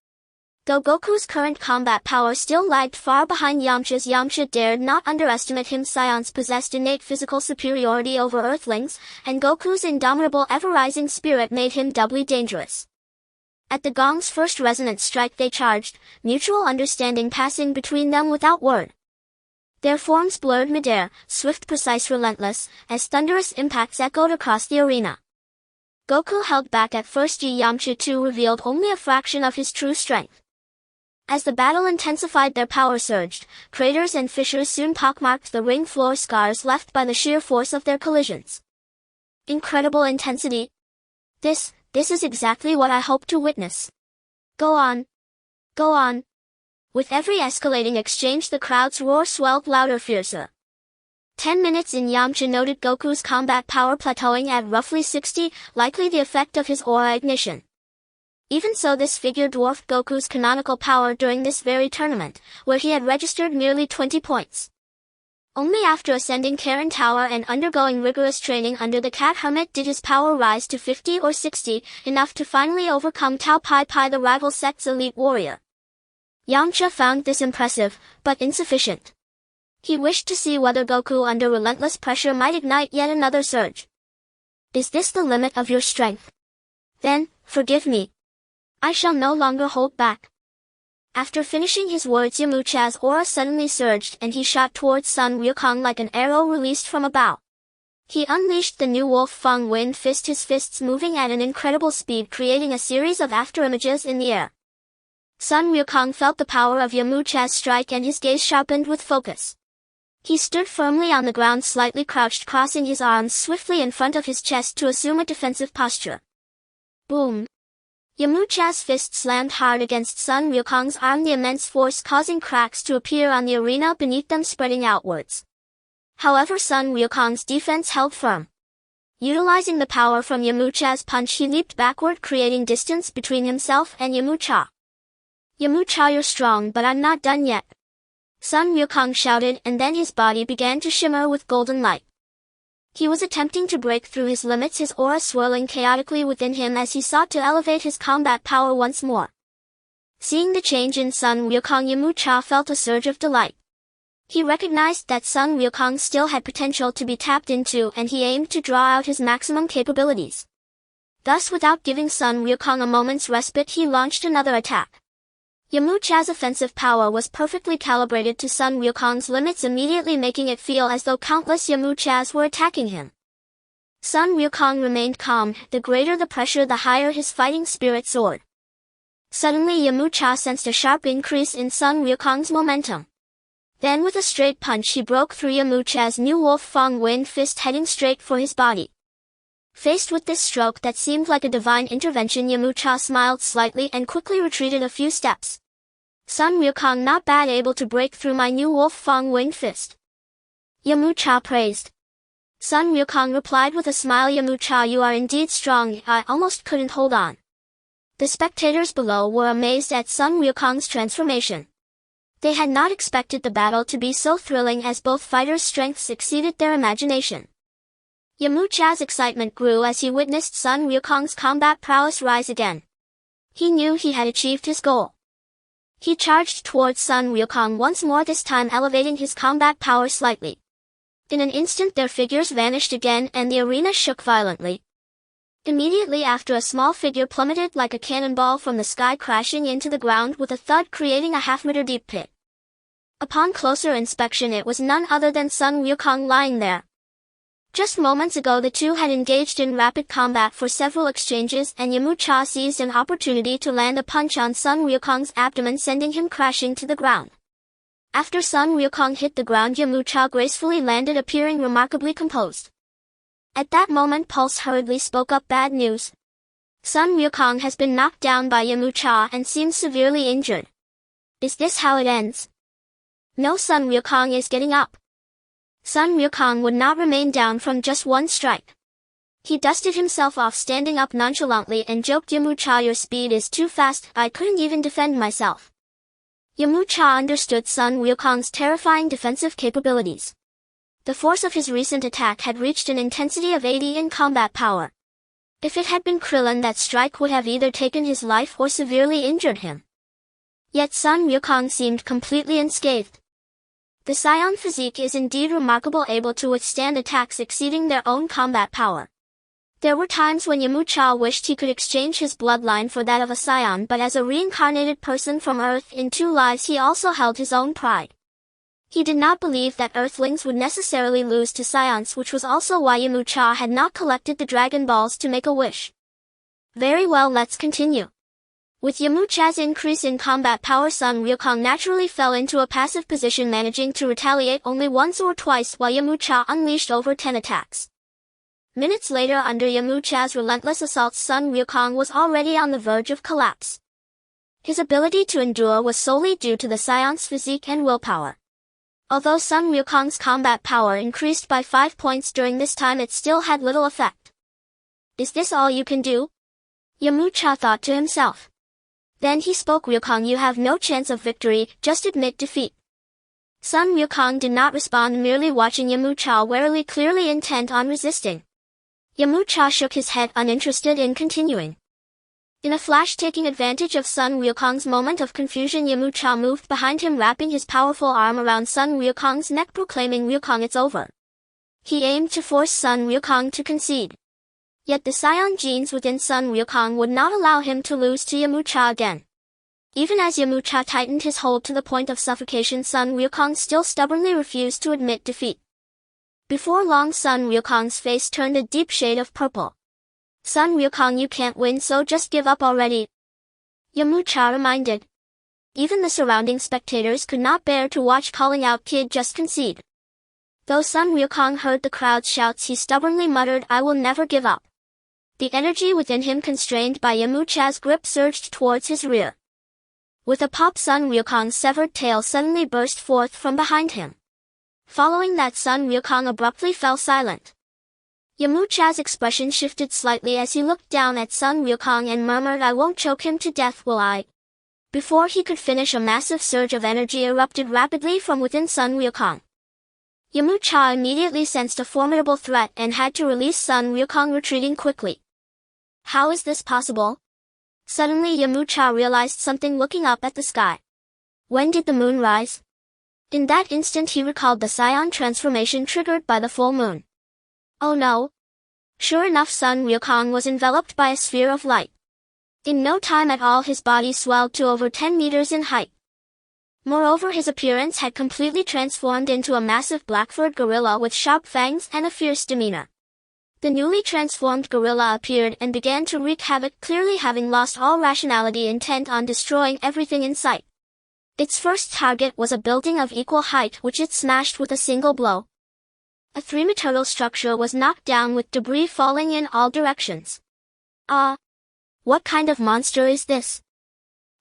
Though Goku's current combat power still lagged far behind Yamcha's, Yamcha dared not underestimate him. Saiyans possessed innate physical superiority over Earthlings, and Goku's indomitable ever-rising spirit made him doubly dangerous. At the gong's first resonant strike they charged, mutual understanding passing between them without word. Their forms blurred midair, swift, precise, relentless, as thunderous impacts echoed across the arena. Goku held back at first, Yamcha too revealed only a fraction of his true strength. As the battle intensified, their power surged. Craters and fissures soon pockmarked the ring floor, scars left by the sheer force of their collisions. Incredible intensity. This is exactly what I hoped to witness. Go on. Go on. With every escalating exchange, the crowd's roar swelled louder, fiercer. 10 minutes in, Yamcha noted Goku's combat power plateauing at roughly 60, likely the effect of his aura ignition. Even so, this figure dwarfed Goku's canonical power during this very tournament, where he had registered merely 20 points. Only after ascending Karen Tower and undergoing rigorous training under the Cat Hermit did his power rise to 50 or 60, enough to finally overcome Tao Pai Pai, the rival sect's elite warrior. Yamcha found this impressive, but insufficient. He wished to see whether Goku, under relentless pressure, might ignite yet another surge. Is this the limit of your strength? Then, forgive me. I shall no longer hold back. After finishing his words, Yamcha's aura suddenly surged and he shot towards Sun Wukong like an arrow released from a bow. He unleashed the new Wolf Fang Fist, his fists moving at an incredible speed, creating a series of afterimages in the air. Sun Wukong felt the power of Yamcha's strike and his gaze sharpened with focus. He stood firmly on the ground, slightly crouched, crossing his arms swiftly in front of his chest to assume a defensive posture. Boom! Yamcha's fist slammed hard against Sun Wukong's arm, the immense force causing cracks to appear on the arena beneath them, spreading outwards. However, Sun Wukong's defense held firm. Utilizing the power from Yamcha's punch, he leaped backward, creating distance between himself and Yamcha. Yamcha, you're strong, but I'm not done yet. Sun Wukong shouted, and then his body began to shimmer with golden light. He was attempting to break through his limits, his aura swirling chaotically within him as he sought to elevate his combat power once more. Seeing the change in Sun Wukong, Yamcha felt a surge of delight. He recognized that Sun Wukong still had potential to be tapped into, and he aimed to draw out his maximum capabilities. Thus, without giving Sun Wukong a moment's respite, he launched another attack. Yamcha's offensive power was perfectly calibrated to Sun Wukong's limits, immediately making it feel as though countless Yamchas were attacking him. Sun Wukong remained calm. The greater the pressure, the higher his fighting spirit soared. Suddenly, Yamcha sensed a sharp increase in Sun Wukong's momentum. Then, with a straight punch, he broke through Yamcha's new Wolf Fang Fist, heading straight for his body. Faced with this stroke that seemed like a divine intervention, Yamcha smiled slightly and quickly retreated a few steps. Sun Wukong, not bad, able to break through my new Wolf Fang Fist. Yamcha praised. Sun Wukong replied with a smile, Yamcha, you are indeed strong, I almost couldn't hold on. The spectators below were amazed at Sun Wukong's transformation. They had not expected the battle to be so thrilling, as both fighters' strengths exceeded their imagination. Yamcha's excitement grew as he witnessed Sun Wukong's combat prowess rise again. He knew he had achieved his goal. He charged towards Sun Wukong once more, this time elevating his combat power slightly. In an instant their figures vanished again and the arena shook violently. Immediately after, a small figure plummeted like a cannonball from the sky, crashing into the ground with a thud, creating a half-meter deep pit. Upon closer inspection, it was none other than Sun Wukong lying there. Just moments ago the two had engaged in rapid combat for several exchanges, and Yamcha seized an opportunity to land a punch on Sun Wukong's abdomen, sending him crashing to the ground. After Sun Wukong hit the ground, Yamcha gracefully landed, appearing remarkably composed. At that moment Pulse hurriedly spoke up. Bad news. Sun Wukong has been knocked down by Yamcha and seems severely injured. Is this how it ends? No, Sun Wukong is getting up. Sun Wukong would not remain down from just one strike. He dusted himself off, standing up nonchalantly, and joked, Yamcha, your speed is too fast, I couldn't even defend myself. Yamcha understood Sun Wukong's terrifying defensive capabilities. The force of his recent attack had reached an intensity of 80 in combat power. If it had been Krillin, that strike would have either taken his life or severely injured him. Yet Sun Wukong seemed completely unscathed. The Saiyan physique is indeed remarkable, able to withstand attacks exceeding their own combat power. There were times when Yamcha wished he could exchange his bloodline for that of a Saiyan, but as a reincarnated person from Earth in 2 lives, he also held his own pride. He did not believe that Earthlings would necessarily lose to Saiyans, which was also why Yamcha had not collected the Dragon Balls to make a wish. Very well, let's continue. With Yamcha's increase in combat power, Sun Wukong naturally fell into a passive position, managing to retaliate only once or twice while Yamcha unleashed over 10 attacks. Minutes later, under Yamcha's relentless assaults, Sun Wukong was already on the verge of collapse. His ability to endure was solely due to the Saiyan's physique and willpower. Although Sun Wukong's combat power increased by 5 points during this time, it still had little effect. Is this all you can do? Yamcha thought to himself. Then he spoke, Wukong, you have no chance of victory, just admit defeat. Sun Wukong did not respond, merely watching Yamcha warily, clearly intent on resisting. Yamcha shook his head, uninterested in continuing. In a flash, taking advantage of Sun Wukong's moment of confusion, Yamcha moved behind him, wrapping his powerful arm around Sun Wukong's neck, proclaiming, Wukong, it's over. He aimed to force Sun Wukong to concede. Yet the Saiyan genes within Sun Wukong would not allow him to lose to Yamcha again. Even as Yamcha tightened his hold to the point of suffocation, Sun Wukong still stubbornly refused to admit defeat. Before long, Sun Wukong's face turned a deep shade of purple. Sun Wukong, you can't win, so just give up already. Yamcha reminded. Even the surrounding spectators could not bear to watch, calling out, kid, just concede. Though Sun Wukong heard the crowd's shouts, he stubbornly muttered, I will never give up. The energy within him, constrained by Yamcha's grip, surged towards his rear. With a pop, Sun Wukong's severed tail suddenly burst forth from behind him. Following that, Sun Wukong abruptly fell silent. Yamcha's expression shifted slightly as he looked down at Sun Wukong and murmured, I won't choke him to death, will I? Before he could finish, a massive surge of energy erupted rapidly from within Sun Wukong. Yamcha immediately sensed a formidable threat and had to release Sun Wukong, retreating quickly. How is this possible? Suddenly Yamcha realized something, looking up at the sky. When did the moon rise? In that instant he recalled the Saiyan transformation triggered by the full moon. Oh no! Sure enough, Sun Wukong was enveloped by a sphere of light. In no time at all, his body swelled to over 10 meters in height. Moreover, his appearance had completely transformed into a massive black-furred gorilla with sharp fangs and a fierce demeanor. The newly transformed gorilla appeared and began to wreak havoc, clearly having lost all rationality, intent on destroying everything in sight. Its first target was a building of equal height, which it smashed with a single blow. A 3-meter structure was knocked down with debris falling in all directions. What kind of monster is this?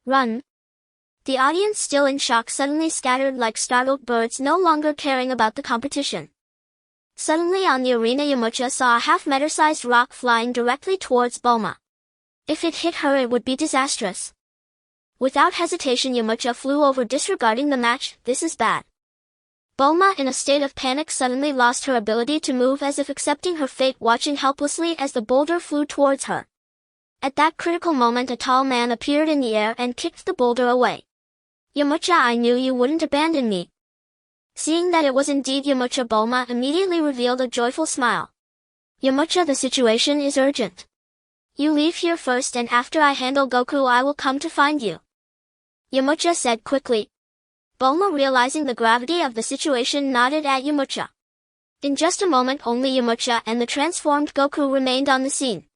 Run! The audience, still in shock, suddenly scattered like startled birds, no longer caring about the competition. Suddenly on the arena, Yamcha saw a half-meter-sized rock flying directly towards Bulma. If it hit her, it would be disastrous. Without hesitation, Yamcha flew over, disregarding the match. This is bad. Bulma, in a state of panic, suddenly lost her ability to move, as if accepting her fate, watching helplessly as the boulder flew towards her. At that critical moment, a tall man appeared in the air and kicked the boulder away. "Yamcha, I knew you wouldn't abandon me." Seeing that it was indeed Yamcha, Bulma immediately revealed a joyful smile. "Yamcha, the situation is urgent. You leave here first, and after I handle Goku, I will come to find you," Yamcha said quickly. Bulma, realizing the gravity of the situation, nodded at Yamcha. In just a moment, only Yamcha and the transformed Goku remained on the scene.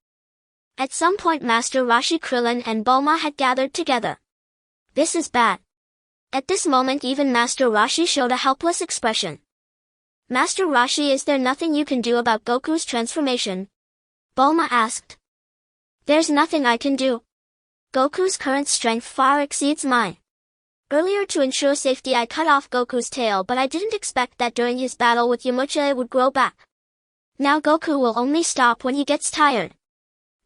At some point, Master Roshi, Krillin, and Bulma had gathered together. "This is bad." At this moment, even Master Roshi showed a helpless expression. "Master Roshi, is there nothing you can do about Goku's transformation?" Bulma asked. "There's nothing I can do. Goku's current strength far exceeds mine. Earlier, to ensure safety, I cut off Goku's tail, but I didn't expect that during his battle with Yamcha it would grow back. Now Goku will only stop when he gets tired.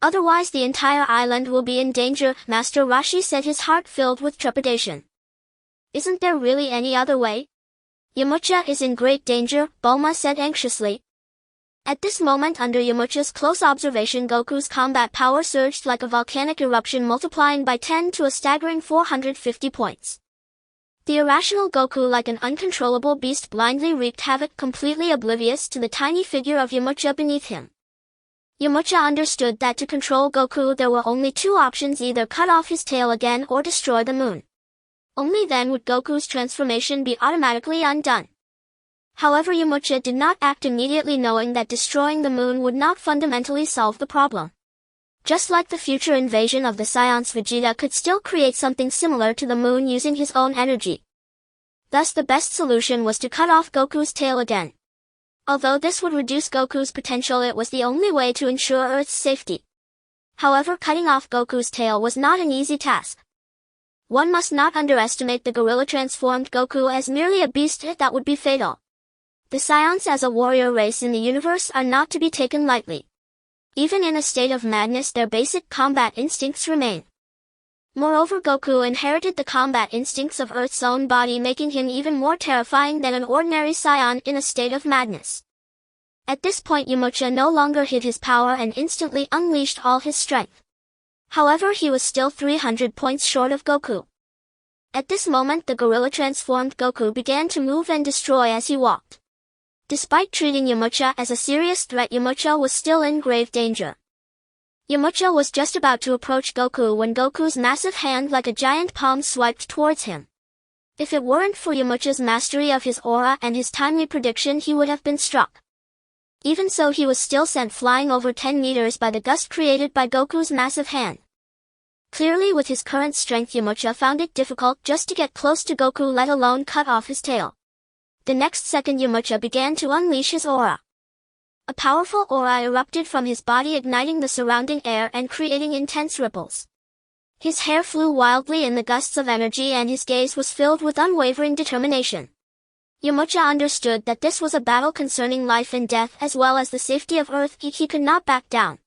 Otherwise the entire island will be in danger," Master Roshi said, his heart filled with trepidation. "Isn't there really any other way?" "Yamcha is in great danger," Bulma said anxiously. At this moment, under Yamcha's close observation, Goku's combat power surged like a volcanic eruption, multiplying by 10 to a staggering 450 points. The irrational Goku, like an uncontrollable beast, blindly wreaked havoc, completely oblivious to the tiny figure of Yamcha beneath him. Yamcha understood that to control Goku there were only two options: either cut off his tail again or destroy the moon. Only then would Goku's transformation be automatically undone. However, Yamcha did not act immediately, knowing that destroying the moon would not fundamentally solve the problem. Just like the future invasion of the Saiyans, Vegeta could still create something similar to the moon using his own energy. Thus the best solution was to cut off Goku's tail again. Although this would reduce Goku's potential, it was the only way to ensure Earth's safety. However, cutting off Goku's tail was not an easy task. One must not underestimate the gorilla-transformed Goku as merely a beast that would be fatal. The Saiyans, as a warrior race in the universe, are not to be taken lightly. Even in a state of madness, their basic combat instincts remain. Moreover, Goku inherited the combat instincts of Earth's own body, making him even more terrifying than an ordinary Saiyan in a state of madness. At this point, Yamcha no longer hid his power and instantly unleashed all his strength. However, he was still 300 points short of Goku. At this moment, the gorilla-transformed Goku began to move and destroy as he walked. Despite treating Yamcha as a serious threat, Yamcha was still in grave danger. Yamcha was just about to approach Goku when Goku's massive hand, like a giant palm, swiped towards him. If it weren't for Yamcha's mastery of his aura and his timely prediction, he would have been struck. Even so, he was still sent flying over 10 meters by the gust created by Goku's massive hand. Clearly, with his current strength, Yamcha found it difficult just to get close to Goku, let alone cut off his tail. The next second, Yamcha began to unleash his aura. A powerful aura erupted from his body, igniting the surrounding air and creating intense ripples. His hair flew wildly in the gusts of energy, and his gaze was filled with unwavering determination. Yamcha understood that this was a battle concerning life and death as well as the safety of Earth. He could not back down.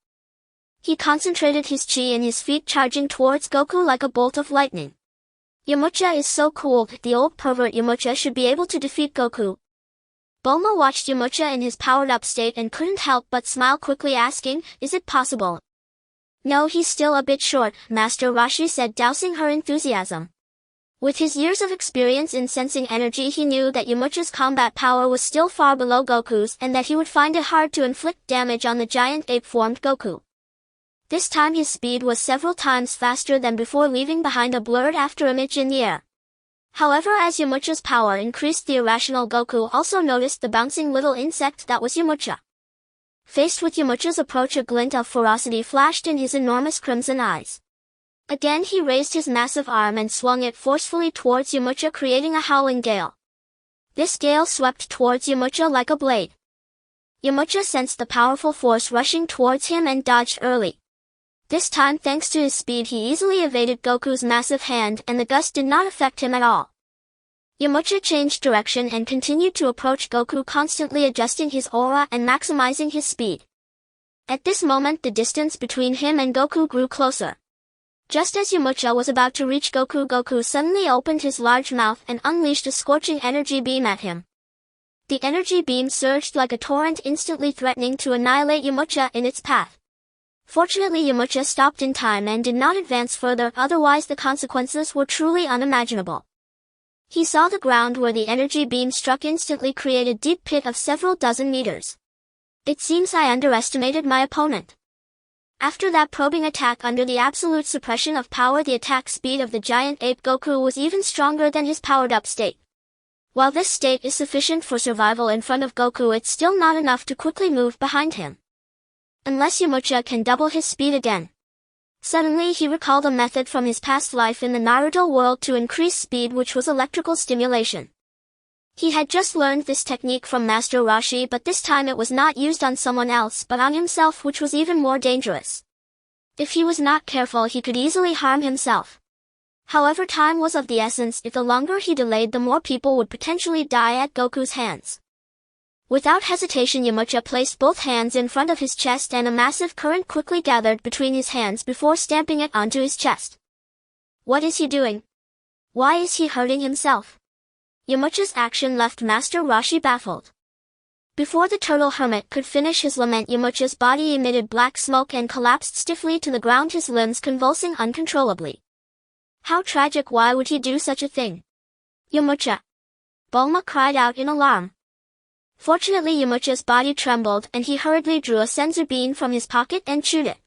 He concentrated his chi in his feet, charging towards Goku like a bolt of lightning. Yamcha is so cool. The old pervert Yamcha should be able to defeat Goku. Bulma watched Yamcha in his powered-up state and couldn't help but smile, quickly asking, "Is it possible?" "No, he's still a bit short," Master Roshi said, dousing her enthusiasm. With his years of experience in sensing energy, he knew that Yamcha's combat power was still far below Goku's and that he would find it hard to inflict damage on the giant ape-formed Goku. This time his speed was several times faster than before, leaving behind a blurred afterimage in the air. However, as Yamcha's power increased, the irrational Goku also noticed the bouncing little insect that was Yamcha. Faced with Yamcha's approach, a glint of ferocity flashed in his enormous crimson eyes. Again he raised his massive arm and swung it forcefully towards Yamcha, creating a howling gale. This gale swept towards Yamcha like a blade. Yamcha sensed the powerful force rushing towards him and dodged early. This time, thanks to his speed, he easily evaded Goku's massive hand, and the gust did not affect him at all. Yamcha changed direction and continued to approach Goku, constantly adjusting his aura and maximizing his speed. At this moment, the distance between him and Goku grew closer. Just as Yamcha was about to reach Goku, Goku suddenly opened his large mouth and unleashed a scorching energy beam at him. The energy beam surged like a torrent, instantly threatening to annihilate Yamcha in its path. Fortunately, Yamcha stopped in time and did not advance further, otherwise the consequences were truly unimaginable. He saw the ground where the energy beam struck instantly create a deep pit of several dozen meters. It seems I underestimated my opponent. After that probing attack under the absolute suppression of power, the attack speed of the giant ape Goku was even stronger than his powered-up state. While this state is sufficient for survival in front of Goku, it's still not enough to quickly move behind him. Unless Yamcha can double his speed again. Suddenly he recalled a method from his past life in the Naruto world to increase speed, which was electrical stimulation. He had just learned this technique from Master Roshi, but this time it was not used on someone else but on himself, which was even more dangerous. If he was not careful, he could easily harm himself. However, time was of the essence. If the longer he delayed, the more people would potentially die at Goku's hands. Without hesitation, Yamcha placed both hands in front of his chest and a massive current quickly gathered between his hands before stamping it onto his chest. What is he doing? Why is he hurting himself? Yamcha's action left Master Roshi baffled. Before the turtle hermit could finish his lament, Yamcha's body emitted black smoke and collapsed stiffly to the ground, his limbs convulsing uncontrollably. How tragic! Why would he do such a thing? Yamcha! Bulma cried out in alarm. Fortunately, Yamcha's body trembled and he hurriedly drew a senzu bean from his pocket and chewed it.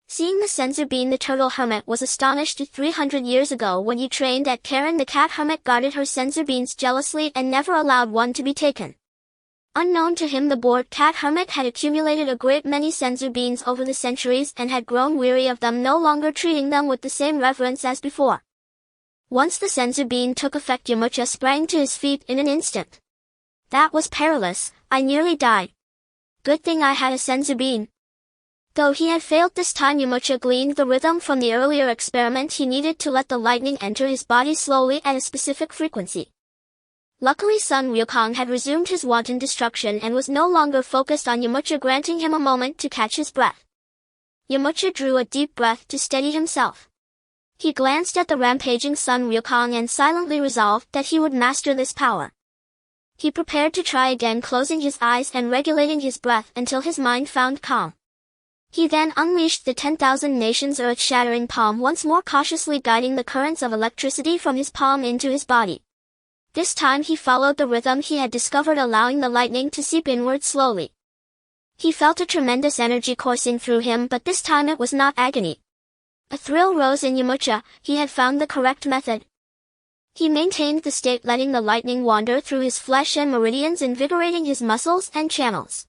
Seeing the senzu bean, the turtle hermit was astonished. 300 years ago, when he trained at Karen, the cat hermit guarded her senzu beans jealously and never allowed one to be taken. Unknown to him, the bored cat hermit had accumulated a great many senzu beans over the centuries and had grown weary of them, no longer treating them with the same reverence as before. Once the senzu bean took effect, Yamcha sprang to his feet in an instant. That was perilous. I nearly died. Good thing I had a senzu bean. Though he had failed this time, Yamcha gleaned the rhythm from the earlier experiment. He needed to let the lightning enter his body slowly at a specific frequency. Luckily, Sun Wukong had resumed his wanton destruction and was no longer focused on Yamcha, granting him a moment to catch his breath. Yamcha drew a deep breath to steady himself. He glanced at the rampaging Sun Wukong and silently resolved that he would master this power. He prepared to try again, closing his eyes and regulating his breath until his mind found calm. He then unleashed the 10,000 nations earth-shattering palm, once more cautiously guiding the currents of electricity from his palm into his body. This time he followed the rhythm he had discovered, allowing the lightning to seep inward slowly. He felt a tremendous energy coursing through him, but this time it was not agony. A thrill rose in Yamcha. He had found the correct method. He maintained the state, letting the lightning wander through his flesh and meridians, invigorating his muscles and channels.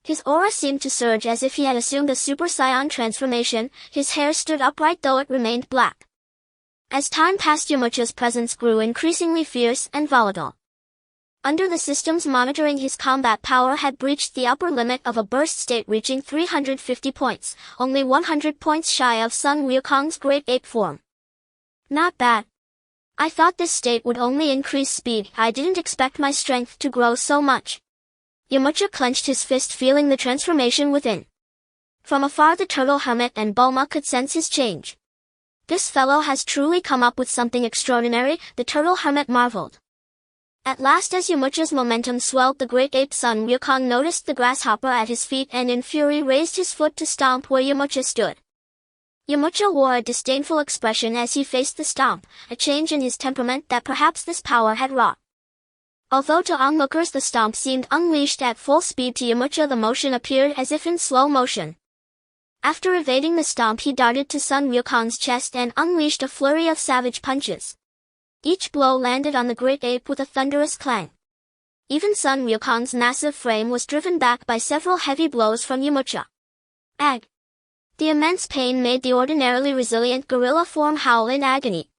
His aura seemed to surge as if he had assumed a Super Saiyan transformation. His hair stood upright though it remained black. As time passed, Yamcha's presence grew increasingly fierce and volatile. Under the systems monitoring his combat power had breached the upper limit of a burst state, reaching 350 points, only 100 points shy of Sun Wukong's great ape form. Not bad. I thought this state would only increase speed. I didn't expect my strength to grow so much. Yamcha clenched his fist, feeling the transformation within. From afar, the turtle hermit and Bulma could sense his change. This fellow has truly come up with something extraordinary, the turtle hermit marveled. At last, as Yamcha's momentum swelled, the great ape Sun Wukong noticed the grasshopper at his feet and in fury raised his foot to stomp where Yamcha stood. Yamcha wore a disdainful expression as he faced the stomp, a change in his temperament that perhaps this power had wrought. Although to onlookers the stomp seemed unleashed at full speed, to Yamcha the motion appeared as if in slow motion. After evading the stomp, he darted to Sun Wukong's chest and unleashed a flurry of savage punches. Each blow landed on the great ape with a thunderous clang. Even Sun Wukong's massive frame was driven back by several heavy blows from Yamcha. Ag! The immense pain made the ordinarily resilient gorilla form howl in agony.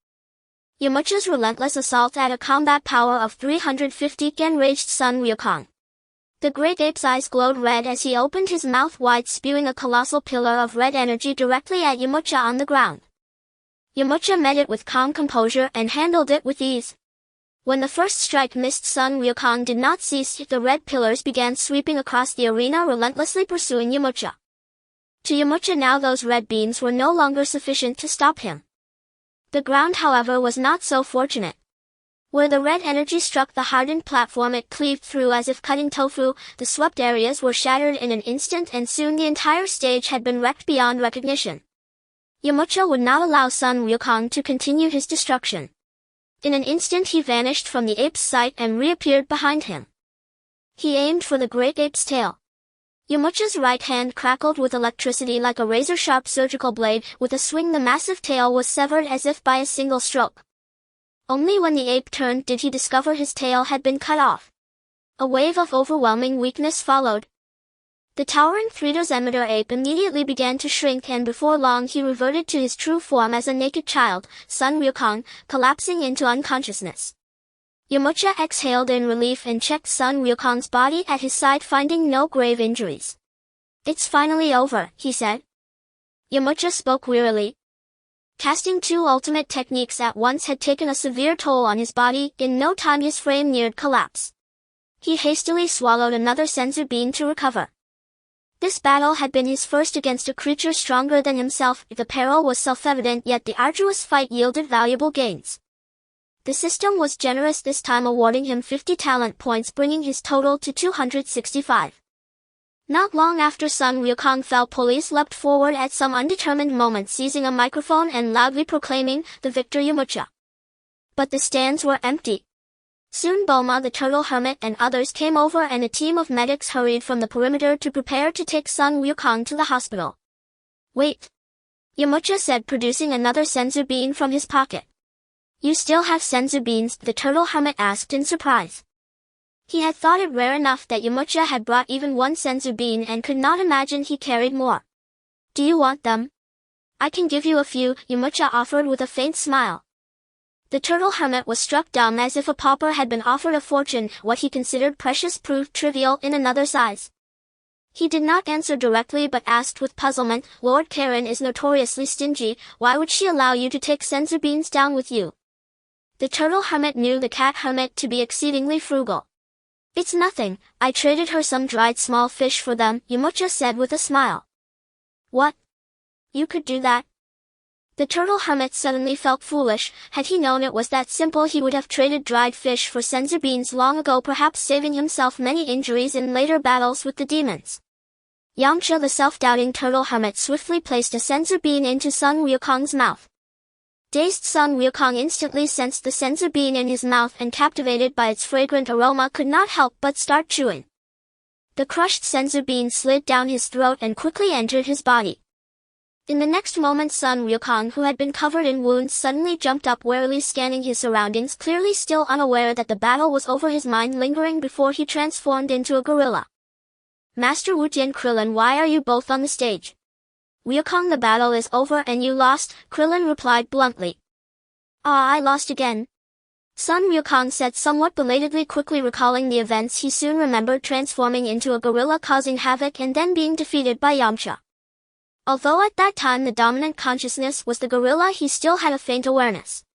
Yamcha's relentless assault at a combat power of 350 enraged Sun Wukong. The great ape's eyes glowed red as he opened his mouth wide, spewing a colossal pillar of red energy directly at Yamcha on the ground. Yamcha met it with calm composure and handled it with ease. When the first strike missed, Sun Wukong did not cease. The red pillars began sweeping across the arena, relentlessly pursuing Yamcha. To Yamcha now, those red beams were no longer sufficient to stop him. The ground, however, was not so fortunate. Where the red energy struck the hardened platform, it cleaved through as if cutting tofu. The swept areas were shattered in an instant, and soon the entire stage had been wrecked beyond recognition. Yamcha would not allow Sun Wukong to continue his destruction. In an instant he vanished from the ape's sight and reappeared behind him. He aimed for the great ape's tail. Yamcha's right hand crackled with electricity like a razor-sharp surgical blade. With a swing, the massive tail was severed as if by a single stroke. Only when the ape turned did he discover his tail had been cut off. A wave of overwhelming weakness followed. The towering 3-decimeter ape immediately began to shrink, and before long he reverted to his true form as a naked child, Sun Wukong, collapsing into unconsciousness. Yamcha exhaled in relief and checked Sun Wukong's body at his side, finding no grave injuries. "It's finally over," he said. Yamcha spoke wearily. Casting 2 ultimate techniques at once had taken a severe toll on his body. In no time his frame neared collapse. He hastily swallowed another senzu bean to recover. This battle had been his first against a creature stronger than himself. The peril was self-evident, yet the arduous fight yielded valuable gains. The system was generous this time, awarding him 50 talent points, bringing his total to 265. Not long after Sun Wukong fell, police leapt forward at some undetermined moment, seizing a microphone and loudly proclaiming, "The victor Yamcha." But the stands were empty. Soon Bulma, the turtle hermit, and others came over, and a team of medics hurried from the perimeter to prepare to take Sun Wukong to the hospital. "Wait," Yamcha said, producing another senzu bean from his pocket. "You still have senzu beans?" the turtle hermit asked in surprise. He had thought it rare enough that Yamcha had brought even one senzu bean and could not imagine he carried more. "Do you want them?" "I can give you a few," Yamcha offered with a faint smile. The turtle hermit was struck dumb, as if a pauper had been offered a fortune. What he considered precious proved trivial in another size. He did not answer directly but asked with puzzlement, "Lord Karen is notoriously stingy. Why would she allow you to take senzu beans down with you?" The turtle hermit knew the cat hermit to be exceedingly frugal. "It's nothing, I traded her some dried small fish for them," Yamcha said with a smile. "What? You could do that?" The turtle hermit suddenly felt foolish. Had he known it was that simple, he would have traded dried fish for senzu beans long ago, perhaps saving himself many injuries in later battles with the demons. Yamcha, the self-doubting turtle hermit, swiftly placed a senzu bean into Sun Wukong's mouth. Dazed Sun Wukong instantly sensed the senzu bean in his mouth and, captivated by its fragrant aroma, could not help but start chewing. The crushed senzu bean slid down his throat and quickly entered his body. In the next moment, Sun Wukong, who had been covered in wounds, suddenly jumped up, warily scanning his surroundings, clearly still unaware that the battle was over, his mind lingering before he transformed into a gorilla. "Master Wutian, Krillin, why are you both on the stage?" "Wukong, the battle is over and you lost," Krillin replied bluntly. "Ah, I lost again," Sun Wukong said somewhat belatedly, quickly recalling the events he soon remembered, transforming into a gorilla, causing havoc, and then being defeated by Yamcha. Although at that time the dominant consciousness was the gorilla, he still had a faint awareness.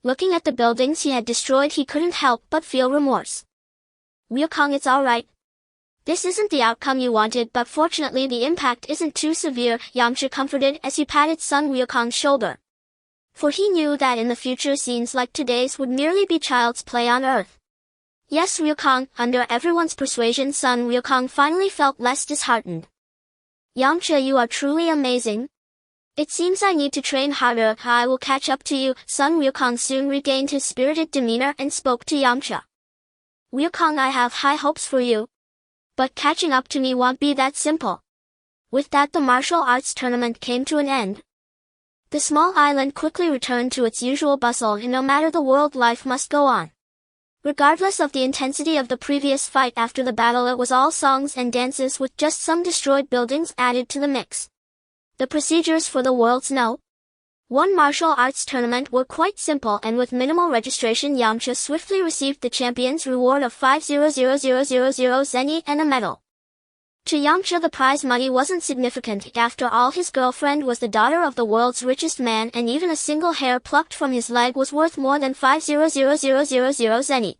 Looking at the buildings he had destroyed, he couldn't help but feel remorse. "Wukong, it's alright. This isn't the outcome you wanted, but fortunately the impact isn't too severe," Yamcha comforted as he patted Sun Wukong's shoulder. For he knew that in the future scenes like today's would merely be child's play on Earth. "Yes, Wukong." Under everyone's persuasion, Sun Wukong finally felt less disheartened. "Yamcha, you are truly amazing. It seems I need to train harder. I will catch up to you." Sun Wukong soon regained his spirited demeanor and spoke to Yamcha. "Wukong, I have high hopes for you. But catching up to me won't be that simple." With that, the martial arts tournament came to an end. The small island quickly returned to its usual bustle, and no matter the world, life must go on. Regardless of the intensity of the previous fight, after the battle it was all songs and dances, with just some destroyed buildings added to the mix. The procedures for the World's No. 1 martial arts tournament were quite simple, and with minimal registration Yamcha swiftly received the champion's reward of 5,000,000 zenny and a medal. To Yamcha the prize money wasn't significant. After all, his girlfriend was the daughter of the world's richest man, and even a single hair plucked from his leg was worth more than 5,000,000 zenny.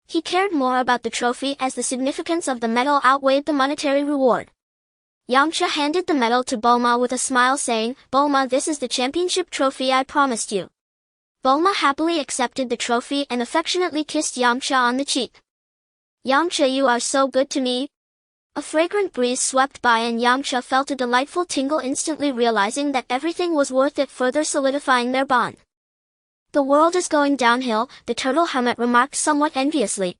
He cared more about the trophy, as the significance of the medal outweighed the monetary reward. Yamcha handed the medal to Bulma with a smile, saying, "Bulma, this is the championship trophy I promised you. Bulma happily accepted the trophy and affectionately kissed Yamcha on the cheek. Yamcha, you are so good to me. A fragrant breeze swept by and Yamcha felt a delightful tingle, instantly realizing that everything was worth it, further solidifying their bond. The world is going downhill, the turtle hermit remarked somewhat enviously.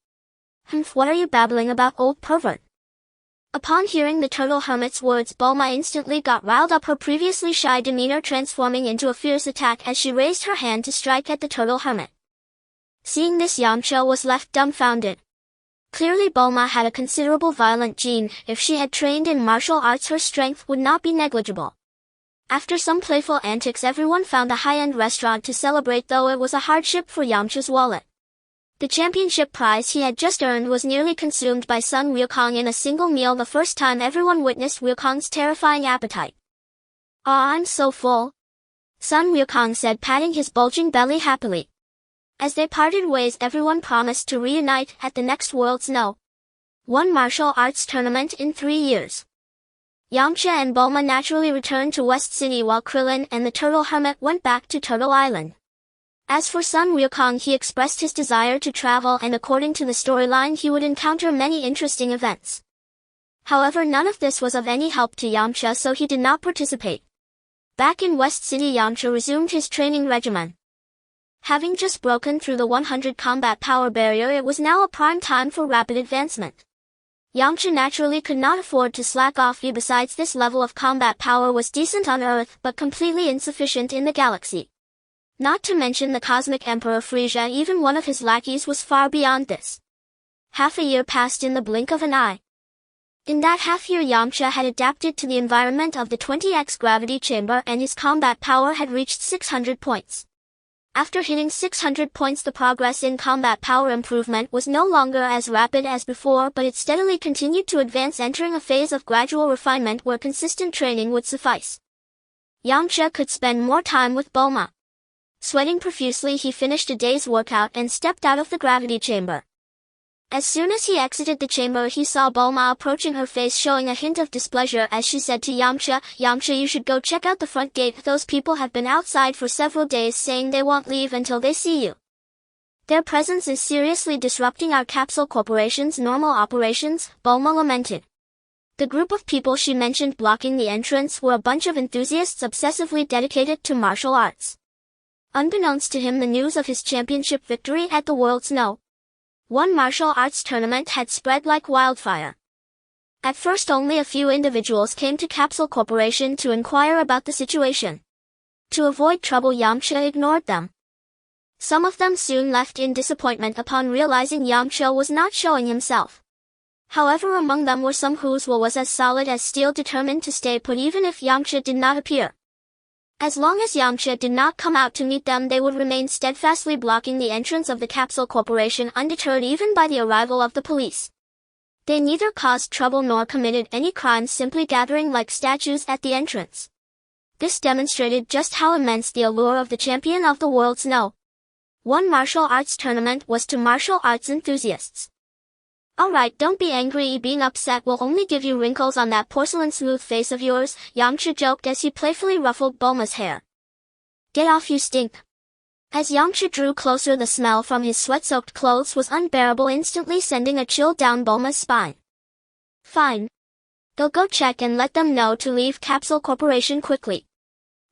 Humph, what are you babbling about, old pervert? Upon hearing the turtle hermit's words, Bulma instantly got riled up, her previously shy demeanor transforming into a fierce attack as she raised her hand to strike at the turtle hermit. Seeing this, Yamcha was left dumbfounded. Clearly Bulma had a considerable violent gene. If she had trained in martial arts, her strength would not be negligible. After some playful antics, everyone found a high-end restaurant to celebrate, though it was a hardship for Yamcha's wallet. The championship prize he had just earned was nearly consumed by Sun Wukong in a single meal, the first time everyone witnessed Wukong's terrifying appetite. "Ah, I'm so full," Sun Wukong said, patting his bulging belly happily. As they parted ways, everyone promised to reunite at the next World's No. 1 martial arts tournament in 3 years. Yamcha and Bulma naturally returned to West City while Krillin and the Turtle Hermit went back to Turtle Island. As for Sun Wukong, he expressed his desire to travel, and according to the storyline he would encounter many interesting events. However, none of this was of any help to Yamcha, so he did not participate. Back in West City, Yamcha resumed his training regimen. Having just broken through the 100 combat power barrier, it was now a prime time for rapid advancement. Yamcha naturally could not afford to slack off. Besides, this level of combat power was decent on Earth, but completely insufficient in the galaxy. Not to mention the Cosmic Emperor Frieza, even one of his lackeys, was far beyond this. Half a year passed in the blink of an eye. In that half-year, Yamcha had adapted to the environment of the 20x gravity chamber, and his combat power had reached 600 points. After hitting 600 points, the progress in combat power improvement was no longer as rapid as before, but it steadily continued to advance, entering a phase of gradual refinement where consistent training would suffice. Yamcha could spend more time with Bulma. Sweating profusely, he finished a day's workout and stepped out of the gravity chamber. As soon as he exited the chamber, he saw Bulma approaching, her face showing a hint of displeasure as she said to Yamcha, "Yamcha, you should go check out the front gate. Those people have been outside for several days saying they won't leave until they see you. Their presence is seriously disrupting our Capsule Corporation's normal operations," Bulma lamented. The group of people she mentioned blocking the entrance were a bunch of enthusiasts obsessively dedicated to martial arts. Unbeknownst to him, the news of his championship victory at the World's No. 1 martial arts tournament had spread like wildfire. At first, only a few individuals came to Capsule Corporation to inquire about the situation. To avoid trouble, Yamcha ignored them. Some of them soon left in disappointment upon realizing Yamcha was not showing himself. However, among them were some whose will was as solid as steel, determined to stay put even if Yamcha did not appear. As long as Yamcha did not come out to meet them, they would remain steadfastly blocking the entrance of the Capsule Corporation, undeterred even by the arrival of the police. They neither caused trouble nor committed any crimes, simply gathering like statues at the entrance. This demonstrated just how immense the allure of the champion of the World's No. 1 martial arts tournament was to martial arts enthusiasts. "Alright, don't be angry. Being upset will only give you wrinkles on that porcelain-smooth face of yours," Yamcha joked as he playfully ruffled Bulma's hair. "Get off, you stink." As Yamcha drew closer, the smell from his sweat-soaked clothes was unbearable, instantly sending a chill down Bulma's spine. "Fine. They'll go check and let them know to leave Capsule Corporation quickly."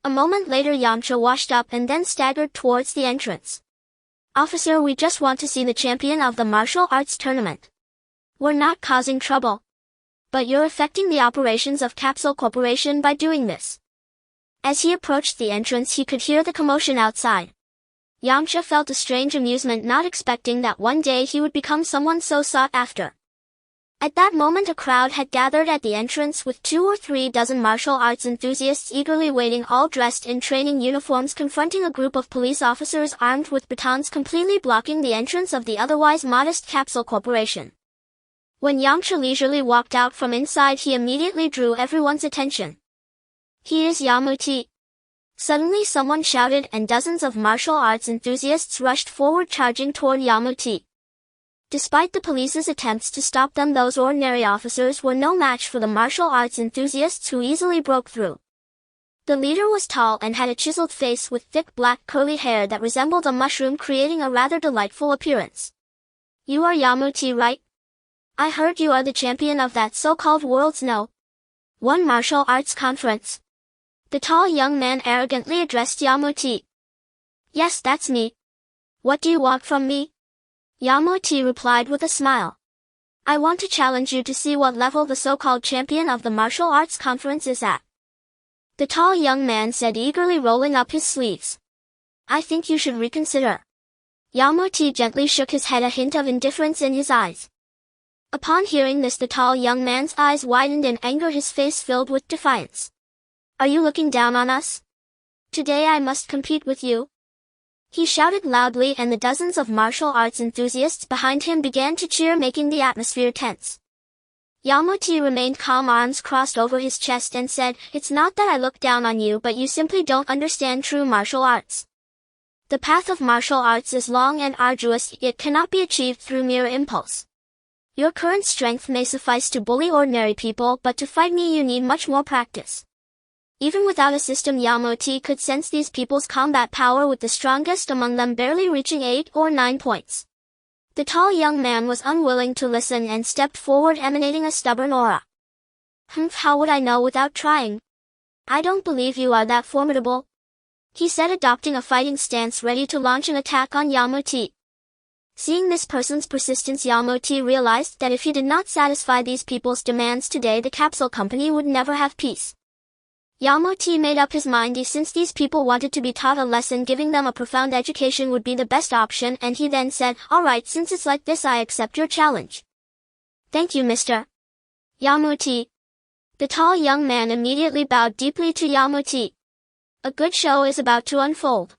A moment later, Yamcha washed up and then staggered towards the entrance. "Officer, we just want to see the champion of the martial arts tournament. We're not causing trouble. But you're affecting the operations of Capsule Corporation by doing this." As he approached the entrance, he could hear the commotion outside. Yamcha felt a strange amusement, not expecting that one day he would become someone so sought after. At that moment, a crowd had gathered at the entrance, with 2 or 3 dozen martial arts enthusiasts eagerly waiting, all dressed in training uniforms, confronting a group of police officers armed with batons, completely blocking the entrance of the otherwise modest Capsule Corporation. When Yamcha leisurely walked out from inside, he immediately drew everyone's attention. "He is Yamuti!" Suddenly someone shouted, and dozens of martial arts enthusiasts rushed forward, charging toward Yamuti. Despite the police's attempts to stop them, those ordinary officers were no match for the martial arts enthusiasts, who easily broke through. The leader was tall and had a chiseled face with thick black curly hair that resembled a mushroom, creating a rather delightful appearance. You are Yamcha, right? I heard you are the champion of that so-called world's one martial arts conference. The tall young man arrogantly addressed Yamcha. Yes, that's me. What do you want from me? Yamcha replied with a smile. I want to challenge you to see what level the so-called champion of the martial arts conference is at. The tall young man said, eagerly rolling up his sleeves. I think you should reconsider. Yamcha gently shook his head, a hint of indifference in his eyes. Upon hearing this, the tall young man's eyes widened in anger, his face filled with defiance. Are you looking down on us? Today I must compete with you. He shouted loudly, and the dozens of martial arts enthusiasts behind him began to cheer, making the atmosphere tense. Yamcha remained calm, arms crossed over his chest, and said, It's not that I look down on you, but you simply don't understand true martial arts. The path of martial arts is long and arduous, yet cannot be achieved through mere impulse. Your current strength may suffice to bully ordinary people, but to fight me you need much more practice. Even without a system, Yamcha could sense these people's combat power, with the strongest among them barely reaching 8 or 9 points. The tall young man was unwilling to listen and stepped forward, emanating a stubborn aura. How would I know without trying? I don't believe you are that formidable, he said, adopting a fighting stance, ready to launch an attack on Yamcha. Seeing this person's persistence, Yamcha realized that if he did not satisfy these people's demands today, the capsule company would never have peace. Yamcha made up his mind, since these people wanted to be taught a lesson, giving them a profound education would be the best option, and he then said, Alright, since it's like this, I accept your challenge. Thank you, Mr. Yamcha. The tall young man immediately bowed deeply to Yamcha. A good show is about to unfold.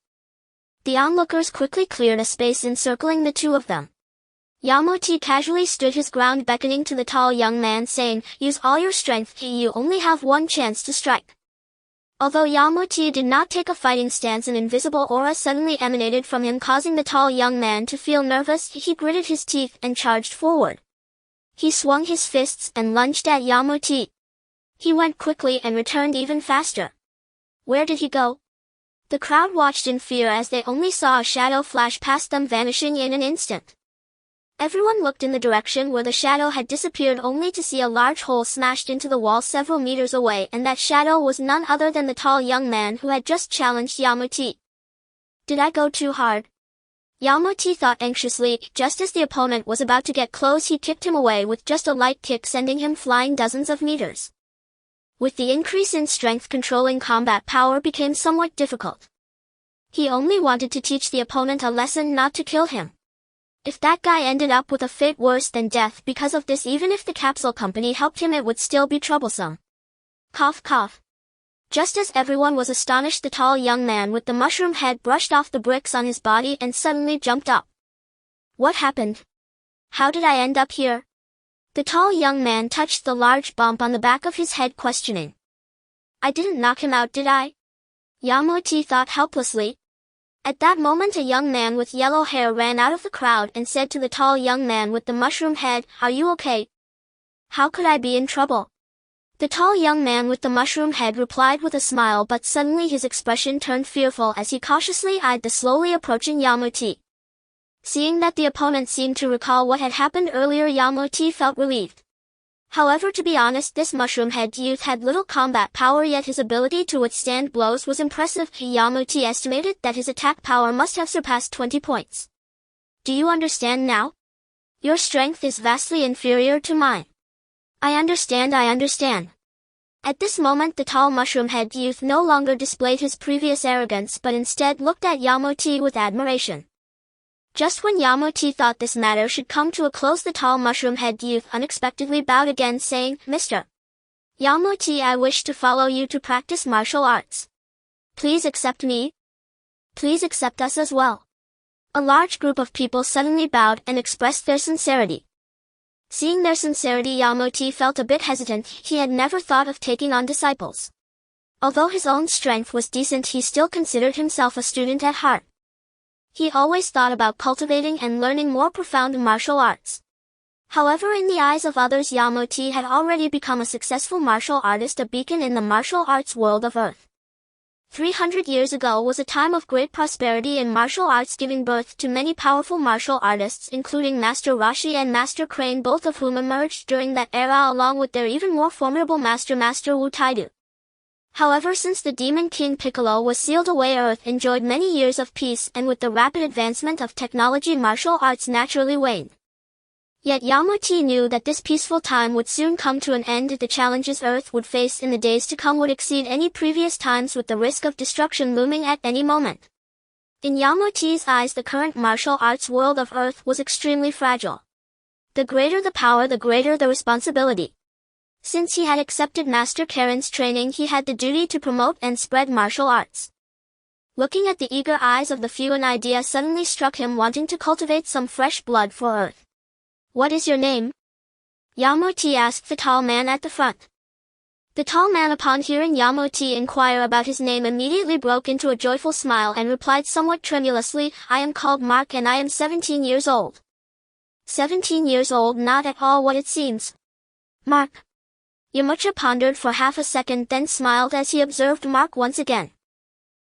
The onlookers quickly cleared a space encircling the two of them. Yamcha casually stood his ground, beckoning to the tall young man, saying, Use all your strength, you only have one chance to strike. Although Yamcha did not take a fighting stance, an invisible aura suddenly emanated from him, causing the tall young man to feel nervous. He gritted his teeth and charged forward. He swung his fists and lunged at Yamcha. He went quickly and returned even faster. Where did he go? The crowd watched in fear as they only saw a shadow flash past them, vanishing in an instant. Everyone looked in the direction where the shadow had disappeared, only to see a large hole smashed into the wall several meters away, and that shadow was none other than the tall young man who had just challenged Yamcha. Did I go too hard? Yamcha thought anxiously. Just as the opponent was about to get close, he kicked him away with just a light kick, sending him flying dozens of meters. With the increase in strength, controlling combat power became somewhat difficult. He only wanted to teach the opponent a lesson, not to kill him. If that guy ended up with a fate worse than death because of this, even if the capsule company helped him, it would still be troublesome. Cough, cough. Just as everyone was astonished, the tall young man with the mushroom head brushed off the bricks on his body and suddenly jumped up. What happened? How did I end up here? The tall young man touched the large bump on the back of his head, questioning. I didn't knock him out, did I? Yamcha thought helplessly. At that moment, a young man with yellow hair ran out of the crowd and said to the tall young man with the mushroom head, Are you okay? How could I be in trouble? The tall young man with the mushroom head replied with a smile, but suddenly his expression turned fearful as he cautiously eyed the slowly approaching Yamcha. Seeing that the opponent seemed to recall what had happened earlier, Yamcha felt relieved. However, to be honest, this mushroom-head youth had little combat power, yet his ability to withstand blows was impressive. Yamcha estimated that his attack power must have surpassed 20 points. Do you understand now? Your strength is vastly inferior to mine. I understand. At this moment, the tall mushroom-head youth no longer displayed his previous arrogance, but instead looked at Yamcha with admiration. Just when Yamcha thought this matter should come to a close, the tall mushroom-head youth unexpectedly bowed again, saying, Mr. Yamcha, I wish to follow you to practice martial arts. Please accept me. Please accept us as well. A large group of people suddenly bowed and expressed their sincerity. Seeing their sincerity, Yamcha felt a bit hesitant. He had never thought of taking on disciples. Although his own strength was decent, he still considered himself a student at heart. He always thought about cultivating and learning more profound martial arts. However, in the eyes of others, Yamcha had already become a successful martial artist, a beacon in the martial arts world of Earth. 300 years ago was a time of great prosperity in martial arts, giving birth to many powerful martial artists including Master Roshi and Master Crane, both of whom emerged during that era along with their even more formidable Master Wu Taidu. However, since the Demon King Piccolo was sealed away, Earth enjoyed many years of peace, and with the rapid advancement of technology, martial arts naturally waned. Yet Yamcha knew that this peaceful time would soon come to an end. The challenges Earth would face in the days to come would exceed any previous times, with the risk of destruction looming at any moment. In Yamcha's eyes, the current martial arts world of Earth was extremely fragile. The greater the power, the greater the responsibility. Since he had accepted Master Karen's training, he had the duty to promote and spread martial arts. Looking at the eager eyes of the few, an idea suddenly struck him, wanting to cultivate some fresh blood for Earth. "What is your name?" Yamcha asked the tall man at the front. The tall man, upon hearing Yamcha inquire about his name, immediately broke into a joyful smile and replied somewhat tremulously, "I am called Mark and I am 17 years old." 17 years old, not at all what it seems. Mark. Yamcha pondered for half a second, then smiled as he observed Mark once again.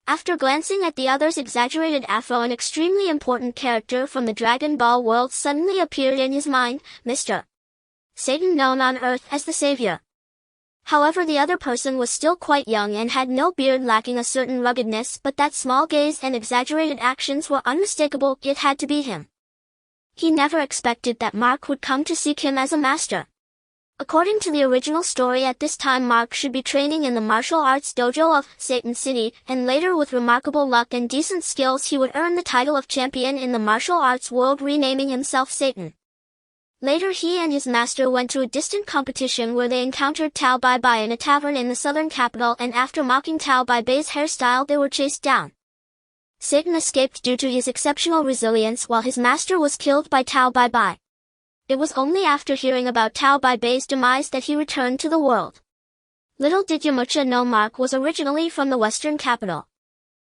After glancing at the other's exaggerated afro, an extremely important character from the Dragon Ball world suddenly appeared in his mind, Mr. Satan, known on Earth as the Savior. However, the other person was still quite young and had no beard, lacking a certain ruggedness, but that small gaze and exaggerated actions were unmistakable. It had to be him. He never expected that Mark would come to seek him as a master. According to the original story, at this time Mark should be training in the martial arts dojo of Satan City, and later, with remarkable luck and decent skills, he would earn the title of champion in the martial arts world, renaming himself Satan. Later, he and his master went to a distant competition where they encountered Tao Bai Bai in a tavern in the southern capital, and after mocking Tao Bai Bai's hairstyle, they were chased down. Satan escaped due to his exceptional resilience, while his master was killed by Tao Bai Bai. It was only after hearing about Tao Bai Bai's demise that he returned to the world. Little did Yamcha know Mark was originally from the western capital.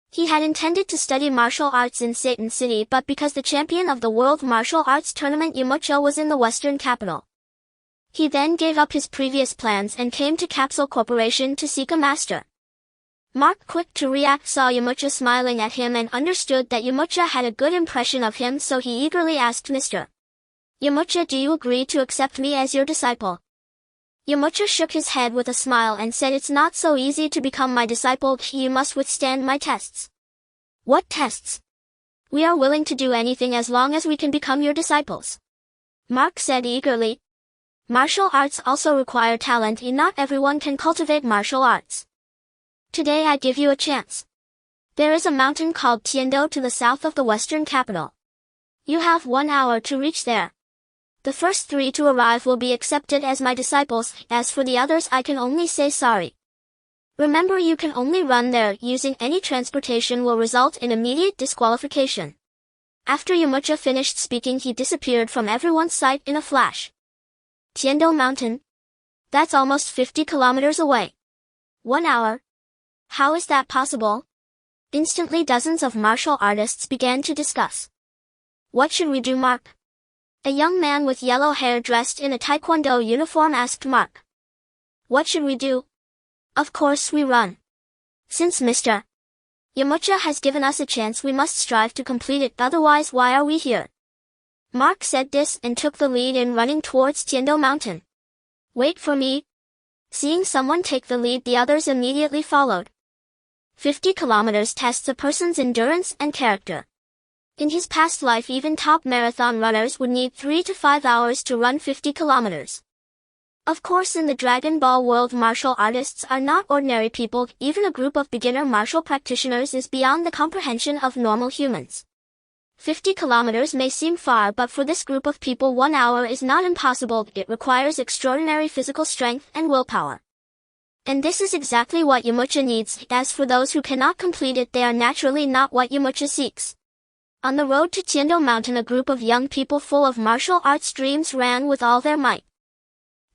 He had intended to study martial arts in Satan City, but because the champion of the World Martial Arts Tournament Yamcha was in the western capital, he then gave up his previous plans and came to Capsule Corporation to seek a master. Mark, quick to react, saw Yamcha smiling at him and understood that Yamcha had a good impression of him, so he eagerly asked, "Mr. Yamcha, do you agree to accept me as your disciple?" Yamcha shook his head with a smile and said, "It's not so easy to become my disciple. You must withstand my tests." "What tests?" "We are willing to do anything as long as we can become your disciples," Mark said eagerly. Martial arts also require talent, and not everyone can cultivate martial arts. Today I give you a chance. There is a mountain called Tiendo to the south of the western capital. You have 1 hour to reach there. The first 3 to arrive will be accepted as my disciples. As for the others, I can only say sorry. Remember, you can only run there. Using any transportation will result in immediate disqualification." After Yamcha finished speaking, he disappeared from everyone's sight in a flash. Tiendo Mountain? That's almost 50 kilometers away. 1 hour? How is that possible? Instantly, dozens of martial artists began to discuss. "What should we do, Mark?" A young man with yellow hair dressed in a taekwondo uniform asked Mark. "What should we do? Of course we run. Since Mr. Yamcha has given us a chance, we must strive to complete it, otherwise why are we here?" Mark said this and took the lead in running towards Tiendo Mountain. "Wait for me." Seeing someone take the lead, the others immediately followed. 50 kilometers tests a person's endurance and character. In his past life, even top marathon runners would need 3 to 5 hours to run 50 kilometers. Of course, in the Dragon Ball world, martial artists are not ordinary people. Even a group of beginner martial practitioners is beyond the comprehension of normal humans. 50 kilometers may seem far, but for this group of people, 1 hour is not impossible. It requires extraordinary physical strength and willpower. And this is exactly what Yamcha needs. As for those who cannot complete it, they are naturally not what Yamcha seeks. On the road to Tiendo Mountain, a group of young people full of martial arts dreams ran with all their might.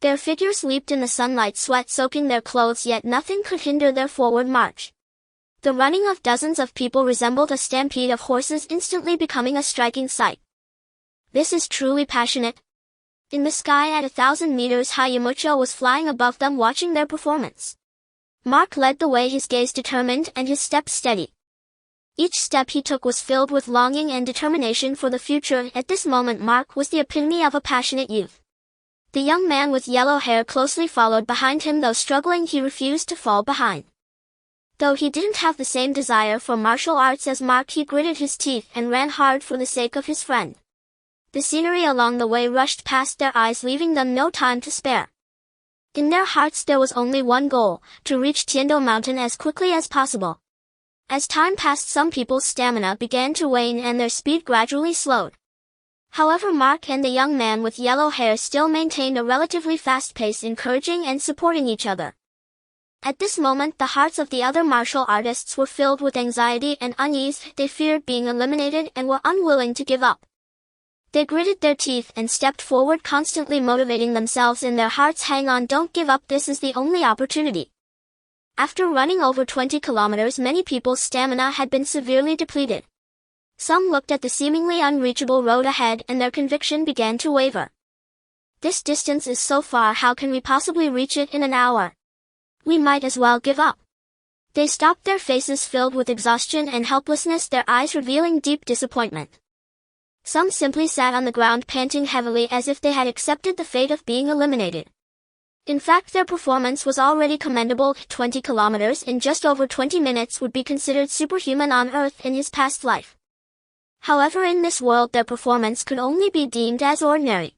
Their figures leaped in the sunlight, sweat soaking their clothes, yet nothing could hinder their forward march. The running of dozens of people resembled a stampede of horses, instantly becoming a striking sight. This is truly passionate. In the sky at 1,000 meters high, Yamcha was flying above them, watching their performance. Mark led the way, his gaze determined and his steps steady. Each step he took was filled with longing and determination for the future. At this moment Mark was the epitome of a passionate youth. The young man with yellow hair closely followed behind him, though struggling he refused to fall behind. Though he didn't have the same desire for martial arts as Mark, he gritted his teeth and ran hard for the sake of his friend. The scenery along the way rushed past their eyes, leaving them no time to spare. In their hearts there was only one goal, to reach Tiendo Mountain as quickly as possible. As time passed, some people's stamina began to wane and their speed gradually slowed. However, Mark and the young man with yellow hair still maintained a relatively fast pace, encouraging and supporting each other. At this moment, the hearts of the other martial artists were filled with anxiety and unease. They feared being eliminated and were unwilling to give up. They gritted their teeth and stepped forward, constantly motivating themselves in their hearts. Hang on, don't give up, this is the only opportunity. After running over 20 kilometers, many people's stamina had been severely depleted. Some looked at the seemingly unreachable road ahead and their conviction began to waver. This distance is so far, how can we possibly reach it in an hour? We might as well give up. They stopped, their faces filled with exhaustion and helplessness, their eyes revealing deep disappointment. Some simply sat on the ground panting heavily as if they had accepted the fate of being eliminated. In fact, their performance was already commendable. 20 kilometers in just over 20 minutes would be considered superhuman on Earth in his past life. However, in this world their performance could only be deemed as ordinary.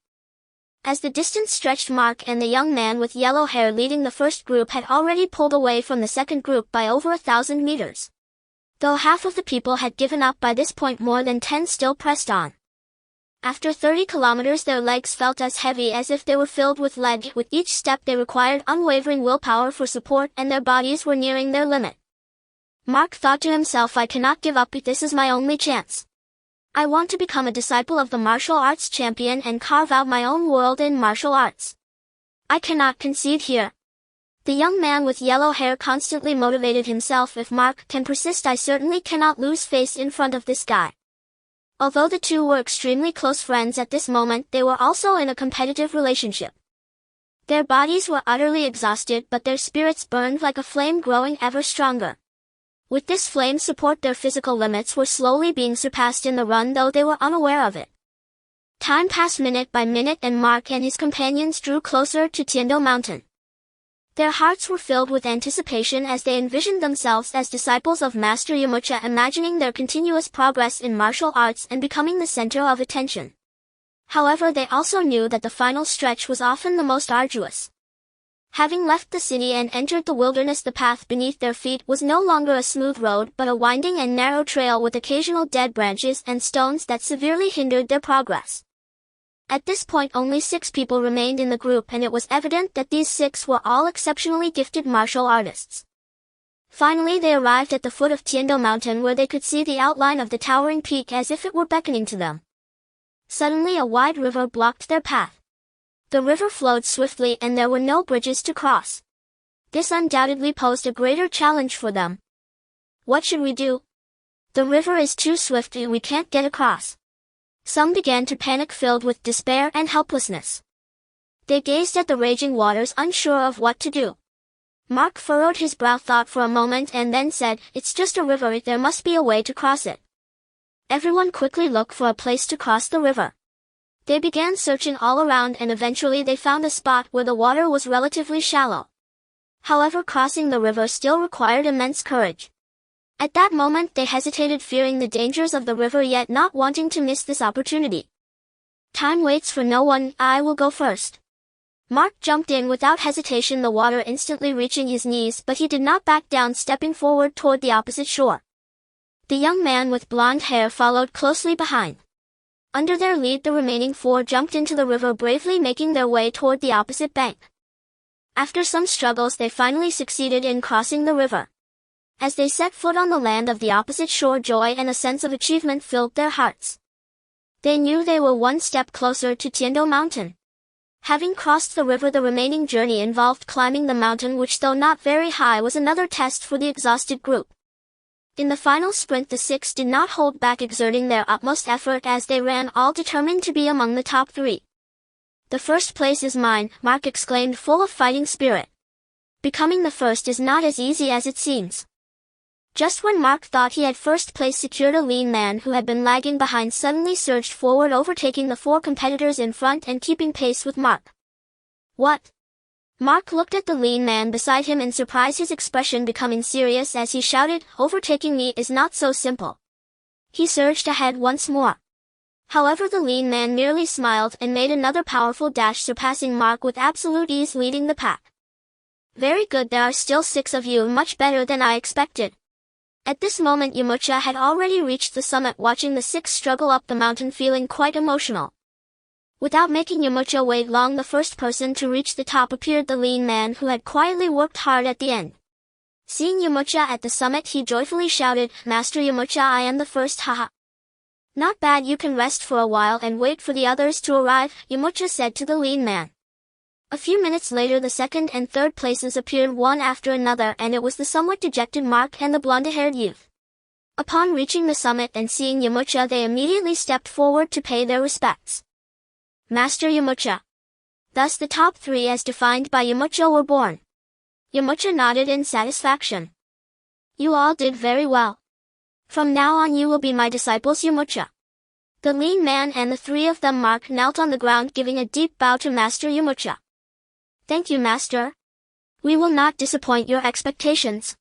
As the distance stretched, Mark and the young man with yellow hair leading the first group had already pulled away from the second group by over 1,000 meters. Though half of the people had given up by this point, more than 10 still pressed on. After 30 kilometers their legs felt as heavy as if they were filled with lead. With each step they required unwavering willpower for support and their bodies were nearing their limit. Mark thought to himself, I cannot give up, this is my only chance. I want to become a disciple of the martial arts champion and carve out my own world in martial arts. I cannot concede here. The young man with yellow hair constantly motivated himself. If Mark can persist, I certainly cannot lose face in front of this guy. Although the two were extremely close friends at this moment, they were also in a competitive relationship. Their bodies were utterly exhausted, but their spirits burned like a flame, growing ever stronger. With this flame support, their physical limits were slowly being surpassed in the run, though they were unaware of it. Time passed minute by minute and Mark and his companions drew closer to Tiendo Mountain. Their hearts were filled with anticipation as they envisioned themselves as disciples of Master Yamcha, imagining their continuous progress in martial arts and becoming the center of attention. However, they also knew that the final stretch was often the most arduous. Having left the city and entered the wilderness, the path beneath their feet was no longer a smooth road but a winding and narrow trail with occasional dead branches and stones that severely hindered their progress. At this point only 6 people remained in the group, and it was evident that these 6 were all exceptionally gifted martial artists. Finally they arrived at the foot of Tiendo Mountain, where they could see the outline of the towering peak as if it were beckoning to them. Suddenly a wide river blocked their path. The river flowed swiftly and there were no bridges to cross. This undoubtedly posed a greater challenge for them. What should we do? The river is too swift and we can't get across. Some began to panic, filled with despair and helplessness. They gazed at the raging waters, unsure of what to do. Mark furrowed his brow, thought for a moment and then said, It's just a river, there must be a way to cross it. Everyone quickly looked for a place to cross the river. They began searching all around and eventually they found a spot where the water was relatively shallow. However, crossing the river still required immense courage. At that moment they hesitated, fearing the dangers of the river yet not wanting to miss this opportunity. Time waits for no one, I will go first. Mark jumped in without hesitation, the water instantly reaching his knees, but he did not back down, stepping forward toward the opposite shore. The young man with blonde hair followed closely behind. Under their lead the remaining 4 jumped into the river, bravely making their way toward the opposite bank. After some struggles they finally succeeded in crossing the river. As they set foot on the land of the opposite shore, joy and a sense of achievement filled their hearts. They knew they were one step closer to Tiendo Mountain. Having crossed the river, the remaining journey involved climbing the mountain, which though not very high was another test for the exhausted group. In the final sprint the 6 did not hold back, exerting their utmost effort as they ran, all determined to be among the top 3. The first place is mine, Mark exclaimed, full of fighting spirit. Becoming the first is not as easy as it seems. Just when Mark thought he had first place secured, a lean man who had been lagging behind suddenly surged forward, overtaking the 4 competitors in front and keeping pace with Mark. What? Mark looked at the lean man beside him in surprise, his expression becoming serious as he shouted, "Overtaking me is not so simple." He surged ahead once more. However, the lean man merely smiled and made another powerful dash, surpassing Mark with absolute ease, leading the pack. "Very good, there are still 6 of you, much better than I expected." At this moment Yamcha had already reached the summit, watching the 6 struggle up the mountain, feeling quite emotional. Without making Yamcha wait long, the first person to reach the top appeared, the lean man who had quietly worked hard at the end. Seeing Yamcha at the summit, he joyfully shouted, "Master Yamcha, I am the first, haha." "Not bad, you can rest for a while and wait for the others to arrive," Yamcha said to the lean man. A few minutes later the second and third places appeared one after another, and it was the somewhat dejected Mark and the blonde-haired youth. Upon reaching the summit and seeing Yamcha, they immediately stepped forward to pay their respects. "Master Yamcha." Thus the top 3 as defined by Yamcha were born. Yamcha nodded in satisfaction. "You all did very well. From now on you will be my disciples, Yamcha." The lean man and the 3 of them Mark knelt on the ground, giving a deep bow to Master Yamcha. "Thank you, Master. We will not disappoint your expectations."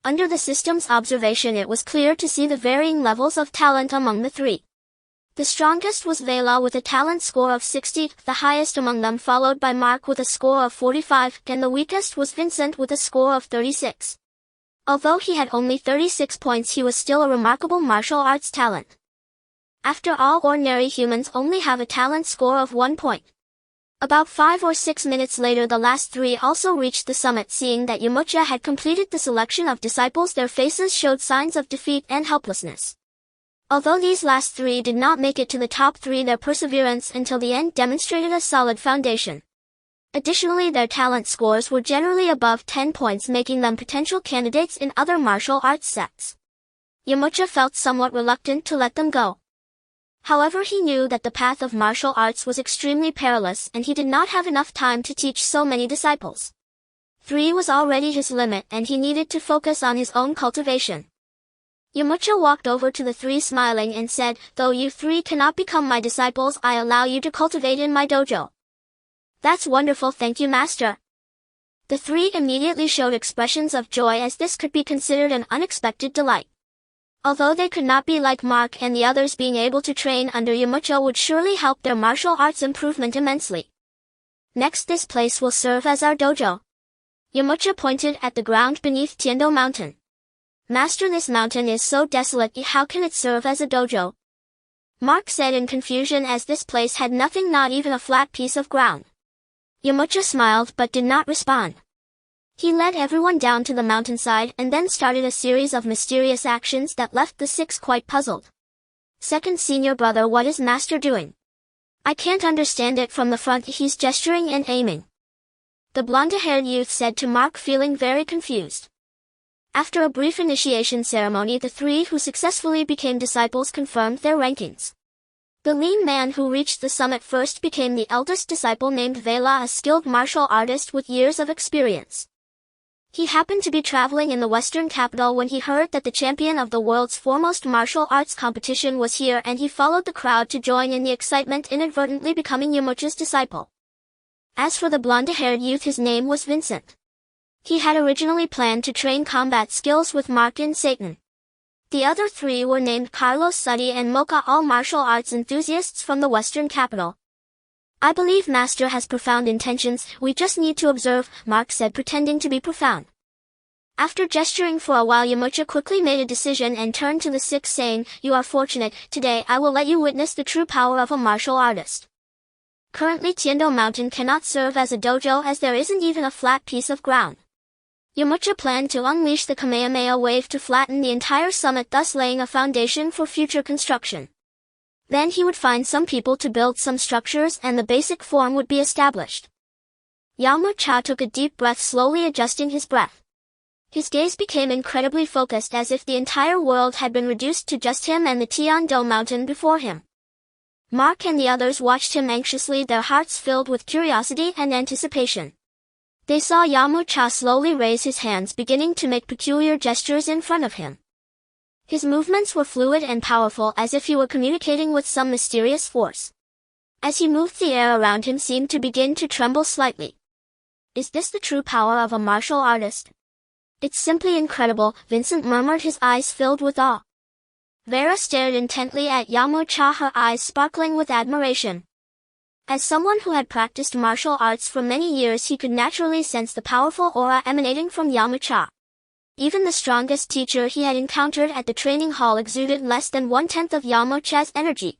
Under the system's observation, it was clear to see the varying levels of talent among the 3. The strongest was Vela with a talent score of 60, the highest among them followed by Mark with a score of 45, and the weakest was Vincent with a score of 36. Although he had only 36 points, he was still a remarkable martial arts talent. After all, ordinary humans only have a talent score of 1 point. About 5 or 6 minutes later the last 3 also reached the summit. Seeing that Yamcha had completed the selection of disciples, their faces showed signs of defeat and helplessness. Although these last 3 did not make it to the top 3, their perseverance until the end demonstrated a solid foundation. Additionally, their talent scores were generally above 10 points, making them potential candidates in other martial arts sets. Yamcha felt somewhat reluctant to let them go. However, he knew that the path of martial arts was extremely perilous and he did not have enough time to teach so many disciples. 3 was already his limit and he needed to focus on his own cultivation. Yamcha walked over to the 3 smiling and said, "Though you 3 cannot become my disciples, I allow you to cultivate in my dojo." "That's wonderful, thank you, Master." The 3 immediately showed expressions of joy, as this could be considered an unexpected delight. Although they could not be like Mark and the others, being able to train under Yamcha would surely help their martial arts improvement immensely. "Next, this place will serve as our dojo." Yamcha pointed at the ground beneath Tiendo Mountain. "Master, this mountain is so desolate, how can it serve as a dojo?" Mark said in confusion, as this place had nothing, not even a flat piece of ground. Yamcha smiled but did not respond. He led everyone down to the mountainside and then started a series of mysterious actions that left the 6 quite puzzled. "Second senior brother, what is Master doing? I can't understand it. From the front he's gesturing and aiming," the blonde-haired youth said to Mark, feeling very confused. After a brief initiation ceremony, the 3 who successfully became disciples confirmed their rankings. The lean man who reached the summit first became the eldest disciple, named Vela, a skilled martial artist with years of experience. He happened to be traveling in the western capital when he heard that the champion of the world's foremost martial arts competition was here, and he followed the crowd to join in the excitement, inadvertently becoming Yamcha's disciple. As for the blonde-haired youth, his name was Vincent. He had originally planned to train combat skills with Mark in Satan. The other 3 were named Carlos, Suddy, and Mocha, all martial arts enthusiasts from the western capital. "I believe Master has profound intentions, we just need to observe," Mark said, pretending to be profound. After gesturing for a while, Yamcha quickly made a decision and turned to the 6 saying, "You are fortunate. Today I will let you witness the true power of a martial artist." Currently Tiendo Mountain cannot serve as a dojo, as there isn't even a flat piece of ground. Yamcha planned to unleash the Kamehameha wave to flatten the entire summit, thus laying a foundation for future construction. Then he would find some people to build some structures and the basic form would be established. Yamcha took a deep breath, slowly adjusting his breath. His gaze became incredibly focused, as if the entire world had been reduced to just him and the Tiendo Mountain before him. Mark and the others watched him anxiously, their hearts filled with curiosity and anticipation. They saw Yamcha slowly raise his hands, beginning to make peculiar gestures in front of him. His movements were fluid and powerful, as if he were communicating with some mysterious force. As he moved, the air around him seemed to begin to tremble slightly. Is this the true power of a martial artist? It's simply incredible, Vincent murmured, his eyes filled with awe. Vera stared intently at Yamcha, her eyes sparkling with admiration. As someone who had practiced martial arts for many years, he could naturally sense the powerful aura emanating from Yamcha. Even the strongest teacher he had encountered at the training hall exuded less than 1/10 of Yamcha's energy.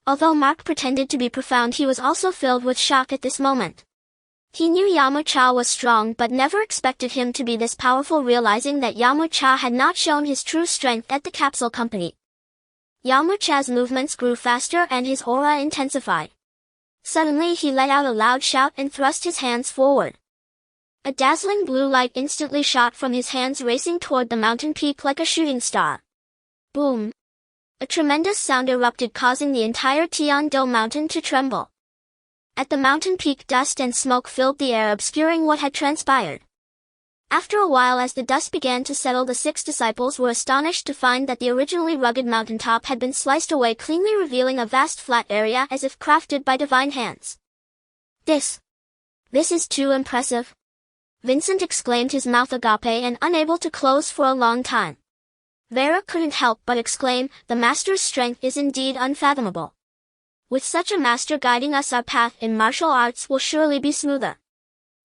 Although Mark pretended to be profound, he was also filled with shock at this moment. He knew Yamcha was strong but never expected him to be this powerful, realizing that Yamcha had not shown his true strength at the capsule company. Yamcha's movements grew faster and his aura intensified. Suddenly he let out a loud shout and thrust his hands forward. A dazzling blue light instantly shot from his hands, racing toward the mountain peak like a shooting star. Boom! A tremendous sound erupted, causing the entire Tian-Do mountain to tremble. At the mountain peak, dust and smoke filled the air, obscuring what had transpired. After a while, as the dust began to settle, the 6 disciples were astonished to find that the originally rugged mountaintop had been sliced away cleanly, revealing a vast flat area as if crafted by divine hands. This is too impressive!" Vincent exclaimed, his mouth agape and unable to close for a long time. Vera couldn't help but exclaim, "The master's strength is indeed unfathomable. With such a master guiding us, our path in martial arts will surely be smoother."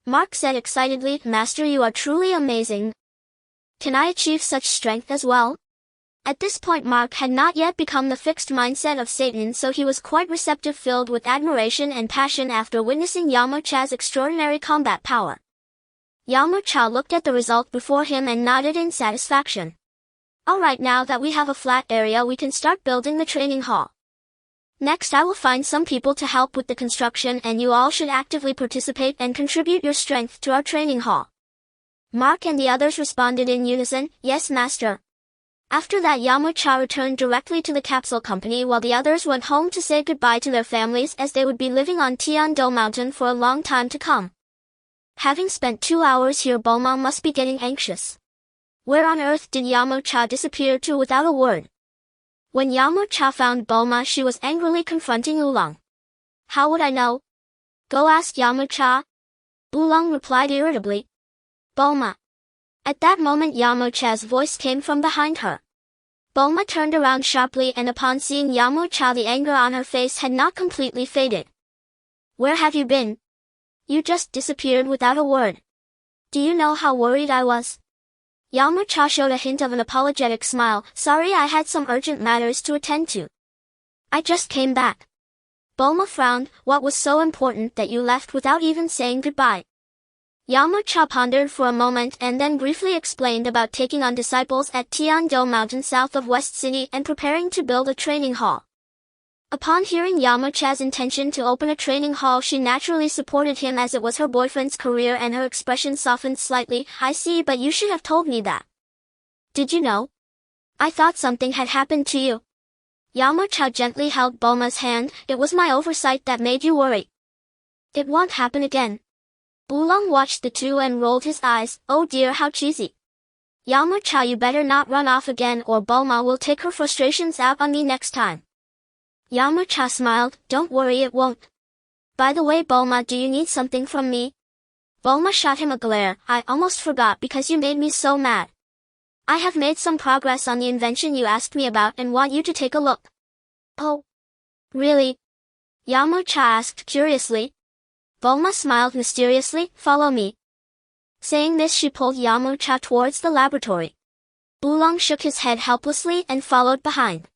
Mark said excitedly, "Master, you are truly amazing. Can I achieve such strength as well?" At this point, Mark had not yet become the fixed mindset of Satan, so he was quite receptive, filled with admiration and passion after witnessing Yamcha's extraordinary combat power. Yamcha looked at the result before him and nodded in satisfaction. "Alright, now that we have a flat area, we can start building the training hall. Next, I will find some people to help with the construction, and you all should actively participate and contribute your strength to our training hall." Mark and the others responded in unison, "Yes, master." After that, Yamcha returned directly to the capsule company while the others went home to say goodbye to their families, as they would be living on Tian-Do Mountain for a long time to come. Having spent 2 hours here, Bulma must be getting anxious. Where on earth did Yamcha disappear to without a word? When Yamcha found Bulma, she was angrily confronting Oolong. "How would I know? Go ask Yamcha," Oolong replied irritably. "Bulma." At that moment, Yamcha's voice came from behind her. Bulma turned around sharply, and upon seeing Yamcha, the anger on her face had not completely faded. "Where have you been? You just disappeared without a word. Do you know how worried I was?" Yamcha showed a hint of an apologetic smile. "Sorry, I had some urgent matters to attend to. I just came back." Bulma frowned. "What was so important that you left without even saying goodbye?" Yamcha pondered for a moment and then briefly explained about taking on disciples at Tian-Do Mountain south of West City and preparing to build a training hall. Upon hearing Yamcha's intention to open a training hall, she naturally supported him, as it was her boyfriend's career, and her expression softened slightly. "I see, but you should have told me that. Did you know? I thought something had happened to you." Yamcha gently held Bulma's hand. "It was my oversight that made you worry. It won't happen again." Oolong watched the two and rolled his eyes. "Oh dear, how cheesy. Yamcha, you better not run off again, or Bulma will take her frustrations out on me next time." Yamcha smiled. "Don't worry, it won't. By the way, Bulma, do you need something from me?" Bulma shot him a glare. "I almost forgot, because you made me so mad. I have made some progress on the invention you asked me about and want you to take a look." "Oh, really?" Yamcha asked curiously. Bulma smiled mysteriously. "Follow me." Saying this, she pulled Yamcha towards the laboratory. Oolong shook his head helplessly and followed behind.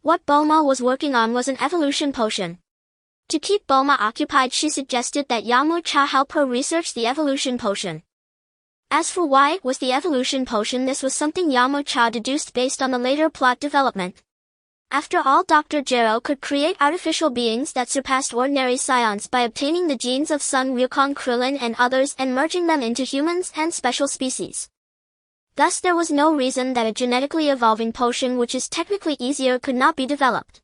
What Bulma was working on was an evolution potion. To keep Bulma occupied, she suggested that Yamcha help her research the evolution potion. As for why it was the evolution potion, this was something Yamcha deduced based on the later plot development. After all, Dr. Gero could create artificial beings that surpassed ordinary Saiyans by obtaining the genes of Sun Wukong, Krillin and others and merging them into humans and special species. Thus there was no reason that a genetically evolving potion, which is technically easier, could not be developed.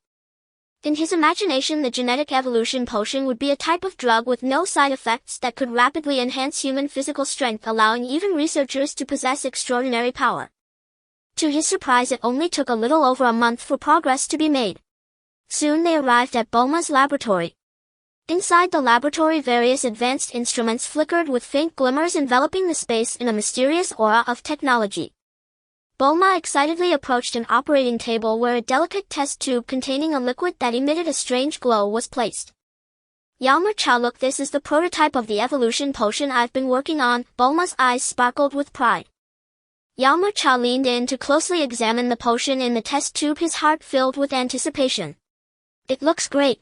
In his imagination, the genetic evolution potion would be a type of drug with no side effects that could rapidly enhance human physical strength, allowing even researchers to possess extraordinary power. To his surprise, it only took a little over a month for progress to be made. Soon they arrived at Bulma's laboratory. Inside the laboratory, various advanced instruments flickered with faint glimmers, enveloping the space in a mysterious aura of technology. Bulma excitedly approached an operating table where a delicate test tube containing a liquid that emitted a strange glow was placed. Yamcha, look, this is the prototype of the evolution potion I've been working on. Bulma's eyes sparkled with pride. Yamcha leaned in to closely examine the potion in the test tube, his heart filled with anticipation. It looks great.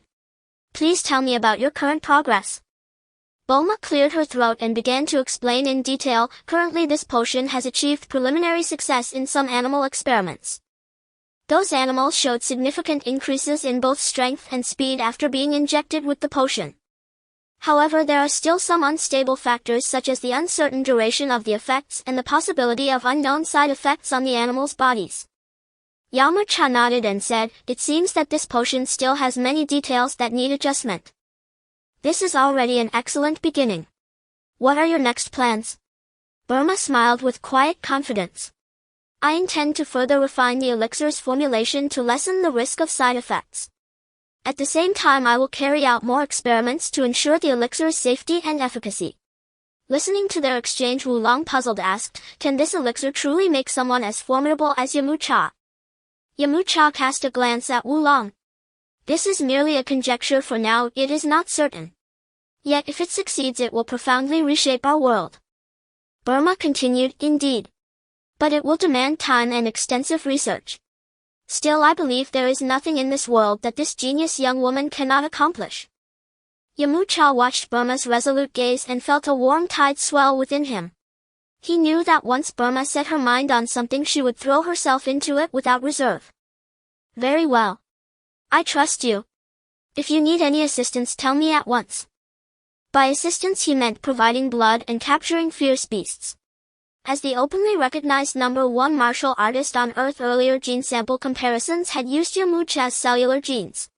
Please tell me about your current progress. Bulma cleared her throat and began to explain in detail. Currently, this potion has achieved preliminary success in some animal experiments. Those animals showed significant increases in both strength and speed after being injected with the potion. However, there are still some unstable factors such as the uncertain duration of the effects and the possibility of unknown side effects on the animals' bodies. Yamcha nodded and said, it seems that this potion still has many details that need adjustment. This is already an excellent beginning. What are your next plans? Bulma smiled with quiet confidence. I intend to further refine the elixir's formulation to lessen the risk of side effects. At the same time, I will carry out more experiments to ensure the elixir's safety and efficacy. Listening to their exchange, Wulong, puzzled, asked, can this elixir truly make someone as formidable as Yamcha? Yamcha cast a glance at Wulong. This is merely a conjecture for now, it is not certain. Yet if it succeeds, it will profoundly reshape our world. Bulma continued, indeed. But it will demand time and extensive research. Still, I believe there is nothing in this world that this genius young woman cannot accomplish. Yamcha watched Bulma's resolute gaze and felt a warm tide swell within him. He knew that once Bulma set her mind on something, she would throw herself into it without reserve. Very well. I trust you. If you need any assistance, tell me at once. By assistance he meant providing blood and capturing fierce beasts. As the openly recognized #1 martial artist on Earth, earlier gene sample comparisons had used Yamcha's cellular genes.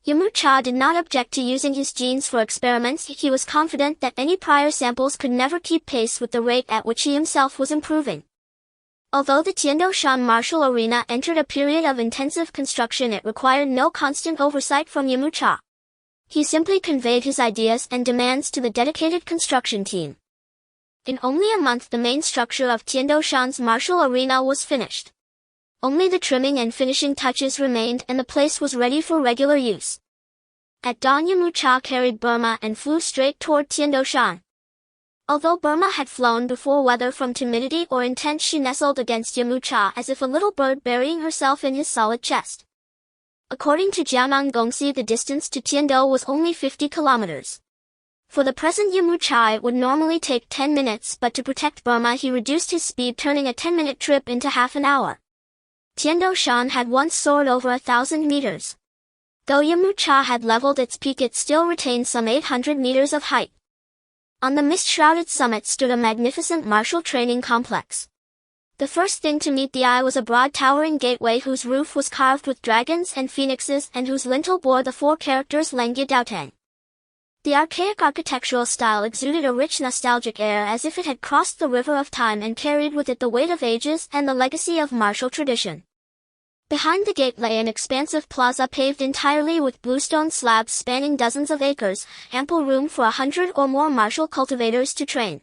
Yamcha did not object to using his genes for experiments. He was confident that any prior samples could never keep pace with the rate at which he himself was improving. Although the Tiandoshan martial arena entered a period of intensive construction, it required no constant oversight from Yamcha. He simply conveyed his ideas and demands to the dedicated construction team. In only a month, the main structure of Tiandoshan's martial arena was finished. Only the trimming and finishing touches remained, and the place was ready for regular use. At dawn, Yamcha carried Bulma and flew straight toward Tiandoshan. Although Bulma had flown before, whether from timidity or intent, she nestled against Yamcha as if a little bird burying herself in his solid chest. According to Jianang Gongxi, the distance to Tiando was only 50 kilometers. For the present Yamcha, it would normally take 10 minutes, but to protect Bulma he reduced his speed, turning a 10-minute trip into half an hour. Tiandoshan had once soared over 1,000 meters. Though Yamcha had leveled its peak, it still retained some 800 meters of height. On the mist-shrouded summit stood a magnificent martial training complex. The first thing to meet the eye was a broad towering gateway whose roof was carved with dragons and phoenixes and whose lintel bore the 4 characters Lengya Daotang. The archaic architectural style exuded a rich nostalgic air, as if it had crossed the river of time and carried with it the weight of ages and the legacy of martial tradition. Behind the gate lay an expansive plaza paved entirely with bluestone slabs spanning dozens of acres, ample room for 100 or more martial cultivators to train.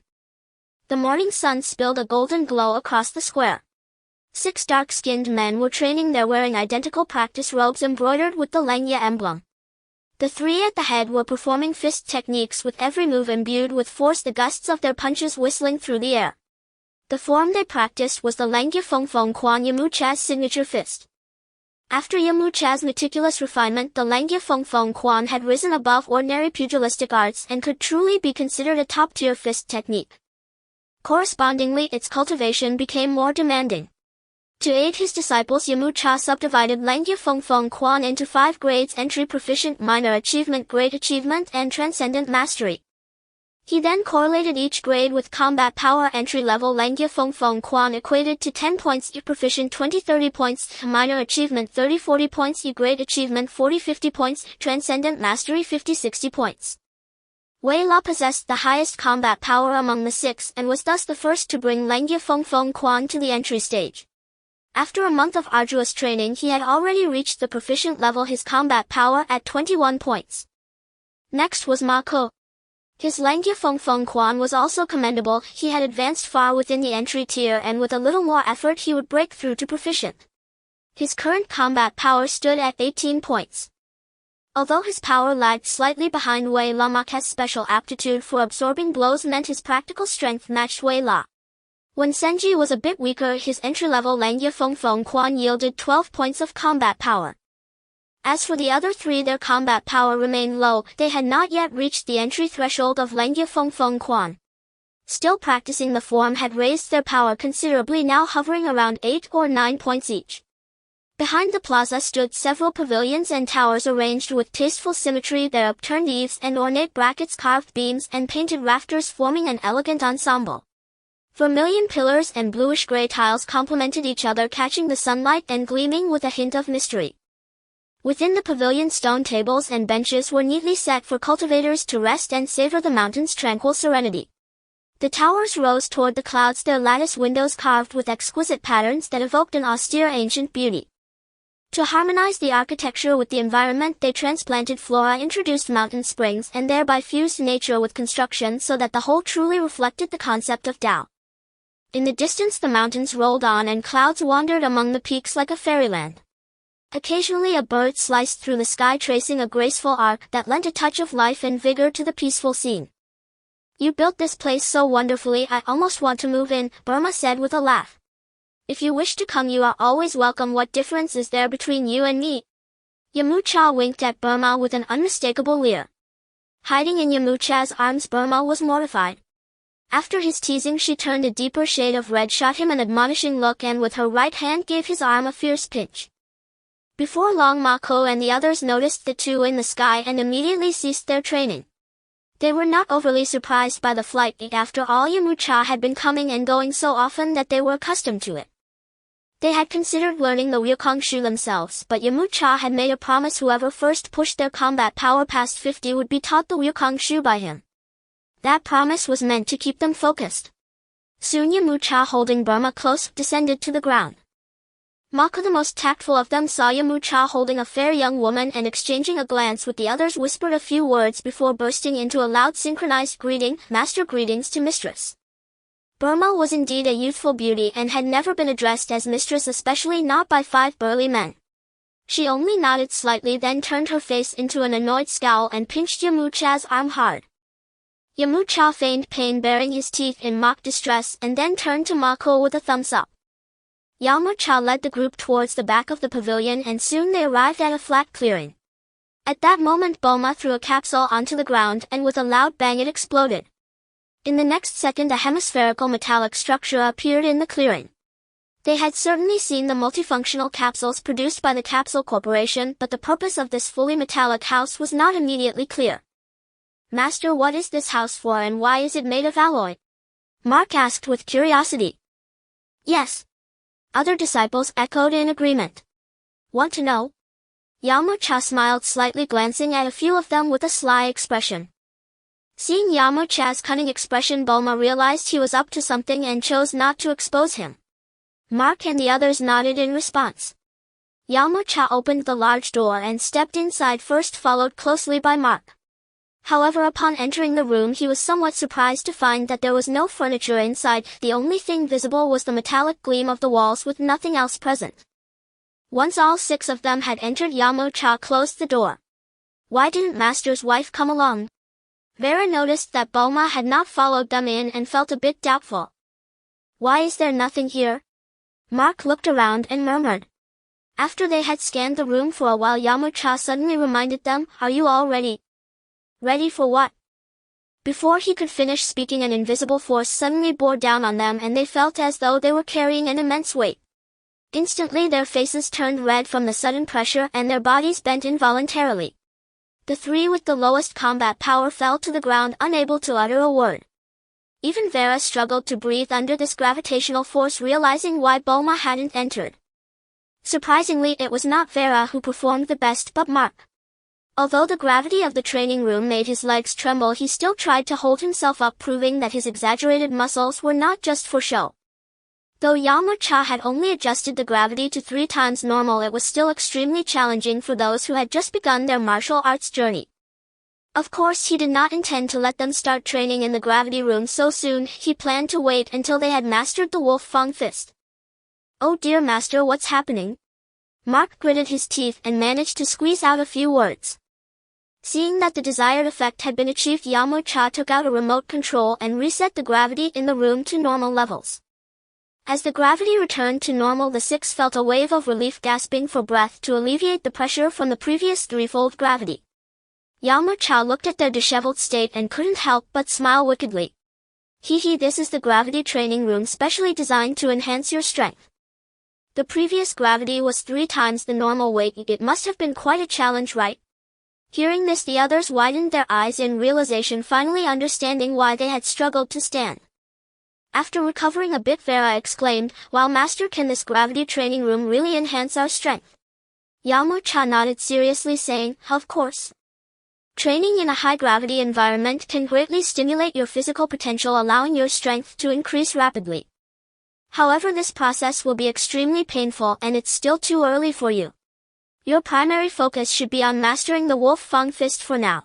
The morning sun spilled a golden glow across the square. 6 dark-skinned men were training there, wearing identical practice robes embroidered with the Lengya emblem. The 3 at the head were performing fist techniques, with every move imbued with force, the gusts of their punches whistling through the air. The form they practiced was the Lengya Fengfeng Quan, Yamcha's signature fist. After Yamcha's meticulous refinement, the Lengya Fengfeng Quan had risen above ordinary pugilistic arts and could truly be considered a top-tier fist technique. Correspondingly, its cultivation became more demanding. To aid his disciples, Yamcha subdivided Lengya Fengfeng Quan into 5 grades: entry, proficient, minor achievement, great achievement, and transcendent mastery. He then correlated each grade with combat power. Entry-level Langya Feng Feng Quan equated to 10 points, E proficient 20-30 points, minor achievement 30-40 points, E great achievement 40-50 points, transcendent mastery 50-60 points. Wei La possessed the highest combat power among the six and was thus the first to bring Langya Feng Feng Quan to the entry stage. After a month of arduous training, he had already reached the proficient level, his combat power at 21 points. Next was Ma Ke. His Langya Feng Feng Quan was also commendable. He had advanced far within the entry tier, and with a little more effort he would break through to proficient. His current combat power stood at 18 points. Although his power lagged slightly behind Wei La, Ma Ke's special aptitude for absorbing blows meant his practical strength matched Wei La. When Senji was a bit weaker, his entry-level Langya Feng Feng Quan yielded 12 points of combat power. As for the other three, their combat power remained low. They had not yet reached the entry threshold of Langya Feng Feng Quan. Still practicing the form had raised their power considerably, now hovering around 8 or 9 points each. Behind the plaza stood several pavilions and towers arranged with tasteful symmetry, their upturned eaves and ornate brackets, carved beams and painted rafters forming an elegant ensemble. Vermilion pillars and bluish-gray tiles complemented each other, catching the sunlight and gleaming with a hint of mystery. Within the pavilion, stone tables and benches were neatly set for cultivators to rest and savor the mountain's tranquil serenity. The towers rose toward the clouds, their lattice windows carved with exquisite patterns that evoked an austere ancient beauty. To harmonize the architecture with the environment, they transplanted flora, introduced mountain springs, and thereby fused nature with construction so that the whole truly reflected the concept of Tao. In the distance the mountains rolled on and clouds wandered among the peaks like a fairyland. Occasionally a bird sliced through the sky, tracing a graceful arc that lent a touch of life and vigor to the peaceful scene. "You built this place so wonderfully, I almost want to move in," Burma said with a laugh. "If you wish to come, you are always welcome. What difference is there between you and me?" Yamcha winked at Burma with an unmistakable leer. Hiding in Yamcha's arms, Burma was mortified. After his teasing, she turned a deeper shade of red, shot him an admonishing look, and with her right hand gave his arm a fierce pinch. Before long, Ma Ke and the others noticed the two in the sky and immediately ceased their training. They were not overly surprised by the flight. After all, Yamcha had been coming and going so often that they were accustomed to it. They had considered learning the Wukong themselves, but Yamcha had made a promise: whoever first pushed their combat power past 50 would be taught the Wukong by him. That promise was meant to keep them focused. Soon Yamcha, holding Burma close, descended to the ground. Ma Ke, the most tactful of them, saw Yamcha holding a fair young woman and exchanging a glance with the others, whispered a few words before bursting into a loud synchronized greeting: "Master, greetings to mistress." Burma was indeed a youthful beauty and had never been addressed as mistress, especially not by 5 burly men. She only nodded slightly, then turned her face into an annoyed scowl and pinched Yamcha's arm hard. Yamcha feigned pain, baring his teeth in mock distress, and then turned to Ma Ke with a thumbs up. Yamcha led the group towards the back of the pavilion, and soon they arrived at a flat clearing. At that moment, Bulma threw a capsule onto the ground, and with a loud bang it exploded. In the next second, a hemispherical metallic structure appeared in the clearing. They had certainly seen the multifunctional capsules produced by the Capsule Corporation, but the purpose of this fully metallic house was not immediately clear. "Master, what is this house for, and why is it made of alloy?" Mark asked with curiosity. "Yes." Other disciples echoed in agreement. "Want to know?" Yamcha smiled slightly, glancing at a few of them with a sly expression. Seeing Yamcha's cunning expression, Bulma realized he was up to something and chose not to expose him. Mark and the others nodded in response. Yamcha opened the large door and stepped inside first, followed closely by Mark. However, upon entering the room, he was somewhat surprised to find that there was no furniture inside. The only thing visible was the metallic gleam of the walls, with nothing else present. Once all 6 of them had entered, Yamcha closed the door. "Why didn't Master's wife come along?" Vera noticed that Bulma had not followed them in and felt a bit doubtful. "Why is there nothing here?" Mark looked around and murmured. After they had scanned the room for a while, Yamcha suddenly reminded them, "Are you all ready?" "Ready for what?" Before he could finish speaking, an invisible force suddenly bore down on them, and they felt as though they were carrying an immense weight. Instantly their faces turned red from the sudden pressure, and their bodies bent involuntarily. The three with the lowest combat power fell to the ground unable to utter a word. Even Vera struggled to breathe under this gravitational force, realizing why Bulma hadn't entered. Surprisingly, it was not Vera who performed the best but Mark. Although the gravity of the training room made his legs tremble, he still tried to hold himself up, proving that his exaggerated muscles were not just for show. Though Yamcha had only adjusted the gravity to 3 times normal, it was still extremely challenging for those who had just begun their martial arts journey. Of course, he did not intend to let them start training in the gravity room so soon. He planned to wait until they had mastered the Wolf Fang Fist. "Oh dear master, what's happening?" Mark gritted his teeth and managed to squeeze out a few words. Seeing that the desired effect had been achieved, Yamcha took out a remote control and reset the gravity in the room to normal levels. As the gravity returned to normal, the 6 felt a wave of relief, gasping for breath to alleviate the pressure from the previous threefold gravity. Yamcha looked at their disheveled state and couldn't help but smile wickedly. Hee, this is the gravity training room specially designed to enhance your strength. The previous gravity was 3 times the normal weight. It must have been quite a challenge, right? Hearing this, the others widened their eyes in realization, finally understanding why they had struggled to stand. After recovering a bit, Vera exclaimed, "Wow, Master, can this gravity training room really enhance our strength?" Yamcha nodded seriously, saying, "Of course. Training in a high-gravity environment can greatly stimulate your physical potential, allowing your strength to increase rapidly. However, this process will be extremely painful, and it's still too early for you. Your primary focus should be on mastering the Wolf Fang Fist for now."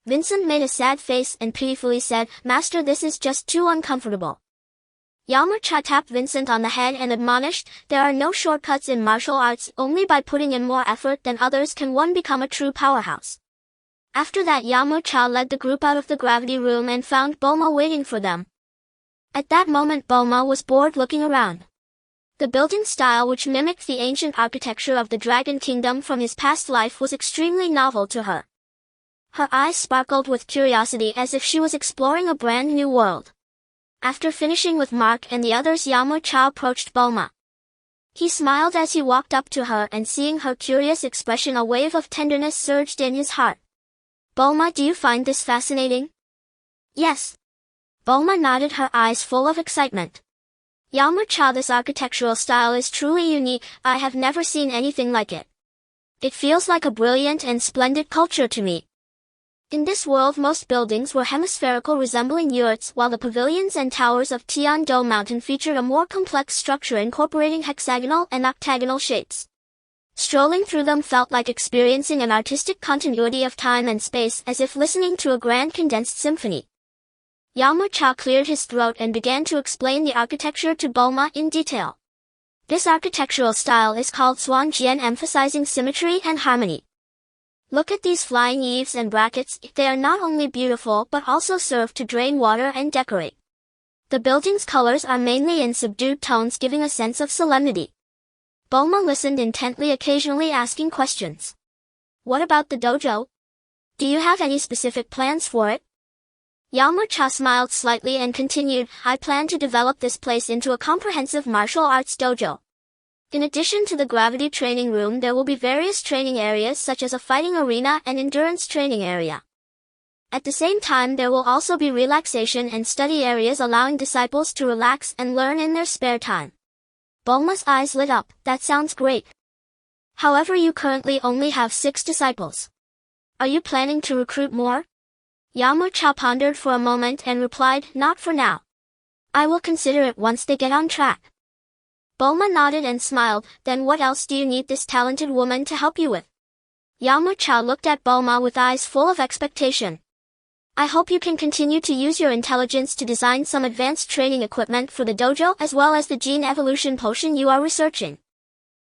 Vincent made a sad face and pitifully said, "Master, this is just too uncomfortable." Yamcha tapped Vincent on the head and admonished, "There are no shortcuts in martial arts. Only by putting in more effort than others can one become a true powerhouse." After that, Yamcha led the group out of the gravity room and found Bulma waiting for them. At that moment, Bulma was bored looking around. The building style, which mimicked the ancient architecture of the Dragon Kingdom from his past life, was extremely novel to her. Her eyes sparkled with curiosity as if she was exploring a brand new world. After finishing with Mark and the others, Yamcha approached Bulma. He smiled as he walked up to her, and seeing her curious expression, a wave of tenderness surged in his heart. "Bulma, do you find this fascinating?" "Yes." Bulma nodded, her eyes full of excitement. "Yamcha, this architectural style is truly unique. I have never seen anything like it. It feels like a brilliant and splendid culture to me. In this world, most buildings were hemispherical, resembling yurts, while the pavilions and towers of Tian-Do Mountain featured a more complex structure incorporating hexagonal and octagonal shapes. Strolling through them felt like experiencing an artistic continuity of time and space, as if listening to a grand condensed symphony." Yamcha cleared his throat and began to explain the architecture to Bulma in detail. "This architectural style is called Zhuangjian, emphasizing symmetry and harmony. Look at these flying eaves and brackets. They are not only beautiful but also serve to drain water and decorate. The building's colors are mainly in subdued tones, giving a sense of solemnity." Bulma listened intently, occasionally asking questions. "What about the dojo? Do you have any specific plans for it?" Yamcha smiled slightly and continued, "I plan to develop this place into a comprehensive martial arts dojo. In addition to the gravity training room, there will be various training areas such as a fighting arena and endurance training area. At the same time, there will also be relaxation and study areas, allowing disciples to relax and learn in their spare time." Bulma's eyes lit up. "That sounds great. However, you currently only have 6 disciples. Are you planning to recruit more?" Yamcha pondered for a moment and replied, "Not for now. I will consider it once they get on track." Bulma nodded and smiled. "Then what else do you need this talented woman to help you with?" Yamcha looked at Bulma with eyes full of expectation. "I hope you can continue to use your intelligence to design some advanced training equipment for the dojo, as well as the gene evolution potion you are researching.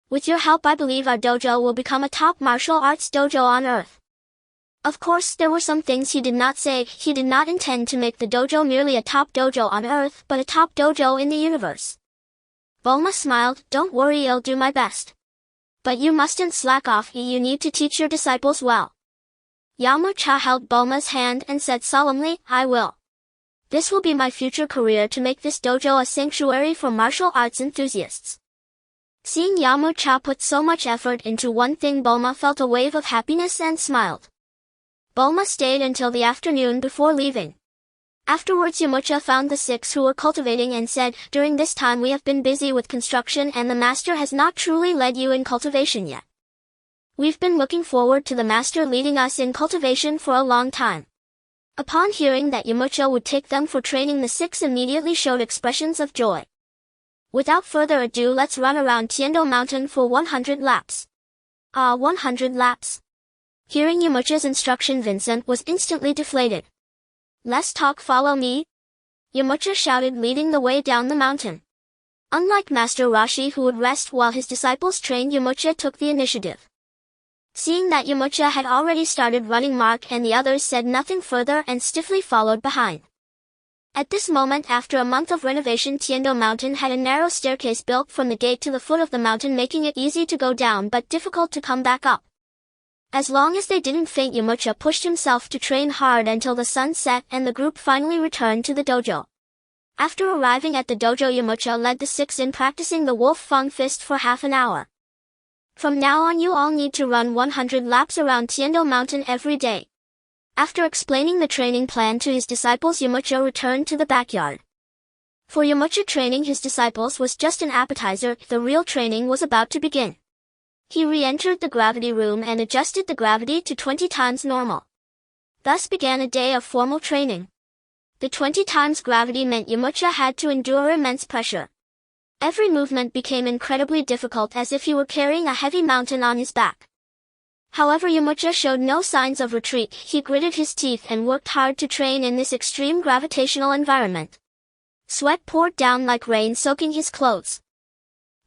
With your help, I believe our dojo will become a top martial arts dojo on Earth." Of course, there were some things he did not say. He did not intend to make the dojo merely a top dojo on Earth, but a top dojo in the universe. Bulma smiled. "Don't worry, I'll do my best. But you mustn't slack off. You need to teach your disciples well." Yamcha held Bulma's hand and said solemnly, "I will. This will be my future career, to make this dojo a sanctuary for martial arts enthusiasts." Seeing Yamcha put so much effort into one thing, Bulma felt a wave of happiness and smiled. Bulma stayed until the afternoon before leaving. Afterwards Yamcha found the 6 who were cultivating and said, "During this time we have been busy with construction and the master has not truly led you in cultivation yet. We've been looking forward to the master leading us in cultivation for a long time." Upon hearing that Yamcha would take them for training, the 6 immediately showed expressions of joy. "Without further ado, let's run around Tiendo Mountain for 100 laps. 100 laps. Hearing Yamcha's instruction, Vincent was instantly deflated. "Less talk, follow me," Yamcha shouted, leading the way down the mountain. Unlike Master Roshi, who would rest while his disciples trained, Yamcha took the initiative. Seeing that Yamcha had already started running, Mark and the others said nothing further and stiffly followed behind. At this moment, after a month of renovation, Tiendo Mountain had a narrow staircase built from the gate to the foot of the mountain, making it easy to go down but difficult to come back up. As long as they didn't faint, Yamcha pushed himself to train hard until the sun set and the group finally returned to the dojo. After arriving at the dojo, Yamcha led the 6 in practicing the Wolf Fang Fist for half an hour. "From now on you all need to run 100 laps around Tiendo Mountain every day." After explaining the training plan to his disciples, Yamcha returned to the backyard. For Yamcha, training his disciples was just an appetizer. The real training was about to begin. He re-entered the gravity room and adjusted the gravity to 20 times normal. Thus began a day of formal training. The 20 times gravity meant Yamcha had to endure immense pressure. Every movement became incredibly difficult, as if he were carrying a heavy mountain on his back. However, Yamcha showed no signs of retreat. He gritted his teeth and worked hard to train in this extreme gravitational environment. Sweat poured down like rain, soaking his clothes.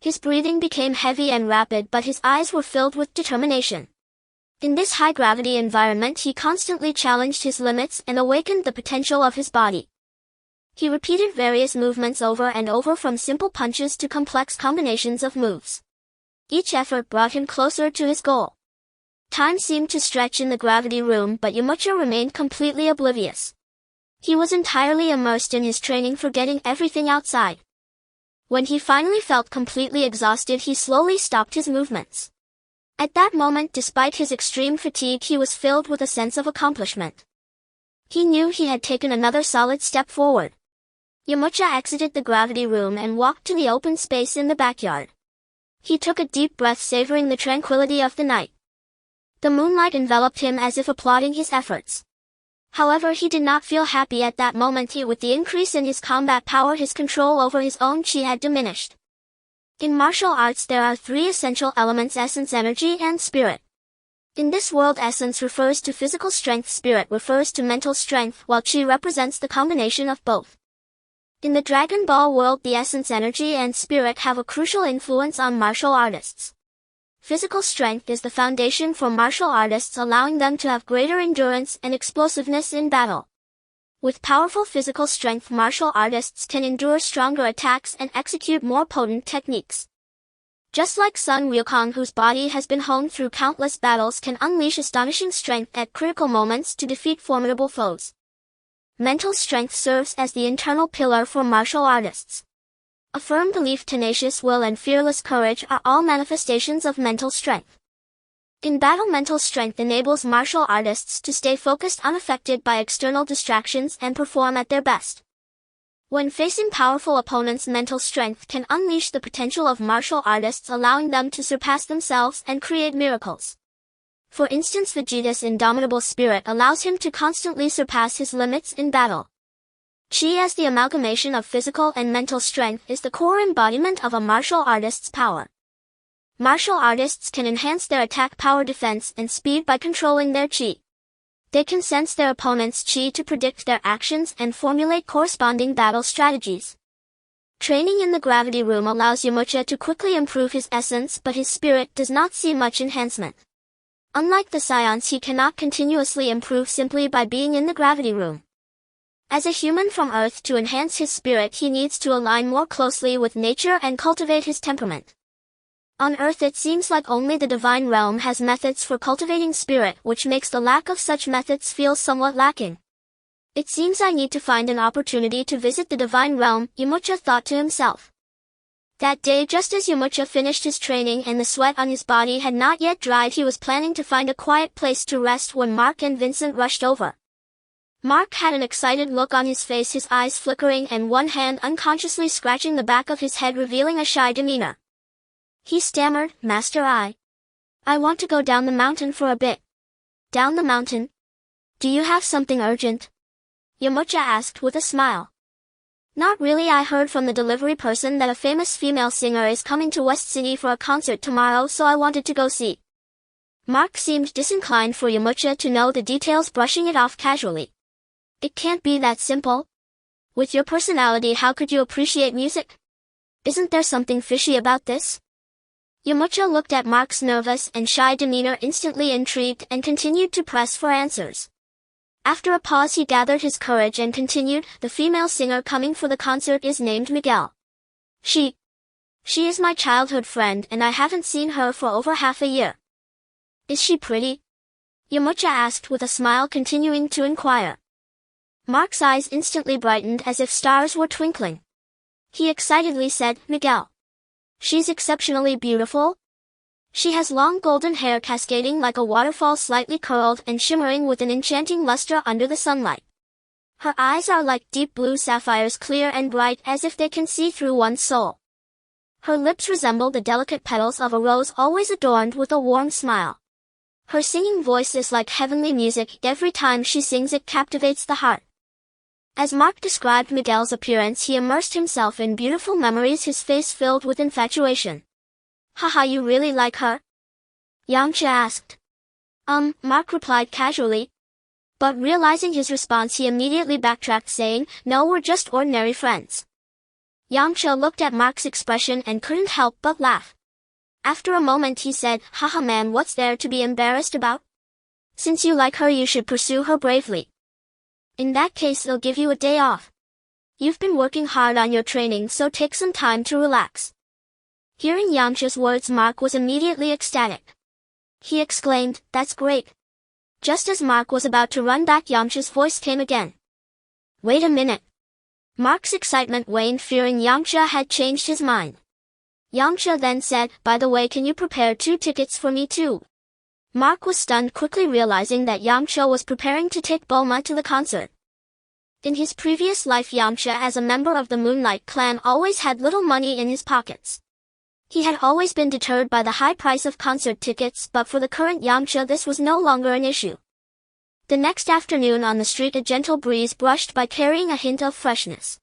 His breathing became heavy and rapid, but his eyes were filled with determination. In this high-gravity environment, he constantly challenged his limits and awakened the potential of his body. He repeated various movements over and over, from simple punches to complex combinations of moves. Each effort brought him closer to his goal. Time seemed to stretch in the gravity room, but Yamcha remained completely oblivious. He was entirely immersed in his training, forgetting everything outside. When he finally felt completely exhausted, he slowly stopped his movements. At that moment, despite his extreme fatigue, he was filled with a sense of accomplishment. He knew he had taken another solid step forward. Yamcha exited the gravity room and walked to the open space in the backyard. He took a deep breath, savoring the tranquility of the night. The moonlight enveloped him as if applauding his efforts. However, he did not feel happy at that moment. With the increase in his combat power, his control over his own chi had diminished. In martial arts, there are 3 essential elements: essence, energy, and spirit. In this world, essence refers to physical strength, spirit refers to mental strength, while chi represents the combination of both. In the Dragon Ball world, the essence, energy, and spirit have a crucial influence on martial artists. Physical strength is the foundation for martial artists, allowing them to have greater endurance and explosiveness in battle. With powerful physical strength, martial artists can endure stronger attacks and execute more potent techniques. Just like Sun Wukong, whose body has been honed through countless battles, can unleash astonishing strength at critical moments to defeat formidable foes. Mental strength serves as the internal pillar for martial artists. A firm belief, tenacious will, and fearless courage are all manifestations of mental strength. In battle, mental strength enables martial artists to stay focused, unaffected by external distractions, and perform at their best. When facing powerful opponents, mental strength can unleash the potential of martial artists, allowing them to surpass themselves and create miracles. For instance, Vegeta's indomitable spirit allows him to constantly surpass his limits in battle. Chi, as the amalgamation of physical and mental strength, is the core embodiment of a martial artist's power. Martial artists can enhance their attack power, defense, and speed by controlling their chi. They can sense their opponent's chi to predict their actions and formulate corresponding battle strategies. Training in the gravity room allows Yamcha to quickly improve his essence, but his spirit does not see much enhancement. Unlike the Saiyans, he cannot continuously improve simply by being in the gravity room. As a human from Earth, to enhance his spirit, he needs to align more closely with nature and cultivate his temperament. On Earth, it seems like only the divine realm has methods for cultivating spirit, which makes the lack of such methods feel somewhat lacking. It seems I need to find an opportunity to visit the divine realm, Yamcha thought to himself. That day, just as Yamcha finished his training and the sweat on his body had not yet dried, he was planning to find a quiet place to rest when Mark and Vincent rushed over. Mark had an excited look on his face, his eyes flickering and one hand unconsciously scratching the back of his head, revealing a shy demeanor. He stammered, "Master, I want to go down the mountain for a bit." "Down the mountain? Do you have something urgent?" Yamcha asked with a smile. "Not really. I heard from the delivery person that a famous female singer is coming to West City for a concert tomorrow, so I wanted to go see." Mark seemed disinclined for Yamcha to know the details, brushing it off casually. "It can't be that simple. With your personality, how could you appreciate music? Isn't there something fishy about this?" Yamcha looked at Mark's nervous and shy demeanor, instantly intrigued, and continued to press for answers. After a pause, he gathered his courage and continued, "The female singer coming for the concert is named Miguel. She is my childhood friend and I haven't seen her for over half a year." "Is she pretty?" Yamcha asked with a smile, continuing to inquire. Mark's eyes instantly brightened as if stars were twinkling. He excitedly said, "Miguel. She's exceptionally beautiful. She has long golden hair cascading like a waterfall, slightly curled and shimmering with an enchanting luster under the sunlight. Her eyes are like deep blue sapphires, clear and bright as if they can see through one's soul. Her lips resemble the delicate petals of a rose, always adorned with a warm smile. Her singing voice is like heavenly music. Every time she sings, it captivates the heart." As Mark described Miguel's appearance, he immersed himself in beautiful memories, his face filled with infatuation. "Haha, you really like her?" Yamcha asked. Mark replied casually. But realizing his response, he immediately backtracked, saying, "No, we're just ordinary friends." Yamcha looked at Mark's expression and couldn't help but laugh. After a moment he said, "Haha man, what's there to be embarrassed about? Since you like her, you should pursue her bravely. In that case, they'll give you a day off. You've been working hard on your training, so take some time to relax." Hearing Yamcha's words, Mark was immediately ecstatic. He exclaimed, "That's great." Just as Mark was about to run back, Yamcha's voice came again. "Wait a minute." Mark's excitement waned, fearing Yamcha had changed his mind. Yamcha then said, "By the way, can you prepare 2 tickets for me too?" Mark was stunned, quickly realizing that Yamcha was preparing to take Bulma to the concert. In his previous life, Yamcha, as a member of the Moonlight clan, always had little money in his pockets. He had always been deterred by the high price of concert tickets, but for the current Yamcha this was no longer an issue. The next afternoon on the street, a gentle breeze brushed by, carrying a hint of freshness.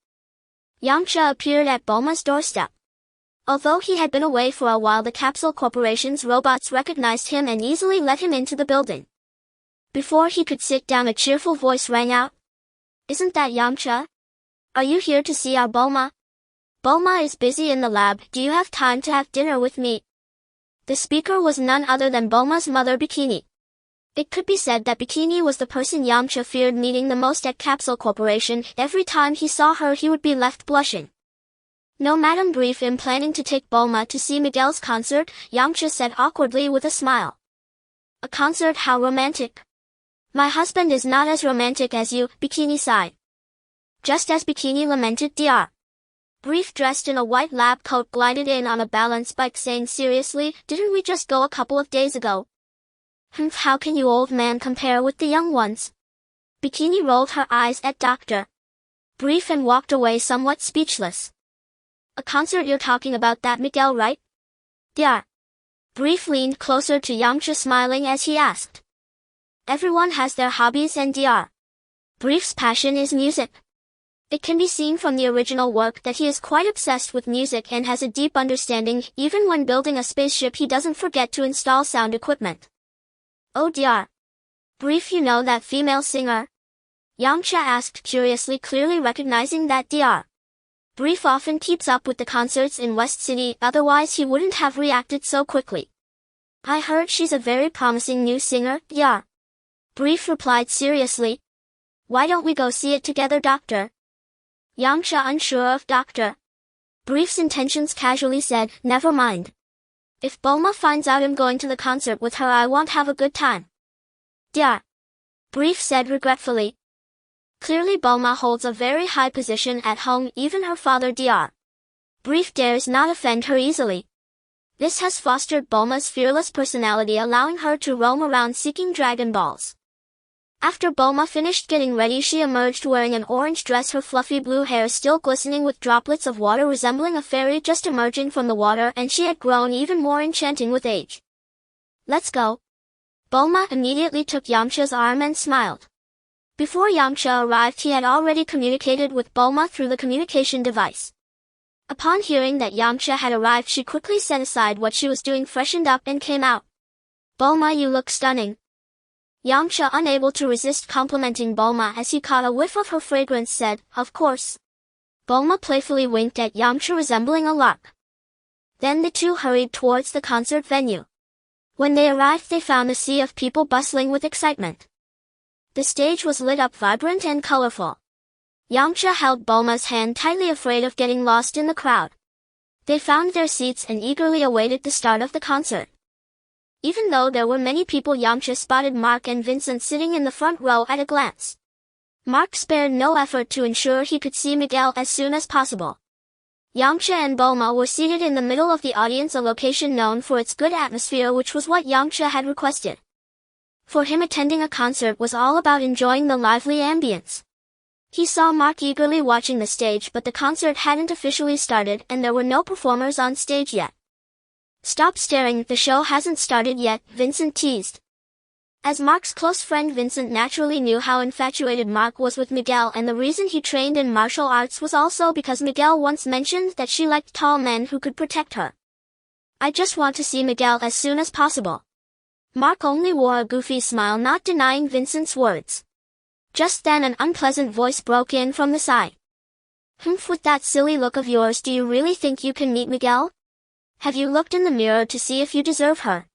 Yamcha appeared at Bulma's doorstep. Although he had been away for a while, the Capsule Corporation's robots recognized him and easily let him into the building. Before he could sit down, a cheerful voice rang out. "Isn't that Yamcha? Are you here to see our Bulma? Bulma is busy in the lab. Do you have time to have dinner with me?" The speaker was none other than Bulma's mother, Bikini. It could be said that Bikini was the person Yamcha feared meeting the most at Capsule Corporation. Every time he saw her, he would be left blushing. "No, Madam Brief, I'm planning to take Bulma to see Miguel's concert," Yamcha said awkwardly with a smile. "A concert? How romantic." "My husband is not as romantic as you," Bikini sighed. Just as Bikini lamented, Dr. Brief, dressed in a white lab coat, glided in on a balance bike, saying seriously, "Didn't we just go a couple of days ago?" How can you old man compare with the young ones?" Bikini rolled her eyes at Dr. Brief and walked away somewhat speechless. "A concert? You're talking about that Miguel, right?" Dr. Brief leaned closer to Yamcha, smiling as he asked. Everyone has their hobbies, and Dr. Brief's passion is music. It can be seen from the original work that he is quite obsessed with music and has a deep understanding. Even when building a spaceship, he doesn't forget to install sound equipment. "Oh, Dr. Brief, you know that female singer?" Yamcha asked curiously, clearly recognizing that Dr. Brief often keeps up with the concerts in West City, otherwise he wouldn't have reacted so quickly. "I heard she's a very promising new singer," Dr. Brief replied seriously. "Why don't we go see it together, Doctor?" Yamcha, unsure of Dr. Brief's intentions, casually said, "Never mind. If Bulma finds out I'm going to the concert with her, I won't have a good time." Dr. Brief said regretfully. Clearly Bulma holds a very high position at home. Even her father, Dr. Brief dares not offend her easily. This has fostered Bulma's fearless personality, allowing her to roam around seeking Dragon Balls. After Bulma finished getting ready, she emerged wearing an orange dress, her fluffy blue hair still glistening with droplets of water, resembling a fairy just emerging from the water, and she had grown even more enchanting with age. Let's go. Bulma immediately took Yamcha's arm and smiled. Before Yamcha arrived, he had already communicated with Bulma through the communication device. Upon hearing that Yamcha had arrived, she quickly set aside what she was doing, freshened up, and came out. Bulma, you look stunning. Yamcha, unable to resist complimenting Bulma as he caught a whiff of her fragrance, said, Of course. Bulma playfully winked at Yamcha, resembling a lark. Then the two hurried towards the concert venue. When they arrived, they found a sea of people bustling with excitement. The stage was lit up vibrant and colorful. Yamcha held Bulma's hand tightly, afraid of getting lost in the crowd. They found their seats and eagerly awaited the start of the concert. Even though there were many people, Yamcha spotted Mark and Vincent sitting in the front row at a glance. Mark spared no effort to ensure he could see Miguel as soon as possible. Yamcha and Bulma were seated in the middle of the audience, a location known for its good atmosphere, which was what Yamcha had requested. For him, attending a concert was all about enjoying the lively ambience. He saw Mark eagerly watching the stage, but the concert hadn't officially started and there were no performers on stage yet. Stop staring, the show hasn't started yet, Vincent teased. As Mark's close friend, Vincent naturally knew how infatuated Mark was with Miguel, and the reason he trained in martial arts was also because Miguel once mentioned that she liked tall men who could protect her. I just want to see Miguel as soon as possible. Mark only wore a goofy smile, not denying Vincent's words. Just then an unpleasant voice broke in from the side. Humph, with that silly look of yours, do you really think you can meet Miguel? Have you looked in the mirror to see if you deserve her?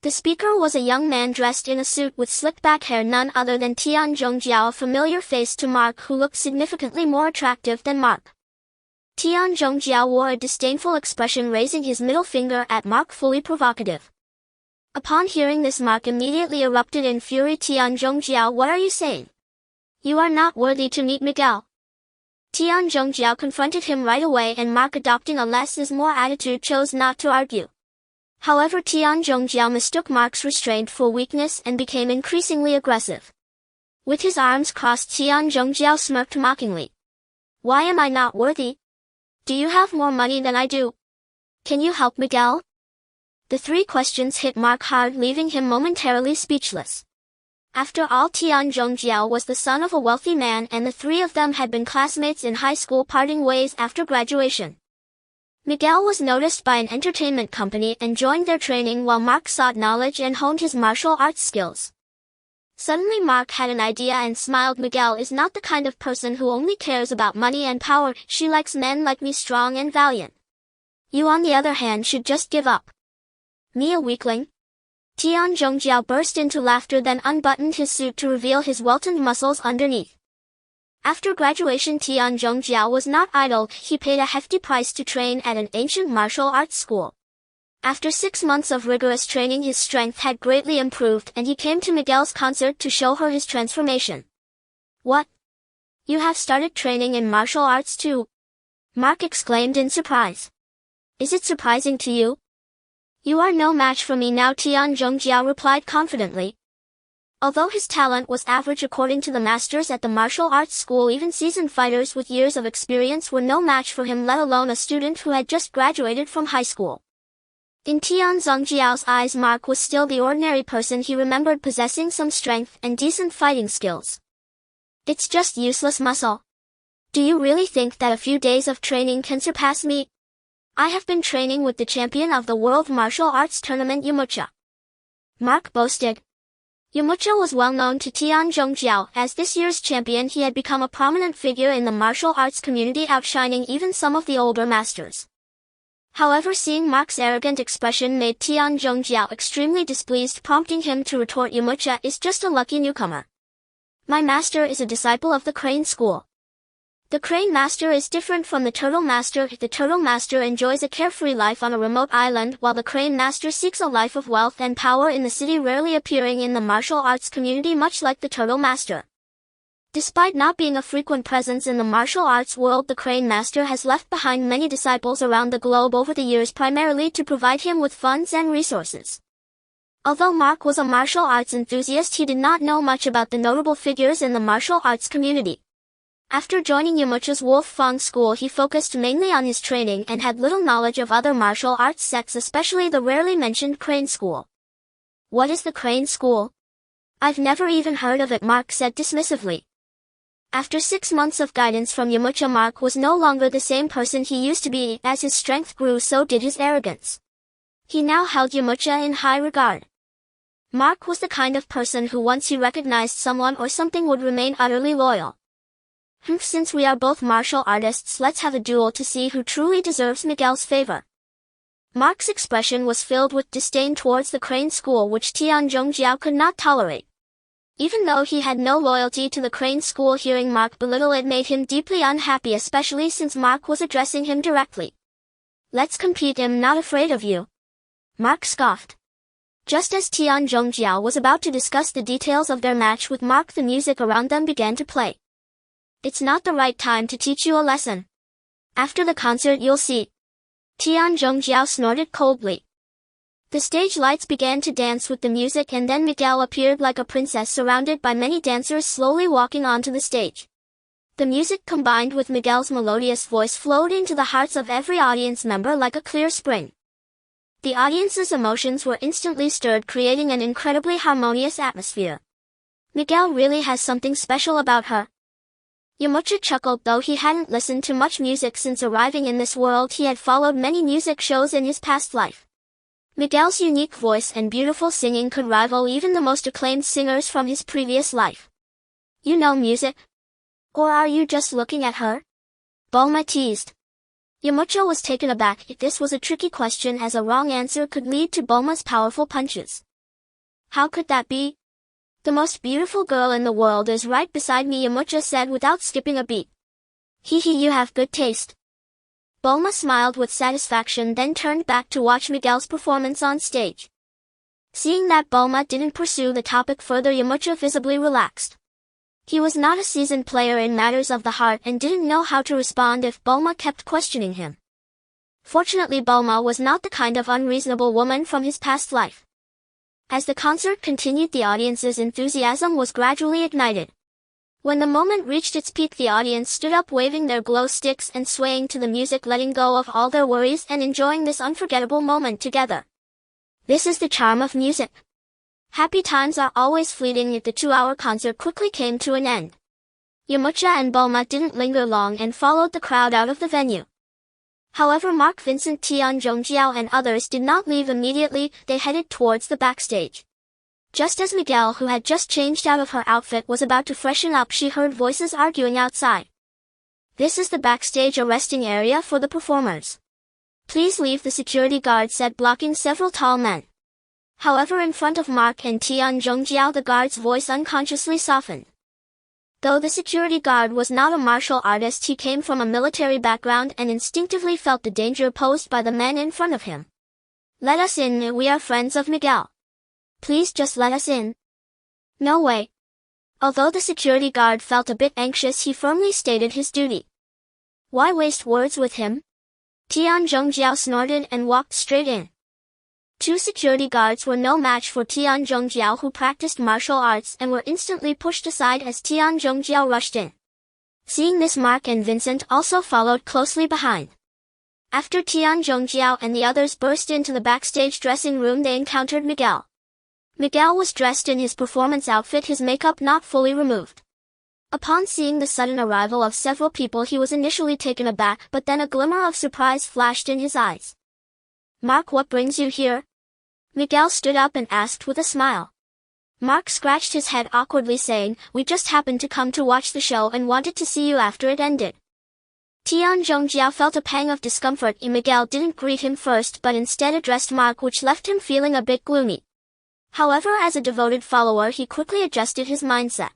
The speaker was a young man dressed in a suit with slicked back hair, none other than Tian Zhongjiao, a familiar face to Mark, who looked significantly more attractive than Mark. Tian Zhongjiao wore a disdainful expression, raising his middle finger at Mark, fully provocative. Upon hearing this, Mark immediately erupted in fury. Tian Zhongjiao, what are you saying? You are not worthy to meet Miguel. Tian Zhongjiao confronted him right away, and Mark, adopting a less is more attitude, chose not to argue. However, Tian Zhongjiao mistook Mark's restraint for weakness and became increasingly aggressive. With his arms crossed, Tian Zhongjiao smirked mockingly. Why am I not worthy? Do you have more money than I do? Can you help Miguel? The three questions hit Mark hard, leaving him momentarily speechless. After all, Tian Zhongjiao was the son of a wealthy man, and the three of them had been classmates in high school, parting ways after graduation. Miguel was noticed by an entertainment company and joined their training while Mark sought knowledge and honed his martial arts skills. Suddenly Mark had an idea and smiled. Miguel is not the kind of person who only cares about money and power. She likes men like me, strong and valiant. You, on the other hand, should just give up. Me, a weakling? Tian Zhongjiao burst into laughter, then unbuttoned his suit to reveal his well-toned muscles underneath. After graduation, Tian Zhongjiao was not idle. He paid a hefty price to train at an ancient martial arts school. After 6 months of rigorous training, his strength had greatly improved, and he came to Miguel's concert to show her his transformation. What? You have started training in martial arts too? Mark exclaimed in surprise. Is it surprising to you? You are no match for me now, Tian Zhongjiao replied confidently. Although his talent was average according to the masters at the martial arts school, even seasoned fighters with years of experience were no match for him, let alone a student who had just graduated from high school. In Tian Zhongjiao's eyes, Mark was still the ordinary person he remembered, possessing some strength and decent fighting skills. It's just useless muscle. Do you really think that a few days of training can surpass me? I have been training with the champion of the World Martial Arts Tournament, Yamcha. Mark boasted. Yamcha was well known to Tian Zhongjiao. As this year's champion, he had become a prominent figure in the martial arts community, outshining even some of the older masters. However, seeing Mark's arrogant expression made Tian Zhongjiao extremely displeased, prompting him to retort, Yamcha is just a lucky newcomer. My master is a disciple of the Crane School. The Crane Master is different from the Turtle Master. The Turtle Master enjoys a carefree life on a remote island, while the Crane Master seeks a life of wealth and power in the city, rarely appearing in the martial arts community, much like the Turtle Master. Despite not being a frequent presence in the martial arts world, the Crane Master has left behind many disciples around the globe over the years, primarily to provide him with funds and resources. Although Mark was a martial arts enthusiast, he did not know much about the notable figures in the martial arts community. After joining Yamcha's Wolf Fang school, he focused mainly on his training and had little knowledge of other martial arts sects, especially the rarely mentioned Crane School. What is the Crane School? I've never even heard of it, Mark said dismissively. After 6 months of guidance from Yamcha, Mark was no longer the same person he used to be. As his strength grew, so did his arrogance. He now held Yamcha in high regard. Mark was the kind of person who, once he recognized someone or something, would remain utterly loyal. Since we are both martial artists, let's have a duel to see who truly deserves Miguel's favor. Mark's expression was filled with disdain towards the Crane School, which Tian Zhongjiao could not tolerate. Even though he had no loyalty to the Crane School, hearing Mark belittle it made him deeply unhappy, especially since Mark was addressing him directly. Let's compete, I'm not afraid of you. Mark scoffed. Just as Tian Zhongjiao was about to discuss the details of their match with Mark, the music around them began to play. It's not the right time to teach you a lesson. After the concert you'll see. Tian Zhongjiao snorted coldly. The stage lights began to dance with the music, and then Miguel appeared like a princess surrounded by many dancers slowly walking onto the stage. The music combined with Miguel's melodious voice flowed into the hearts of every audience member like a clear spring. The audience's emotions were instantly stirred, creating an incredibly harmonious atmosphere. Miguel really has something special about her. Yamcha chuckled. Though he hadn't listened to much music since arriving in this world, he had followed many music shows in his past life. Miguel's unique voice and beautiful singing could rival even the most acclaimed singers from his previous life. You know music? Or are you just looking at her? Bulma teased. Yamcha was taken aback. This was a tricky question, as a wrong answer could lead to Bulma's powerful punches. How could that be? The most beautiful girl in the world is right beside me, Yamcha said without skipping a beat. You have good taste. Bulma smiled with satisfaction, then turned back to watch Miguel's performance on stage. Seeing that Bulma didn't pursue the topic further, Yamcha visibly relaxed. He was not a seasoned player in matters of the heart and didn't know how to respond if Bulma kept questioning him. Fortunately, Bulma was not the kind of unreasonable woman from his past life. As the concert continued, the audience's enthusiasm was gradually ignited. When the moment reached its peak, the audience stood up waving their glow sticks and swaying to the music, letting go of all their worries and enjoying this unforgettable moment together. This is the charm of music. Happy times are always fleeting, yet the 2-hour concert quickly came to an end. Yamcha and Bulma didn't linger long and followed the crowd out of the venue. However, Mark, Vincent, Tian Zhongjiao and others did not leave immediately. They headed towards the backstage. Just as Miguel, who had just changed out of her outfit, was about to freshen up, she heard voices arguing outside. This is the backstage, a resting area for the performers. Please leave, the security guard said, blocking several tall men. However, in front of Mark and Tian Zhongjiao, the guard's voice unconsciously softened. Though the security guard was not a martial artist, he came from a military background and instinctively felt the danger posed by the men in front of him. Let us in, we are friends of Miguel. Please just let us in. No way. Although the security guard felt a bit anxious, he firmly stated his duty. Why waste words with him? Tian Zhongjiao snorted and walked straight in. 2 security guards were no match for Tian Zhongjiao, who practiced martial arts, and were instantly pushed aside as Tian Zhongjiao rushed in. Seeing this, Mark and Vincent also followed closely behind. After Tian Zhongjiao and the others burst into the backstage dressing room, they encountered Miguel. Miguel was dressed in his performance outfit, his makeup not fully removed. Upon seeing the sudden arrival of several people, he was initially taken aback, but then a glimmer of surprise flashed in his eyes. Mark, what brings you here? Miguel stood up and asked with a smile. Mark scratched his head awkwardly, saying, we just happened to come to watch the show and wanted to see you after it ended. Tian Zhongjiao felt a pang of discomfort. Miguel didn't greet him first but instead addressed Mark, which left him feeling a bit gloomy. However, as a devoted follower, he quickly adjusted his mindset.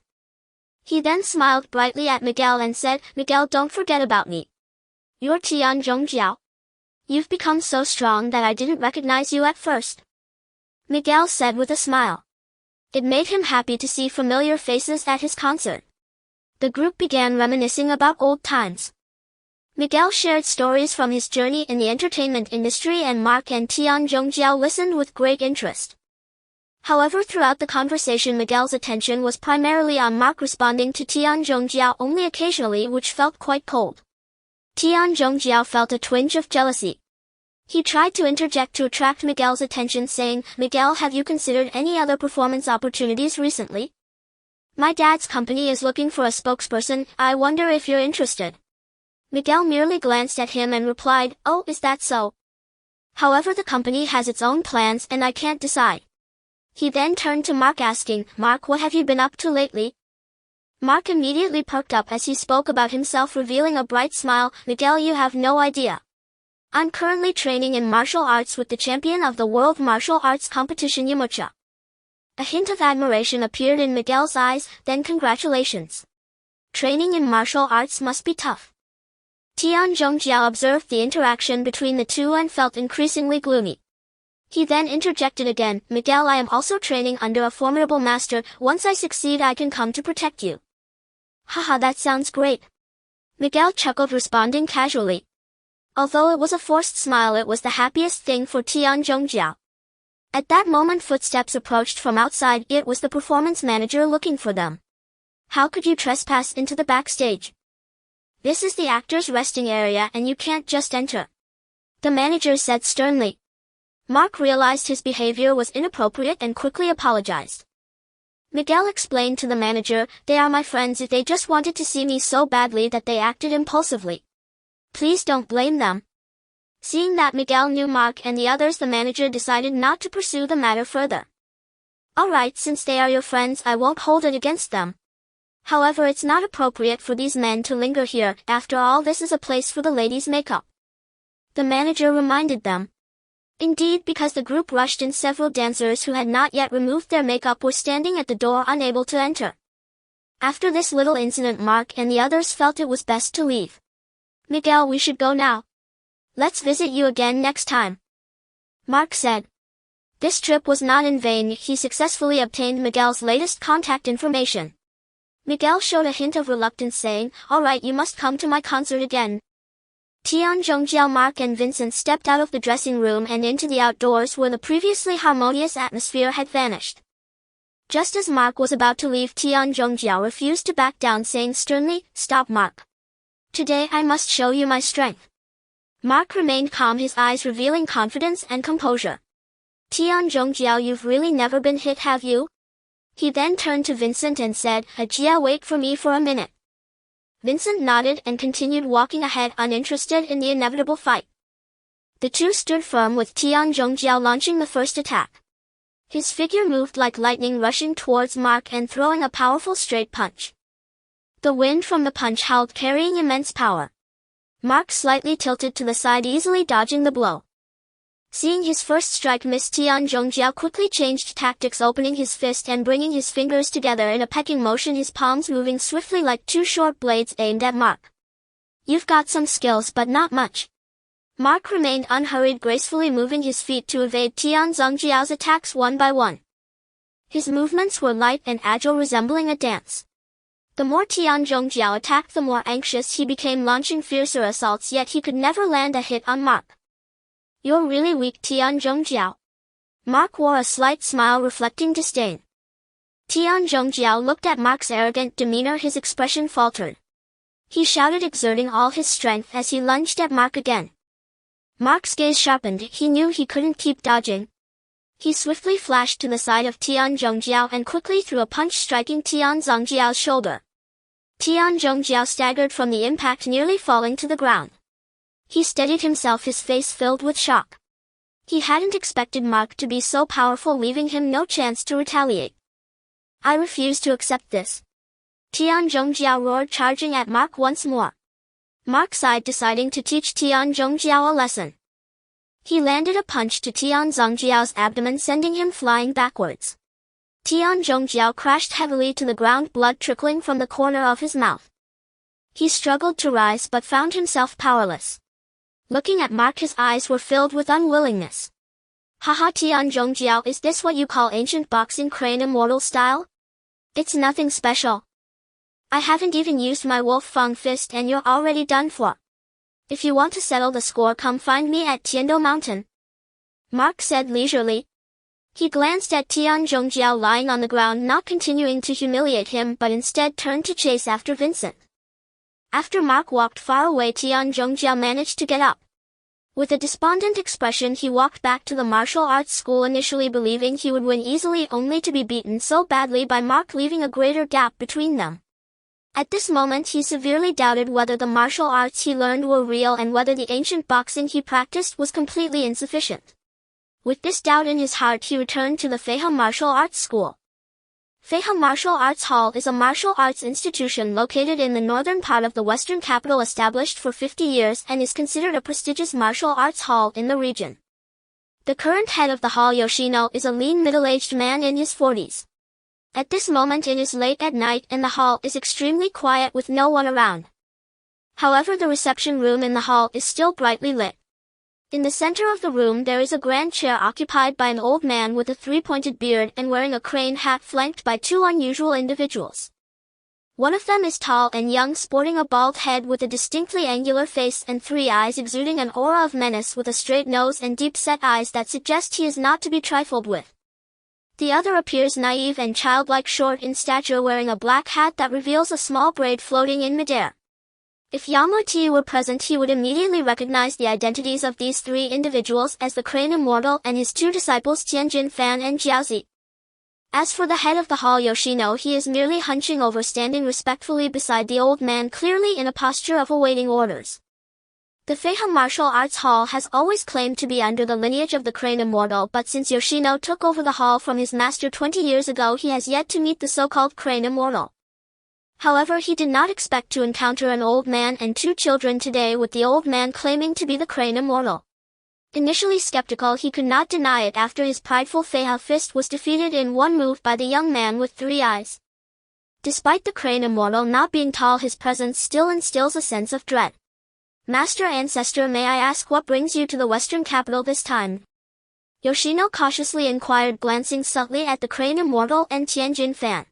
He then smiled brightly at Miguel and said, Miguel, don't forget about me. You're Tian Zhongjiao. You've become so strong that I didn't recognize you at first. Miguel said with a smile. It made him happy to see familiar faces at his concert. The group began reminiscing about old times. Miguel shared stories from his journey in the entertainment industry and Mark and Tian Zhongjiao listened with great interest. However, throughout the conversation Miguel's attention was primarily on Mark responding to Tian Zhongjiao only occasionally, which felt quite cold. Tian Zhongjiao felt a twinge of jealousy. He tried to interject to attract Miguel's attention saying, "Miguel, have you considered any other performance opportunities recently? My dad's company is looking for a spokesperson, I wonder if you're interested." Miguel merely glanced at him and replied, "Oh, is that so? However, the company has its own plans and I can't decide." He then turned to Mark asking, "Mark, what have you been up to lately?" Mark immediately perked up as he spoke about himself, revealing a bright smile. "Miguel, you have no idea. I'm currently training in martial arts with the champion of the world martial arts competition Yamcha." A hint of admiration appeared in Miguel's eyes, then congratulations. Training in martial arts must be tough. Tian Zhongjiao observed the interaction between the two and felt increasingly gloomy. He then interjected again, "Miguel, I am also training under a formidable master. Once I succeed I can come to protect you." "Haha, that sounds great." Miguel chuckled, responding casually. Although it was a forced smile, it was the happiest thing for Tian Zhongjiao. At that moment footsteps approached from outside. It was the performance manager looking for them. "How could you trespass into the backstage? This is the actor's resting area and you can't just enter," the manager said sternly. Mark realized his behavior was inappropriate and quickly apologized. Miguel explained to the manager, "They are my friends. They just wanted to see me so badly that they acted impulsively. Please don't blame them." Seeing that Miguel knew Mark and the others, the manager decided not to pursue the matter further. "Alright, since they are your friends, I won't hold it against them. However, it's not appropriate for these men to linger here. After all, this is a place for the ladies' makeup," the manager reminded them. Indeed, because the group rushed in, several dancers who had not yet removed their makeup were standing at the door unable to enter. After this little incident, Mark and the others felt it was best to leave. "Miguel, we should go now. Let's visit you again next time," Mark said. This trip was not in vain. He successfully obtained Miguel's latest contact information. Miguel showed a hint of reluctance saying, "Alright, you must come to my concert again." Tian Zhongjiao, Mark and Vincent stepped out of the dressing room and into the outdoors where the previously harmonious atmosphere had vanished. Just as Mark was about to leave, Tian Zhongjiao refused to back down, saying sternly, "Stop, Mark. Today I must show you my strength." Mark remained calm, his eyes revealing confidence and composure. "Tian Zhongjiao, you've really never been hit, have you?" He then turned to Vincent and said, "Jia, wait for me for a minute." Vincent nodded and continued walking ahead, uninterested in the inevitable fight. The two stood firm with Tian Zhongjiao launching the first attack. His figure moved like lightning, rushing towards Mark and throwing a powerful straight punch. The wind from the punch howled, carrying immense power. Mark slightly tilted to the side, easily dodging the blow. Seeing his first strike miss, Tian Zhongjiao quickly changed tactics, opening his fist and bringing his fingers together in a pecking motion, his palms moving swiftly like two short blades aimed at Mark. "You've got some skills, but not much." Mark remained unhurried, gracefully moving his feet to evade Tian Zhongjiao's attacks one by one. His movements were light and agile, resembling a dance. The more Tian Zhongjiao attacked, the more anxious he became, launching fiercer assaults, yet he could never land a hit on Mark. "You're really weak, Tian Zhongjiao." Mark wore a slight smile, reflecting disdain. Tian Zhongjiao looked at Mark's arrogant demeanor, his expression faltered. He shouted, exerting all his strength as he lunged at Mark again. Mark's gaze sharpened, he knew he couldn't keep dodging. He swiftly flashed to the side of Tian Zhongjiao and quickly threw a punch, striking Tian Zhongjiao's shoulder. Tian Zhongjiao staggered from the impact, nearly falling to the ground. He steadied himself, his face filled with shock. He hadn't expected Mark to be so powerful, leaving him no chance to retaliate. "I refuse to accept this," Tian Zhongjiao roared, charging at Mark once more. Mark sighed, deciding to teach Tian Zhongjiao a lesson. He landed a punch to Tian Zhongjiao's abdomen, sending him flying backwards. Tian Zhongjiao crashed heavily to the ground, blood trickling from the corner of his mouth. He struggled to rise but found himself powerless. Looking at Mark, his eyes were filled with unwillingness. "Haha, Tian Zhongjiao, is this what you call ancient boxing, crane immortal style? It's nothing special. I haven't even used my Wolf Fang Fist and you're already done for. If you want to settle the score, come find me at Tiando Mountain, Mark said leisurely. He glanced at Tian Zhongjiao lying on the ground, not continuing to humiliate him but instead turned to chase after Vincent. After Mark walked far away, Tian Zhongjiao managed to get up. With a despondent expression, he walked back to the martial arts school, initially believing he would win easily, only to be beaten so badly by Mark, leaving a greater gap between them. At this moment he severely doubted whether the martial arts he learned were real and whether the ancient boxing he practiced was completely insufficient. With this doubt in his heart, he returned to the Feihe Martial Arts School. Feihe Martial Arts Hall is a martial arts institution located in the northern part of the western capital, established for 50 years and is considered a prestigious martial arts hall in the region. The current head of the hall, Yoshino, is a lean middle-aged man in his 40s. At this moment it is late at night and the hall is extremely quiet with no one around. However, the reception room in the hall is still brightly lit. In the center of the room there is a grand chair occupied by an old man with a three-pointed beard and wearing a crane hat, flanked by two unusual individuals. One of them is tall and young, sporting a bald head with a distinctly angular face and three eyes, exuding an aura of menace with a straight nose and deep-set eyes that suggest he is not to be trifled with. The other appears naive and childlike, short in stature, wearing a black hat that reveals a small braid floating in midair. If Yamcha were present, he would immediately recognize the identities of these three individuals as the Crane Immortal and his two disciples Tianjin Fan and Jiaozi. As for the head of the hall, Yoshino, he is merely hunching over, standing respectfully beside the old man, clearly in a posture of awaiting orders. The Feihe Martial Arts Hall has always claimed to be under the lineage of the Crane Immortal, but since Yoshino took over the hall from his master 20 years ago, he has yet to meet the so-called Crane Immortal. However, he did not expect to encounter an old man and two children today, with the old man claiming to be the Crane Immortal. Initially skeptical, he could not deny it after his prideful Feihe Fist was defeated in one move by the young man with three eyes. Despite the Crane Immortal not being tall, his presence still instills a sense of dread. Master Ancestor, may I ask what brings you to the western capital this time? Yoshino cautiously inquired, glancing subtly at the Crane Immortal and Tianjin Fan.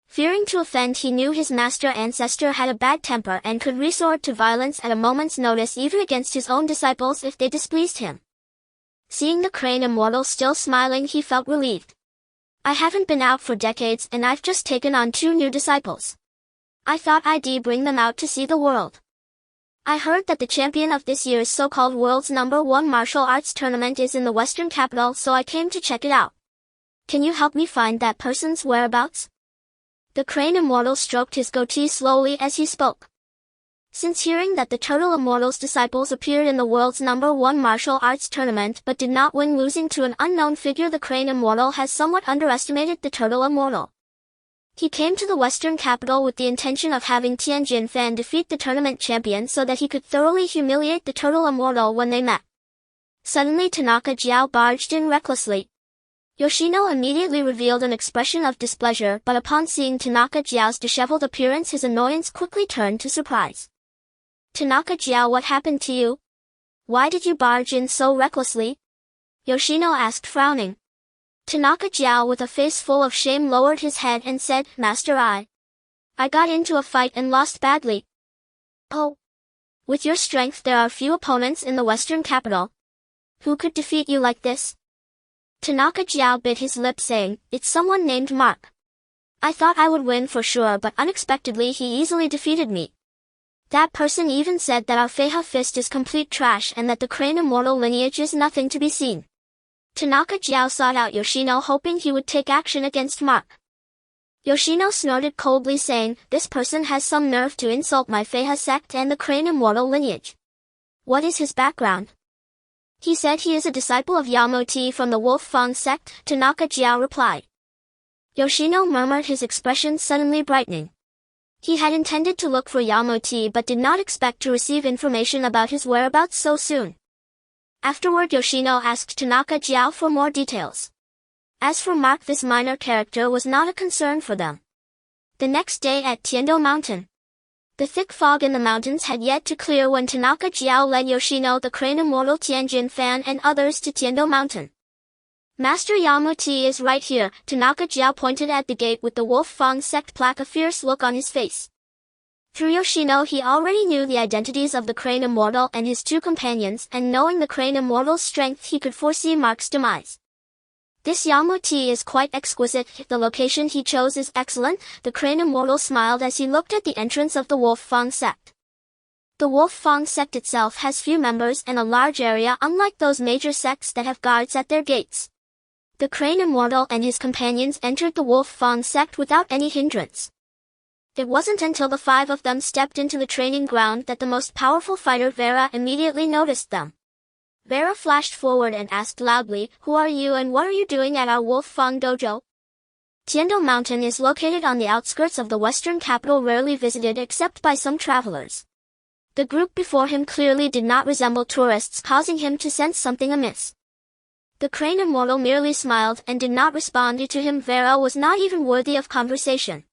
Fearing to offend, he knew his master Ancestor had a bad temper and could resort to violence at a moment's notice, even against his own disciples if they displeased him. Seeing the Crane Immortal still smiling, he felt relieved. I haven't been out for decades and I've just taken on two new disciples. I thought I'd bring them out to see the world. I heard that the champion of this year's so-called world's #1 martial arts tournament is in the western capital, so I came to check it out. Can you help me find that person's whereabouts? The Crane Immortal stroked his goatee slowly as he spoke. Since hearing that the Turtle Immortal's disciples appeared in the world's #1 martial arts tournament but did not win, losing to an unknown figure, the Crane Immortal has somewhat underestimated the Turtle Immortal. He came to the western capital with the intention of having Tianjin Fan defeat the tournament champion so that he could thoroughly humiliate the Turtle Immortal when they met. Suddenly Tanaka Jiao barged in recklessly. Yoshino immediately revealed an expression of displeasure, but upon seeing Tanaka Jiao's disheveled appearance, his annoyance quickly turned to surprise. Tanaka Jiao, what happened to you? Why did you barge in so recklessly? Yoshino asked, frowning. Tanaka Jiao, with a face full of shame, lowered his head and said, Master, I got into a fight and lost badly. Oh. With your strength there are few opponents in the western capital. Who could defeat you like this? Tanaka Jiao bit his lip, saying, It's someone named Mark. I thought I would win for sure, but unexpectedly he easily defeated me. That person even said that our Feihe Fist is complete trash and that the Crane Immortal lineage is nothing to be seen. Tanaka Jiao sought out Yoshino, hoping he would take action against Mark. Yoshino snorted coldly, saying, This person has some nerve to insult my Feihe sect and the Crane Immortal lineage. What is his background? He said he is a disciple of Yamcha from the Wolf Fang sect, Tanaka Jiao replied. Yoshino murmured, his expression suddenly brightening. He had intended to look for Yamcha but did not expect to receive information about his whereabouts so soon. Afterward, Yoshino asked Tanaka Jiao for more details. As for Mark, this minor character was not a concern for them. The next day at Tiando Mountain, the thick fog in the mountains had yet to clear when Tanaka Jiao led Yoshino, the Crane Immortal, Tianjin Fan and others to Tiando Mountain. Master Yamcha is right here. Tanaka Jiao pointed at the gate with the Wolf Fang sect plaque, a fierce look on his face. Through Yoshino he already knew the identities of the Crane Immortal and his two companions, and knowing the Crane Immortal's strength he could foresee Mark's demise. This Yamcha is quite exquisite, the location he chose is excellent. The Crane Immortal smiled as he looked at the entrance of the Wolf Fang sect. The Wolf Fang sect itself has few members and a large area, unlike those major sects that have guards at their gates. The Crane Immortal and his companions entered the Wolf Fang sect without any hindrance. It wasn't until the five of them stepped into the training ground that the most powerful fighter Vera immediately noticed them. Vera flashed forward and asked loudly, "Who are you and what are you doing at our Wolf Fang dojo?" Tiendo Mountain is located on the outskirts of the western capital, rarely visited except by some travelers. The group before him clearly did not resemble tourists, causing him to sense something amiss. The Crane Immortal merely smiled and did not respond to him. Vera was not even worthy of conversation.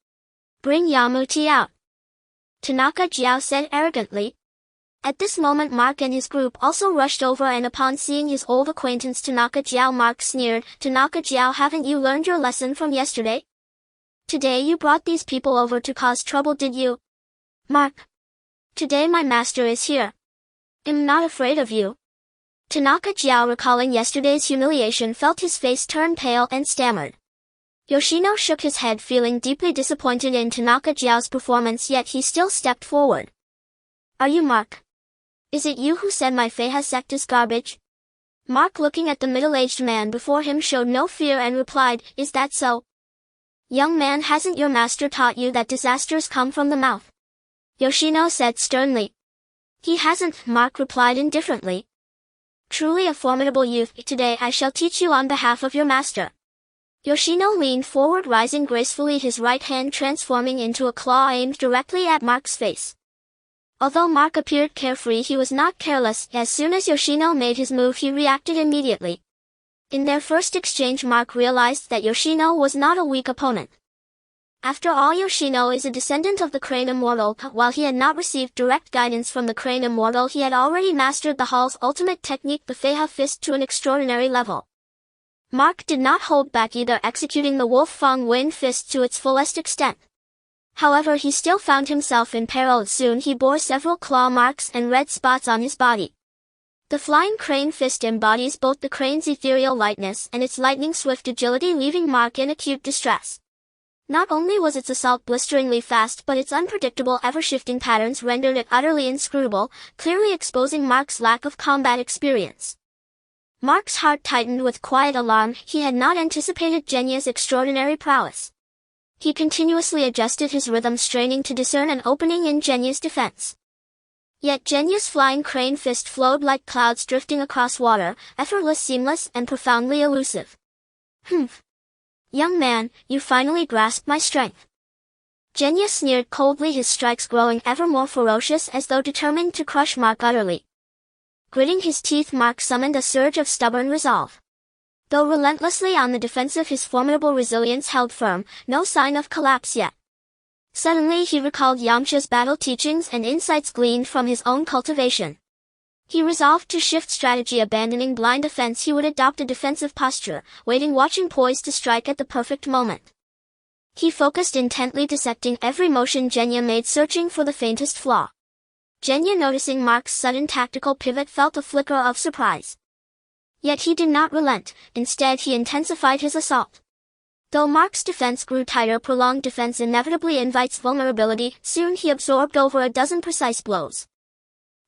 "Bring Yamcha out," Tanaka Jiao said arrogantly. At this moment Mark and his group also rushed over, and upon seeing his old acquaintance Tanaka Jiao, Mark sneered, "Tanaka Jiao, haven't you learned your lesson from yesterday? Today you brought these people over to cause trouble, did you?" "Mark, today my master is here. I'm not afraid of you." Tanaka Jiao, recalling yesterday's humiliation, felt his face turn pale and stammered. Yoshino shook his head, feeling deeply disappointed in Tanaka Jiao's performance, yet he still stepped forward. "Are you Mark? Is it you who said my Feiha sect is garbage?" Mark, looking at the middle-aged man before him, showed no fear and replied, "Is that so?" "Young man, hasn't your master taught you that disasters come from the mouth?" Yoshino said sternly. "He hasn't," Mark replied indifferently. "Truly a formidable youth. Today I shall teach you on behalf of your master." Yoshino leaned forward, rising gracefully, his right hand transforming into a claw aimed directly at Mark's face. Although Mark appeared carefree, he was not careless. As soon as Yoshino made his move, he reacted immediately. In their first exchange, Mark realized that Yoshino was not a weak opponent. After all, Yoshino is a descendant of the Crane Immortal. While he had not received direct guidance from the Crane Immortal, he had already mastered the Hall's ultimate technique, the Feiha Fist, to an extraordinary level. Mark did not hold back, either executing the Wolf Fang Fist to its fullest extent. However, he still found himself in peril. Soon he bore several claw marks and red spots on his body. The Flying Crane Fist embodies both the crane's ethereal lightness and its lightning-swift agility, leaving Mark in acute distress. Not only was its assault blisteringly fast, but its unpredictable, ever-shifting patterns rendered it utterly inscrutable, clearly exposing Mark's lack of combat experience. Mark's heart tightened with quiet alarm. He had not anticipated Genya's extraordinary prowess. He continuously adjusted his rhythm, straining to discern an opening in Genya's defense. Yet Genya's Flying Crane Fist flowed like clouds drifting across water, effortless, seamless, and profoundly elusive. "Humph. Young man, you finally grasped my strength." Genya sneered coldly, his strikes growing ever more ferocious as though determined to crush Mark utterly. Gritting his teeth, Mark summoned a surge of stubborn resolve. Though relentlessly on the defensive, his formidable resilience held firm, no sign of collapse yet. Suddenly he recalled Yamcha's battle teachings and insights gleaned from his own cultivation. He resolved to shift strategy. Abandoning blind offense, he would adopt a defensive posture, waiting, watching, poised to strike at the perfect moment. He focused intently, dissecting every motion Genya made, searching for the faintest flaw. Genya, noticing Mark's sudden tactical pivot, felt a flicker of surprise. Yet he did not relent. Instead, he intensified his assault. Though Mark's defense grew tighter, prolonged defense inevitably invites vulnerability. Soon he absorbed over a dozen precise blows.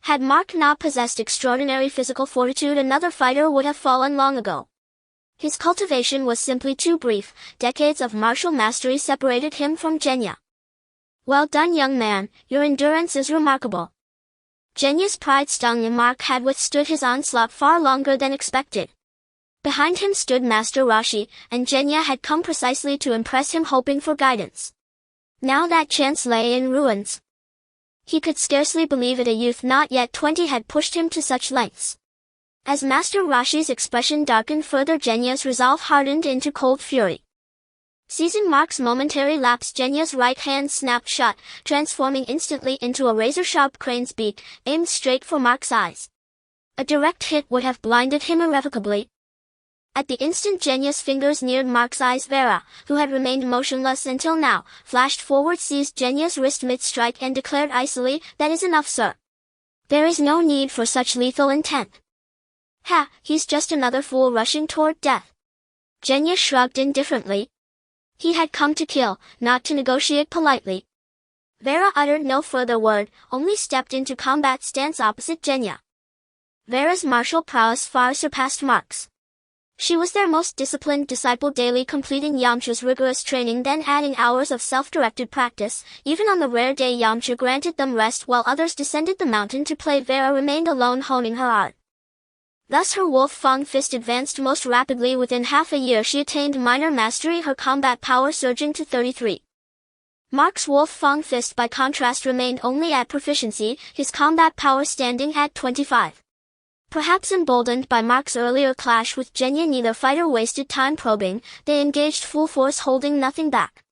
Had Mark not possessed extraordinary physical fortitude, another fighter would have fallen long ago. His cultivation was simply too brief. Decades of martial mastery separated him from Genya. "Well done, young man. Your endurance is remarkable." Genya's pride stung, and Mark had withstood his onslaught far longer than expected. Behind him stood Master Rashi, and Genya had come precisely to impress him, hoping for guidance. Now that chance lay in ruins. He could scarcely believe it. A youth not yet 20 had pushed him to such lengths. As Master Rashi's expression darkened further, Genya's resolve hardened into cold fury. Seizing Mark's momentary lapse, Genya's right hand snapped shut, transforming instantly into a razor-sharp crane's beak, aimed straight for Mark's eyes. A direct hit would have blinded him irrevocably. At the instant Genya's fingers neared Mark's eyes, Vera, who had remained motionless until now, flashed forward, seized Genya's wrist mid-strike and declared icily, "That is enough, sir. There is no need for such lethal intent." "Ha, he's just another fool rushing toward death." Genya shrugged indifferently. He had come to kill, not to negotiate politely. Vera uttered no further word, only stepped into combat stance opposite Genya. Vera's martial prowess far surpassed Mark's. She was their most disciplined disciple, daily completing Yamcha's rigorous training, then adding hours of self-directed practice. Even on the rare day Yamcha granted them rest while others descended the mountain to play, Vera remained alone honing her art. Thus her Wolf Fang Fist advanced most rapidly. Within half a year she attained minor mastery, her combat power surging to 33. Mark's Wolf Fang Fist by contrast remained only at proficiency, his combat power standing at 25. Perhaps emboldened by Mark's earlier clash with Genya, neither fighter wasted time probing, they engaged full force, holding nothing back.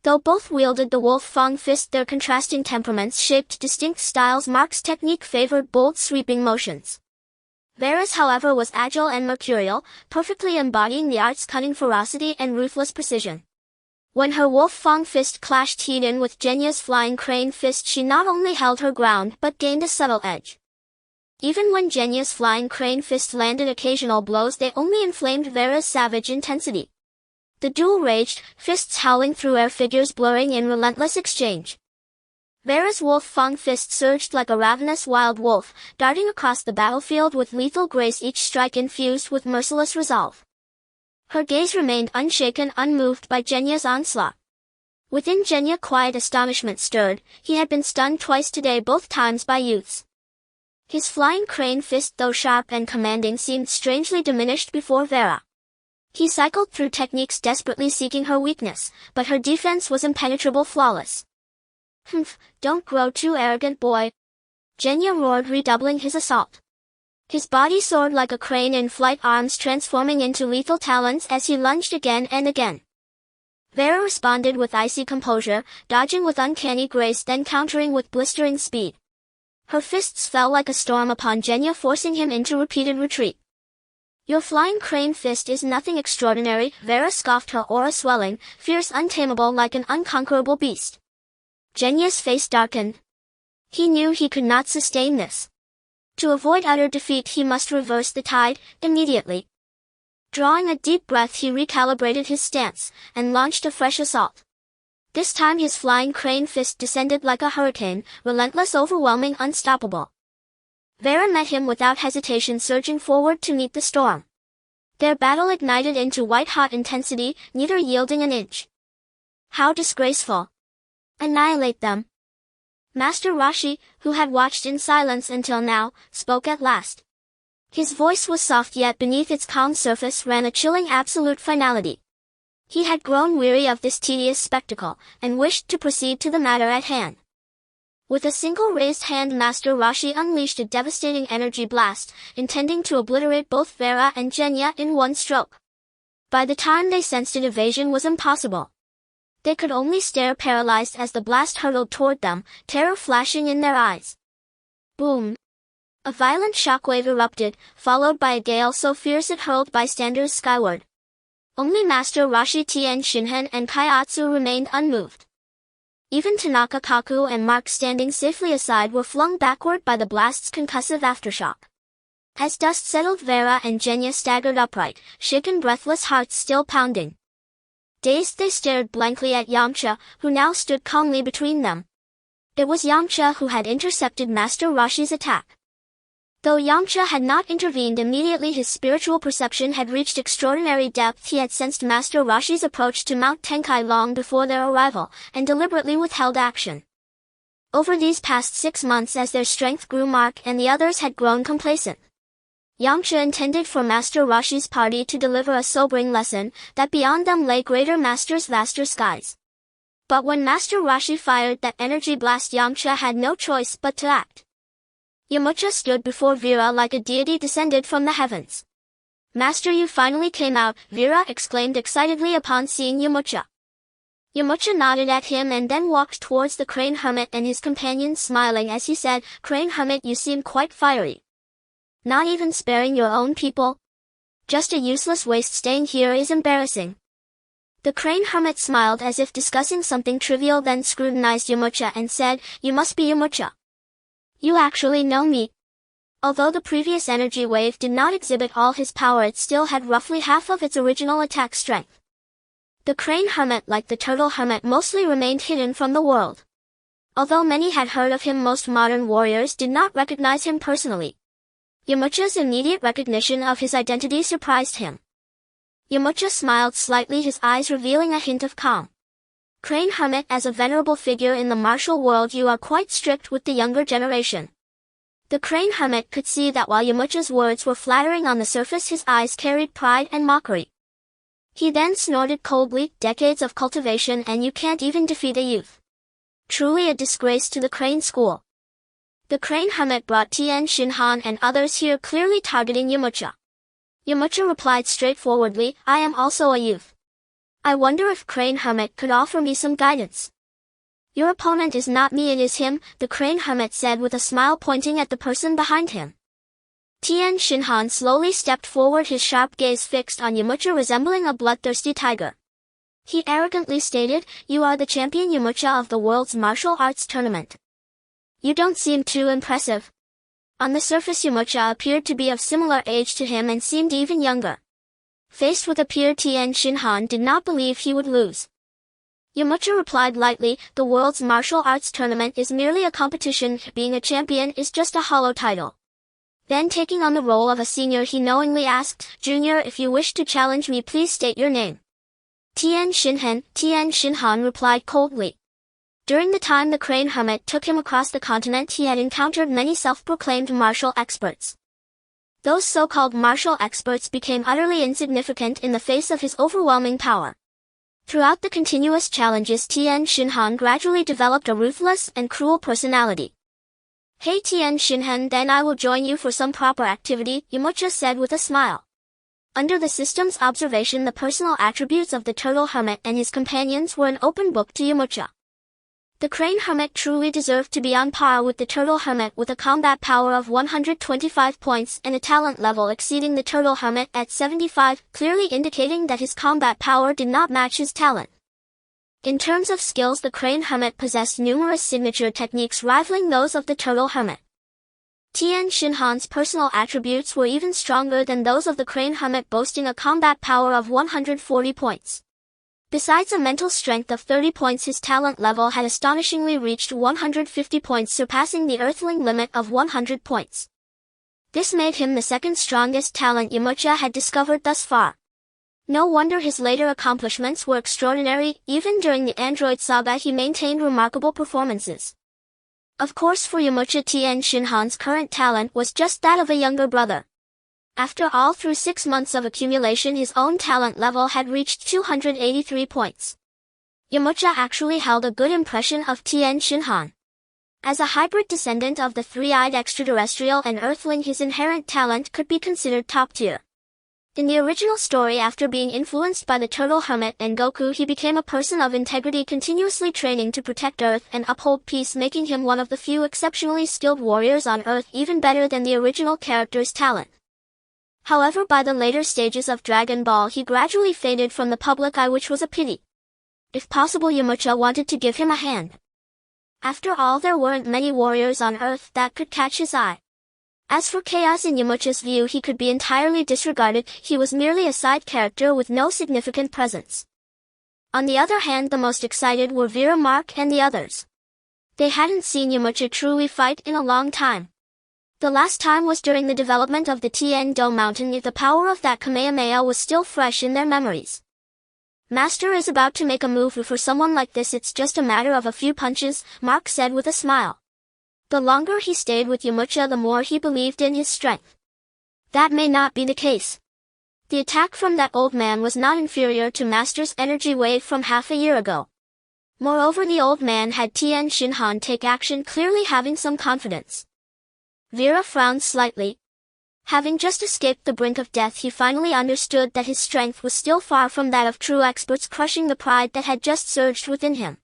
Though both wielded the Wolf Fang Fist, their contrasting temperaments shaped distinct styles. Mark's technique favored bold sweeping motions. Vera's, however, was agile and mercurial, perfectly embodying the art's cunning ferocity and ruthless precision. When her Wolf Fang Fist clashed head-on with Genya's Flying Crane Fist, she not only held her ground but gained a subtle edge. Even when Genya's Flying Crane Fist landed occasional blows, they only inflamed Vera's savage intensity. The duel raged, fists howling through air, figures blurring in relentless exchange. Vera's Wolf Fang Fist surged like a ravenous wild wolf, darting across the battlefield with lethal grace, each strike infused with merciless resolve. Her gaze remained unshaken, unmoved by Genya's onslaught. Within Genya quiet astonishment stirred. He had been stunned twice today, both times by youths. His Flying Crane Fist, though sharp and commanding, seemed strangely diminished before Vera. He cycled through techniques desperately seeking her weakness, but her defense was impenetrable, flawless. "Humph, don't grow too arrogant, boy," Genya roared, redoubling his assault. His body soared like a crane in flight, arms transforming into lethal talons as he lunged again and again. Vera responded with icy composure, dodging with uncanny grace, then countering with blistering speed. Her fists fell like a storm upon Genya, forcing him into repeated retreat. "Your Flying Crane Fist is nothing extraordinary," Vera scoffed, her aura swelling, fierce, untamable, like an unconquerable beast. Genya's face darkened. He knew he could not sustain this. To avoid utter defeat he must reverse the tide, immediately. Drawing a deep breath, he recalibrated his stance, and launched a fresh assault. This time his Flying Crane Fist descended like a hurricane, relentless, overwhelming, unstoppable. Vera met him without hesitation, surging forward to meet the storm. Their battle ignited into white-hot intensity, neither yielding an inch. "How disgraceful! Annihilate them!" Master Roshi, who had watched in silence until now, spoke at last. His voice was soft, yet beneath its calm surface ran a chilling absolute finality. He had grown weary of this tedious spectacle, and wished to proceed to the matter at hand. With a single raised hand, Master Roshi unleashed a devastating energy blast, intending to obliterate both Vera and Genya in one stroke. By the time they sensed it, evasion was impossible. They could only stare paralyzed as the blast hurtled toward them, terror flashing in their eyes. Boom! A violent shockwave erupted, followed by a gale so fierce it hurled bystanders skyward. Only Master Roshi, Tien Shinhan, and Kaiatsu remained unmoved. Even Tanaka, Kaku, and Mark, standing safely aside, were flung backward by the blast's concussive aftershock. As dust settled, Vera and Genya staggered upright, shaken, breathless, hearts still pounding. Dazed, they stared blankly at Yamcha, who now stood calmly between them. It was Yamcha who had intercepted Master Roshi's attack. Though Yamcha had not intervened immediately, his spiritual perception had reached extraordinary depth. He had sensed Master Roshi's approach to Mount Tenkai long before their arrival, and deliberately withheld action. Over these past 6 months, as their strength grew, Mark and the others had grown complacent. Yamcha intended for Master Roshi's party to deliver a sobering lesson, that beyond them lay greater masters, vaster skies. But when Master Roshi fired that energy blast, Yamcha had no choice but to act. Yamcha stood before Vera like a deity descended from the heavens. "Master, you finally came out," Vera exclaimed excitedly upon seeing Yamcha. Yamcha nodded at him and then walked towards the Crane Hermit and his companions, smiling as he said, "Crane Hermit, you seem quite fiery. Not even sparing your own people?" Just a useless waste staying here is embarrassing. The crane hermit smiled as if discussing something trivial, then scrutinized Yamcha and said, "You must be Yamcha. You actually know me." Although the previous energy wave did not exhibit all his power, it still had roughly half of its original attack strength. The crane hermit, like the turtle hermit, mostly remained hidden from the world. Although many had heard of him, most modern warriors did not recognize him personally. Yamcha's immediate recognition of his identity surprised him. Yamcha smiled slightly, his eyes revealing a hint of calm. "Crane hermit, as a venerable figure in the martial world, you are quite strict with the younger generation." The crane hermit could see that while Yamcha's words were flattering on the surface, his eyes carried pride and mockery. He then snorted coldly, "Decades of cultivation and you can't even defeat a youth. Truly a disgrace to the crane school." The crane hermit brought Tien Shinhan and others here, clearly targeting Yamcha. Yamcha replied straightforwardly, "I am also a youth. I wonder if crane hermit could offer me some guidance." "Your opponent is not me, it is him," the crane hermit said with a smile, pointing at the person behind him. Tien Shinhan slowly stepped forward, his sharp gaze fixed on Yamcha, resembling a bloodthirsty tiger. He arrogantly stated, "You are the champion Yamcha of the world's martial arts tournament. You don't seem too impressive." On the surface, Yamcha appeared to be of similar age to him and seemed even younger. Faced with a peer, Tien Shinhan did not believe he would lose. Yamcha replied lightly, "The world's martial arts tournament is merely a competition. Being a champion is just a hollow title." Then, taking on the role of a senior, he knowingly asked, "Junior, if you wish to challenge me, please state your name." Tien Shinhan replied coldly. During the time the crane hermit took him across the continent, he had encountered many self-proclaimed martial experts. Those so-called martial experts became utterly insignificant in the face of his overwhelming power. Throughout the continuous challenges, Tien Shinhan gradually developed a ruthless and cruel personality. "Hey Tien Shinhan, then I will join you for some proper activity," Yamcha said with a smile. Under the system's observation, the personal attributes of the turtle hermit and his companions were an open book to Yamcha. The crane hermit truly deserved to be on par with the turtle hermit, with a combat power of 125 points and a talent level exceeding the turtle hermit at 75, clearly indicating that his combat power did not match his talent. In terms of skills, the crane hermit possessed numerous signature techniques rivaling those of the turtle hermit. Tien Shinhan's personal attributes were even stronger than those of the crane hermit, boasting a combat power of 140 points. Besides a mental strength of 30 points, his talent level had astonishingly reached 150 points, surpassing the earthling limit of 100 points. This made him the second strongest talent Yamcha had discovered thus far. No wonder his later accomplishments were extraordinary. Even during the Android saga, he maintained remarkable performances. Of course, for Yamcha, Tien Shinhan's current talent was just that of a younger brother. After all, through 6 months of accumulation, his own talent level had reached 283 points. Yamcha actually held a good impression of Tien Shinhan. As a hybrid descendant of the three-eyed extraterrestrial and earthling, his inherent talent could be considered top tier. In the original story, after being influenced by the turtle hermit and Goku, he became a person of integrity, continuously training to protect Earth and uphold peace, making him one of the few exceptionally skilled warriors on Earth, even better than the original character's talent. However, by the later stages of Dragon Ball, he gradually faded from the public eye, which was a pity. If possible, Yamcha wanted to give him a hand. After all, there weren't many warriors on Earth that could catch his eye. As for Chaos, in Yamcha's view, he could be entirely disregarded. He was merely a side character with no significant presence. On the other hand, the most excited were Vera, Mark, and the others. They hadn't seen Yamcha truly fight in a long time. The last time was during the development of the Tien Do Mountain, yet the power of that Kamehameha was still fresh in their memories. "Master is about to make a move. For someone like this, it's just a matter of a few punches," Mark said with a smile. The longer he stayed with Yamcha, the more he believed in his strength. That may not be the case. The attack from that old man was not inferior to Master's energy wave from half a year ago. Moreover, the old man had Tien Shinhan take action, clearly having some confidence. Vera frowned slightly. Having just escaped the brink of death, he finally understood that his strength was still far from that of true experts, crushing the pride that had just surged within him.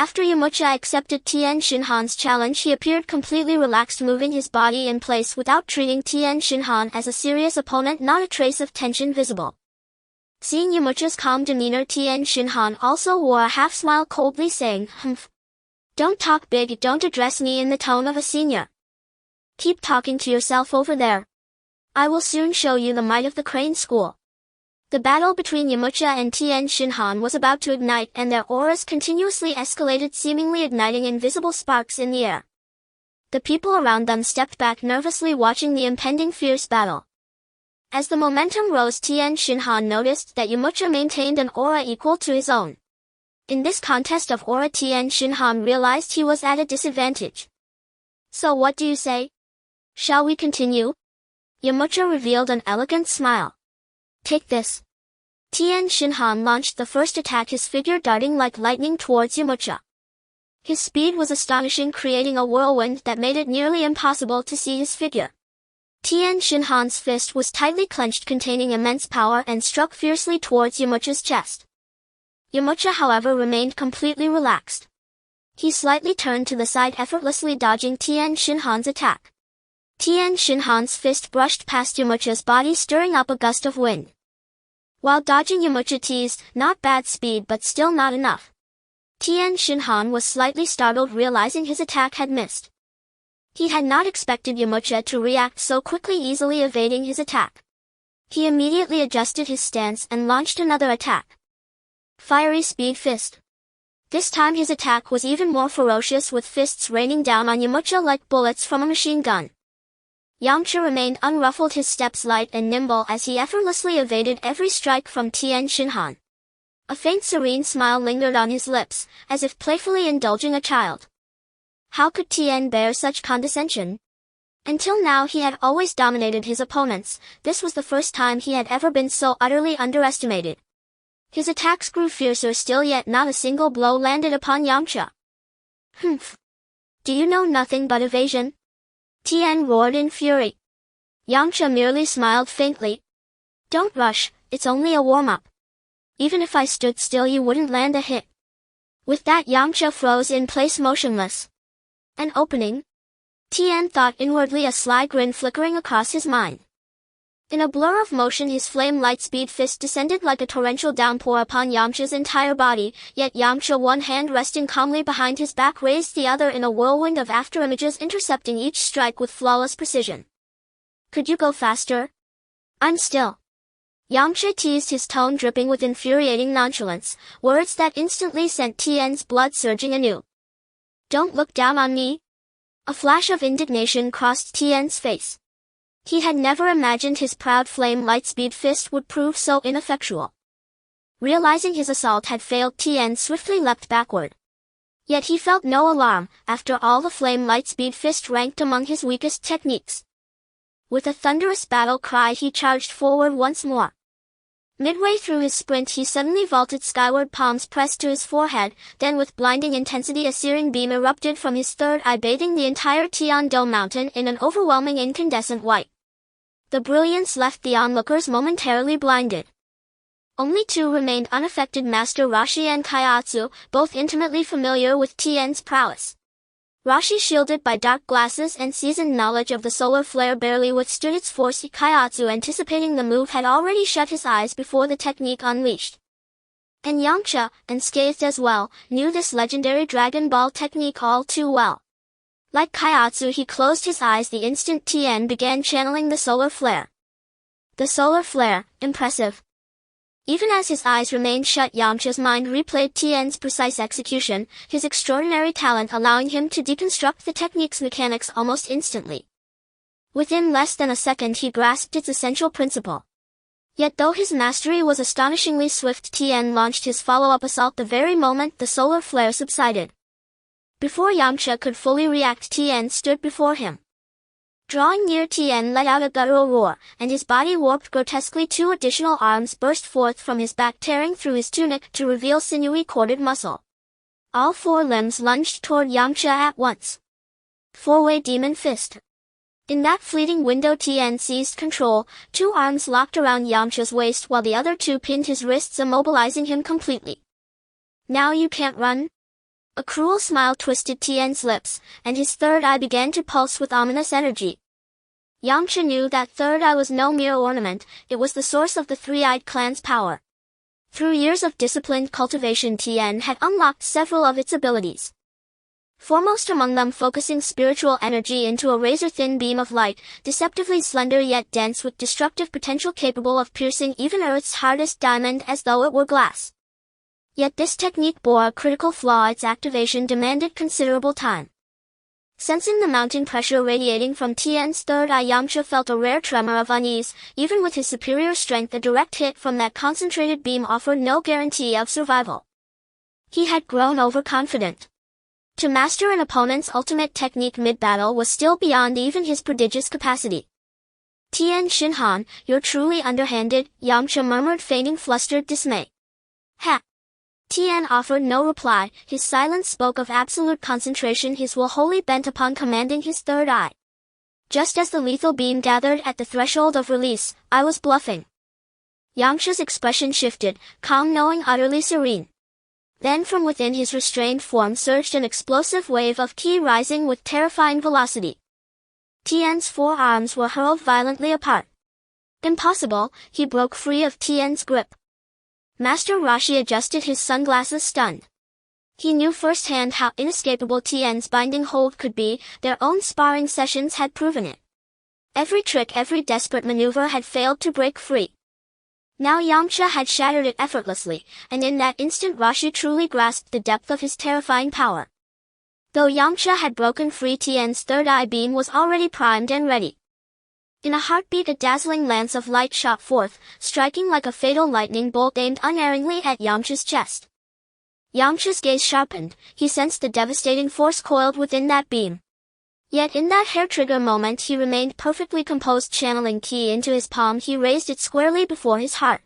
After Yamcha accepted Tien Shinhan's challenge, he appeared completely relaxed, moving his body in place without treating Tien Shinhan as a serious opponent, not a trace of tension visible. Seeing Yamcha's calm demeanor, Tien Shinhan also wore a half-smile, coldly saying, "Humph. Don't talk big, don't address me in the tone of a senior. Keep talking to yourself over there. I will soon show you the might of the Crane School." The battle between Yamcha and Tien Shinhan was about to ignite, and their auras continuously escalated, seemingly igniting invisible sparks in the air. The people around them stepped back, nervously watching the impending fierce battle. As the momentum rose, Tien Shinhan noticed that Yamcha maintained an aura equal to his own. In this contest of aura, Tien Shinhan realized he was at a disadvantage. "So what do you say? Shall we continue?" Yamcha revealed an elegant smile. "Take this." Tien Shinhan launched the first attack, his figure darting like lightning towards Yamcha. His speed was astonishing, creating a whirlwind that made it nearly impossible to see his figure. Tien Shinhan's fist was tightly clenched, containing immense power, and struck fiercely towards Yamcha's chest. Yamcha, however, remained completely relaxed. He slightly turned to the side, effortlessly dodging Tien Shinhan's attack. Tien Shinhan's fist brushed past Yamcha's body, stirring up a gust of wind. While dodging, Yamcha teased, "Not bad speed, but still not enough." Tien Shinhan was slightly startled, realizing his attack had missed. He had not expected Yamcha to react so quickly, easily evading his attack. He immediately adjusted his stance and launched another attack. Fiery Speed Fist. This time his attack was even more ferocious, with fists raining down on Yamcha like bullets from a machine gun. Yamcha remained unruffled, his steps light and nimble as he effortlessly evaded every strike from Tien Shinhan. A faint serene smile lingered on his lips, as if playfully indulging a child. How could Tien bear such condescension? Until now he had always dominated his opponents. This was the first time he had ever been so utterly underestimated. His attacks grew fiercer still, yet not a single blow landed upon Yamcha. "Humph! Do you know nothing but evasion?" Tien roared in fury. Yamcha merely smiled faintly. "Don't rush, it's only a warm-up. Even if I stood still, you wouldn't land a hit." With that, Yamcha froze in place, motionless. An opening? Tien thought inwardly, a sly grin flickering across his mind. In a blur of motion, his flame lightspeed fist descended like a torrential downpour upon Yamcha's entire body, yet Yamcha, one hand resting calmly behind his back, raised the other in a whirlwind of afterimages, intercepting each strike with flawless precision. "Could you go faster?" "I'm still." Yamcha teased, his tone dripping with infuriating nonchalance, words that instantly sent Tien's blood surging anew. "Don't look down on me." A flash of indignation crossed Tien's face. He had never imagined his proud flame lightspeed fist would prove so ineffectual. Realizing his assault had failed, Tien swiftly leapt backward. Yet he felt no alarm. After all, the flame lightspeed fist ranked among his weakest techniques. With a thunderous battle cry, he charged forward once more. Midway through his sprint, he suddenly vaulted skyward, palms pressed to his forehead, then with blinding intensity a searing beam erupted from his third eye, bathing the entire Tian-Do mountain in an overwhelming incandescent white. The brilliance left the onlookers momentarily blinded. Only two remained unaffected, Master Rashi and Kaiatsu, both intimately familiar with Tien's prowess. Rashi, shielded by dark glasses and seasoned knowledge of the solar flare, barely withstood its force. Kaiatsu, anticipating the move, had already shut his eyes before the technique unleashed. And Yamcha, unscathed as well, knew this legendary Dragon Ball technique all too well. Like Kaiatsu, he closed his eyes the instant Tien began channeling the solar flare. The solar flare, impressive. Even as his eyes remained shut, Yamcha's mind replayed Tien's precise execution, his extraordinary talent allowing him to deconstruct the technique's mechanics almost instantly. Within less than a second, he grasped its essential principle. Yet though his mastery was astonishingly swift, Tien launched his follow-up assault the very moment the solar flare subsided. Before Yamcha could fully react, Tien stood before him. Drawing near, Tien let out a guttural roar, and his body warped grotesquely. Two additional arms burst forth from his back, tearing through his tunic to reveal sinewy corded muscle. All four limbs lunged toward Yamcha at once. Four-way Demon Fist. In that fleeting window, Tien seized control, two arms locked around Yamcha's waist while the other two pinned his wrists, immobilizing him completely. "Now you can't run?" A cruel smile twisted Tien's lips, and his third eye began to pulse with ominous energy. Yamcha knew that third eye was no mere ornament, it was the source of the three-eyed clan's power. Through years of disciplined cultivation, Tien had unlocked several of its abilities. Foremost among them, focusing spiritual energy into a razor-thin beam of light, deceptively slender yet dense with destructive potential, capable of piercing even Earth's hardest diamond as though it were glass. Yet this technique bore a critical flaw: its activation demanded considerable time. Sensing the mounting pressure radiating from Tien's third eye, Yamcha felt a rare tremor of unease. Even with his superior strength, a direct hit from that concentrated beam offered no guarantee of survival. He had grown overconfident. To master an opponent's ultimate technique mid-battle was still beyond even his prodigious capacity. "Tien Shinhan, you're truly underhanded," Yamcha murmured, feigning flustered dismay. "Ha!" Tien offered no reply. His silence spoke of absolute concentration, his will wholly bent upon commanding his third eye. Just as the lethal beam gathered at the threshold of release, "I was bluffing." Yamcha's expression shifted, calm knowing, utterly serene. Then from within his restrained form surged an explosive wave of ki, rising with terrifying velocity. Tien's four arms were hurled violently apart. "Impossible!" He broke free of Tien's grip. Master Roshi adjusted his sunglasses, stunned. He knew firsthand how inescapable Tien's binding hold could be. Their own sparring sessions had proven it. Every trick, every desperate maneuver had failed to break free. Now Yamcha had shattered it effortlessly, and in that instant Roshi truly grasped the depth of his terrifying power. Though Yamcha had broken free, Tien's third eye beam was already primed and ready. In a heartbeat, a dazzling lance of light shot forth, striking like a fatal lightning bolt aimed unerringly at Yamcha's chest. Yamcha's gaze sharpened. He sensed the devastating force coiled within that beam. Yet in that hair-trigger moment he remained perfectly composed. Channeling ki into his palm, he raised it squarely before his heart.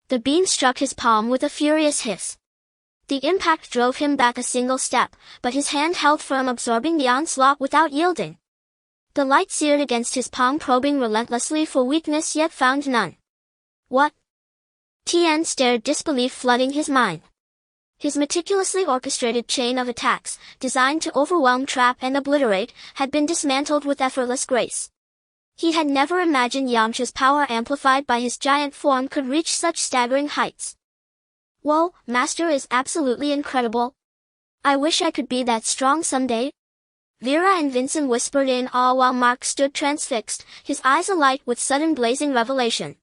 The beam struck his palm with a furious hiss. The impact drove him back a single step, but his hand held firm, absorbing the onslaught without yielding. The light seared against his palm, probing relentlessly for weakness, yet found none. "What?" Tien stared, disbelief flooding his mind. His meticulously orchestrated chain of attacks, designed to overwhelm, trap, and obliterate, had been dismantled with effortless grace. He had never imagined Yamcha's power, amplified by his giant form, could reach such staggering heights. "Whoa, Master is absolutely incredible. I wish I could be that strong someday." Vera and Vincent whispered in awe while Mark stood transfixed, his eyes alight with sudden blazing revelation.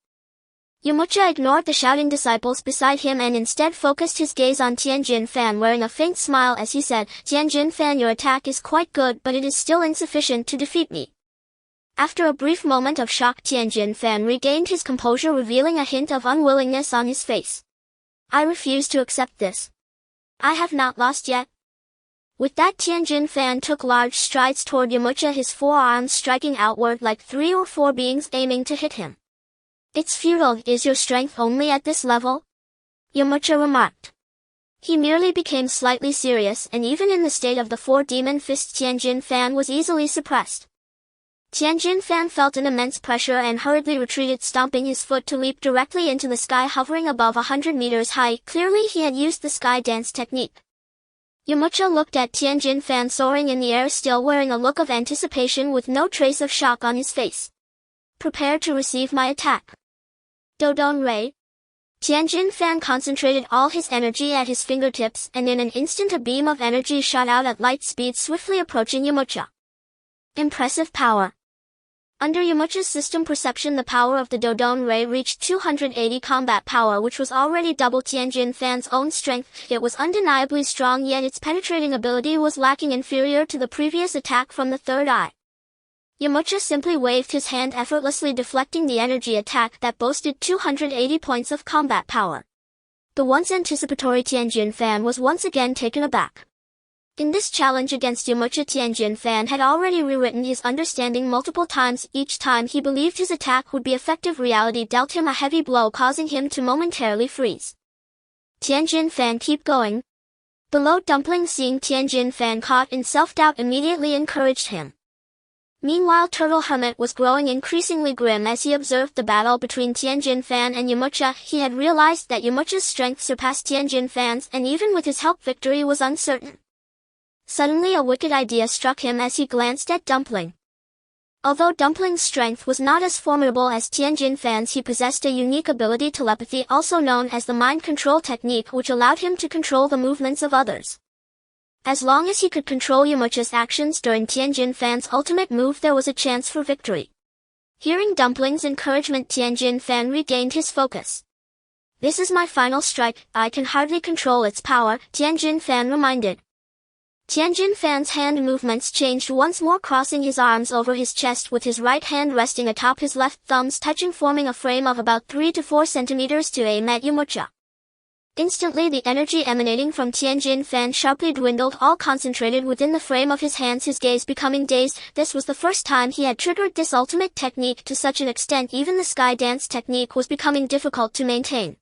Yamcha ignored the shouting disciples beside him and instead focused his gaze on Tianjin Fan, wearing a faint smile as he said, "Tianjin Fan, your attack is quite good, but it is still insufficient to defeat me." After a brief moment of shock, Tianjin Fan regained his composure, revealing a hint of unwillingness on his face. "I refuse to accept this. I have not lost yet." With that, Tianjin Fan took large strides toward Yamcha, his forearms striking outward like 3 or 4 beings aiming to hit him. "It's futile. Is your strength only at this level?" Yamcha remarked. He merely became slightly serious, and even in the state of the 4 demon fists, Tianjin Fan was easily suppressed. Tianjin Fan felt an immense pressure and hurriedly retreated, stomping his foot to leap directly into the sky, hovering above 100 meters high. Clearly he had used the sky dance technique. Yamcha looked at Tianjin Fan soaring in the air, still wearing a look of anticipation with no trace of shock on his face. "Prepare to receive my attack." Dodon Ray. Tianjin Fan concentrated all his energy at his fingertips, and in an instant a beam of energy shot out at light speed, swiftly approaching Yamcha. Impressive power. Under Yamcha's system perception, the power of the Dodon Ray reached 280 combat power, which was already double Tianjin Fan's own strength. It was undeniably strong, yet its penetrating ability was lacking, inferior to the previous attack from the third eye. Yamcha simply waved his hand, effortlessly deflecting the energy attack that boasted 280 points of combat power. The once anticipatory Tianjin Fan was once again taken aback. In this challenge against Yamcha, Tianjin Fan had already rewritten his understanding multiple times. Each time he believed his attack would be effective, reality dealt him a heavy blow, causing him to momentarily freeze. "Tianjin Fan, keep going." Below, Dumpling, seeing Tianjin Fan caught in self-doubt, immediately encouraged him. Meanwhile, Turtle Hermit was growing increasingly grim as he observed the battle between Tianjin Fan and Yamcha. He had realized that Yamcha's strength surpassed Tianjin Fan's, and even with his help, victory was uncertain. Suddenly, a wicked idea struck him as he glanced at Dumpling. Although Dumpling's strength was not as formidable as Tianjin Fan's, he possessed a unique ability, telepathy, also known as the mind control technique, which allowed him to control the movements of others. As long as he could control Yamcha's actions during Tianjin Fan's ultimate move, there was a chance for victory. Hearing Dumpling's encouragement, Tianjin Fan regained his focus. "This is my final strike, I can hardly control its power," Tianjin Fan reminded. Tianjin Fan's hand movements changed once more, crossing his arms over his chest with his right hand resting atop his left thumbs, touching, forming a frame of about 3 to 4 centimeters to aim at Yamcha. Instantly, the energy emanating from Tianjin Fan sharply dwindled, all concentrated within the frame of his hands, his gaze becoming dazed. This was the first time he had triggered this ultimate technique to such an extent even the sky dance technique was becoming difficult to maintain.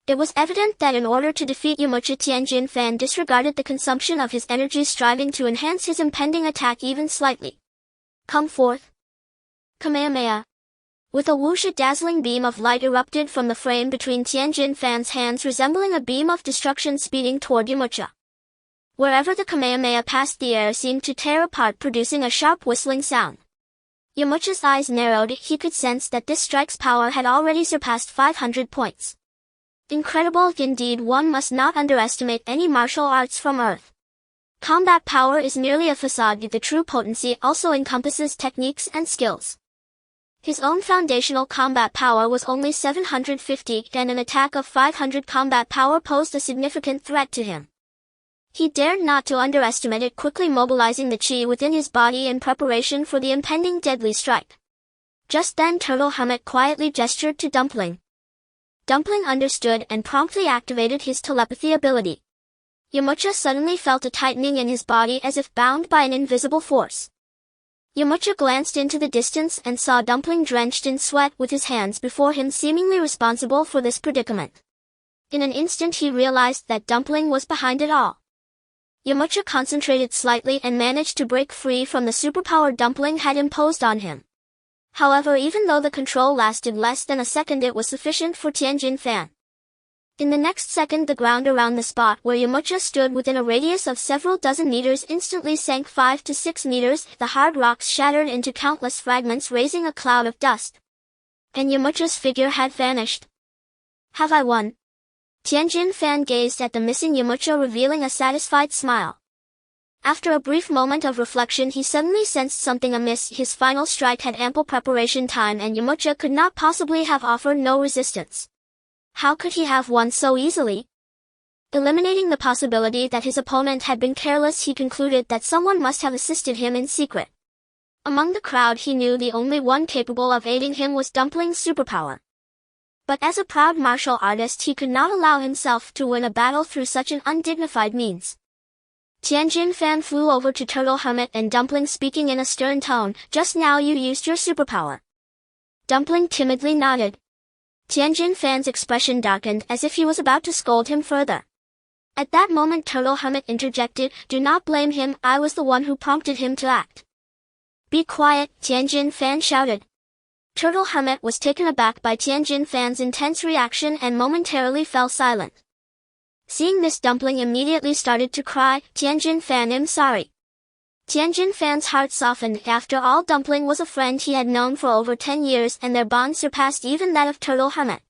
It was evident that in order to defeat Yamcha, Tianjin Fan disregarded the consumption of his energy, striving to enhance his impending attack even slightly. "Come forth." Kamehameha. With a whoosh, a dazzling beam of light erupted from the frame between Tianjin Fan's hands, resembling a beam of destruction speeding toward Yamcha. Wherever the Kamehameha passed, the air seemed to tear apart, producing a sharp whistling sound. Yamcha's eyes narrowed. He could sense that this strike's power had already surpassed 500 points. Incredible indeed. One must not underestimate any martial arts from Earth. Combat power is merely a facade. The true potency also encompasses techniques and skills. His own foundational combat power was only 750, and an attack of 500 combat power posed a significant threat to him. He dared not to underestimate it, quickly mobilizing the chi within his body in preparation for the impending deadly strike. Just then, Turtle Hermit quietly gestured to Dumpling. Dumpling understood and promptly activated his telepathy ability. Yamcha suddenly felt a tightening in his body as if bound by an invisible force. Yamcha glanced into the distance and saw Dumpling drenched in sweat with his hands before him, seemingly responsible for this predicament. In an instant he realized that Dumpling was behind it all. Yamcha concentrated slightly and managed to break free from the superpower Dumpling had imposed on him. However, even though the control lasted less than a second, it was sufficient for Tianjin Fan. In the next second, the ground around the spot where Yamcha stood within a radius of several dozen meters instantly sank 5 to 6 meters, the hard rocks shattered into countless fragments, raising a cloud of dust. And Yamcha's figure had vanished. "Have I won?" Tianjin Fan gazed at the missing Yamcha, revealing a satisfied smile. After a brief moment of reflection, he suddenly sensed something amiss. His final strike had ample preparation time, and Yamcha could not possibly have offered no resistance. How could he have won so easily? Eliminating the possibility that his opponent had been careless, he concluded that someone must have assisted him in secret. Among the crowd, he knew the only one capable of aiding him was Dumpling's superpower. But as a proud martial artist, he could not allow himself to win a battle through such an undignified means. Tianjin Fan flew over to Turtle Hermit and Dumpling, speaking in a stern tone, "Just now you used your superpower." Dumpling timidly nodded. Tianjin Fan's expression darkened as if he was about to scold him further. At that moment, Turtle Hermit interjected, "Do not blame him, I was the one who prompted him to act." "Be quiet," Tianjin Fan shouted. Turtle Hermit was taken aback by Tianjin Fan's intense reaction and momentarily fell silent. Seeing this, Dumpling immediately started to cry, "Tianjin Fan, I'm sorry." Tianjin Fan's heart softened. After all, Dumpling was a friend he had known for over 10 years, and their bond surpassed even that of Turtle Hermit.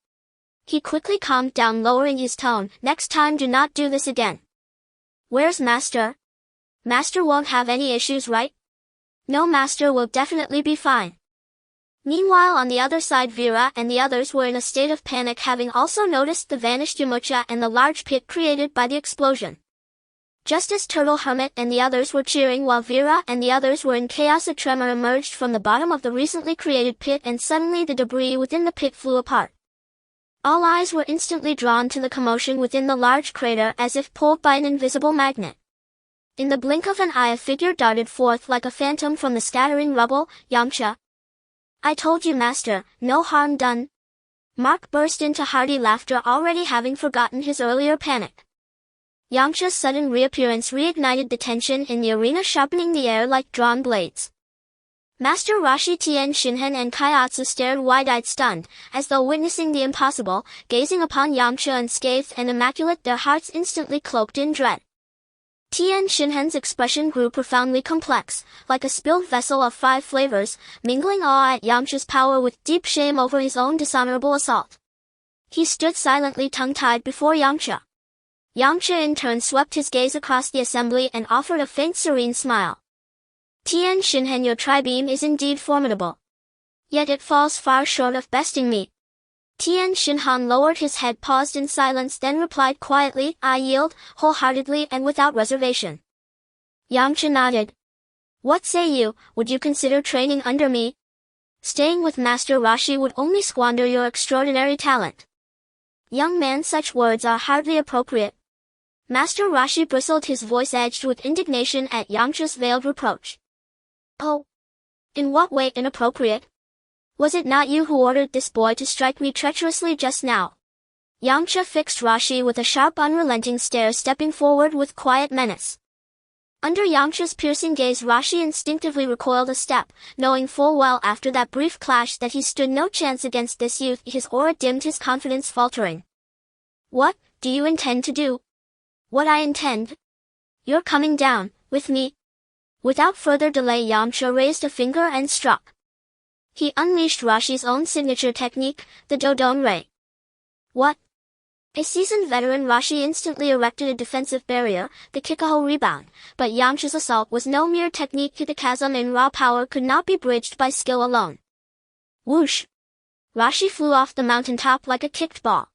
He quickly calmed down, lowering his tone, "Next time do not do this again." "Where's Master?" "Master won't have any issues, right?" "No, Master will definitely be fine." Meanwhile, on the other side, Vera and the others were in a state of panic, having also noticed the vanished Yamcha and the large pit created by the explosion. Just as Turtle Hermit and the others were cheering while Vera and the others were in chaos, a tremor emerged from the bottom of the recently created pit, and suddenly the debris within the pit flew apart. All eyes were instantly drawn to the commotion within the large crater, as if pulled by an invisible magnet. In the blink of an eye, a figure darted forth like a phantom from the scattering rubble. "Yamcha." "I told you, Master, no harm done." Mark burst into hearty laughter, already having forgotten his earlier panic. Yamcha's sudden reappearance reignited the tension in the arena, sharpening the air like drawn blades. Master Roshi, Tien Shinhan and Kaiatsu stared wide-eyed stunned, as though witnessing the impossible, gazing upon Yamcha unscathed and immaculate, their hearts instantly cloaked in dread. Tien Shinhan's expression grew profoundly complex, like a spilled vessel of 5 flavors, mingling awe at Yamcha's power with deep shame over his own dishonorable assault. He stood silently tongue-tied before Yamcha. Yamcha in turn swept his gaze across the assembly and offered a faint serene smile. Tien Shinhan, your tri-beam is indeed formidable. Yet it falls far short of besting me. Tien Shinhan lowered his head, paused in silence, then replied quietly, I yield, wholeheartedly and without reservation. Yamcha nodded. What say you, would you consider training under me? Staying with Master Roshi would only squander your extraordinary talent. Young man, such words are hardly appropriate. Master Roshi bristled, his voice edged with indignation at Yamcha's veiled reproach. Oh. In what way inappropriate? Was it not you who ordered this boy to strike me treacherously just now? Yamcha fixed Roshi with a sharp, unrelenting stare, stepping forward with quiet menace. Under Yamcha's piercing gaze, Roshi instinctively recoiled a step, knowing full well after that brief clash that he stood no chance against this youth. His aura dimmed, his confidence faltering. What do you intend to do? What I intend? You're coming down, with me. Without further delay, Yamcha raised a finger and struck. He unleashed Roshi's own signature technique, the Dodon Ray. What? A seasoned veteran, Roshi instantly erected a defensive barrier, the Kikaho rebound, but Yamcha's assault was no mere technique. The chasm in raw power could not be bridged by skill alone. Whoosh! Roshi flew off the mountaintop like a kicked ball.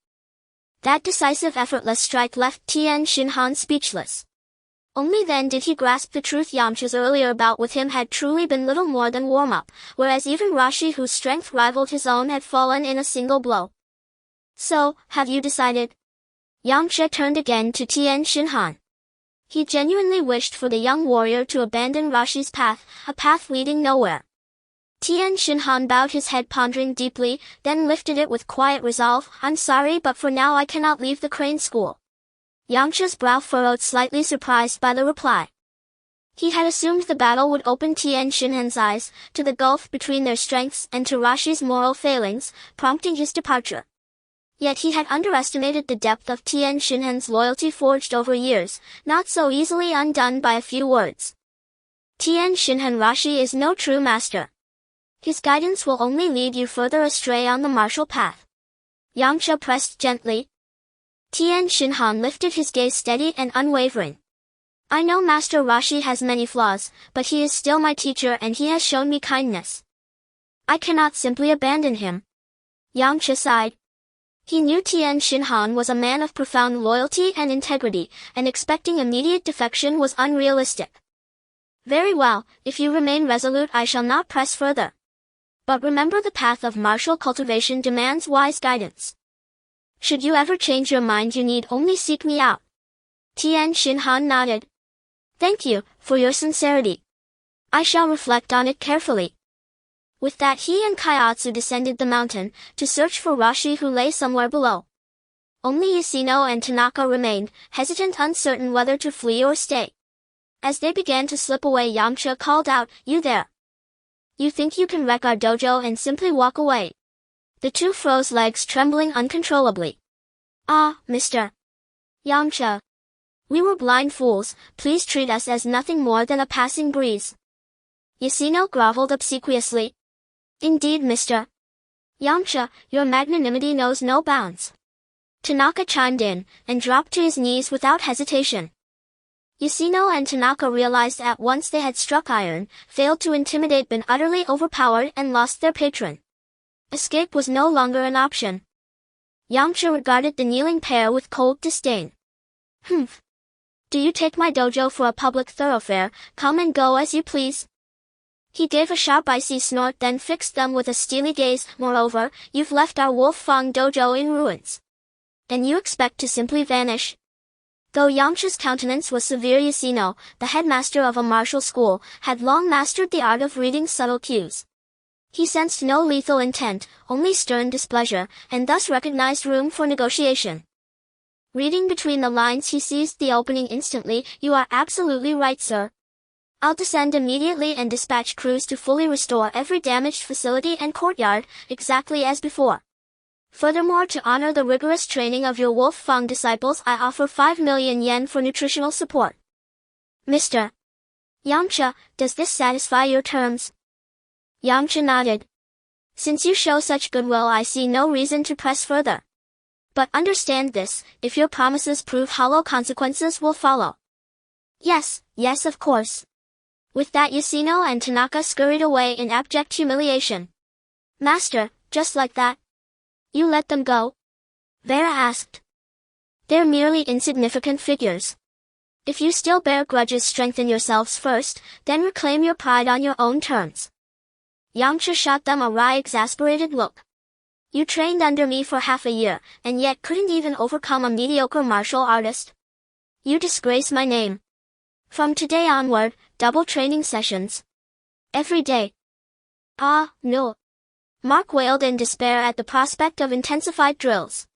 That decisive, effortless strike left Tien Shinhan speechless. Only then did he grasp the truth. Yamcha's earlier bout with him had truly been little more than warm-up, whereas even Roshi, whose strength rivaled his own, had fallen in a single blow. So, have you decided? Yamcha turned again to Tien Shinhan. He genuinely wished for the young warrior to abandon Roshi's path, a path leading nowhere. Tien Shinhan bowed his head, pondering deeply, then lifted it with quiet resolve. I'm sorry, but for now I cannot leave the Crane School. Yamcha's brow furrowed, slightly surprised by the reply. He had assumed the battle would open Tien Shinhan's eyes to the gulf between their strengths and to Roshi's moral failings, prompting his departure. Yet he had underestimated the depth of Tien Shinhan's loyalty, forged over years, not so easily undone by a few words. Tien Shinhan, Roshi is no true master. His guidance will only lead you further astray on the martial path. Yamcha pressed gently. Tien Shinhan lifted his gaze, steady and unwavering. I know Master Roshi has many flaws, but he is still my teacher and he has shown me kindness. I cannot simply abandon him. Yamcha sighed. He knew Tien Shinhan was a man of profound loyalty and integrity, and expecting immediate defection was unrealistic. Very well, if you remain resolute I shall not press further. But remember, the path of martial cultivation demands wise guidance. Should you ever change your mind, you need only seek me out. Tien Shinhan nodded. Thank you for your sincerity. I shall reflect on it carefully. With that, he and Kaiatsu descended the mountain to search for Roshi, who lay somewhere below. Only Yasino and Tanaka remained, hesitant, uncertain whether to flee or stay. As they began to slip away, Yamcha called out, You there! You think you can wreck our dojo and simply walk away? The two froze, legs trembling uncontrollably. Ah, Mr. Yamcha. We were blind fools, please treat us as nothing more than a passing breeze. Yasino groveled obsequiously. Indeed, Mr. Yamcha, your magnanimity knows no bounds. Tanaka chimed in, and dropped to his knees without hesitation. Yasino and Tanaka realized at once they had struck iron, failed to intimidate, been utterly overpowered, and lost their patron. Escape was no longer an option. Yamcha regarded the kneeling pair with cold disdain. Humph. Do you take my dojo for a public thoroughfare? Come and go as you please. He gave a sharp, icy snort, then fixed them with a steely gaze. Moreover, you've left our Wolf Fang dojo in ruins. And you expect to simply vanish? Though Yamcha's countenance was severe, Yasino, the headmaster of a martial school, had long mastered the art of reading subtle cues. He sensed no lethal intent, only stern displeasure, and thus recognized room for negotiation. Reading between the lines, he seized the opening instantly. You are absolutely right, sir. I'll descend immediately and dispatch crews to fully restore every damaged facility and courtyard, exactly as before. Furthermore, to honor the rigorous training of your Wolf Fang disciples, I offer 5 million yen for nutritional support. Mr. Yamcha, does this satisfy your terms? Yamcha nodded. Since you show such goodwill, I see no reason to press further. But understand this, if your promises prove hollow, consequences will follow. Yes, of course. With that, Yasuno and Tanaka scurried away in abject humiliation. Master, just like that? You let them go? Vera asked. They're merely insignificant figures. If you still bear grudges, strengthen yourselves first, then reclaim your pride on your own terms. Yamcha shot them a wry, exasperated look. You trained under me for half a year, and yet couldn't even overcome a mediocre martial artist. You disgrace my name. From today onward, double training sessions. Every day. Ah, no. Mark wailed in despair at the prospect of intensified drills.